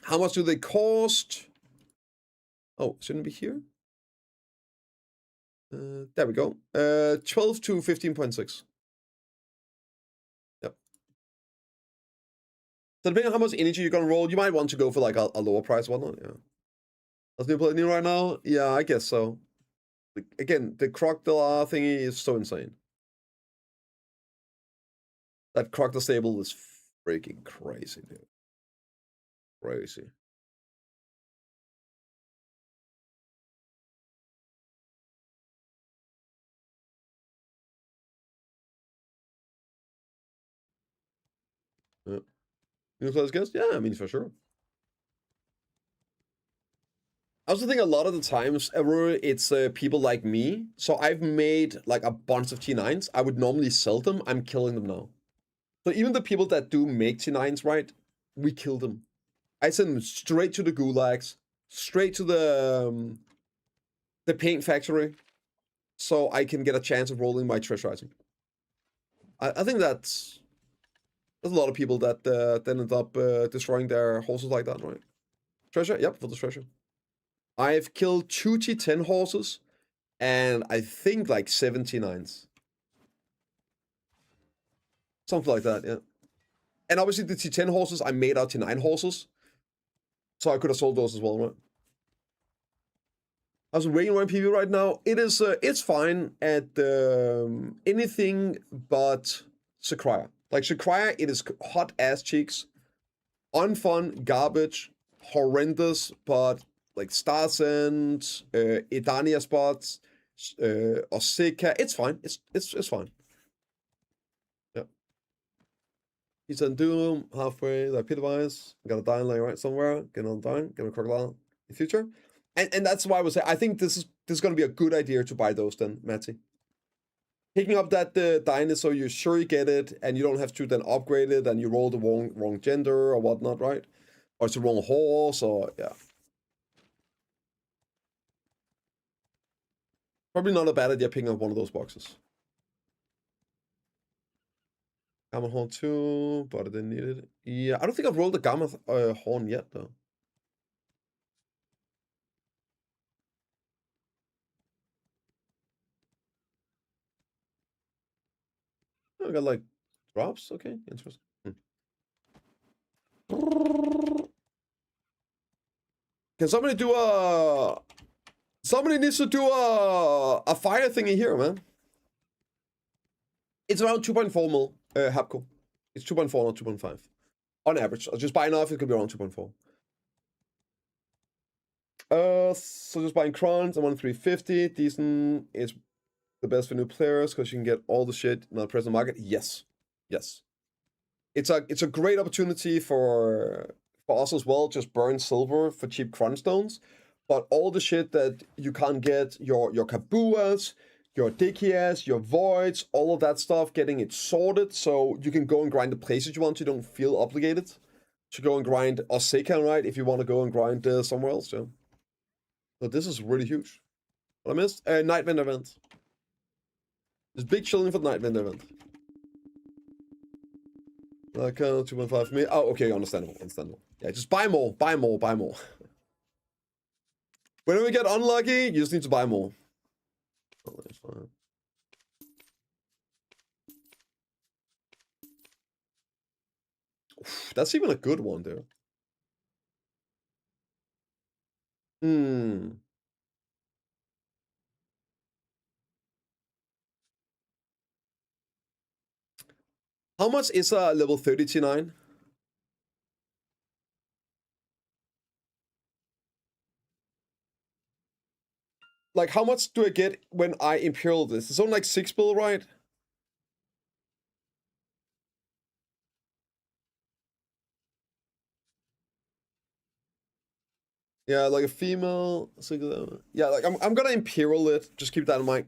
How much do they cost? Oh, shouldn't it be here? There we go. 12 to 15.6. Yep. So depending on how much energy you're gonna roll, you might want to go for like a lower price one. Yeah. Does new play new right now? Yeah, I guess so. Again, the Crocodile thingy is so insane. That Crocodile stable is freaking crazy, dude. Crazy. Yeah. New players guess? Yeah, I mean, for sure. I also think a lot of the times, it's people like me. So I've made like a bunch of T9s. I would normally sell them. I'm killing them now. So even the people that do make T9s, right? We kill them. I send them straight to the gulags, straight to the paint factory. so I can get a chance of rolling my treasure item. I think there's a lot of people that end up destroying their horses like that, right? Treasure? Yep, for the treasure. I've killed 2 T10 horses, and I think like 79s. Something like that, yeah. And obviously the T10 horses, I made out T9 horses. So I could have sold those as well, right? How's the rating around PvP right now? It is, it's fine at anything but Sakria. Like Sakria, it is hot ass cheeks. Unfun, garbage, horrendous, but like Starsend, Edania spots, Osika, it's fine. It's fine. Yeah. He's on Doom, halfway, like Pitwise, got a dying line right somewhere, get on dying, get a crocodile in the future. And that's why I was saying, I think this is gonna be a good idea to buy those then, Matty. Picking up that dying is so you're sure you get it, and you don't have to then upgrade it, and you roll the wrong gender or whatnot, right? Or it's the wrong horse, or yeah. Probably not a bad idea picking up one of those boxes. Gamma Horn 2, but I didn't need it. Yeah, I don't think I've rolled the Gamma Horn yet, though. I got like drops. Okay, interesting. Can somebody do a? Somebody needs to do a fire thingy here, man. It's around 2.4 mil, Hapco. It's 2.4, not 2.5. On average. I'll just buy enough, it could be around 2.4. So just buying crons, I'm on 350. Decent is the best for new players because you can get all the shit in the present market. Yes. Yes. It's a great opportunity for us as well, just burn silver for cheap cron stones. But all the shit that you can't get, your Kabuas, your Dikias, your Voids, all of that stuff, getting it sorted so you can go and grind the places you want. You don't feel obligated to go and grind Osaka, right? If you want to go and grind somewhere else, yeah. So this is really huge. What I missed? Night Vendor event. There's big chilling for the Night Vendor event. Like 2.5 for me. Oh, okay, understandable. Yeah, just buy more. When we get unlucky, you just need to buy more. Oh, that's fine. Oof, that's even a good one, dude. How much is a level 30 T9? Like, how much do I get when I Imperial this? It's only like 6 bill, right? Yeah, like a female. Yeah, like I'm gonna Imperial it. Just keep that in mind.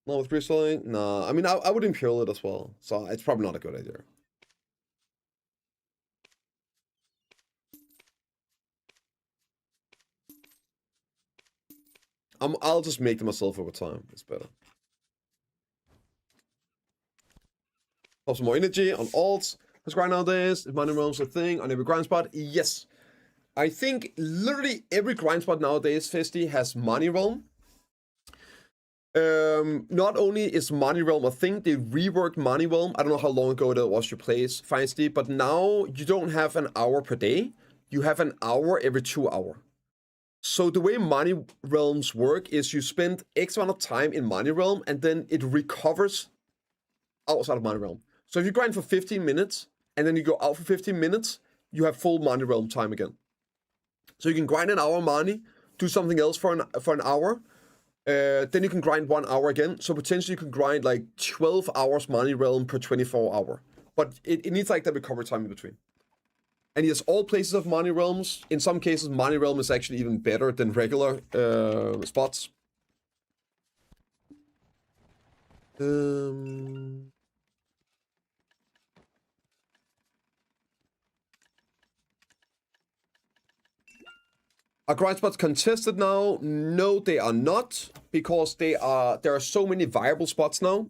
Not with reselling? Nah, I mean, I would Imperial it as well. So it's probably not a good idea. I'll just make them myself over time. It's better. Pop some more energy on alts. Let's grind nowadays. If money realms a thing on every grind spot, yes. I think literally every grind spot nowadays, Festy, has money realm. Not only is money realm a thing, they reworked money realm. I don't know how long ago it was you played Feisty, but now you don't have an hour per day. You have an hour every 2 hours. So the way money realms work is you spend X amount of time in money realm and then it recovers outside of money realm. So if you grind for 15 minutes and then you go out for 15 minutes, you have full money realm time again. So you can grind an hour money, do something else for an hour, then you can grind 1 hour again. So potentially you can grind like 12 hours money realm per 24 hour. But it needs like that recovery time in between. And yes, all places of money realms. In some cases, money realm is actually even better than regular spots. Are grind spots contested now? No, they are not, because there are so many viable spots now.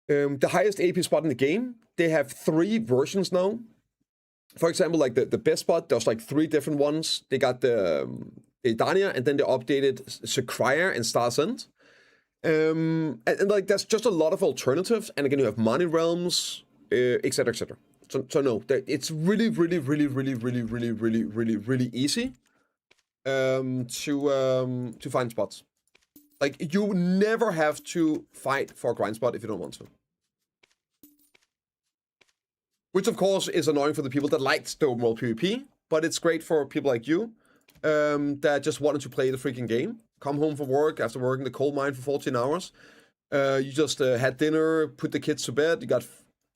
The highest AP spot in the game, they have 3 versions now. For example, like the best spot, there's like 3 different ones. They got the Dania, and then they updated Sakria and Star's End. And like there's just a lot of alternatives, and again you have money realms, etc, etc. So no, it's really easy to find spots. Like you never have to fight for a grind spot if you don't want to. Which of course is annoying for the people that liked the open world PvP, but it's great for people like you that just wanted to play the freaking game. Come home from work after working the coal mine for 14 hours. You just had dinner, put the kids to bed. You got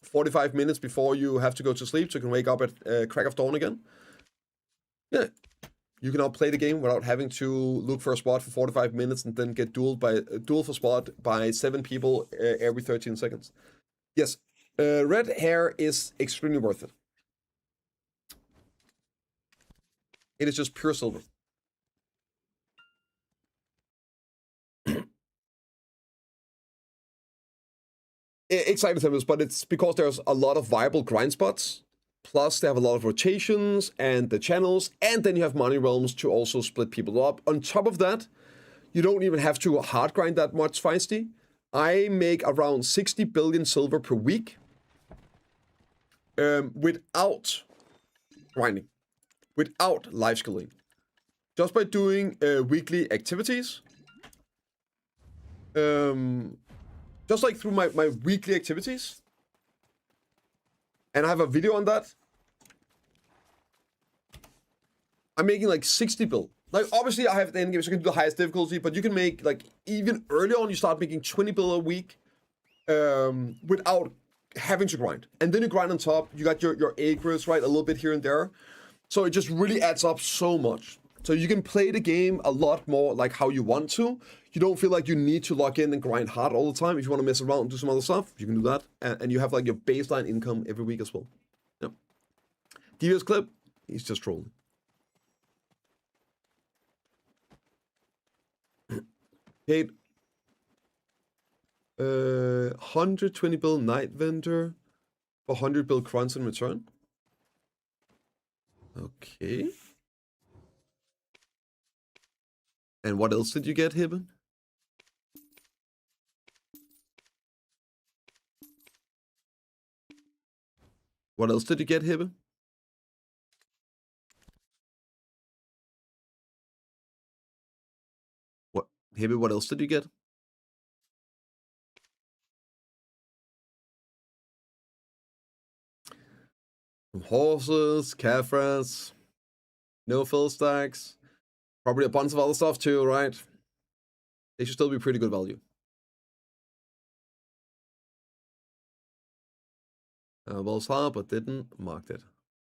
45 minutes before you have to go to sleep, so you can wake up at crack of dawn again. Yeah, you can now play the game without having to look for a spot for 45 minutes and then get duel for spot by 7 people every 13 seconds. Yes, red hair is extremely worth it. It is just pure silver. Excited for this, but it's because there's a lot of viable grind spots. Plus, they have a lot of rotations and the channels, and then you have money realms to also split people up. On top of that, you don't even have to hard grind that much, Feisty. I make around 60 billion silver per week without grinding, without life skilling. Just by doing weekly activities. Just like through my weekly activities. And I have a video on that. I'm making like 60 bill. Like obviously I have the end game, so you can do the highest difficulty, but you can make like even early on you start making 20 bill a week without having to grind. And then you grind on top, you got your acres, right? A little bit here and there. So it just really adds up so much. So you can play the game a lot more like how you want to. You don't feel like you need to log in and grind hard all the time. If you want to mess around and do some other stuff, you can do that. And you have like your baseline income every week as well. Yep. Devious clip, he's just trolling. Paid 120 bill night vendor for 100 bill crunch in return. Okay. And what else did you get, Hibben? What else did you get, Hibben? What, Hibben, what else did you get? Some horses, calfrans, no fill stacks. Probably a bunch of other stuff too, right? They should still be pretty good value. Well, saw, but didn't. Marked it.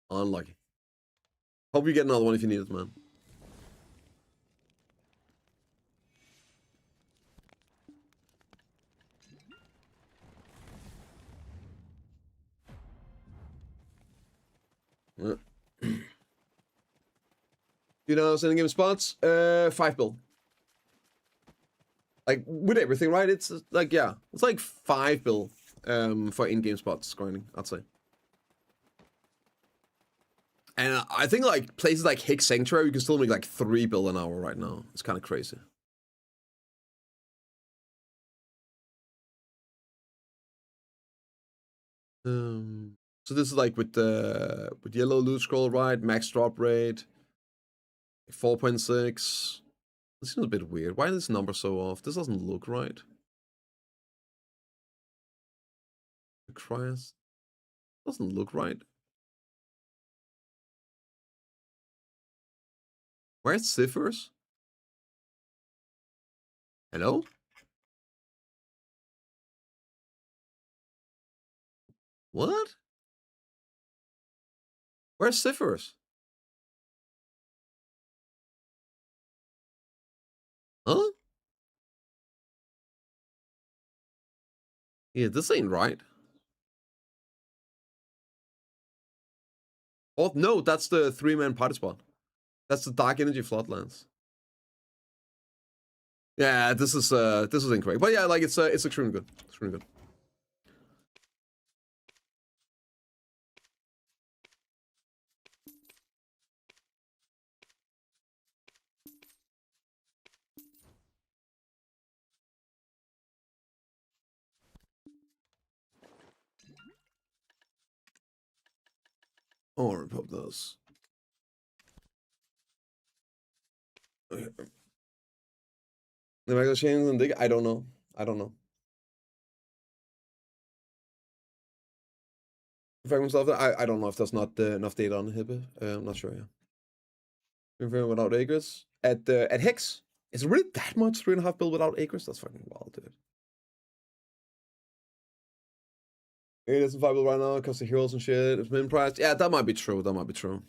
Unlucky. Hope you get another one if you need it, man. You know, sending game spots, 5 bill. Like with everything, right? It's like, yeah, it's like 5 bill for in-game spots grinding, I'd say. And I think like places like Hick Sanctuary, you can still make like 3 bill an hour right now. It's kind of crazy. So this is like with yellow loot scroll, right? Max drop rate 4.6. This seems a bit weird. Why is this number so off? This doesn't look right. Christ. Doesn't look right. Where's Ciphers? Hello? What? Where's Ciphers? Huh? Yeah, this ain't right. Oh, no, that's the 3-man party spot. That's the Dark Energy Floodlands. Yeah, this is incorrect. But yeah, like it's extremely good. Extremely good. Oh, I hope those. Okay. The regular chains and dig. I don't know. I don't know. Fragments of that. I don't know if there's not enough data on Hibbe. I'm not sure. Yeah. Confirm without acres at Hex. Is it really that much 3.5 bill without acres? That's fucking wild, dude. It isn't 5 bill right now because the heroes and shit. It's min price. Yeah, that might be true. That might be true.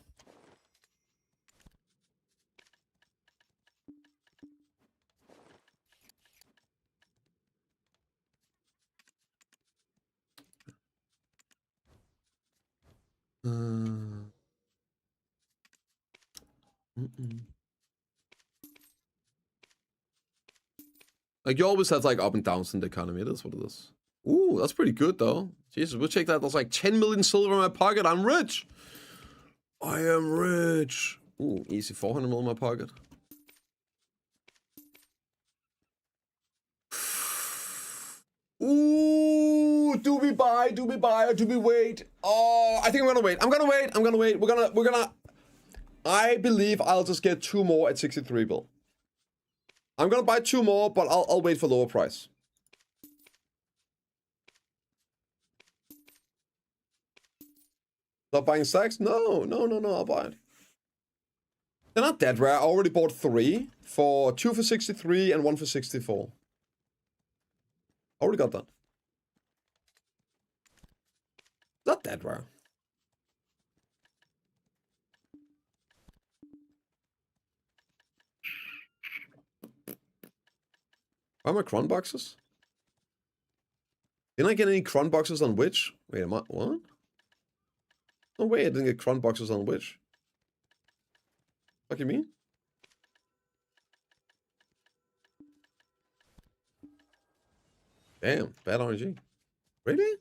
Like you always have like up and downs in the economy. It is what it is. Ooh, that's pretty good though. Jesus, we'll check that. That's like 10 million silver in my pocket. I'm rich. I am rich. Ooh, easy 400 mil in my pocket. Ooh, do we buy? Do we buy or do we wait? Oh, I think I'm gonna wait. I'm gonna wait. I'm gonna wait. We're gonna. I believe I'll just get 2 more at 63 bill. I'm gonna buy 2 more, but I'll wait for lower price. Stop buying stacks? No, I'll buy it. They're not that rare. I already bought 3 for 2 for 63 and 1 for 64. Already got that. Not that rare. Why are my cron boxes? Didn't I get any cron boxes on Witch? Wait, am I what? No way, I didn't get cron boxes on Witch. What do you mean? Damn, bad RNG. Really?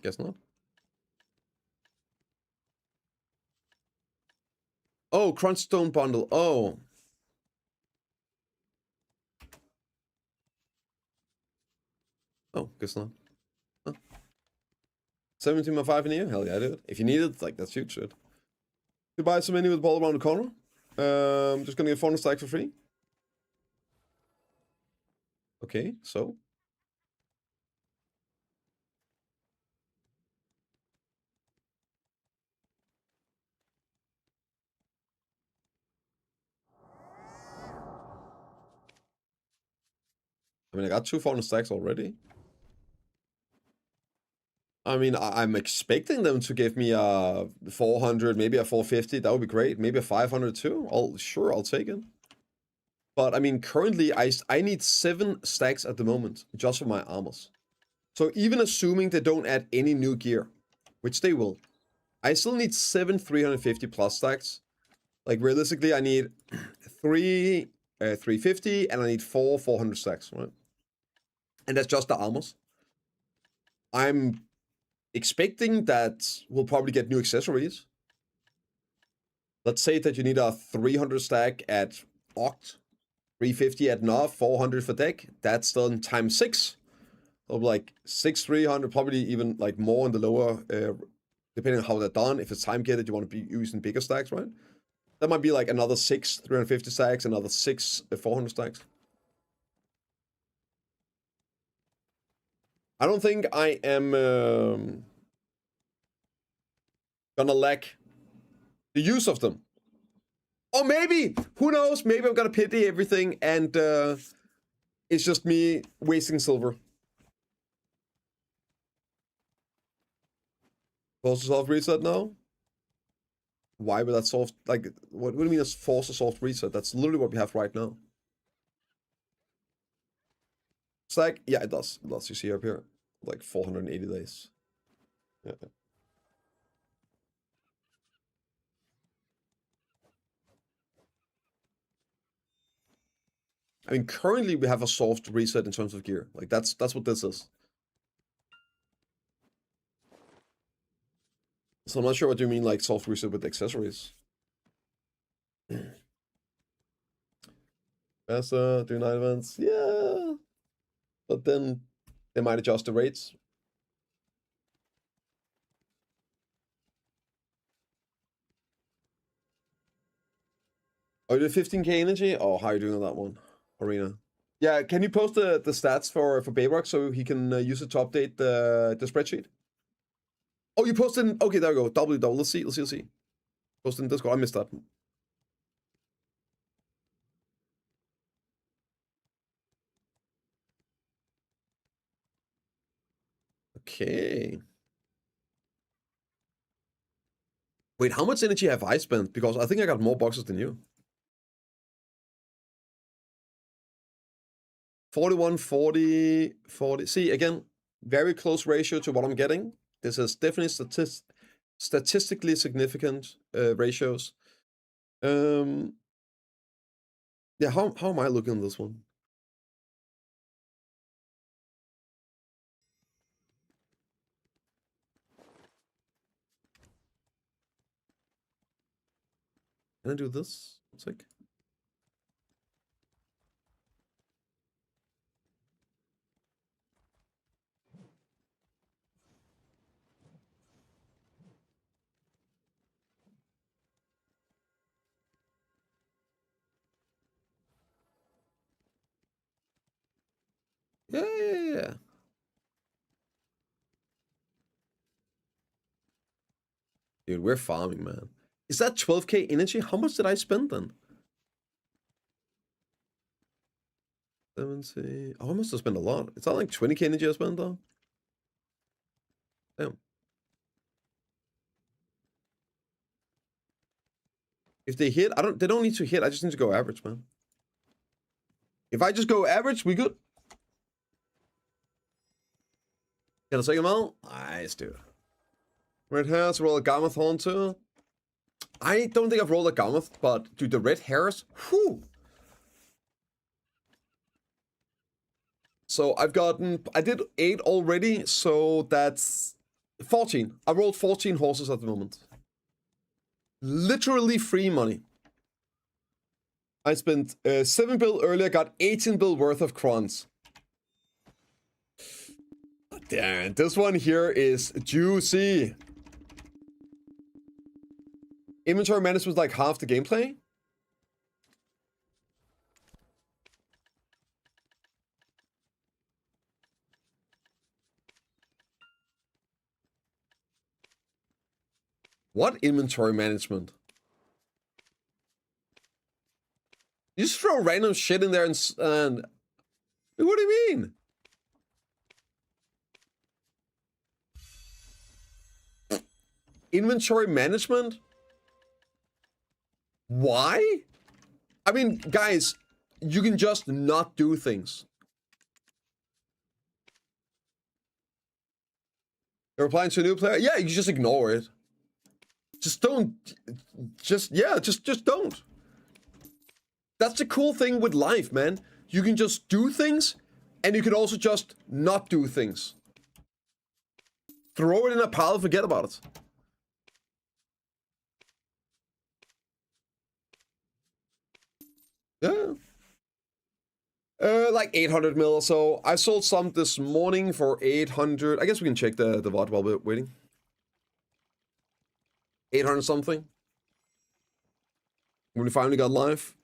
Guess not. Oh, Crunchstone bundle. Oh. Oh, guess not. Huh. 17.5 in here? Hell yeah, dude. If you need it, like, that's huge shit. You buy so many with the ball around the corner. Just gonna get 400 stack for free. Okay, so. I mean, I got 2 400 stacks already. I mean, I'm expecting them to give me a 400, maybe a 450. That would be great. Maybe a 500 too. I'll take it. But I mean, currently I need 7 stacks at the moment just for my armors. So even assuming they don't add any new gear, which they will, I still need 7 350 plus stacks. Like realistically, I need 3 350 and I need 4 400 stacks, right? And that's just the armors. I'm expecting that we'll probably get new accessories. Let's say that you need a 300 stack at Oct, 350 at Nav, 400 for deck. That's done times 6. So like 6 300, probably even like more in the lower, depending on how they're done. If it's time gated, you want to be using bigger stacks, right? That might be like another 6 350 stacks, another 6 400 stacks. I don't think I am gonna lack the use of them. Or maybe, who knows, maybe I'm gonna pity everything and it's just me wasting silver. Force a soft reset now? Why would that soft, like, what do you mean it's force a soft reset? That's literally what we have right now. Stack? Yeah, it does. It does. You see up here? Like 480 days. Yeah. I mean, currently we have a soft reset in terms of gear. Like that's what this is. So I'm not sure what you mean like soft reset with accessories. Bessa, do night events, yeah. But then they might adjust the rates. Oh, you did 15k energy? Oh, how are you doing on that one? Arena. Yeah, can you post the stats for Bayrock so he can use it to update the spreadsheet? Oh, you posted. Okay, there we go. Double. Let's see. Posted in Discord. I missed that. Okay. Wait, how much energy have I spent? Because I think I got more boxes than you. 41, 40, 40. See, again, very close ratio to what I'm getting. This is definitely statistically significant ratios. Yeah, how am I looking at this one? Can I do this? It's like yeah. Dude, we're farming, man. Is that 12k energy? How much did I spend then? 70. Oh, I must have spent a lot. It's not like 20k energy I spent though. Damn. If they hit, they don't need to hit. I just need to go average, man. If I just go average, we good. Can I take him out? Nice, dude. Red hairs, roll a Garmoth horn too. I don't think I've rolled a Garmoth, but dude, the red hairs, whew. So I did 8 already, so that's 14. I rolled 14 horses at the moment. Literally free money. I spent 7 bill earlier, got 18 bill worth of crons. Damn, this one here is juicy. Inventory management was like half the gameplay. What inventory management? You just throw random shit in there and what do you mean? Inventory management? Why? I mean, guys, you can just not do things. You're replying to a new player? Yeah, you just ignore it. Just don't. Just don't. That's the cool thing with life, man. You can just do things, and you can also just not do things. Throw it in a pile, forget about it. Yeah. Like 800 mil or so. I sold some this morning for 800. I guess we can check the VOD while we're waiting. 800 something. When we finally got live.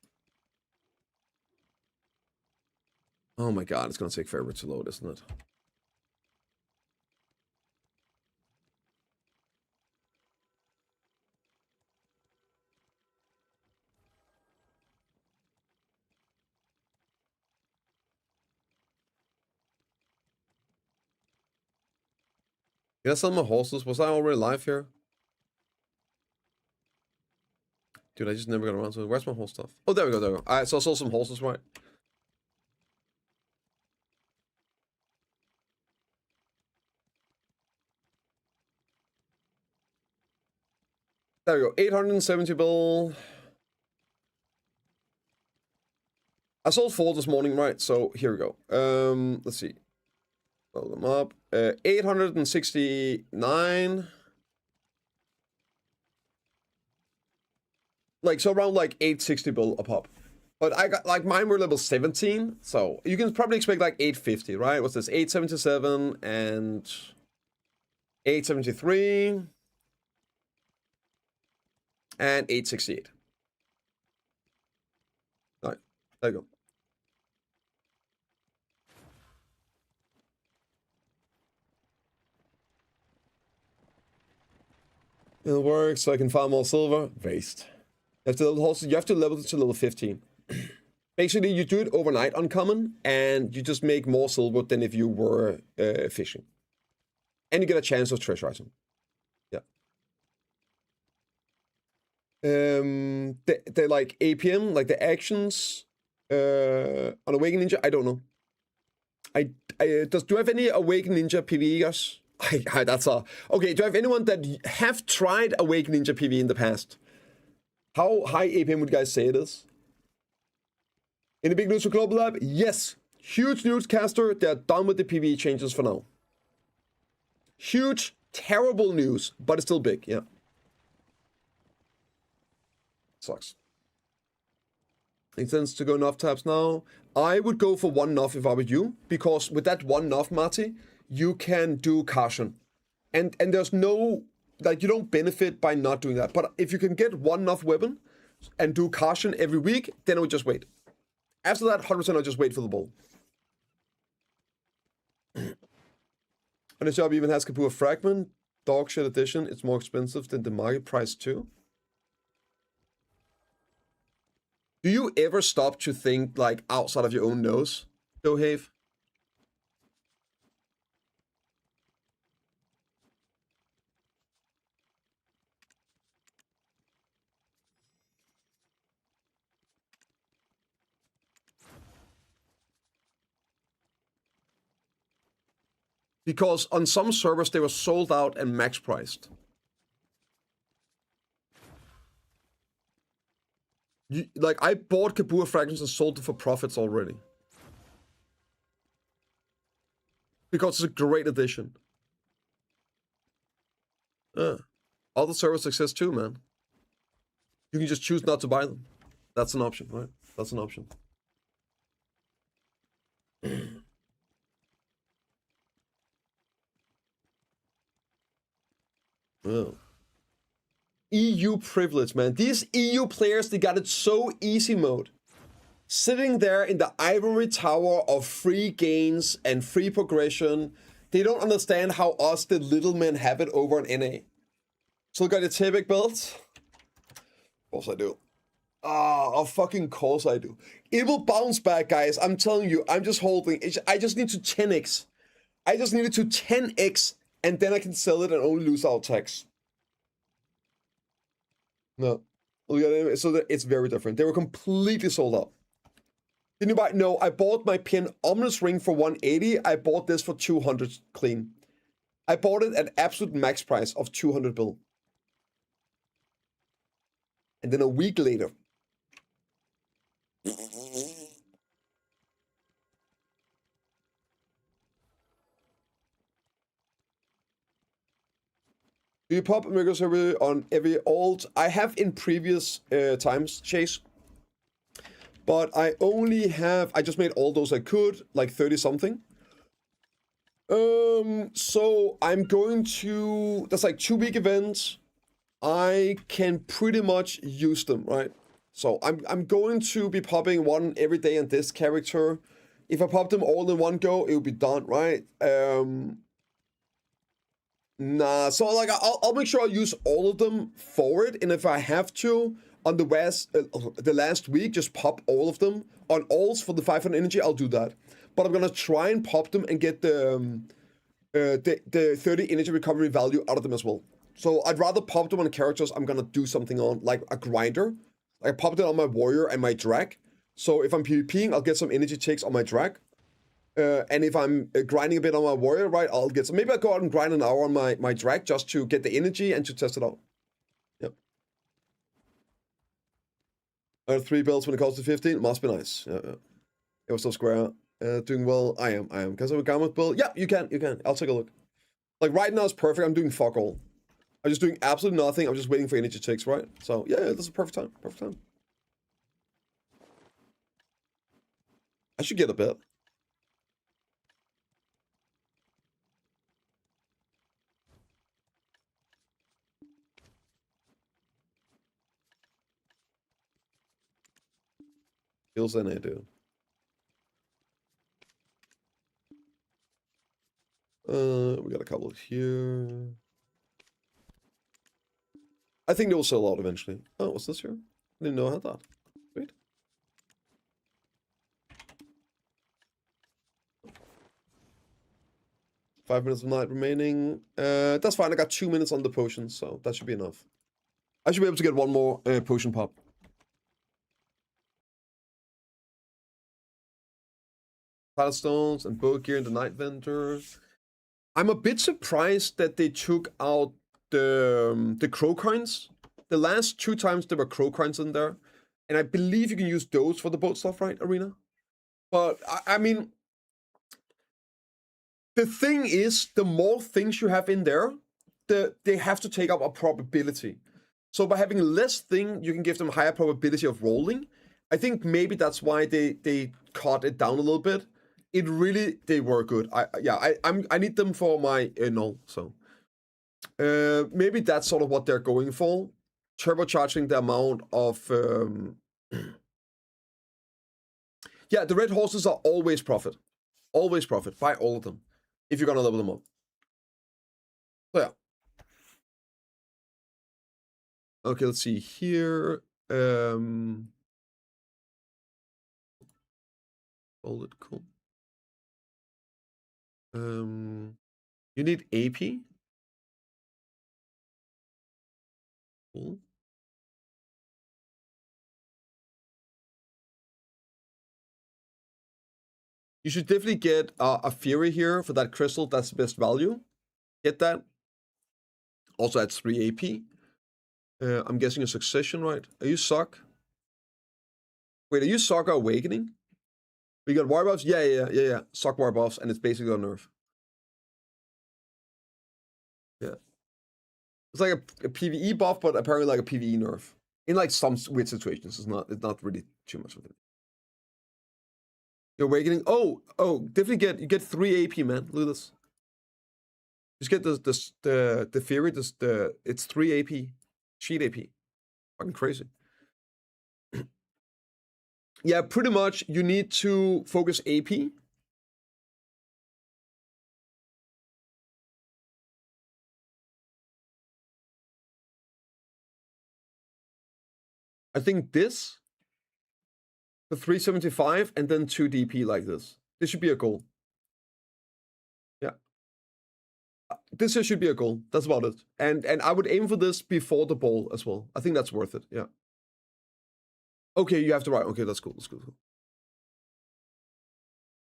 Oh my god, it's gonna take forever to load, isn't it? Did I sell my horses? Was I already live here? Dude, I just never got around to it. Where's my horse stuff? Oh, there we go, there we go. Alright, so I sold some horses, right? There we go. 870 bill. I sold 4 this morning, right? So here we go. Let's see. Load them up. 869. Like, so around like 860 bill a pop. But I got, like, mine were level 17. So you can probably expect like 850, right? What's this? 877 and 873 and 868. All right, there you go. It'll work so I can farm more silver. Waste. You have to level it to level 15. Basically, you do it overnight uncommon, and you just make more silver than if you were fishing. And you get a chance of treasure item. Yeah. They like APM, like the actions on Awakened Ninja. I don't know. Do I have any Awakened Ninja PvE guys? That's a okay. Do I have anyone that have tried Awakened Ninja PvE in the past? How high APM would you guys say it is? Any big news for Global Lab? Yes. Huge news, Caster. They're done with the PvE changes for now. Huge, terrible news, but it's still big, yeah. Sucks. Makes sense to go Nuff tabs now. I would go for 1 Nuff if I were you, because with that 1 Nuff, Marty, you can do caution. And there's no, like, you don't benefit by not doing that. But if you can get 1 Nuff weapon and do caution every week, then I would just wait. After that, 100% I'll just wait for the ball. And the shop even has Kapua Fragment, Dog Shit Edition. It's more expensive than the market price too. Do you ever stop to think like outside of your own nose, Dohave? Because on some servers they were sold out and max priced. Like, I bought Kapua Fragments and sold it for profits already. Because it's a great addition. Other servers exist too, man. You can just choose not to buy them. That's an option, right? That's an option. Oh. EU privilege, man. These EU players, they got it so easy mode. Sitting there in the ivory tower of free gains and free progression. They don't understand how us, the little men, have it over in NA. So got a Tibik belt? Of course I do. Of fucking course I do. It will bounce back, guys. I'm telling you, I'm just holding. I just need to 10x. I just need it to 10x, and then I can sell it and only lose out tax. No. So it's very different. They were completely sold out. Didn't you buy? No, I bought my pin Ominous Ring for 180. I bought this for 200 clean. I bought it at absolute max price of 200 bill. And then a week later. Do you pop Mega Server on every alt? I have in previous times, Chase. But I only have, I just made all those I could, like 30 something. So I'm going to, that's like 2-week events. I can pretty much use them, right? So I'm going to be popping one every day on this character. If I pop them all in one go, it will be done, right? Nah, so like I'll make sure I use all of them for it, and if I have to on the last week, just pop all of them on alls for the 500 energy. I'll do that, but I'm gonna try and pop them and get the 30 energy recovery value out of them as well. So I'd rather pop them on characters I'm gonna do something on, like a grinder. I popped it on my warrior and my drag. So if I'm PvPing, I'll get some energy takes on my drag. And if I'm grinding a bit on my warrior, right, I'll get some. Maybe I'll go out and grind an hour on my drag just to get the energy and to test it out. Yep. I have 3 belts when it comes to 15. Must be nice. Yeah. It was so square. Doing well. I am. Can I have a Gamut build? Yeah, you can. I'll take a look. Like right now it's perfect. I'm doing fuck all. I'm just doing absolutely nothing. I'm just waiting for energy ticks, right? So yeah, this is a perfect time. Perfect time. I should get a bit. Feels NA, dude. We got a couple here. I think they will sell out eventually. Oh, what's this here? I didn't know I had that. Sweet. Five minutes of night remaining. That's fine. I got 2 minutes on the potions, so that should be enough. I should be able to get one more potion pop. Pile stones and bow gear in the night vendor. I'm a bit surprised that they took out the crow coins. The last 2 times there were crow coins in there, and I believe you can use those for the boat stuff, right, Arena? But I mean, the thing is, the more things you have in there, they have to take up a probability. So by having less thing, you can give them higher probability of rolling. I think maybe that's why they cut it down a little bit. It really, they were good. I need them for my null, so. Maybe that's sort of what they're going for. Turbocharging the amount of... Yeah, the red horses are always profit. Always profit. Buy all of them. If you're gonna level them up. So yeah. Okay, let's see here. Hold it, cool. You need AP? Cool. You should definitely get a Fury here for that crystal. That's the best value. Get that. Also adds 3 AP. I'm guessing a succession, right? Are you Suck? Wait, are you Suck or Awakening? We got war buffs? Yeah. Suck war buffs, and it's basically a nerf. Yeah. It's like a PvE buff, but apparently like a PvE nerf. In like some weird situations. It's not really too much of it. You're Awakening. Oh, definitely you get 3 AP, man. Look at this. Just get the Fury, it's 3 AP. Cheat AP. Fucking crazy. Yeah, pretty much you need to focus AP. I think this for 375 and then 2 DP like this. This should be a goal. Yeah. This here should be a goal. That's about it. And I would aim for this before the ball as well. I think that's worth it. Yeah. Okay, you have to write. Okay, that's cool. That's cool.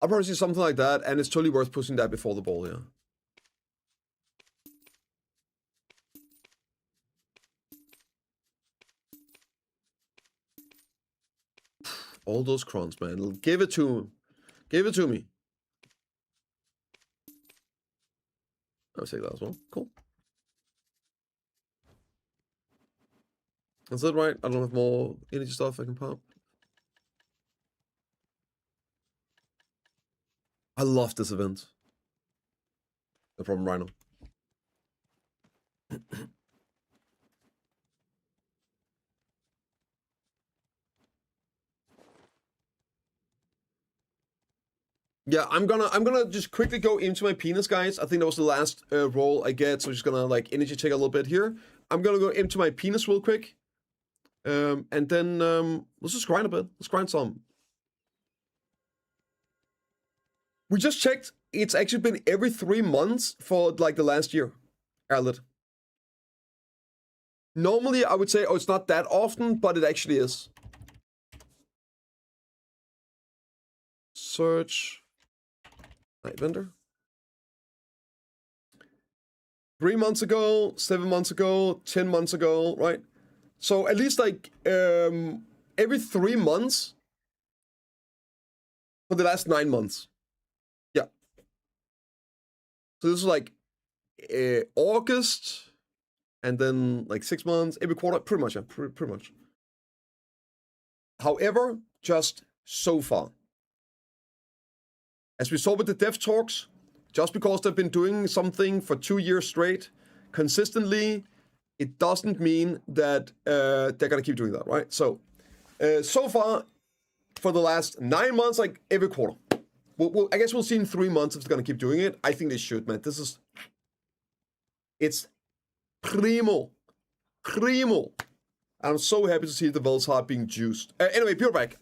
I'll probably see something like that, and it's totally worth pushing that before the ball, yeah. All those crons, man. Give it to him. Give it to me. I'll take that as well. Cool. Is that right? I don't have more energy stuff I can pop. I love this event. No problem, Rhino. Yeah, I'm gonna just quickly go into my penis, guys. I think that was the last roll I get, so I'm just gonna like energy check a little bit here. I'm gonna go into my penis real quick. And then let's just grind a bit. Let's grind some. We just checked. It's actually been every 3 months for like the last year. Erlet. Normally I would say, oh, it's not that often, but it actually is. Search. Night vendor. 3 months ago, 7 months ago, 10 months ago, right? So at least like every 3 months for the last 9 months. Yeah. So this is like August, and then like 6 months, every quarter, pretty much, yeah, pretty much. However, just so far, as we saw with the dev talks, just because they've been doing something for 2 years straight, consistently, it doesn't mean that they're gonna keep doing that, right? So, so far, for the last 9 months, like every quarter. I guess we'll see in 3 months if they're gonna keep doing it. I think they should, man. It's primo. I'm so happy to see the Vel's heart being juiced. Anyway, be right back.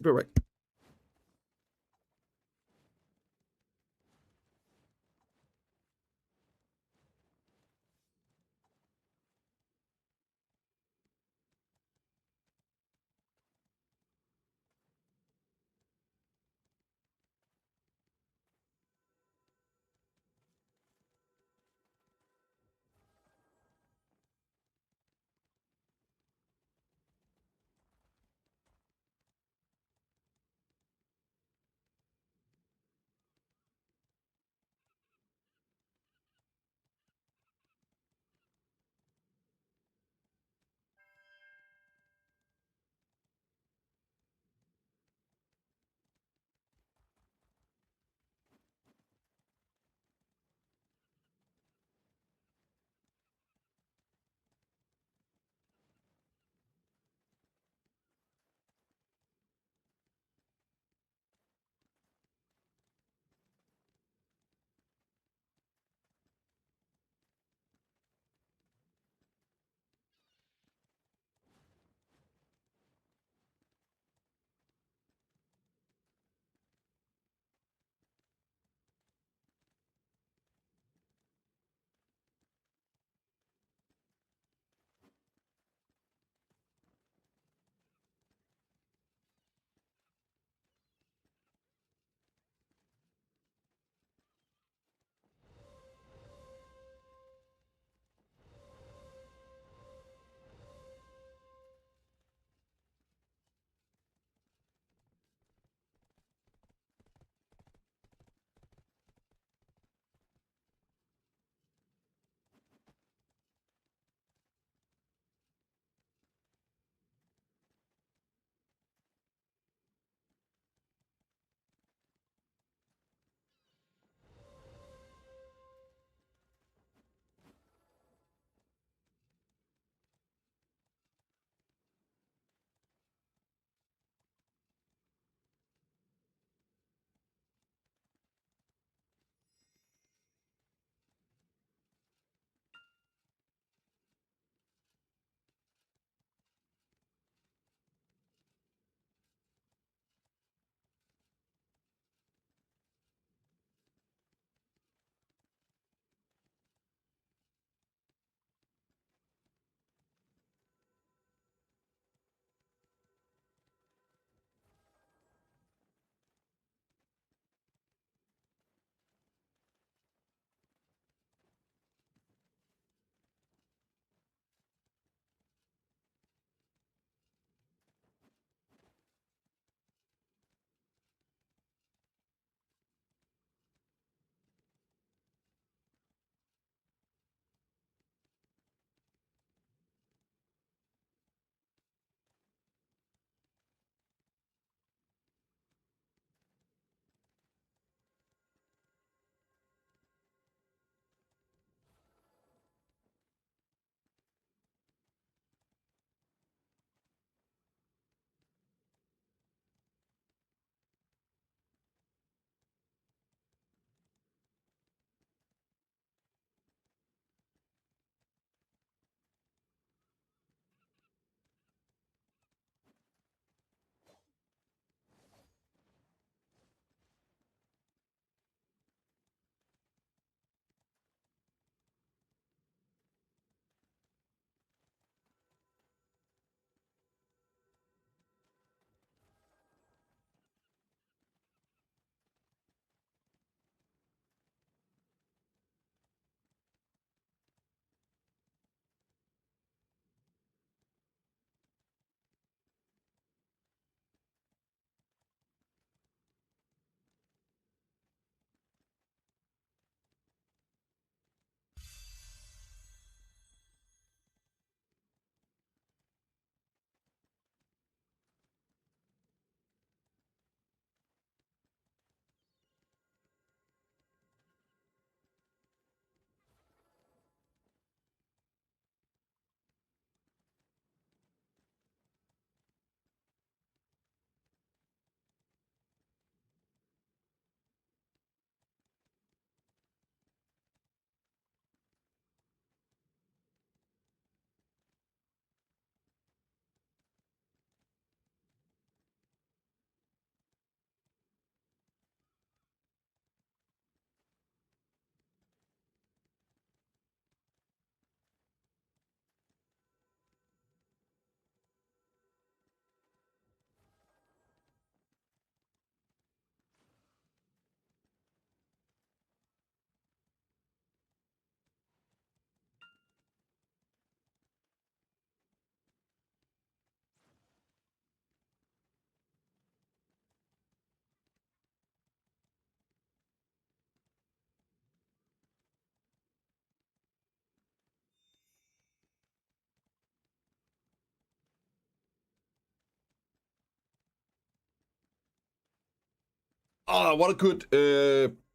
Oh, what a good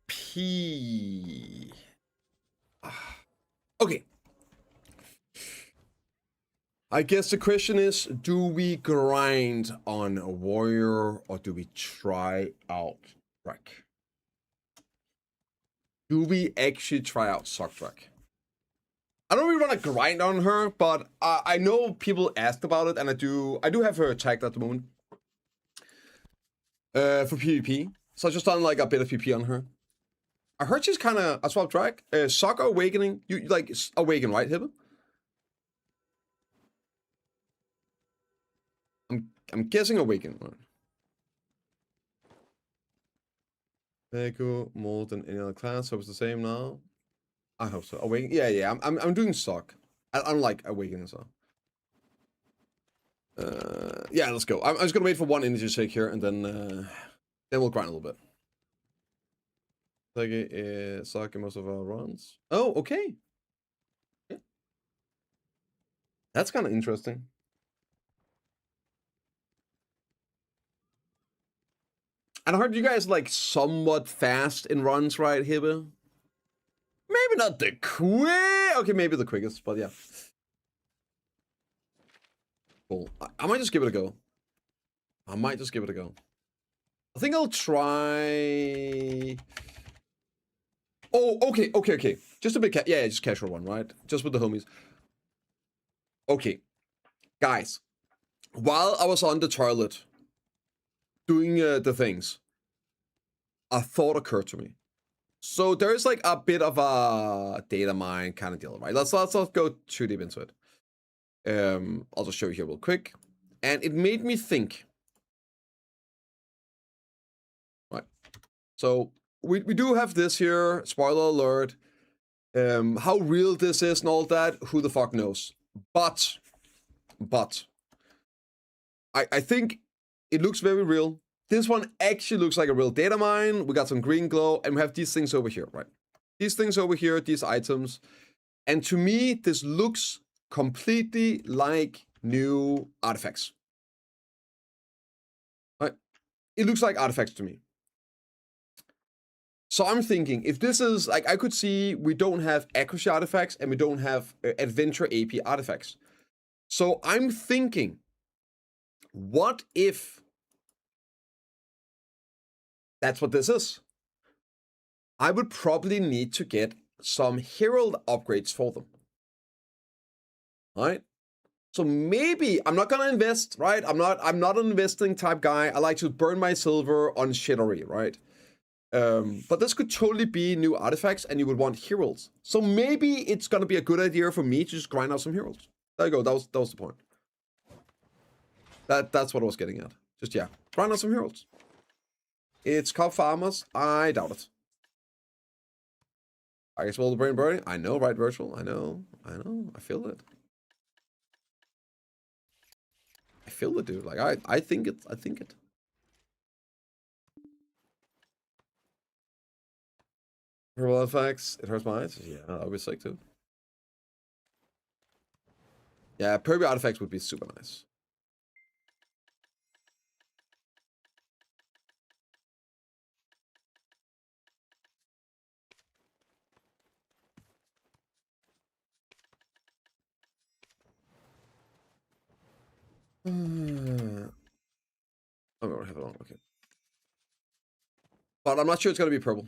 P. Okay. I guess the question is, do we grind on a warrior or do we try out Drek? Do we actually try out Drek? I don't really want to grind on her, but I know people asked about it, and I do have her tagged at the moment for PvP. So I just done like a bit of PvP on her. I heard she's kind of a swap track. Soccer Awakening, you like Awaken, right, Hibba? I'm guessing Awaken. Right? Lego more than any other class. Hope it's the same now. I hope so. Awaken. Yeah. I'm doing Sock. I don't like Awakening so. Yeah, let's go. I'm just gonna wait for one energy shake here, and then we'll grind a little bit. Like Sock in most of our runs. Oh, okay. Yeah. That's kind of interesting. And I heard you guys like somewhat fast in runs, right, Hibba? Maybe not the quick. Okay, maybe the quickest, but yeah. Cool. I might just give it a go. I think I'll try. Oh, okay. Just a bit. Yeah, just casual one, right? Just with the homies. Okay, guys. While I was on the toilet doing the things, a thought occurred to me. So there's like a bit of a data mine kind of deal, right? Let's go too deep into it. I'll just show you here real quick, and it made me think. Right. So we do have this here. Spoiler alert. How real this is and all that, who the fuck knows? But I think it looks very real. This one actually looks like a real data mine. We got some green glow, and we have these things over here, right? These things over here, these items. And to me, this looks completely like new artifacts. Right? It looks like artifacts to me. So I'm thinking, if this is, like, I could see we don't have accuracy artifacts and we don't have adventure AP artifacts. So I'm thinking, what if that's what this is? I would probably need to get some herald upgrades for them. Right? So maybe I'm not gonna invest, right? I'm not an investing type guy. I like to burn my silver on shittery, right? But this could totally be new artifacts, and you would want heralds. So maybe it's gonna be a good idea for me to just grind out some heralds. There you go. That was the point. That's what I was getting at. Just yeah, grind out some heralds. It's cop farmers. I doubt it. I guess all the brain burning. I know, right, virtual. I know. I feel it. I feel it, dude. Like I think it. Herbal effects. It hurts my eyes. Yeah, I'll be sick too. Yeah, Purby artifacts would be super nice. I'm gonna have it on. Okay, but I'm not sure it's gonna be purple.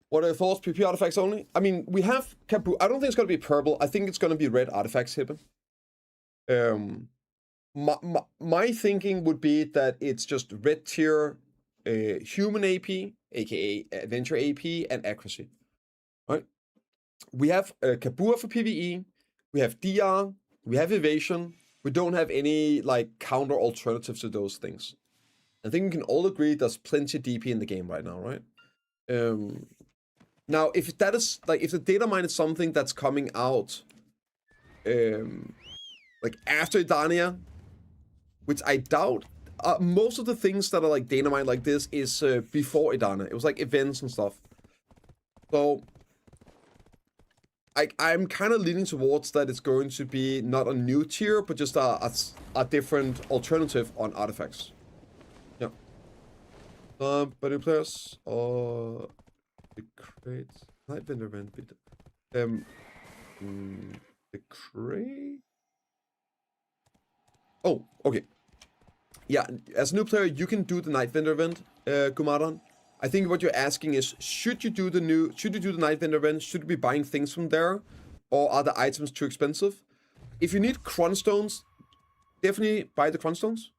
What are your thoughts? PP artifacts only? I mean, we have Kabu. I don't think it's gonna be purple. I think it's gonna be red artifacts, Hibben. My thinking would be that it's just red tier, human AP, aka adventure AP, and accuracy. Right? We have Kabua for PvE. We have DR. We have evasion. We don't have any like counter alternatives to those things. I think we can all agree there's plenty of DP in the game right now, right? Now, if that is like, if the data mine is something that's coming out, like after Idania, which I doubt, most of the things that are like data mine like this is before Idania. It was like events and stuff. So I'm kind of leaning towards that it's going to be not a new tier, but just a different alternative on artifacts. Yeah. But new players or the crate night vendor event. The crate. Oh, okay. Yeah, as a new player, you can do the night vendor event, Kumaran. I think what you're asking is, should you do the night vendor event? Should you be buying things from there, or are the items too expensive? If you need cronstones, definitely buy the cronstones.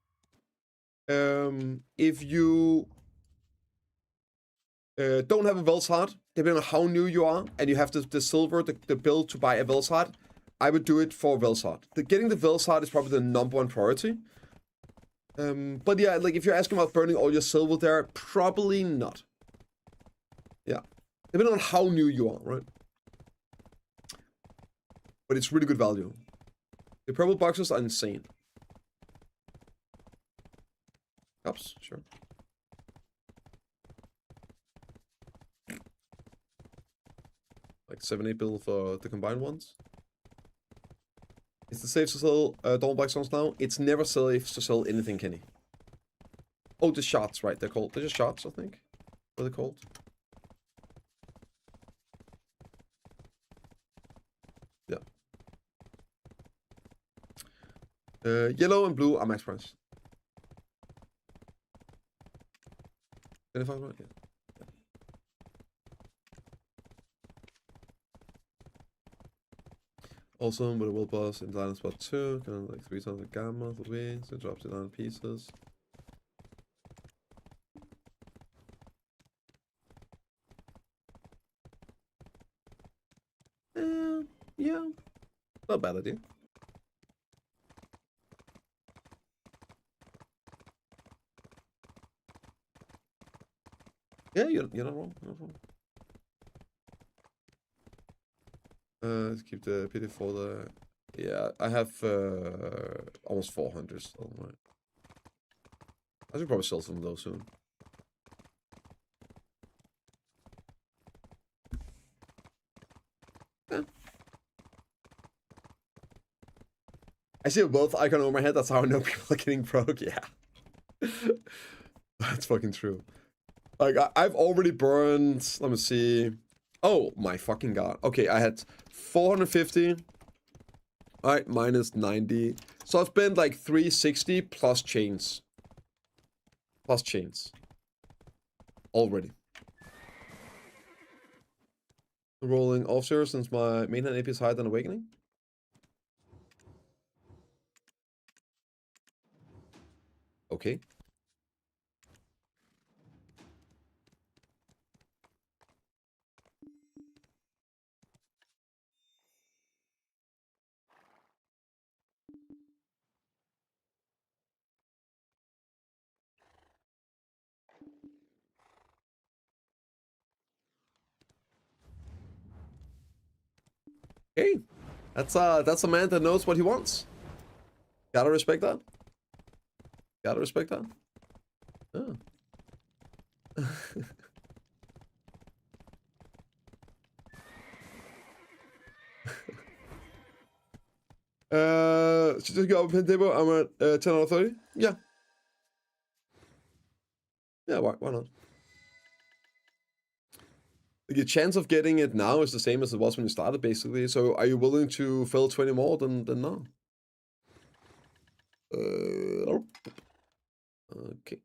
If you don't have a Velsard, depending on how new you are, and you have the silver, the build to buy a Velsard, I would do it for Velsard. Getting the Velsard is probably the #1 priority. But yeah, like if you're asking about burning all your silver there, probably not. Yeah, depending on how new you are, right? But it's really good value. The purple boxes are insane. Cups, sure. Like 7-8 bill for the combined ones. Is it safe to sell Dawn Blackstones now? It's never safe to sell anything, Kenny. Oh, the shots, right? They're just shots, I think. What are they called? Yeah. Yellow and blue are max price. 25, right? Yeah. Also, with a world boss in line spot 2, kind of like 3 times the gamma, the wings, it drops it down in pieces. Yeah, not a bad idea. Yeah, you're not wrong. You're not wrong. Let's keep the pity for the. Yeah, I have almost 400 still, right? I should probably sell some of those soon. Yeah. I see a wealth icon over my head. That's how I know people are getting broke. Yeah, that's fucking true. Like I've already burned. Let me see. Oh my fucking god. Okay, I had 450. All right, minus 90. So I've spent like 360 plus chains. Plus chains. Already. Rolling officer since my main hand AP is higher than Awakening. Okay. Hey, that's a man that knows what he wants. Gotta respect that. Gotta respect that. Oh. So just go up pen table. I'm at 10 out of 30. Yeah. Yeah, why not? The chance of getting it now is the same as it was when you started, basically. So are you willing to fill 20 more than now? Okay.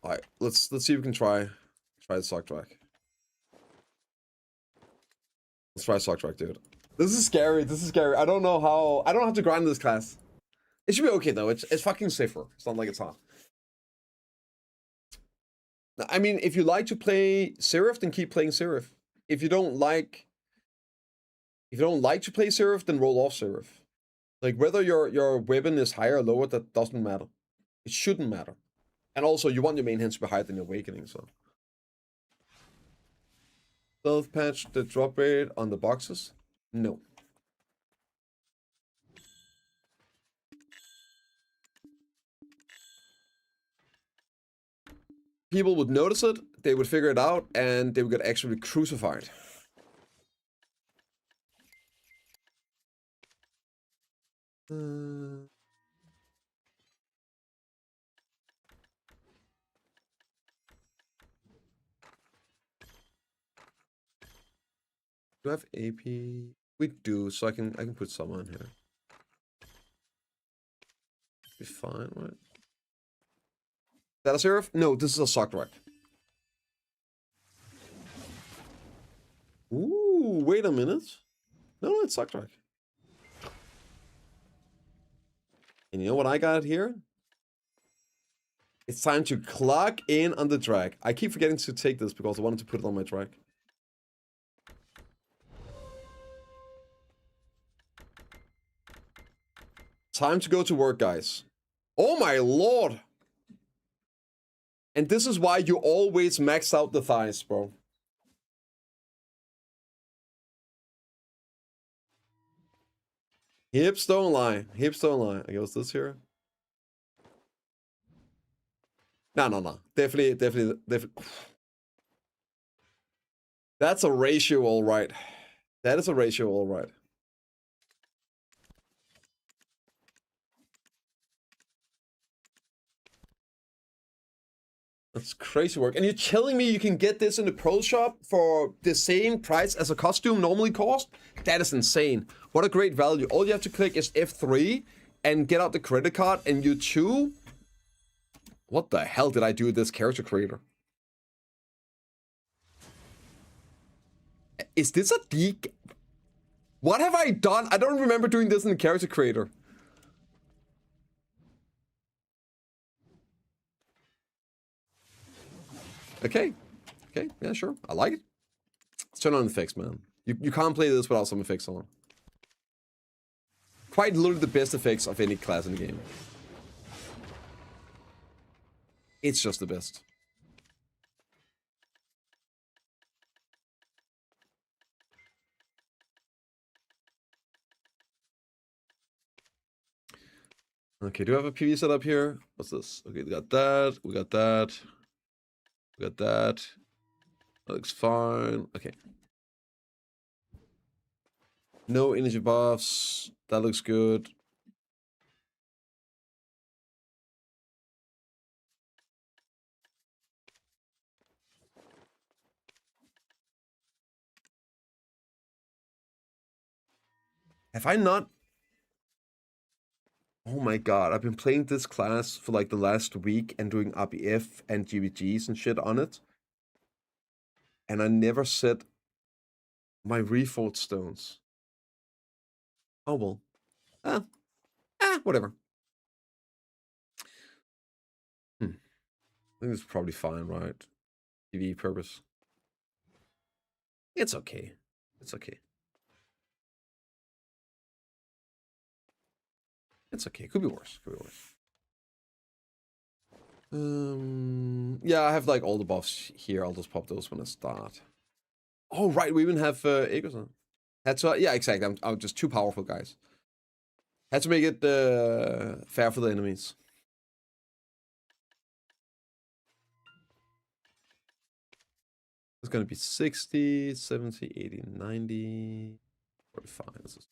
Alright, let's see if we can try the sock track. Let's try sock track, dude. This is scary. This is scary. I don't know how. I don't have to grind this class. It should be okay though. It's fucking safer. It's not like it's hard. I mean, if you like to play Seraph, then keep playing Seraph. If you don't like to play Seraph, then roll off Seraph. Like whether your weapon is higher or lower, that doesn't matter. It shouldn't matter. And also, you want your main hands to be higher than your Awakening, so. Stealth patch the drop rate on the boxes? No. People would notice it, they would figure it out, and they would get actually crucified. Do I have AP? We do, so I can put some on here. Be fine, right? Is that a Seraph? No, this is a sock rack. Ooh, wait a minute. No, it's sock rack. And you know what I got here? It's time to clock in on the drag. I keep forgetting to take this because I wanted to put it on my drag. Time to go to work, guys. Oh my lord! And this is why you always max out the thighs, bro. Hips don't lie. Hips don't lie. Okay, what's this here? No. Definitely. That's a ratio, all right. That is a ratio, all right. That's crazy work. And you're telling me you can get this in the pro shop for the same price as a costume normally cost? That is insane. What a great value. All you have to click is F3 and get out the credit card and you too. What the hell did I do with this character creator? Is this a deek? What have I done? I don't remember doing this in the character creator. Okay. Okay, yeah, sure. I like it. Let's turn on the effects, man. You can't play this without some effects on. Quite literally the best effects of any class in the game. It's just the best. Okay, do I have a PV set up here? What's this? Okay, we got that. We got that. We got that. That looks fine. Okay. No energy buffs. That looks good. Have I not? Oh my god, I've been playing this class for like the last week and doing RPF and GVGs and shit on it. And I never set my reforged stones. Oh well. Whatever. I think it's probably fine, right? TV purpose. It's okay. It's okay. It's okay. Could be worse. Could be worse. Yeah, I have like all the buffs here. I'll just pop those when I start. Oh, right. We even have Aegis on. Had to, yeah, exactly. I'm just too powerful, guys. Had to make it fair for the enemies. It's going to be 60, 70, 80, 90, 45. This is...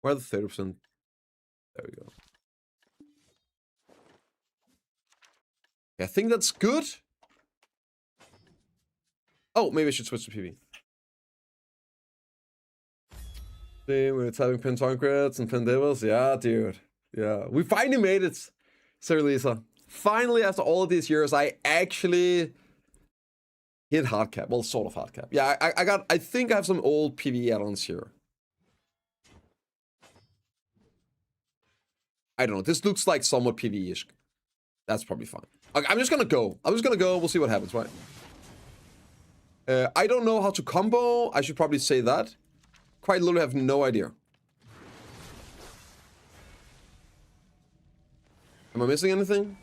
Where are the 30%? There we go. I think that's good. Oh, maybe I should switch to PV. See, we're typing Pentonkrets and Pendevils. Yeah, dude. Yeah, we finally made it, Sir Lisa. Finally, after all of these years, I actually hit hard cap. Well, sort of hard cap. Yeah, I think I have some old PV add-ons here. I don't know. This looks like somewhat PV-ish. That's probably fine. Okay, I'm just gonna go. We'll see what happens, right? I don't know how to combo. I should probably say that. Quite literally have no idea. Am I missing anything?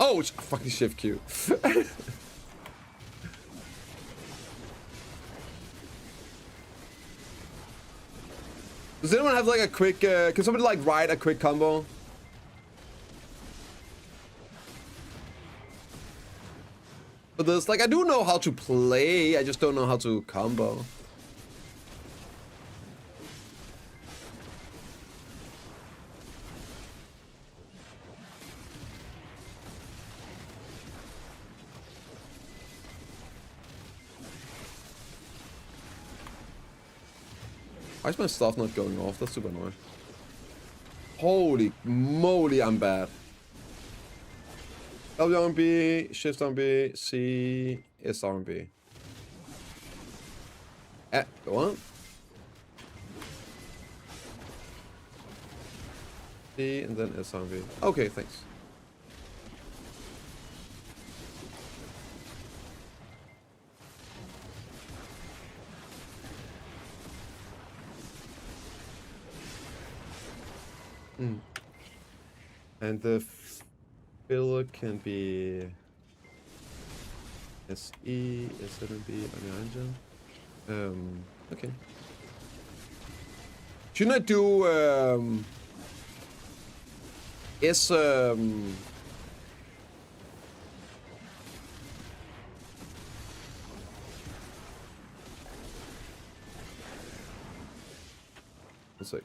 Oh, it's a fucking shift Q. Does anyone have like a quick, can somebody like write a quick combo? But there's like, I do know how to play, I just don't know how to combo. Why is my stuff not going off? That's super annoying. Holy moly, I'm bad. W on B, shift on B, C, S on B. Go on. C and then S on B. Okay, thanks. And the filler can be SE, S7B on your engine. Okay. Shouldn't I do S one sec.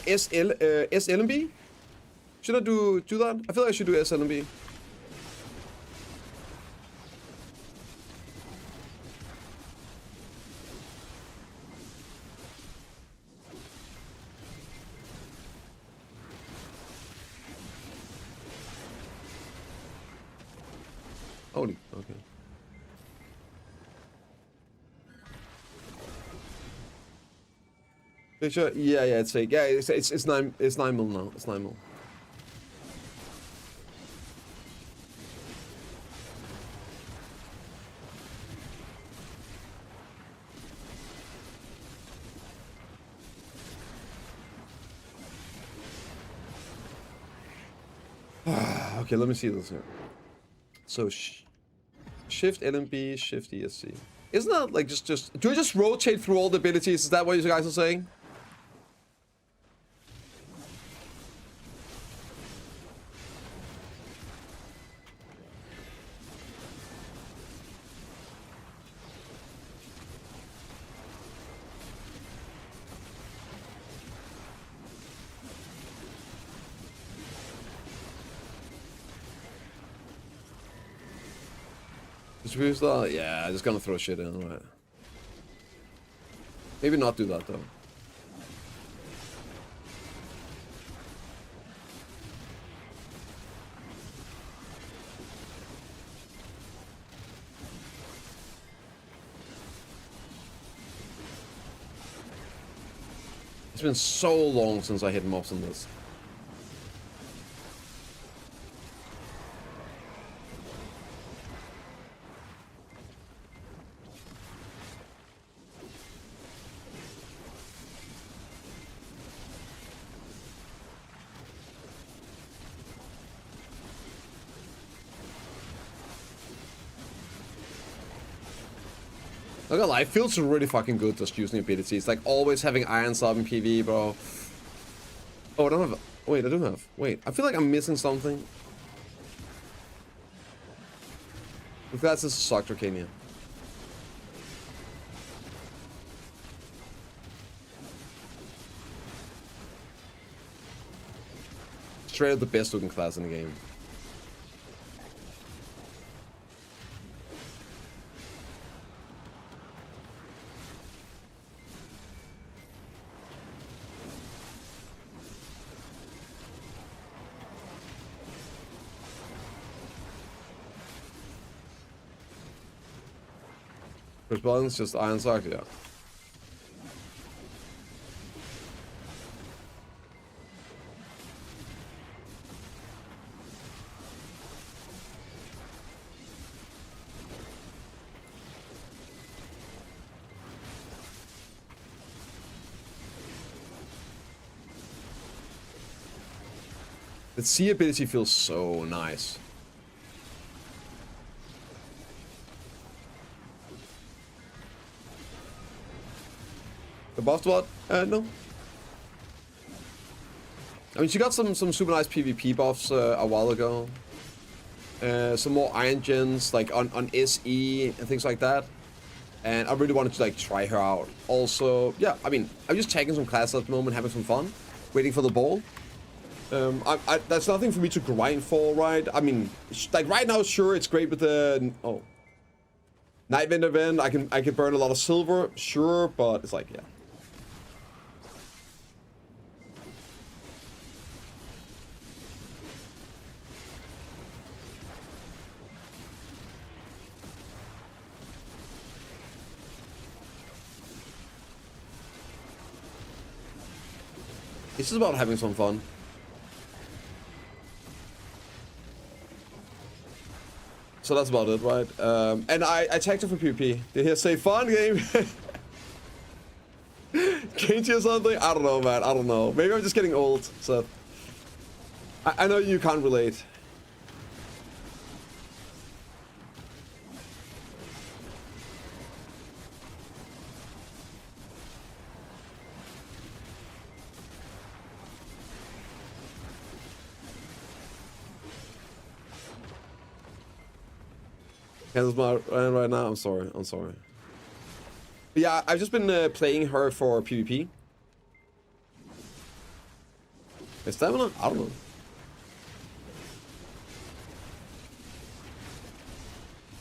SL and B? Should I do that? I feel like I should do SL and B. Holy, okay. Picture? Yeah, it's fake. Yeah, it's 9 mil now. It's 9 mil. Okay, let me see this here. So shift LMB, shift ESC. Isn't that like just do I just rotate through all the abilities? Is that what you guys are saying? Distribute that? Yeah, just gonna throw shit in, right? Maybe not do that though. It's been so long since I hit mobs on this. Not gonna lie, it feels really fucking good just using abilities. Like always having Iron Sub in PV, bro. Oh, I don't have. Wait, I do have. Wait, I feel like I'm missing something. If that's a Sock Dracania. Straight up the best looking class in the game. First buttons, just Iron Sock, yeah. The C ability feels so nice. The buff what? No. I mean, she got some super nice PvP buffs a while ago. Some more iron gens, like on SE and things like that. And I really wanted to like try her out. Also, yeah, I mean, I'm just taking some classes at the moment, having some fun, waiting for the ball. That's nothing for me to grind for, right? I mean, like right now, sure, it's great with the Night Wind event. I can burn a lot of silver, sure, but it's like, yeah. It's just about having some fun. So that's about it, right? And I tagged her for PvP. Did he say fun game? Can't you or something? I don't know, man. I don't know. Maybe I'm just getting old. So I know you can't relate. Cancels my right now. I'm sorry. I'm sorry. But yeah, I've just been playing her for PvP. My stamina? I don't know.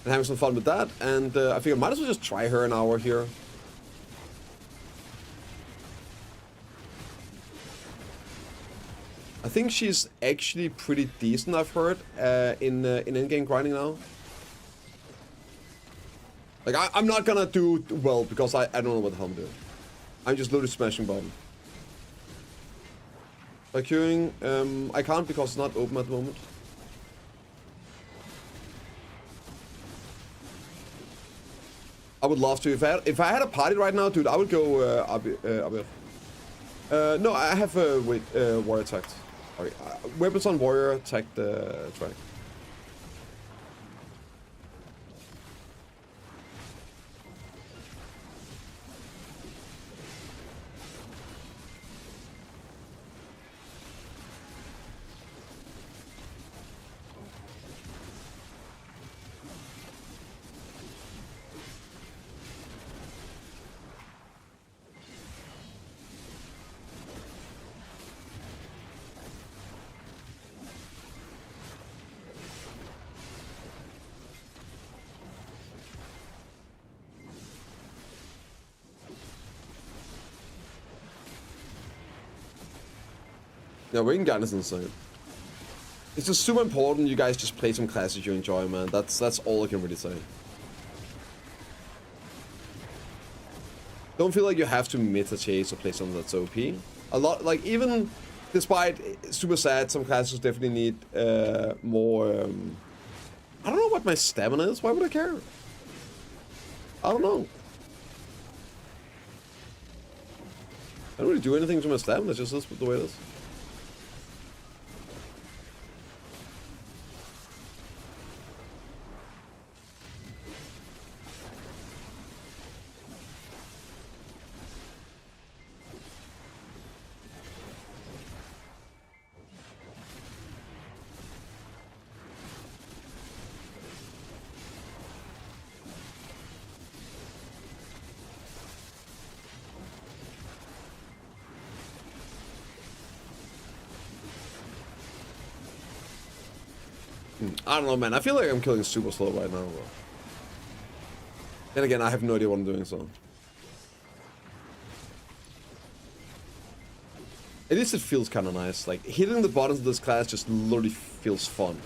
And having some fun with that. And I figured I might as well just try her an hour here. I think she's actually pretty decent, I've heard, in in-game grinding now. Like, I'm not gonna do well because I don't know what the hell I'm doing. I'm just literally smashing button. Like queuing, I can't because it's not open at the moment. I would love to. If I had a party right now, dude, I would go ABF. No, I have warrior tagged. Sorry, weapons on warrior tagged track. Yeah, Wing Gun is insane. It's just super important you guys just play some classes you enjoy, man. That's all I can really say. Don't feel like you have to meditate or play something that's OP. A lot, like, even despite super sad, some classes definitely need more. I don't know what my stamina is. Why would I care? I don't know. I don't really do anything to my stamina. It's just the way it is. I don't know, man. I feel like I'm killing super slow right now, bro. Then again, I have no idea what I'm doing, so. At least it feels kind of nice. Like, hitting the buttons of this class just literally feels fun.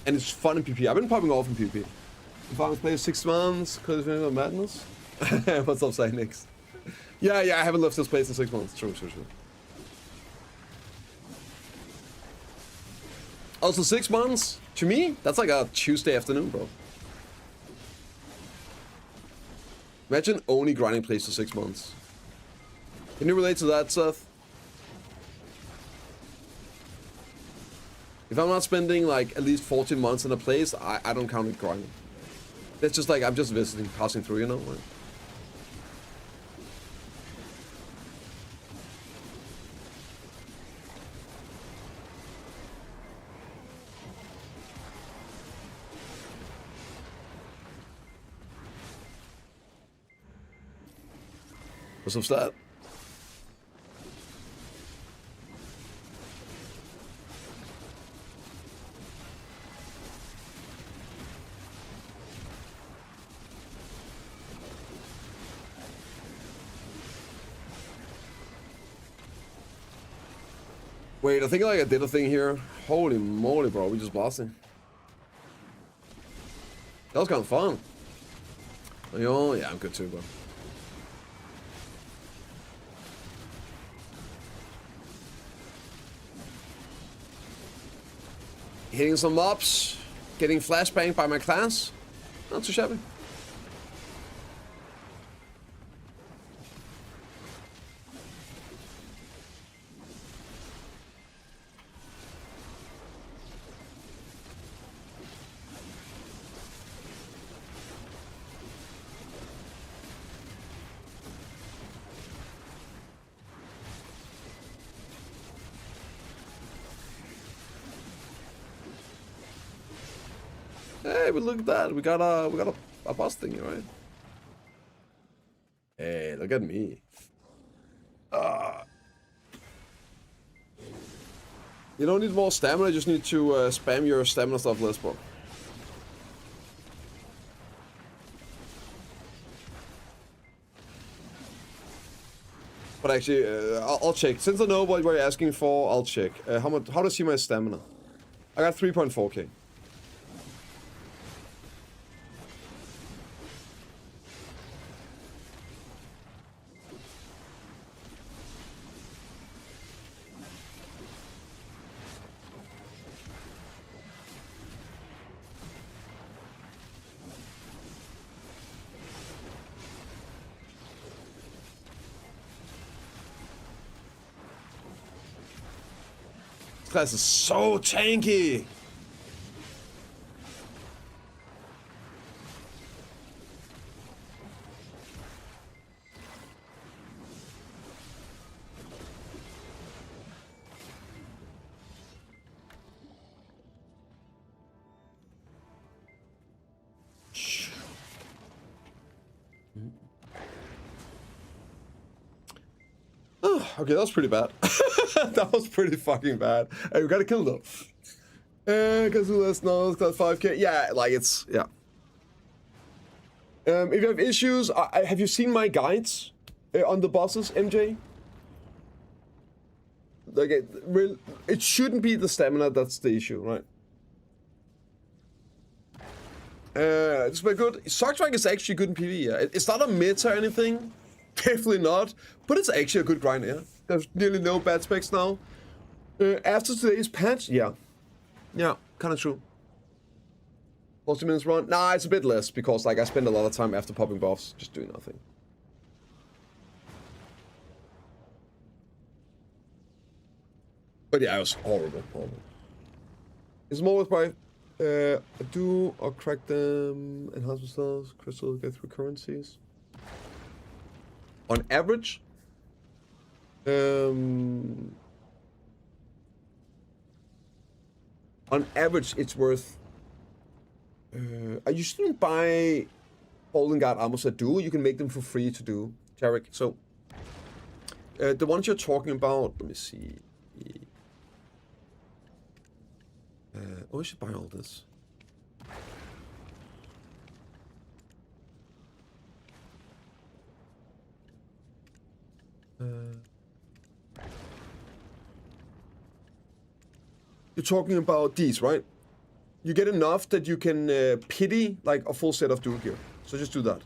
And it's fun in PP. I've been popping off in PP. If I was playing 6 months, because of Madness. What's up, Cynix? Yeah, I haven't left this place in 6 months. True. Also, 6 months, to me, that's like a Tuesday afternoon, bro. Imagine only grinding place for 6 months. Can you relate to that, Seth? If I'm not spending like at least 14 months in a place, I don't count it grinding. It's just like I'm just visiting, passing through, you know? Like, What's up, stat? Wait, I think like I did a thing here. Holy moly, bro, we just blasted. That was kind of fun. Yo, yeah, I'm good too, bro. Hitting some mobs, getting flashbanged by my class. Not too shabby. Hey, but look at that. We got a boss thingy, right? Hey, look at me. You don't need more stamina, you just need to spam your stamina stuff less, bro. But actually, I'll check. Since I know what you're asking for, I'll check. How do I see my stamina? I got 3.4k. This class is so tanky. Okay, that was pretty bad. That was pretty fucking bad. Hey, we gotta kill them. Cause who else knows? Class 5k. Yeah, like it's yeah. If you have issues, have you seen my guides on the bosses, MJ? Like it shouldn't be the stamina that's the issue, right? It's very good. Sockstrike is actually good in PvE. Yeah, it's not a meta or anything. Definitely not, but it's actually a good grind, yeah. There's nearly no bad specs now. After today's patch, yeah. Yeah, kind of true. 40 minutes run? Nah, it's a bit less, because like I spend a lot of time after popping buffs just doing nothing. But yeah, it was horrible, horrible. It's more with my do or crack them, enhance themselves, crystal, get through currencies. On average, on average, it's worth. You shouldn't buy Golden Guard armor set duo. You can make them for free to do, Jarek. So the ones you're talking about, let me see. Oh, I should buy all this. You're talking about these, right? You get enough that you can pity like a full set of dual gear. So just do that.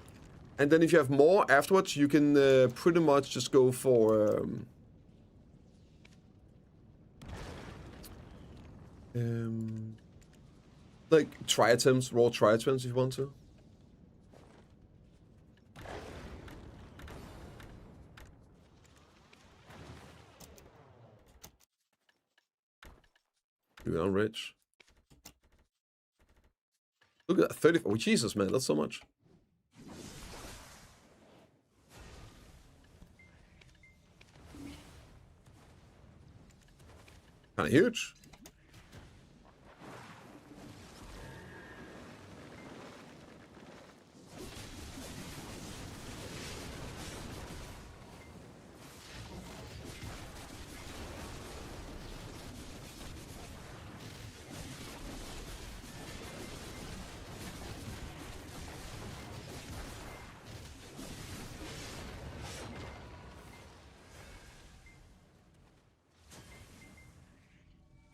And then if you have more afterwards, you can pretty much just go for like tri-items, raw tri-items if you want to. You're on rich. Look at that, 30. Oh, Jesus, man, that's so much. Kind of huge.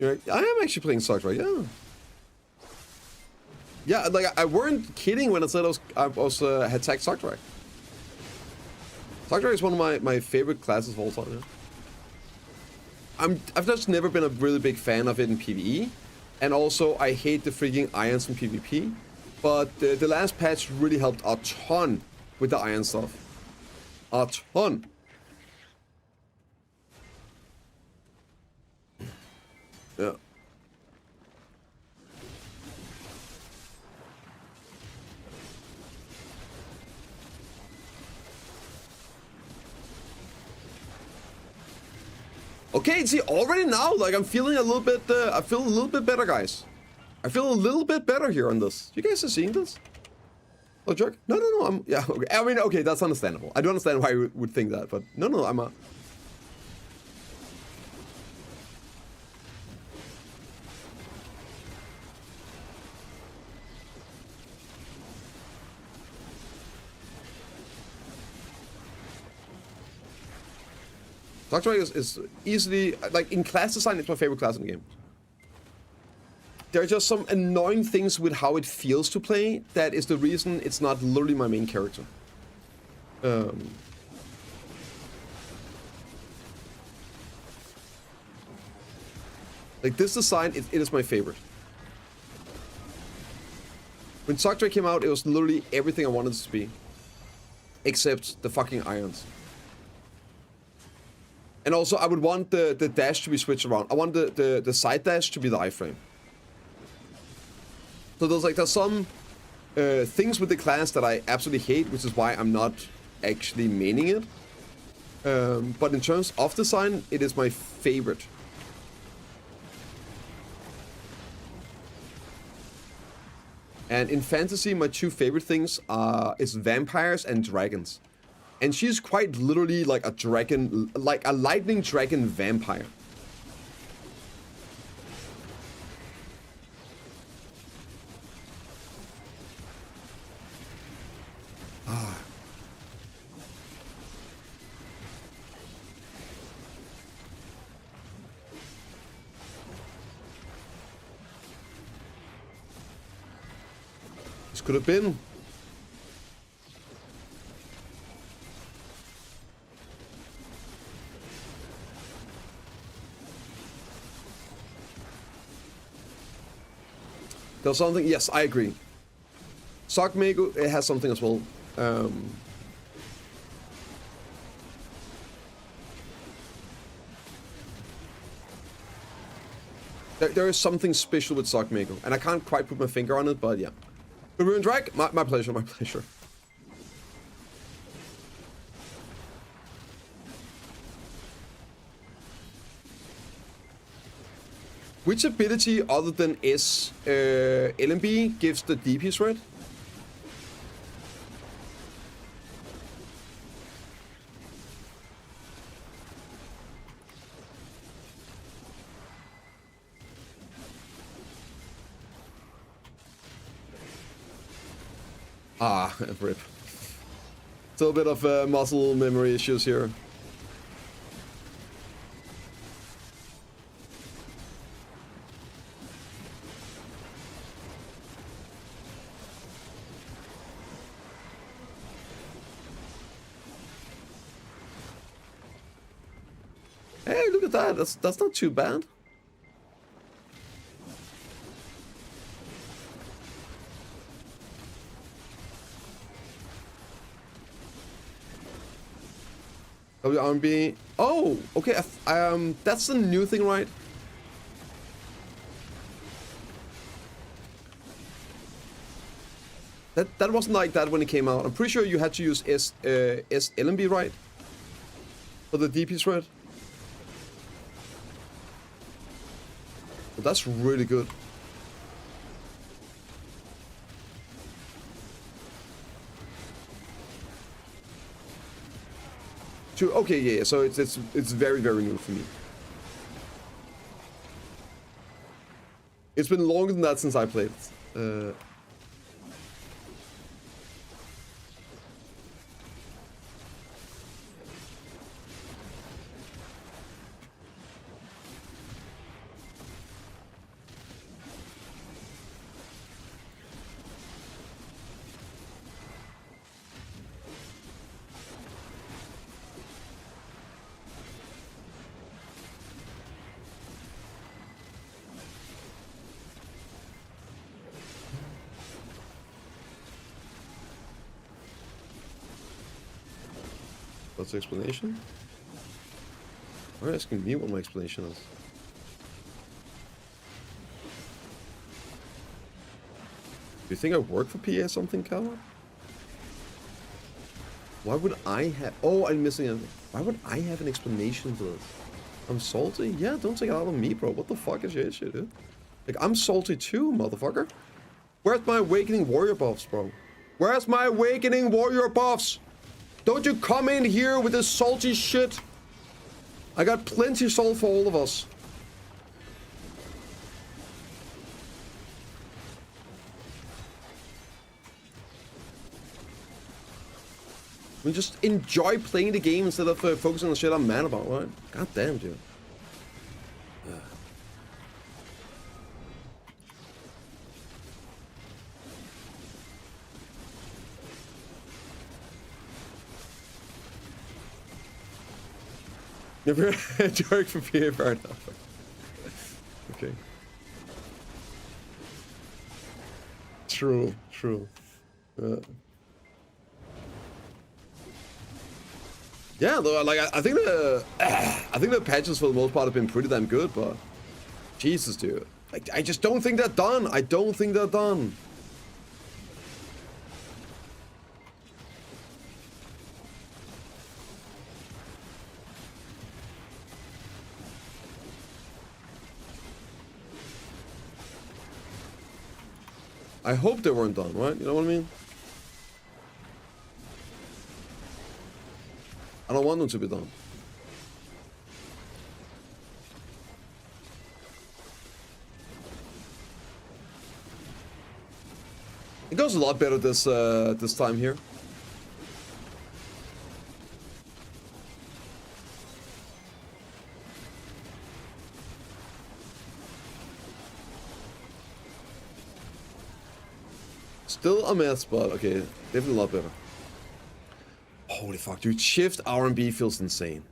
I am actually playing Sock Strike, yeah. Yeah, like I weren't kidding when I said I had tagged Sock Strike. Sock Strike is one of my favorite classes of all time. Yeah. I've just never been a really big fan of it in PvE, and also I hate the freaking irons in PvP. But the last patch really helped a ton with the iron stuff. A ton. Yeah. Okay, see, already now, like, I'm feeling a little bit, I feel a little bit better, guys. I feel a little bit better here on this. You guys are seeing this? Oh, jerk? No, yeah, okay. I mean, okay, that's understandable. I do understand why you would think that, but no, I'm a... Sock Strike is easily, like, in class design, it's my favorite class in the game. There are just some annoying things with how it feels to play that is the reason it's not literally my main character. Like, this design, it is my favorite. When Sock Strike came out, it was literally everything I wanted it to be. Except the fucking irons. And also, I would want the dash to be switched around. I want the side dash to be the iframe. So there's some things with the class that I absolutely hate, which is why I'm not actually maining it. But in terms of design, it is my favorite. And in fantasy, my two favorite things is vampires and dragons. And she's quite literally like a dragon, like a lightning dragon vampire. Ah. This could have been. There's something, yes, I agree. Sock Mego, it has something as well. There is something special with Sock Mego, and I can't quite put my finger on it, but yeah. But Ruin Drag, my pleasure, my pleasure. Which ability other than S LMB gives the DP threat? Ah, rip. Still a bit of muscle memory issues here. Hey, look at that. That's not too bad. WRB. Oh, okay. That's the new thing, right? That wasn't like that when it came out. I'm pretty sure you had to use S LMB, right? For the DP thread. But that's really good. Okay, yeah. So it's very new for me. It's been longer than that since I played. What's the explanation? Why are you asking me what my explanation is? Do you think I work for PA or something, Coward? Why would I have... Oh, I'm missing a... Why would I have an explanation for this? I'm salty? Yeah, don't take it out on me, bro. What the fuck is your issue, dude? Like, I'm salty too, motherfucker. Where's my Awakening Warrior buffs, bro? Where's my Awakening Warrior buffs? Don't you come in here with this salty shit. I got plenty salt for all of us. We just enjoy playing the game instead of focusing on the shit I'm mad about, right? God damn, dude. Never joke for PA fair enough. Okay. True, true. Yeah, though, like I think the patches for the most part have been pretty damn good, but Jesus, dude, like I just don't think they're done. I don't think they're done. I hope they weren't done, right? You know what I mean? I don't want them to be done. It goes a lot better this this time here. Still a mess, but okay, definitely a lot better. Holy fuck, dude, shift R&B feels insane.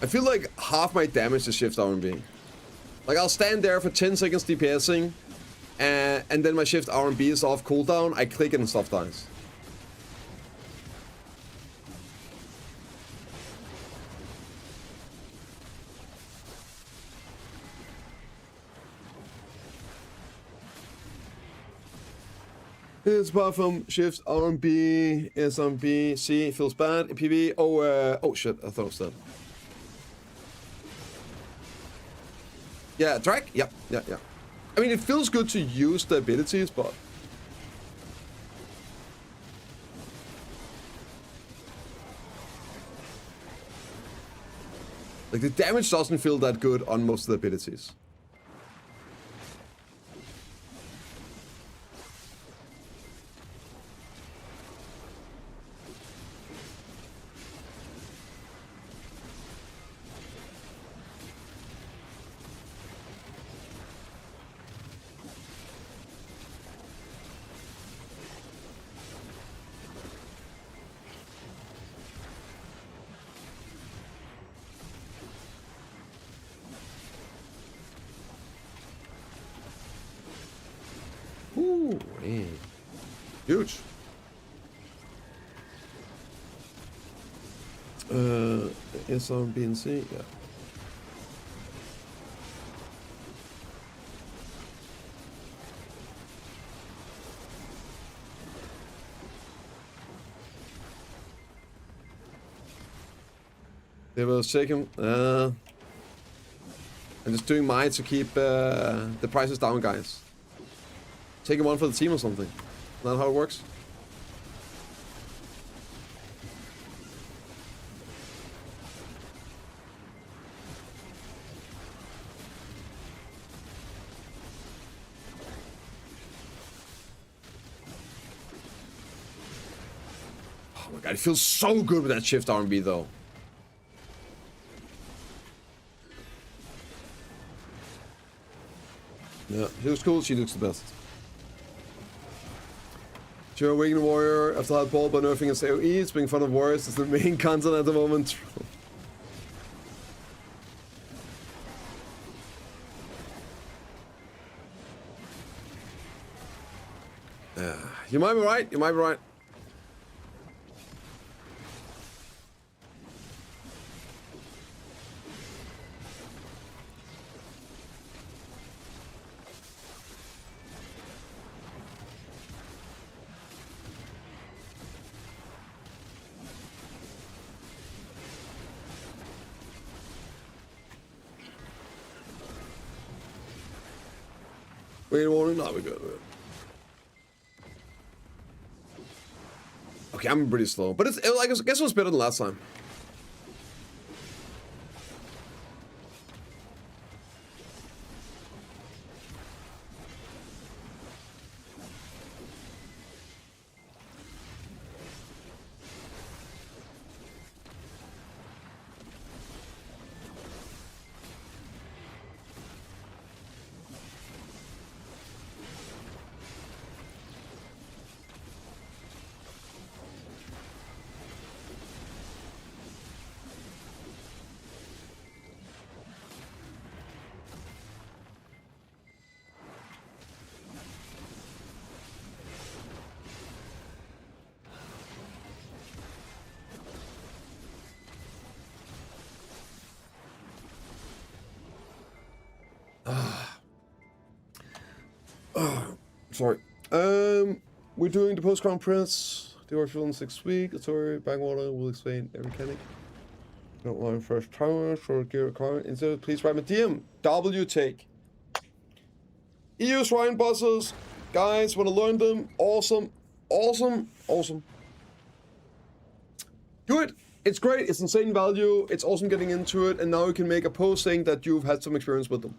I feel like half my damage is shift R&B. Like I'll stand there for 10 seconds DPSing, and then my shift R&B is off cooldown, I click it and stuff dies. It's apart from shift R&B, SMB, C feels bad. PB, oh shit, I thought it was that. Yeah, drag? Yep, yeah. I mean, it feels good to use the abilities, but like the damage doesn't feel that good on most of the abilities. Ooh, man. Huge. S on B and C, yeah. They will shake him. I'm just doing mine to keep the prices down, guys. Taking one for the team or something. Is that how it works? Oh my god, it feels so good with that shift R&B though. Yeah, she looks cool, she looks the best. Your Awakening Warrior after hard ball by nerfing its AoE, it's being fun of warriors is the main content at the moment. You might be right. You might be right. Wait, warning. No, we're good. Okay, I'm pretty slow, but I guess it was better than last time. Sorry. We're doing the post-crown prince. They were filmed 6 weeks. Sorry, Backwater will explain every mechanic. Don't want first tower, short gear car. Instead, please write my DM. W take. EU shrine bosses. Guys, want to learn them? Awesome. Awesome. Awesome. Do it. It's great. It's insane value. It's awesome getting into it. And now you can make a post saying that you've had some experience with them.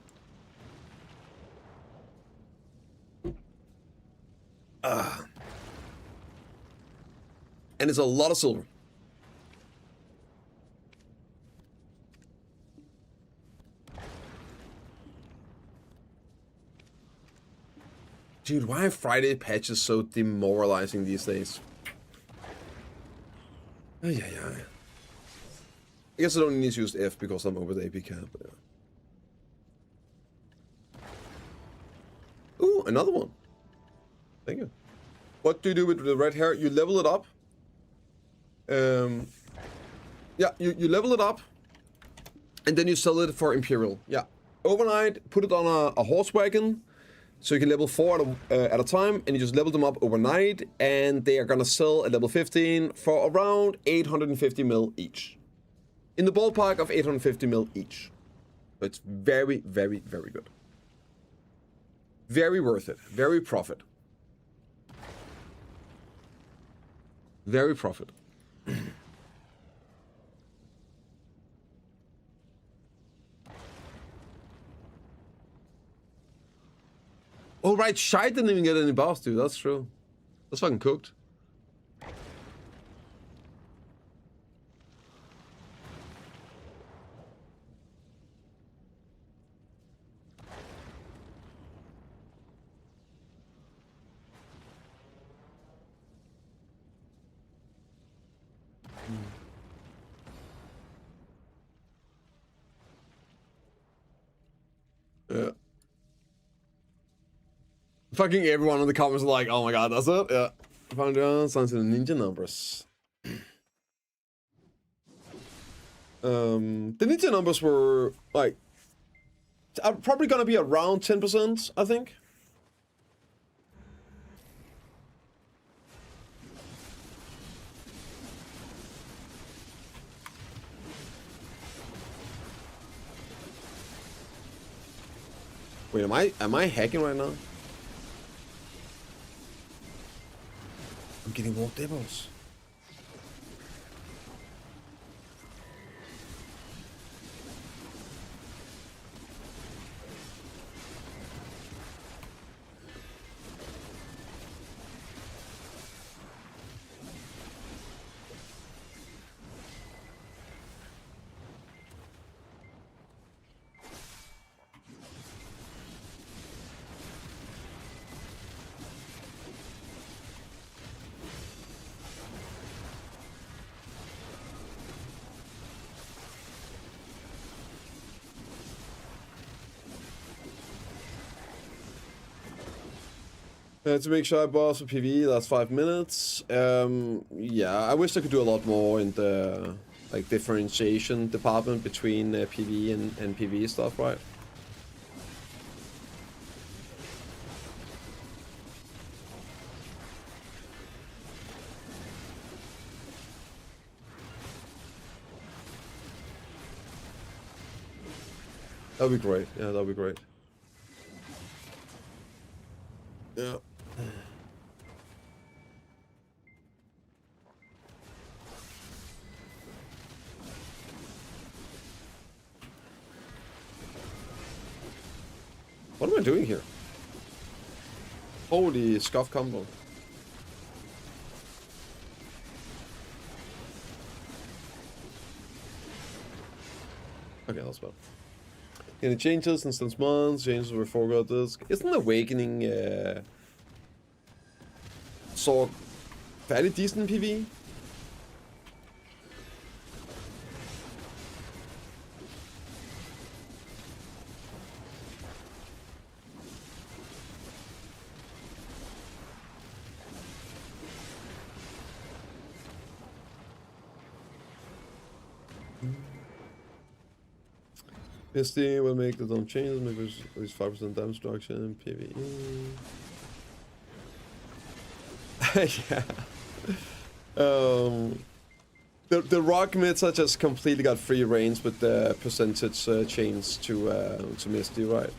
And it's a lot of silver. Dude, why are Friday patches so demoralizing these days? Yeah. I guess I don't need to use F because I'm over the AP cap. Yeah. Ooh, another one. Thank you. What do you do with the red hair? You level it up. Yeah, you level it up, and then you sell it for Imperial. Yeah, overnight, put it on a horse wagon, so you can level 4 at a time, and you just level them up overnight, and they are gonna sell at level 15 for around 850 mil each. In the ballpark of 850 mil each. So it's very, very, very good. Very worth it. Very profit. Very profit. Oh right, Shy didn't even get any buffs, dude. That's true. That's fucking cooked. Yeah. Fucking everyone in the comments are like, oh my god, that's it? Yeah. Found signs of the ninja numbers. The ninja numbers were like probably gonna be around 10%, I think. Wait, am I hacking right now? I'm getting more devils. To make sure I boss for PvE, that's 5 minutes. Yeah, I wish I could do a lot more in the like differentiation department between PvE and PvE stuff, right? That'd be great. Yeah, that'd be great. Yeah. What am I doing here? Holy scuff combo. Okay, that's bad. Any changes, instance months, changes were forgot this. Isn't Awakening so fairly decent PvE? Misty will make the dumb changes, maybe at least 5% damage reduction in PvE. Yeah. The rock mids I just completely got free range with the percentage change to Misty, right?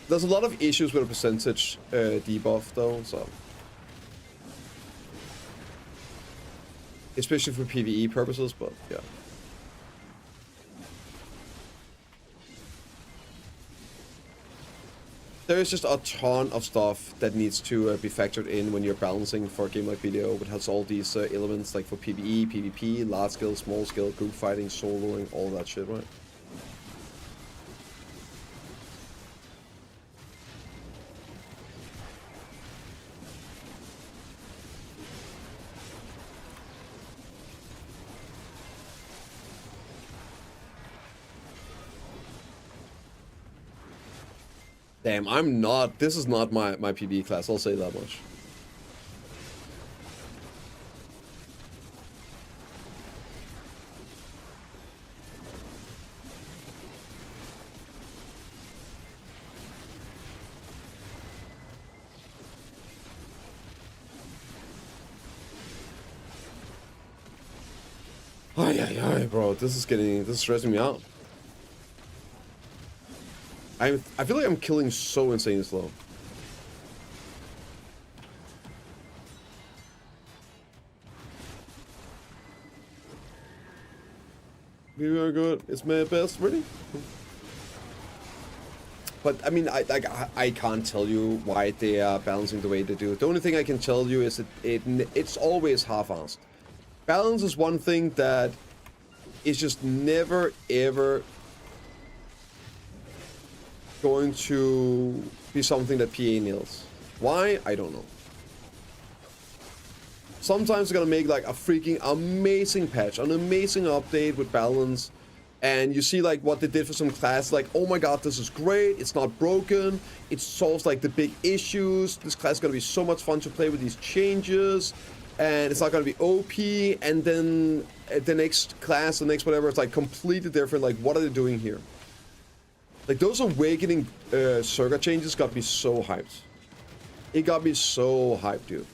There's a lot of issues with the percentage debuff though, so especially for PvE purposes, but yeah. There is just a ton of stuff that needs to be factored in when you're balancing for a game like BDO, which has all these elements like for PvE, PvP, large scale, small scale, group fighting, soloing, all that shit, right? Damn, I'm not. This is not my PvE class. I'll say that much. Ay, bro. This is stressing me out. I feel like I'm killing so insanely slow. We are good. It's my best, really. But I mean, I can't tell you why they are balancing the way they do. The only thing I can tell you is that it's always half-assed. Balance is one thing that is just never ever going to be something that PA nails. Why? I don't know. Sometimes they're gonna make like a freaking amazing patch, an amazing update with balance, and you see like what they did for some class, like, oh my god, this is great, it's not broken, it solves like the big issues, this class is gonna be so much fun to play with these changes, and it's not gonna be OP, and then the next class, the next whatever, it's like completely different. Like, what are they doing here? Like, those Awakening circuit changes got me so hyped. It got me so hyped, dude.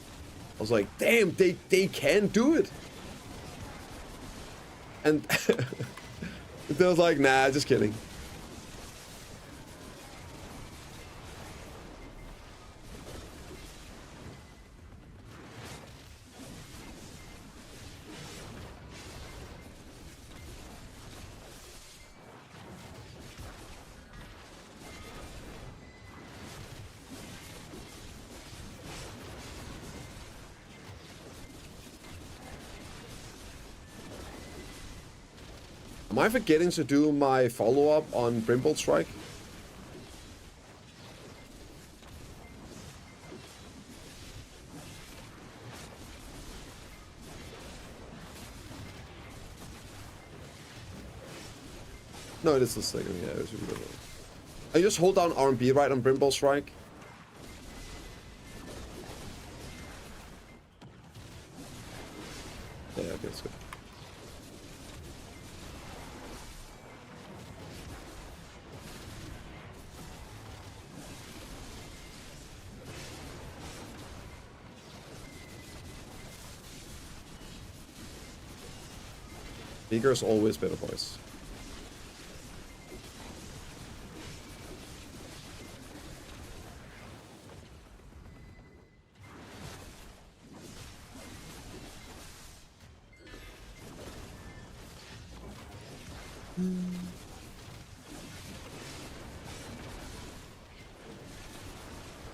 I was like, damn, they can do it. And they was like, nah, just kidding. Am I forgetting to do my follow-up on Brimble Strike? No, it is the second, yeah. It was I just hold down R&B right on Brimble Strike. Bigger is always better, boys.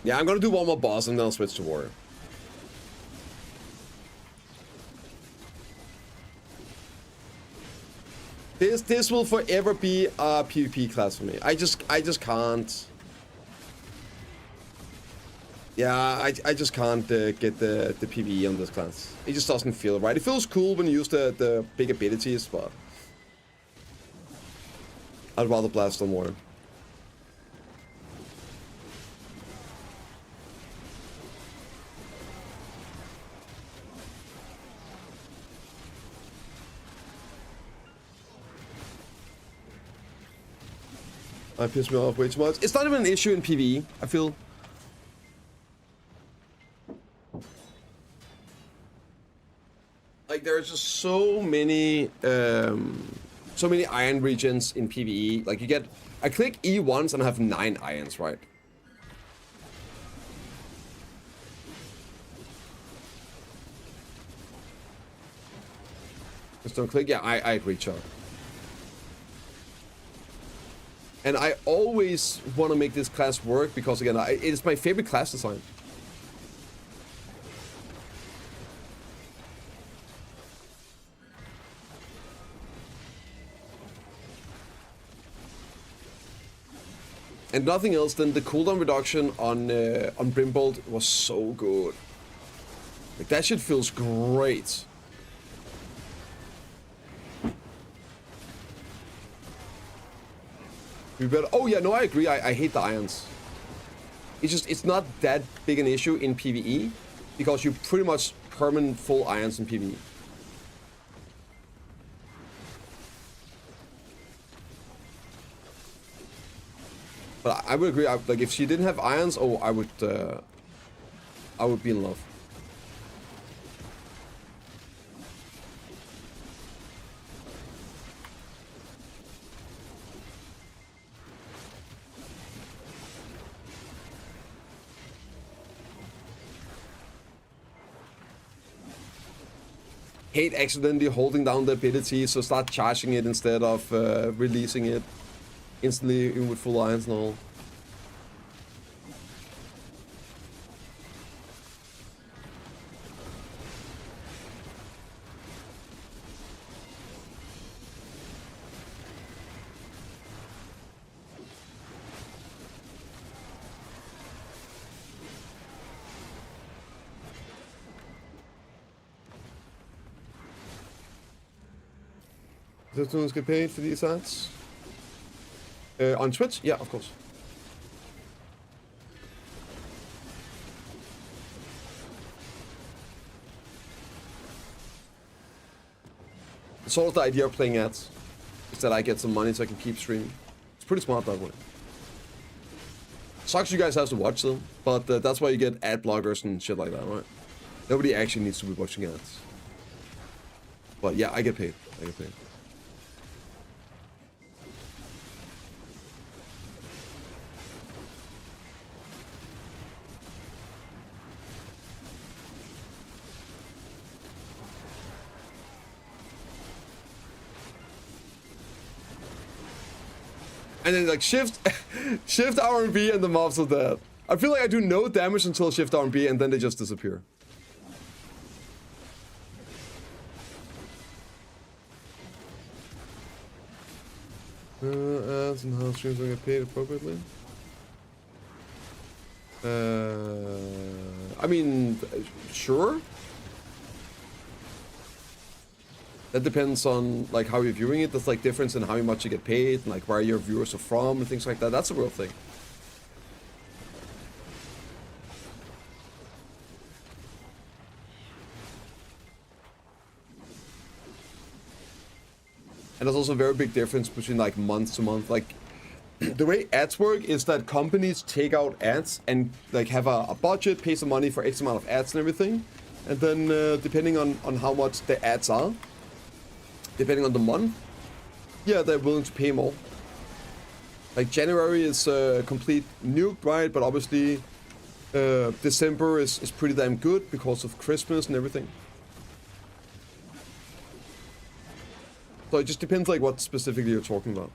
Yeah, I'm gonna do one more boss and then I'll switch to warrior. This will forever be a PvP class for me. I just can't. Yeah, I just can't get the PvE on this class. It just doesn't feel right. It feels cool when you use the big abilities, but I'd rather blast on warrior. That pissed me off way too much. It's not even an issue in PvE, I feel. Like, there's just so many iron regions in PvE. Like, you get... I click E once and I have 9 irons, right? Just don't click. Yeah, I agree, Chuck. And I always want to make this class work because, again, it is my favorite class design. And nothing else than the cooldown reduction on Brimbolt was so good. Like, that shit feels great. We better. Oh yeah, no, I agree. I hate the irons. It's not that big an issue in PvE because you pretty much permanent full irons in PvE. But I would agree. Like, if she didn't have irons, oh, I would be in love. Hate accidentally holding down the ability, so start charging it instead of releasing it instantly in with full irons and all. Does someone get paid for these ads? On Twitch? Yeah, of course. It's sort of the idea of playing ads. Is that I get some money so I can keep streaming. It's pretty smart that way. Sucks you guys have to watch them, but that's why you get ad blockers and shit like that, right? Nobody actually needs to be watching ads. But yeah, I get paid. I get paid. And then like shift R&B and the mobs are dead. I feel like I do no damage until shift R&B and then they just disappear. Ads and how streams will get paid appropriately. I mean, sure. That depends on like how you're viewing it. There's like difference in how much you get paid and like where your viewers are from and things like that. That's a real thing. And there's also a very big difference between like month to month. Like the way ads work is that companies take out ads and like have a budget, pay some money for X amount of ads and everything. And then depending on how much the ads are, depending on the month, yeah, they're willing to pay more. Like January is complete nuke, right? But obviously December is pretty damn good because of Christmas and everything. So it just depends like what specifically you're talking about.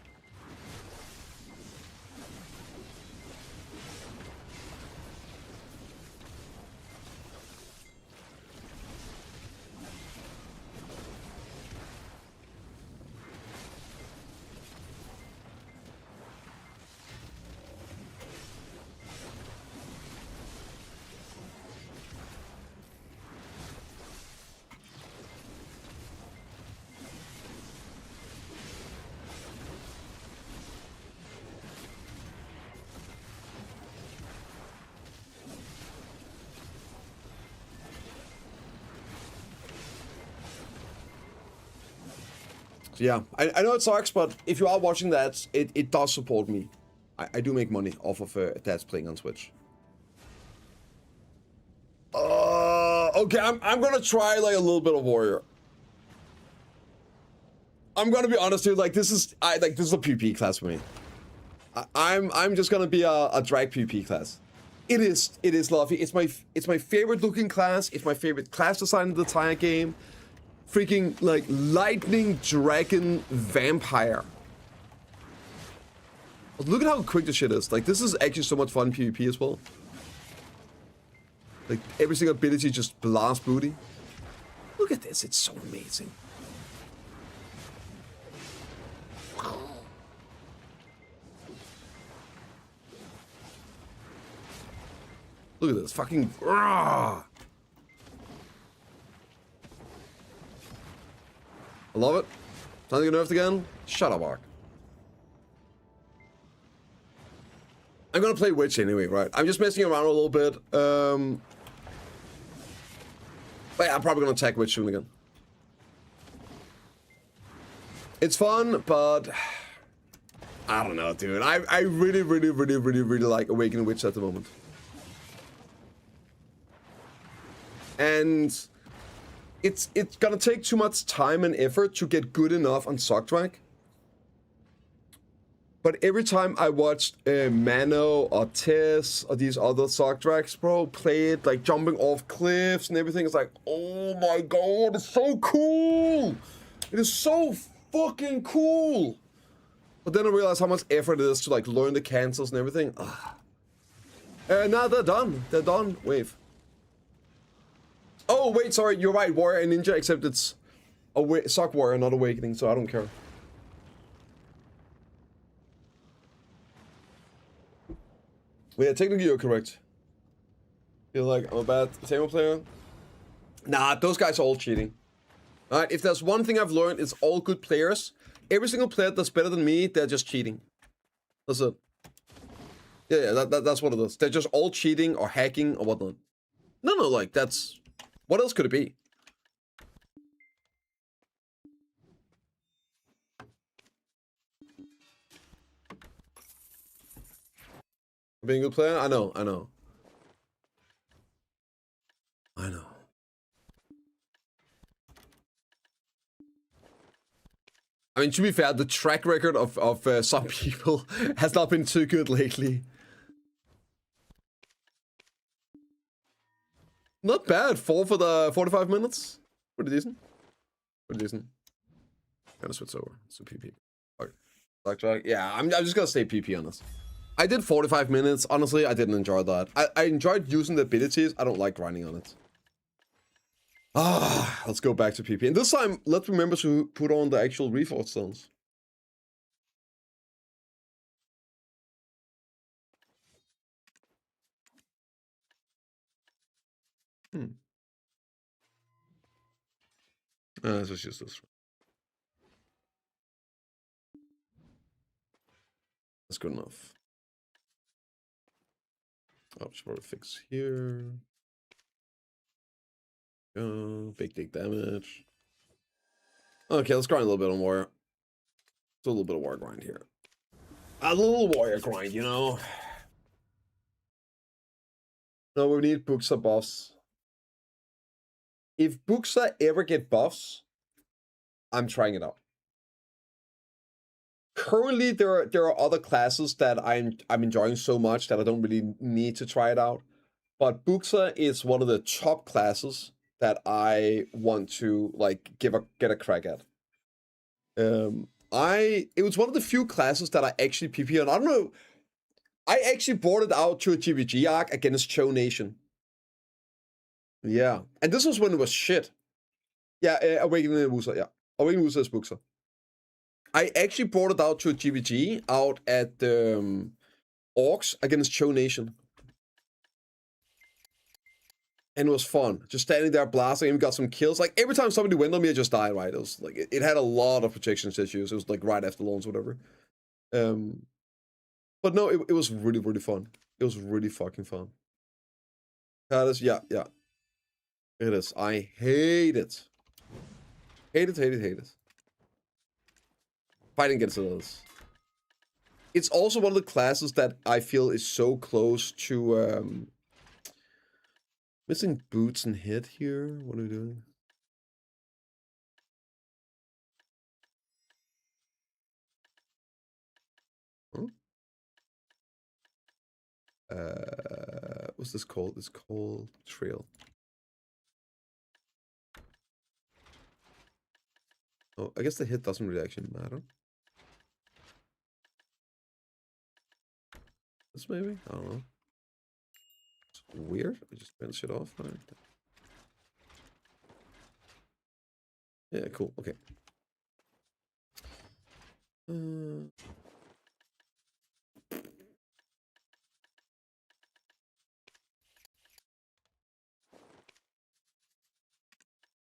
Yeah, I know it sucks, but if you are watching that, it does support me. I do make money off of dads playing on Twitch. Okay, I'm gonna try like a little bit of warrior. I'm gonna be honest, dude. Like this is a PvP class for me. I'm just gonna be a drag PvP class. It is lovely. It's my favorite looking class. It's my favorite class design in the entire game. Freaking like lightning dragon vampire. Look at how quick this shit is. Like this is actually so much fun PvP as well. Like every single ability just blast booty. Look at this, it's so amazing. Look at this fucking. I love it. Time to get nerfed again? Shut up, Ark. I'm gonna play Witch anyway, right? I'm just messing around a little bit. But yeah, I'm probably gonna attack Witch soon again. It's fun, but I don't know, dude. I really like Awakening Witch at the moment. And it's gonna take too much time and effort to get good enough on Sockdrag. But every time I watched Mano or Tess or these other Sockdrags, bro, play it like jumping off cliffs and everything, it's like, oh my god, it's so cool! It is so fucking cool! But then I realized how much effort it is to like learn the cancels and everything. Now they're done. They're done. Wave. Oh, wait, sorry, you're right, Warrior and Ninja, except it's Sock Warrior, not Awakening, so I don't care. But yeah, technically you're correct. Feel like I'm a bad Tamer player? Nah, those guys are all cheating. Alright, if there's one thing I've learned, it's all good players. Every single player that's better than me, they're just cheating. That's it. Yeah, that's what it is. They're just all cheating or hacking or whatnot. No, like, that's... What else could it be? Being a good player? I know. I mean, to be fair, the track record of some people has not been too good lately. Not bad. 4 for the 45 minutes. Pretty decent. I'm gonna switch over to PP. Okay. Yeah, I'm just gonna say PP on this. I did 45 minutes. Honestly, I didn't enjoy that. I enjoyed using the abilities. I don't like grinding on it. Let's go back to PP. And this time, let's remember to put on the actual reforged stones. Let's just use this. That's good enough. Oh, should probably fix here. Big dig damage. Okay, let's grind a little bit on warrior. Do a little bit of warrior grind here. A little warrior grind, you know. No, we need Buxa buffs. If Buxa ever get buffs, I'm trying it out. Currently, there are other classes that I'm enjoying so much that I don't really need to try it out. But Buxa is one of the top classes that I want to like get a crack at. It was one of the few classes that I actually PP on. I don't know. I actually brought it out to a GVG arc against Cho Nation. Yeah, and this was when it was shit. Yeah, Awakening the Wusa. Yeah, Awakening Wusa is Buxa. I actually brought it out to a GVG out at Orcs against Cho Nation. And it was fun. Just standing there blasting and we got some kills. Like every time somebody went on me, I just died, right? It was like it had a lot of protection issues. It was like right after launch, whatever. But no, it was really, really fun. It was really fucking fun. Yeah. It is. I hate it. Hate it. Fighting against others. It's also one of the classes that I feel is so close to missing boots and hit here. What are we doing? Huh? What's this called? It's called Trail. Oh, I guess the hit doesn't really actually matter. This maybe? I don't know. It's weird. I just turn shit off. Right? Yeah, cool. Okay.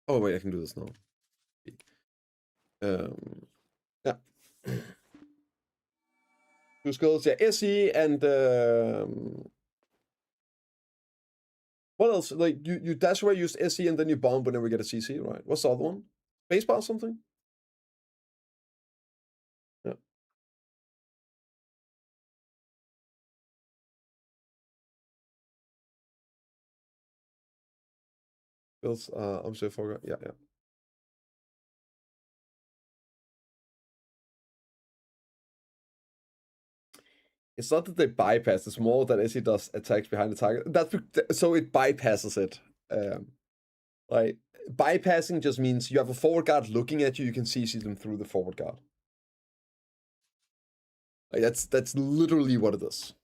Oh wait, I can do this now. Yeah. Two skills, yeah, SE and what else? Like you dash away, use SE, and then you bomb whenever you get a CC, right? What's the other one? Spacebar or something? Yeah. Skills, I'm sorry, forgot. Yeah. It's not that they bypass, it's more that SE does attacks behind the target. So it bypasses it. Like bypassing just means you have a forward guard looking at you, you can CC them through the forward guard. Like that's literally what it is.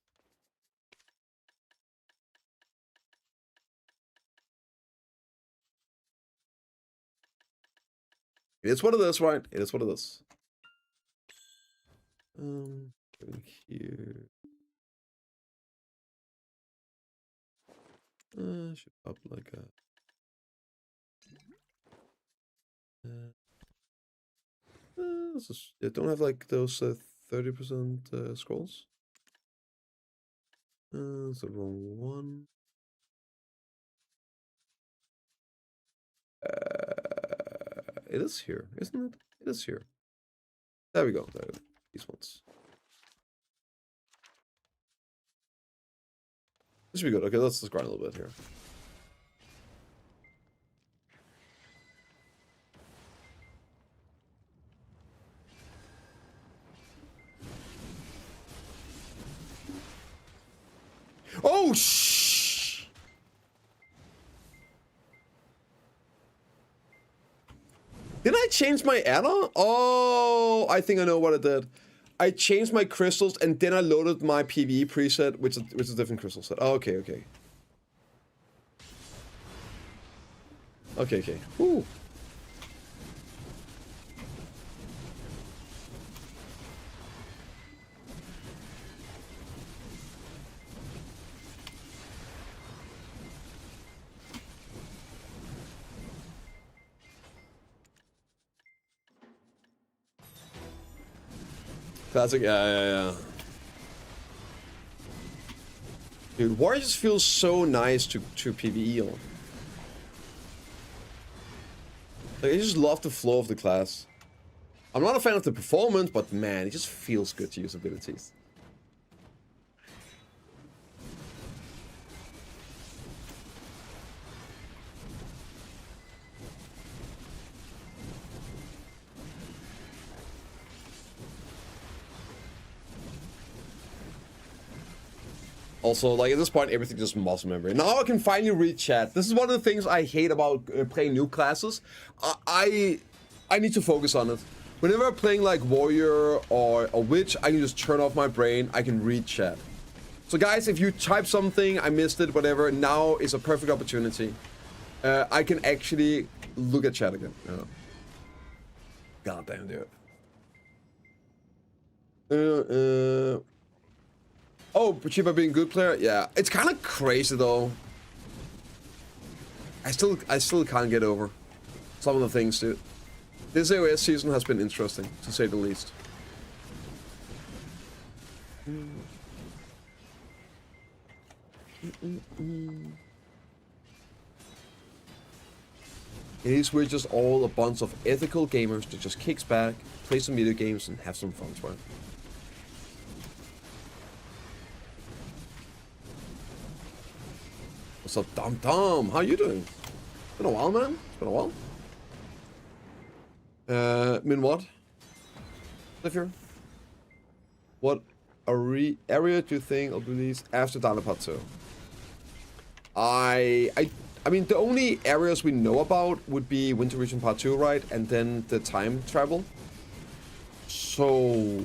It is what it is, right? It is what it is. Here. Should up like a. They don't have like those 30% scrolls. It's the wrong one. It is here, isn't it? It is here. There we go. There we go. These ones. This should be good. Okay, let's just grind a little bit here. Oh, shh! Did I change my add-on? Oh, I think I know what I did. I changed my crystals and then I loaded my PvE preset, which is a different crystal set. Oh, okay. Okay. Woo. Classic, yeah. Dude, Warriors feels so nice to PvE on. Like, I just love the flow of the class. I'm not a fan of the performance, but man, it just feels good to use abilities. Also, like at this point, everything just muscle memory. Now I can finally read chat. This is one of the things I hate about playing new classes. I need to focus on it. Whenever I'm playing like warrior or a witch, I can just turn off my brain. I can read chat. So guys, if you type something, I missed it, whatever, now is a perfect opportunity. I can actually look at chat again. God damn, dude. Oh, Chiba being a good player? Yeah, it's kind of crazy though. I still can't get over some of the things, dude. This AOS season has been interesting, to say the least. It is we're just all a bunch of ethical gamers that just kicks back, play some video games, and have some fun, right? What's up, Dom Dom? How you doing? It's been a while, man. It's been a while. Min what? Live here. What area do you think will be released after Dana Part 2? I mean, the only areas we know about would be Winter Region Part 2, right? And then the time travel. So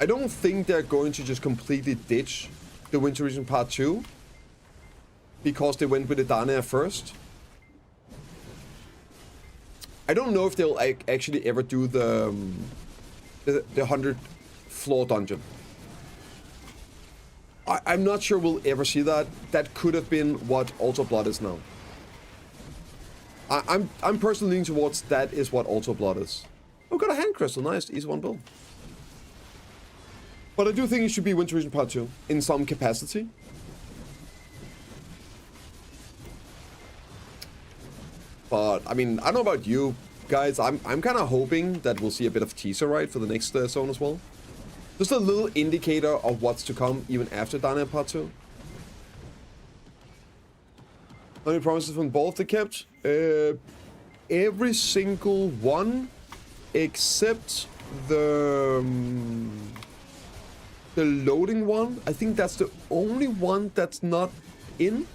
I don't think they're going to just completely ditch the Winter Region Part 2 because they went with the Dana first. I don't know if they'll actually ever do the 100 floor dungeon. I'm not sure we'll ever see that. That could have been what Altar Blood is now. I'm personally leaning towards that is what Altar Blood is. Oh, got a hand crystal. Nice. Easy one build. But I do think it should be Winter Region Part 2 in some capacity. But I mean, I don't know about you guys. I'm kind of hoping that we'll see a bit of teaser, right, for the next zone as well. Just a little indicator of what's to come even after Dana Part 2. How many promises from both they kept? Every single one except the loading one. I think that's the only one that's not in.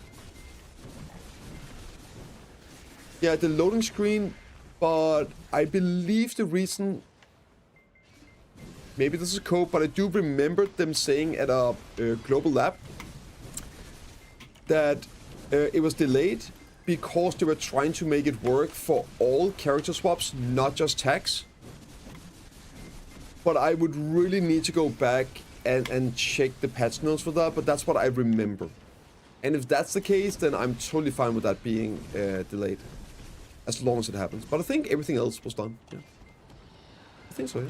Yeah, the loading screen, but I believe the reason, maybe this is code, but I do remember them saying at a global lab that it was delayed because they were trying to make it work for all character swaps, not just tags. But I would really need to go back and check the patch notes for that, but that's what I remember. And if that's the case, then I'm totally fine with that being delayed. As long as it happens. But I think everything else was done. Yeah. I think so, yeah.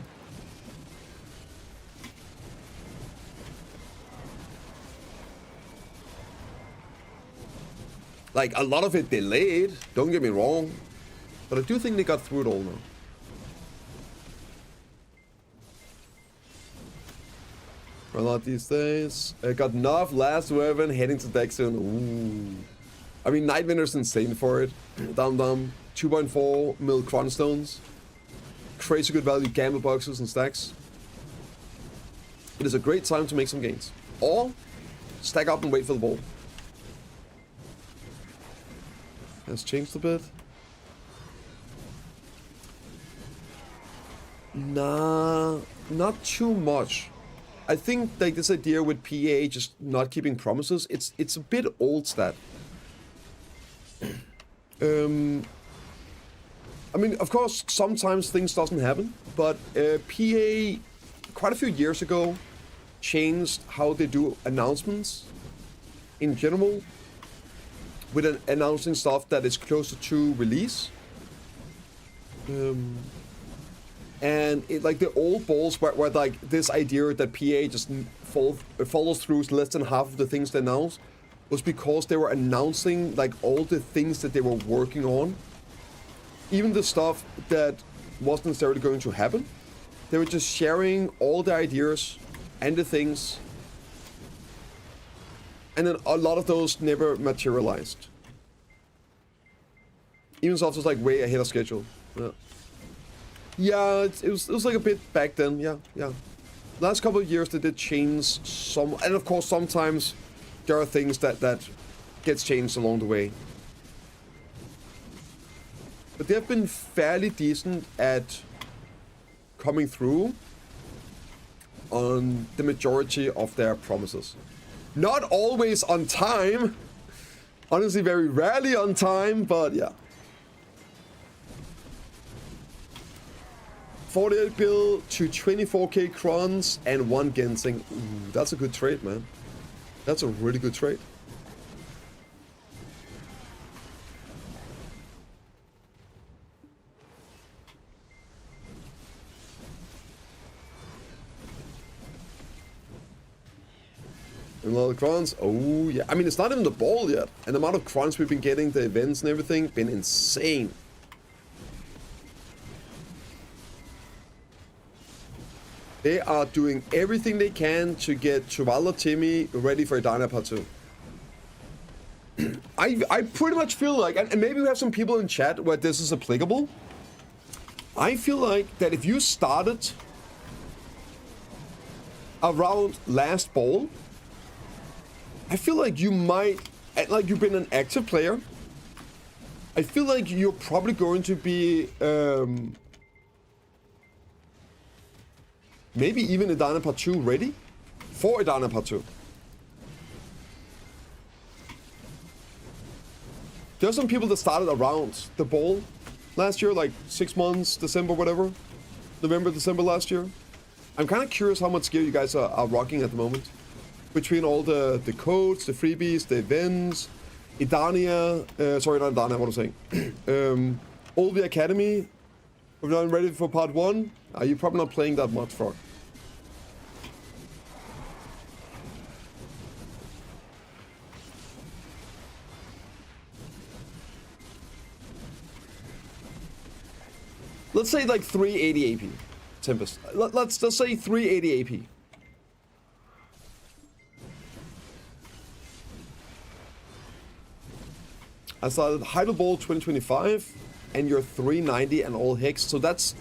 Like, a lot of it delayed, don't get me wrong. But I do think they got through it all now. A lot these days. I got Nov last weapon heading to deck soon. Ooh. I mean, Nightwinter's insane for it. Dumb. 2.4 mil Chronstones. Crazy good value gamble boxes and stacks. It is a great time to make some gains. Or stack up and wait for the ball. Has changed a bit. Nah, not too much. I think like this idea with PA just not keeping promises, it's a bit old stat. I mean, of course, sometimes things doesn't happen, but PA quite a few years ago changed how they do announcements in general, with announcing stuff that is closer to release. And it, like the old balls where like this idea that PA just follows through less than half of the things they announce was because they were announcing like all the things that they were working on. Even the stuff that wasn't necessarily going to happen. They were just sharing all the ideas and the things. And then a lot of those never materialized. Even stuff was like way ahead of schedule. Yeah, it was like a bit back then, yeah. last couple of years they did change some, and of course sometimes there are things that gets changed along the way. But they have been fairly decent at coming through on the majority of their promises. Not always on time. Honestly, very rarely on time, but yeah. 48 bill to 24k crons and 1 Ginseng. Ooh, that's a good trade, man. That's a really good trade. And a lot of crons. Oh, yeah. I mean, it's not even the ball yet. And the amount of crons we've been getting, the events and everything, been insane. They are doing everything they can to get Chuvala Timmy ready for Idana Part 2. I pretty much feel like, and maybe we have some people in chat where this is applicable. I feel like that if you started around last ball, I feel like you might, like you've been an active player, I feel like you're probably going to be, maybe even Idana Part 2 ready for Idana Part 2. There's some people that started around the ball last year, like 6 months, December, whatever. November, December last year. I'm kind of curious how much gear you guys are rocking at the moment. Between all the codes, the freebies, the events, Idania, sorry, not Idania, what I'm saying. Olvi Academy, we're not ready for part 1. You're probably not playing that much, Frog. Let's say like 380 AP, Tempest. Let's just say 380 AP. I started Hydro Ball 2025, and you're 390 and all Hex. So that's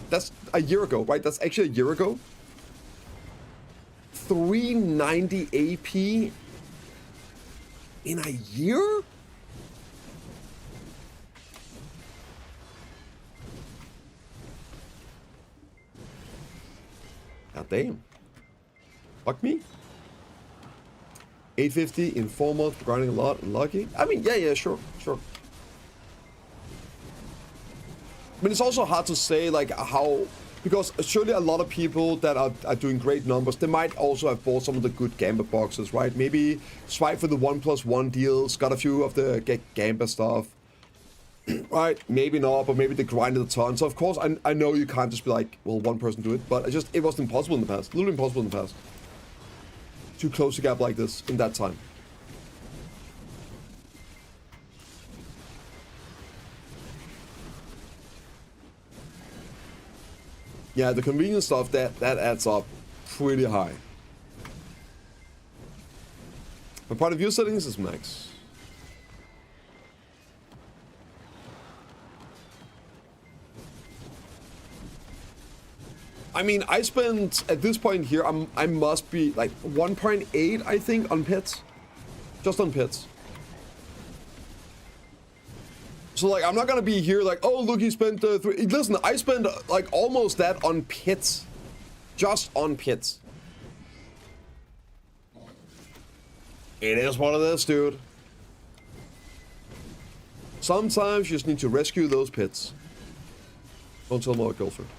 a year ago, right? That's actually a year ago. 390 AP in a year? God damn. Fuck me. 850 in 4 months, grinding a lot and lucky. I mean, yeah, sure. But it's also hard to say like how, because surely a lot of people that are doing great numbers, they might also have bought some of the good Gamba boxes, right? Maybe swipe for the 1+1 deals, got a few of the Gamba stuff. Right, maybe not, but maybe they grinded a ton. So of course, I know you can't just be like, well, one person do it, but it wasn't impossible in the past. Literally impossible in the past. To close a gap like this in that time. Yeah, the convenience stuff, that adds up pretty high. My point of view settings is max. I mean, I spent, at this point here, I must be like 1.8, I think, on pits. Just on pits. So, like, I'm not gonna be here like, oh, look, he spent 3. Listen, I spent, like, almost that on pits. Just on pits. It is what it is, dude. Sometimes you just need to rescue those pits. Don't tell my girlfriend.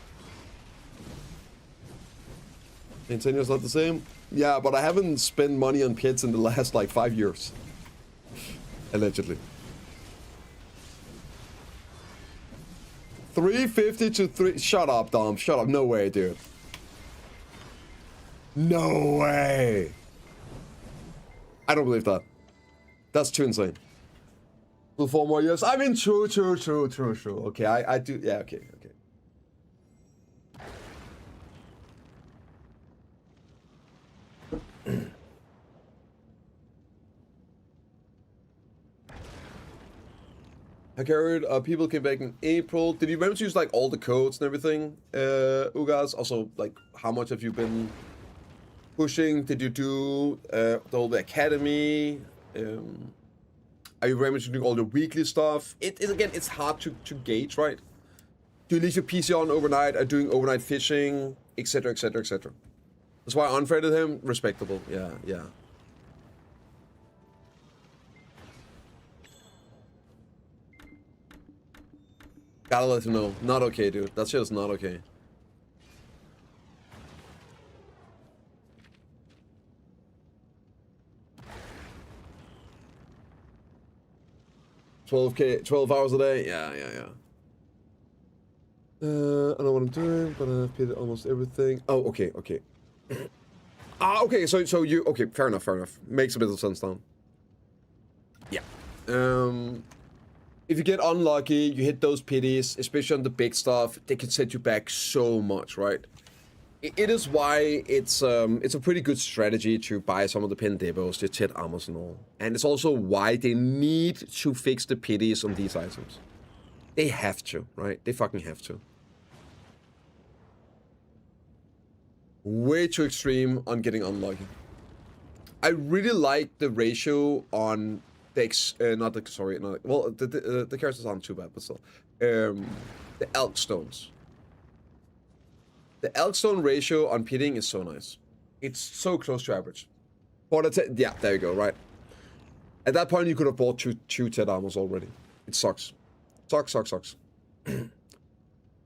And 10 years not the same? Yeah, but I haven't spent money on pits in the last like 5 years. Allegedly. 350 to 3. Shut up, Dom. Shut up. No way, dude. No way. I don't believe that. That's too insane. Well, 4 more years. I mean, true. Okay, I do. Yeah, okay. I carried people came back in April. Did you manage to use like all the codes and everything, Ugas? Also, like, how much have you been pushing? Did you do all the academy? Are you very much doing all the weekly stuff? Again, it's hard to gauge, right? Do you leave your PC on overnight? Are doing overnight fishing, etc., etc., etc. That's why I unfriended him. Respectable. Yeah, yeah. Gotta let him know. Not okay, dude. That shit is not okay. $12 hours a day? Yeah, yeah, yeah. I don't know what I'm doing, but I've paid almost everything. Oh, okay, okay. Okay, so you... Okay, fair enough, fair enough. Makes a bit of sense now. Yeah. If you get unlucky, you hit those pities, especially on the big stuff, they can set you back so much, right? It is why it's a pretty good strategy to buy some of the pin debos, the Ted armors and all. And it's also why they need to fix the pities on these items. They have to, right? They fucking have to. Way too extreme on getting unlucky. I really like the ratio on the characters aren't too bad, but still. The elk stones. The elk stone ratio on pitting is so nice. It's so close to average. Yeah, there you go, right? At that point, you could have bought two Ted armors already. It sucks. Sucks.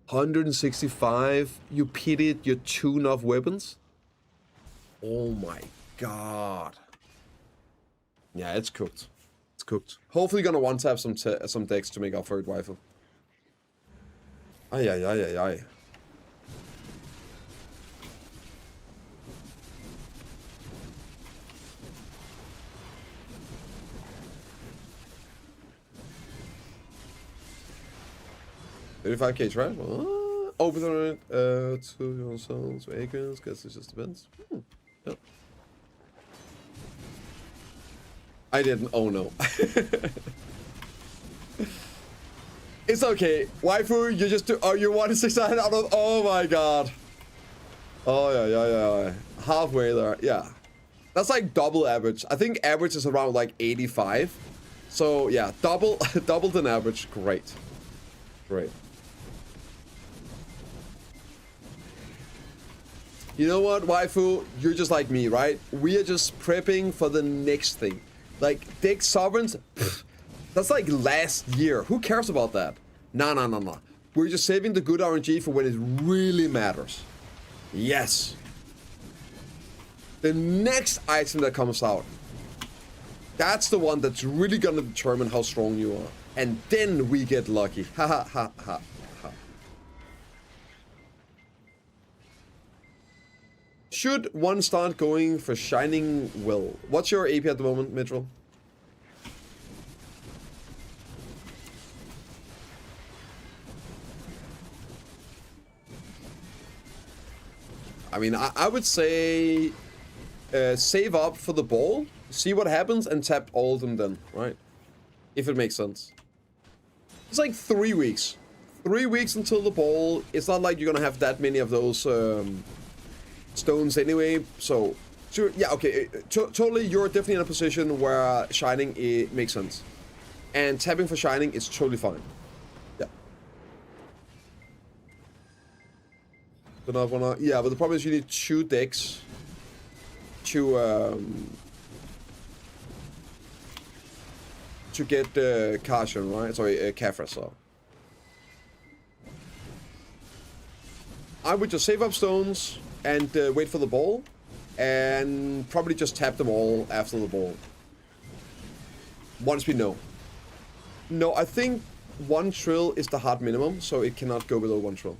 165, you pitted your tune-off weapons? Oh my god. Yeah, it's cooked. It's cooked. Hopefully gonna one-tap some decks to make up for it, waifu. Ay. 35k trap? Open it to yourselves, acres, guess it just depends. Yeah. I didn't. Oh no. It's okay. Waifu, you just do. Oh, you wanted 600 out of. Oh my god. Oh yeah. Halfway there. Yeah. That's like double average. I think average is around like 85. So yeah, double than average. Great. You know what, waifu? You're just like me, right? We are just prepping for the next thing. Like, Dick Sovereigns, pff, that's like last year. Who cares about that? Nah. We're just saving the good RNG for when it really matters. Yes. The next item that comes out, that's the one that's really gonna determine how strong you are. And then we get lucky. Ha. Should one start going for Shining Will? What's your AP at the moment, Mitchell? I mean, I would say save up for the ball, see what happens, and tap all of them then, right? If it makes sense. It's like 3 weeks. 3 weeks until the ball. It's not like you're gonna have that many of those stones anyway, so sure, yeah, okay, totally, you're definitely in a position where Shining, it makes sense. And tapping for Shining is totally fine. Yeah. Yeah, but the problem is you need 2 decks to get the Caution, right? Sorry, Kafra, so. I would just save up stones and wait for the ball, and probably just tap them all after the ball. Once we know. No, I think 1 trill is the hard minimum, so it cannot go below 1 trill.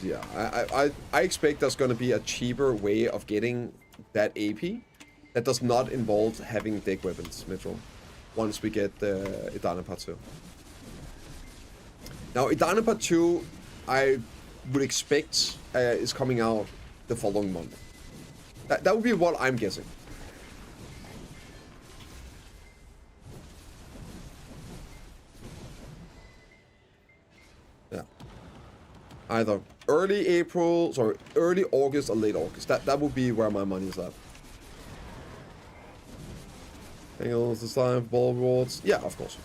Yeah, I expect there's gonna be a cheaper way of getting that AP that does not involve having deck weapons, Mitchell, once we get the Idana Part 2. Now, Idana Part 2, I would expect is coming out the following month. That would be what I'm guessing. Yeah. Either early August or late August. That would be where my money is at. Angles, design, ball rewards. Yeah, of course.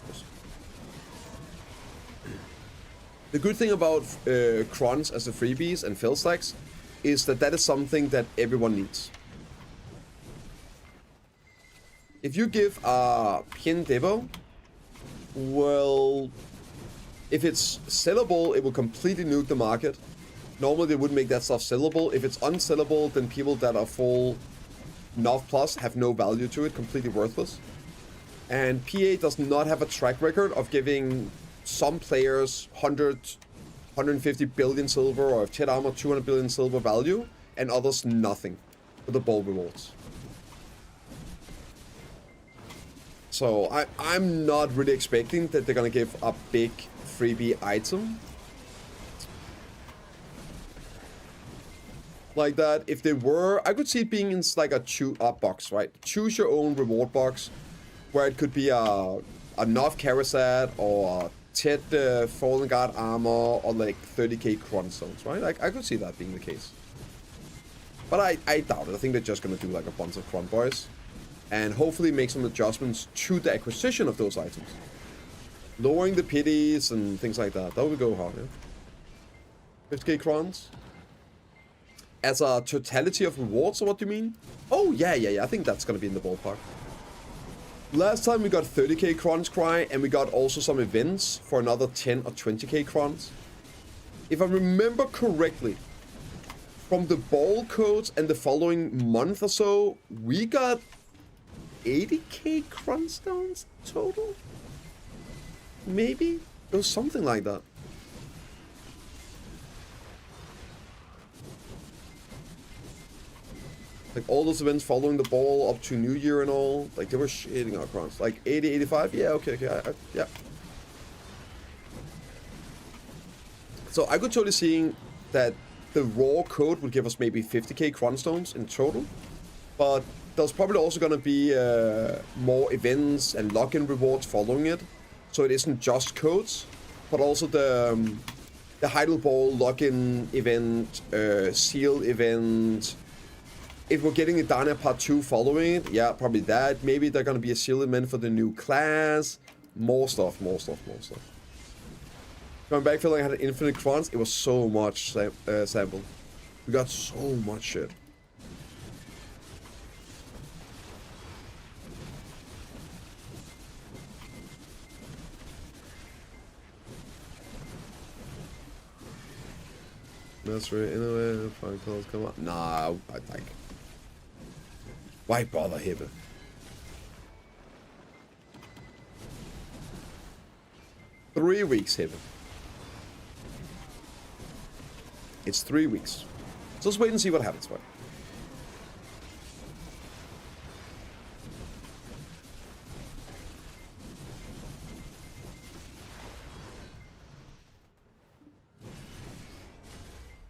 The good thing about crons as the freebies and fill stacks is that is something that everyone needs. If you give a pin devo, well, if it's sellable, it will completely nuke the market. Normally they wouldn't make that stuff sellable. If it's unsellable, then people that are full NOV plus have no value to it, completely worthless. And PA does not have a track record of giving some players 150 billion silver, or if Ted Armor 200 billion silver value, and others nothing for the ball rewards. So I'm not really expecting that they're gonna give a big freebie item like that. If they were, I could see it being in like a box, right? Choose your own reward box, where it could be a Nov Karasat or a Ted Fallen Guard armor or like 30k Cron stones, right? Like I could see that being the case. But I doubt it. I think they're just gonna do like a bunch of Cron boys and hopefully make some adjustments to the acquisition of those items. Lowering the pities and things like that. That would go hard, yeah? 50k Crons? As a totality of rewards, or what do you mean? Oh, yeah. I think that's gonna be in the ballpark. Last time we got 30k Crons Cry, and we got also some events for another 10 or 20k Crons. If I remember correctly, from the ball codes and the following month or so, we got 80k Cron stones total? Maybe? It was something like that. Like all those events following the ball up to New Year and all, like they were shitting our crons. Like 80, 85, yeah, okay, yeah. So I could totally see that the raw code would give us maybe 50k cron stones in total, but there's probably also gonna be more events and login rewards following it. So it isn't just codes, but also the Heidel Ball login event, seal event. If we're getting a Dana Part 2 following it, yeah, probably that. Maybe they're gonna be a seal event for the new class. More stuff. Going back feeling I had infinite crons, it was so much sample. We got so much shit. That's right, in a way, fine calls come up. Nah, I think. Why bother Hibbe? Three weeks, Hibbe. It's 3 weeks. So let's wait and see what happens, right?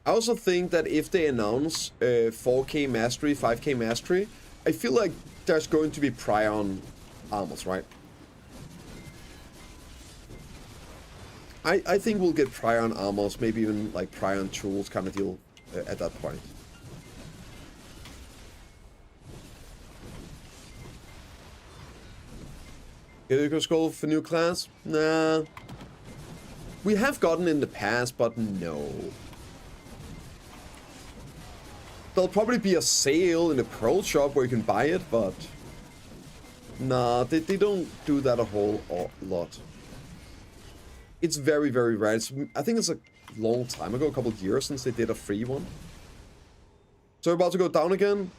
I also think that if they announce 4k mastery, 5k mastery, I feel like there's going to be prion armors, right? I think we'll get prion armors, maybe even like prion tools kind of deal at that point. Get a scroll for new class? Nah. We have gotten in the past, but no. There'll probably be a sale in the Pearl shop where you can buy it, but nah, they don't do that a whole lot. It's very, very rare. I think it's a long time ago, a couple of years since they did a free one. So we're about to go down again?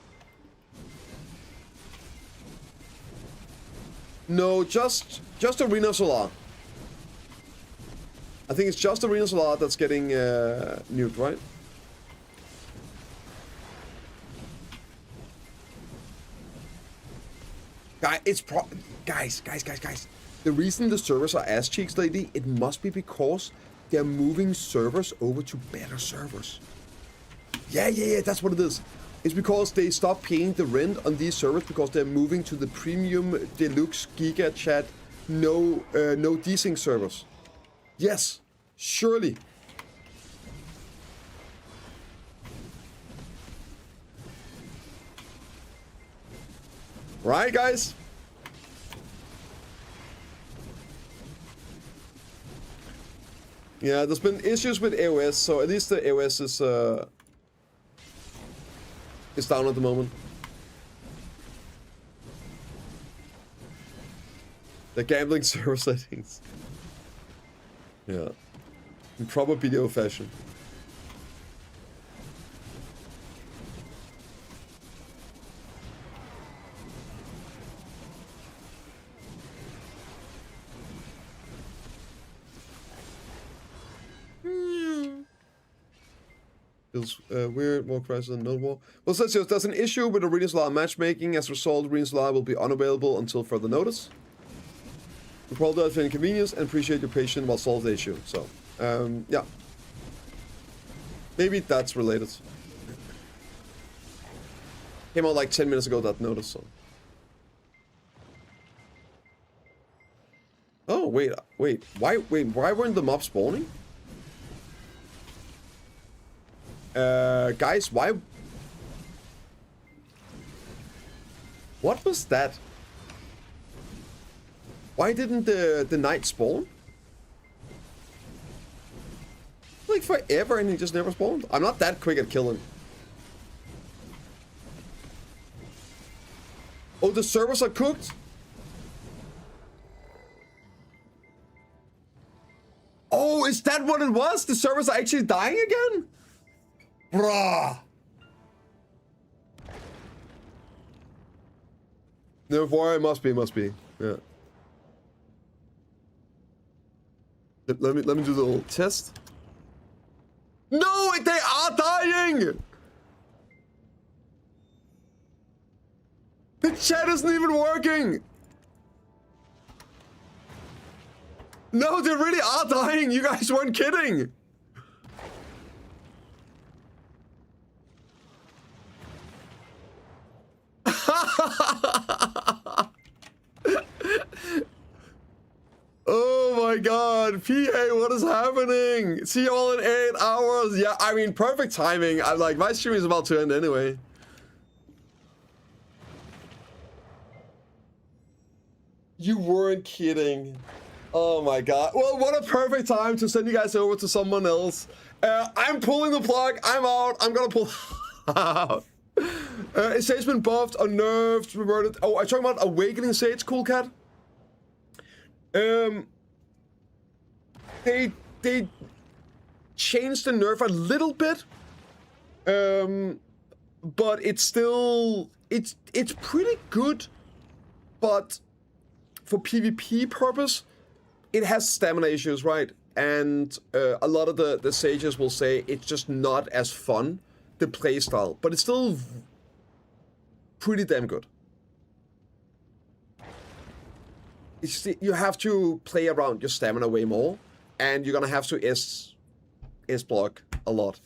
No, just Arena Solar. I think it's just Arena Solar that's getting nuked, right? Guys. The reason the servers are ass cheeks lately, it must be because they're moving servers over to better servers. Yeah, that's what it is. It's because they stopped paying the rent on these servers because they're moving to the premium deluxe giga chat no desync servers. Yes, surely. Right, guys? Yeah, there's been issues with AOS, so at least the AOS is down at the moment. The gambling server settings. Yeah. In proper video fashion. Feels weird, more crisis than notable. Well, says here, there's an issue with Arena's Law matchmaking. As a result, Arena's Law will be unavailable until further notice. We apologize for inconvenience and appreciate your patience while solving the issue. So, yeah. Maybe that's related. Came out like 10 minutes ago, that notice, so. Oh, wait. Why weren't the mobs spawning? Guys, why? What was that? Why didn't the knight spawn? Like forever and he just never spawned? I'm not that quick at killing. Oh, the servers are cooked? Oh, is that what it was? The servers are actually dying again? Bruh. No, boy, it must be. Yeah. Let me do the little test. No, they are dying! The chat isn't even working! No, they really are dying! You guys weren't kidding! Oh my god, PA, what is happening? See you all in 8 hours. Yeah, I mean, perfect timing. I'm like, my stream is about to end anyway. You weren't kidding. Oh my god. Well, what a perfect time to send you guys over to someone else. I'm pulling the plug. I'm out. I'm gonna pull out. Is Sage been buffed or nerfed, reverted? Oh, I'm talking about Awakening Sage, Cool Cat. They changed the nerf a little bit, but it's still it's pretty good. But for PvP purpose, it has stamina issues, right? And a lot of the sages will say it's just not as fun, the playstyle, but it's still pretty damn good. You have to play around your stamina way more, and you're gonna have to S block a lot.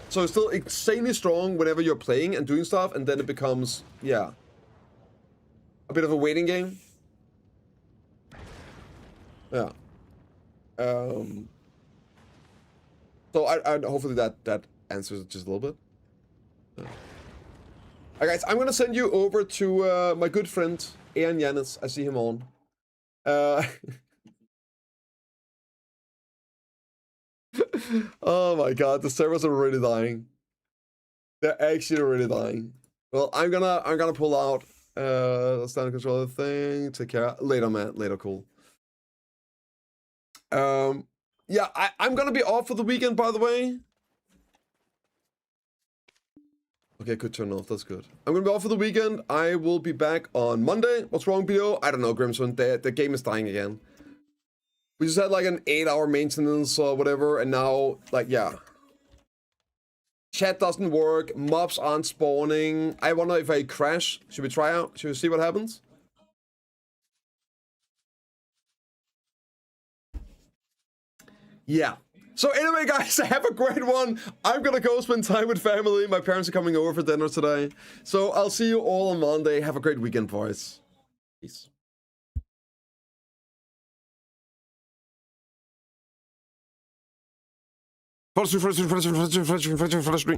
So it's still insanely strong whenever you're playing and doing stuff, and then it becomes, yeah, a bit of a waiting game. Yeah. So I hopefully that answers it just a little bit. Alright guys, I'm gonna send you over to my good friend Ian Yanis. I see him on. Oh my god, the servers are already dying. They're actually already dying. Well, I'm gonna pull out the standard controller thing. Take care later, man. Later, cool. Yeah, I'm gonna be off for the weekend, by the way. Okay, good turn off. That's good. I'm gonna be off for the weekend. I will be back on Monday. What's wrong, BO? I don't know, Grimson. The game is dying again. We just had like an 8-hour maintenance or whatever, and now, like, yeah. Chat doesn't work. Mobs aren't spawning. I wonder if I crash. Should we try out? Should we see what happens? Yeah. So anyway, guys, have a great one. I'm gonna go spend time with family. My parents are coming over for dinner today. So I'll see you all on Monday. Have a great weekend, boys. Peace. First stream.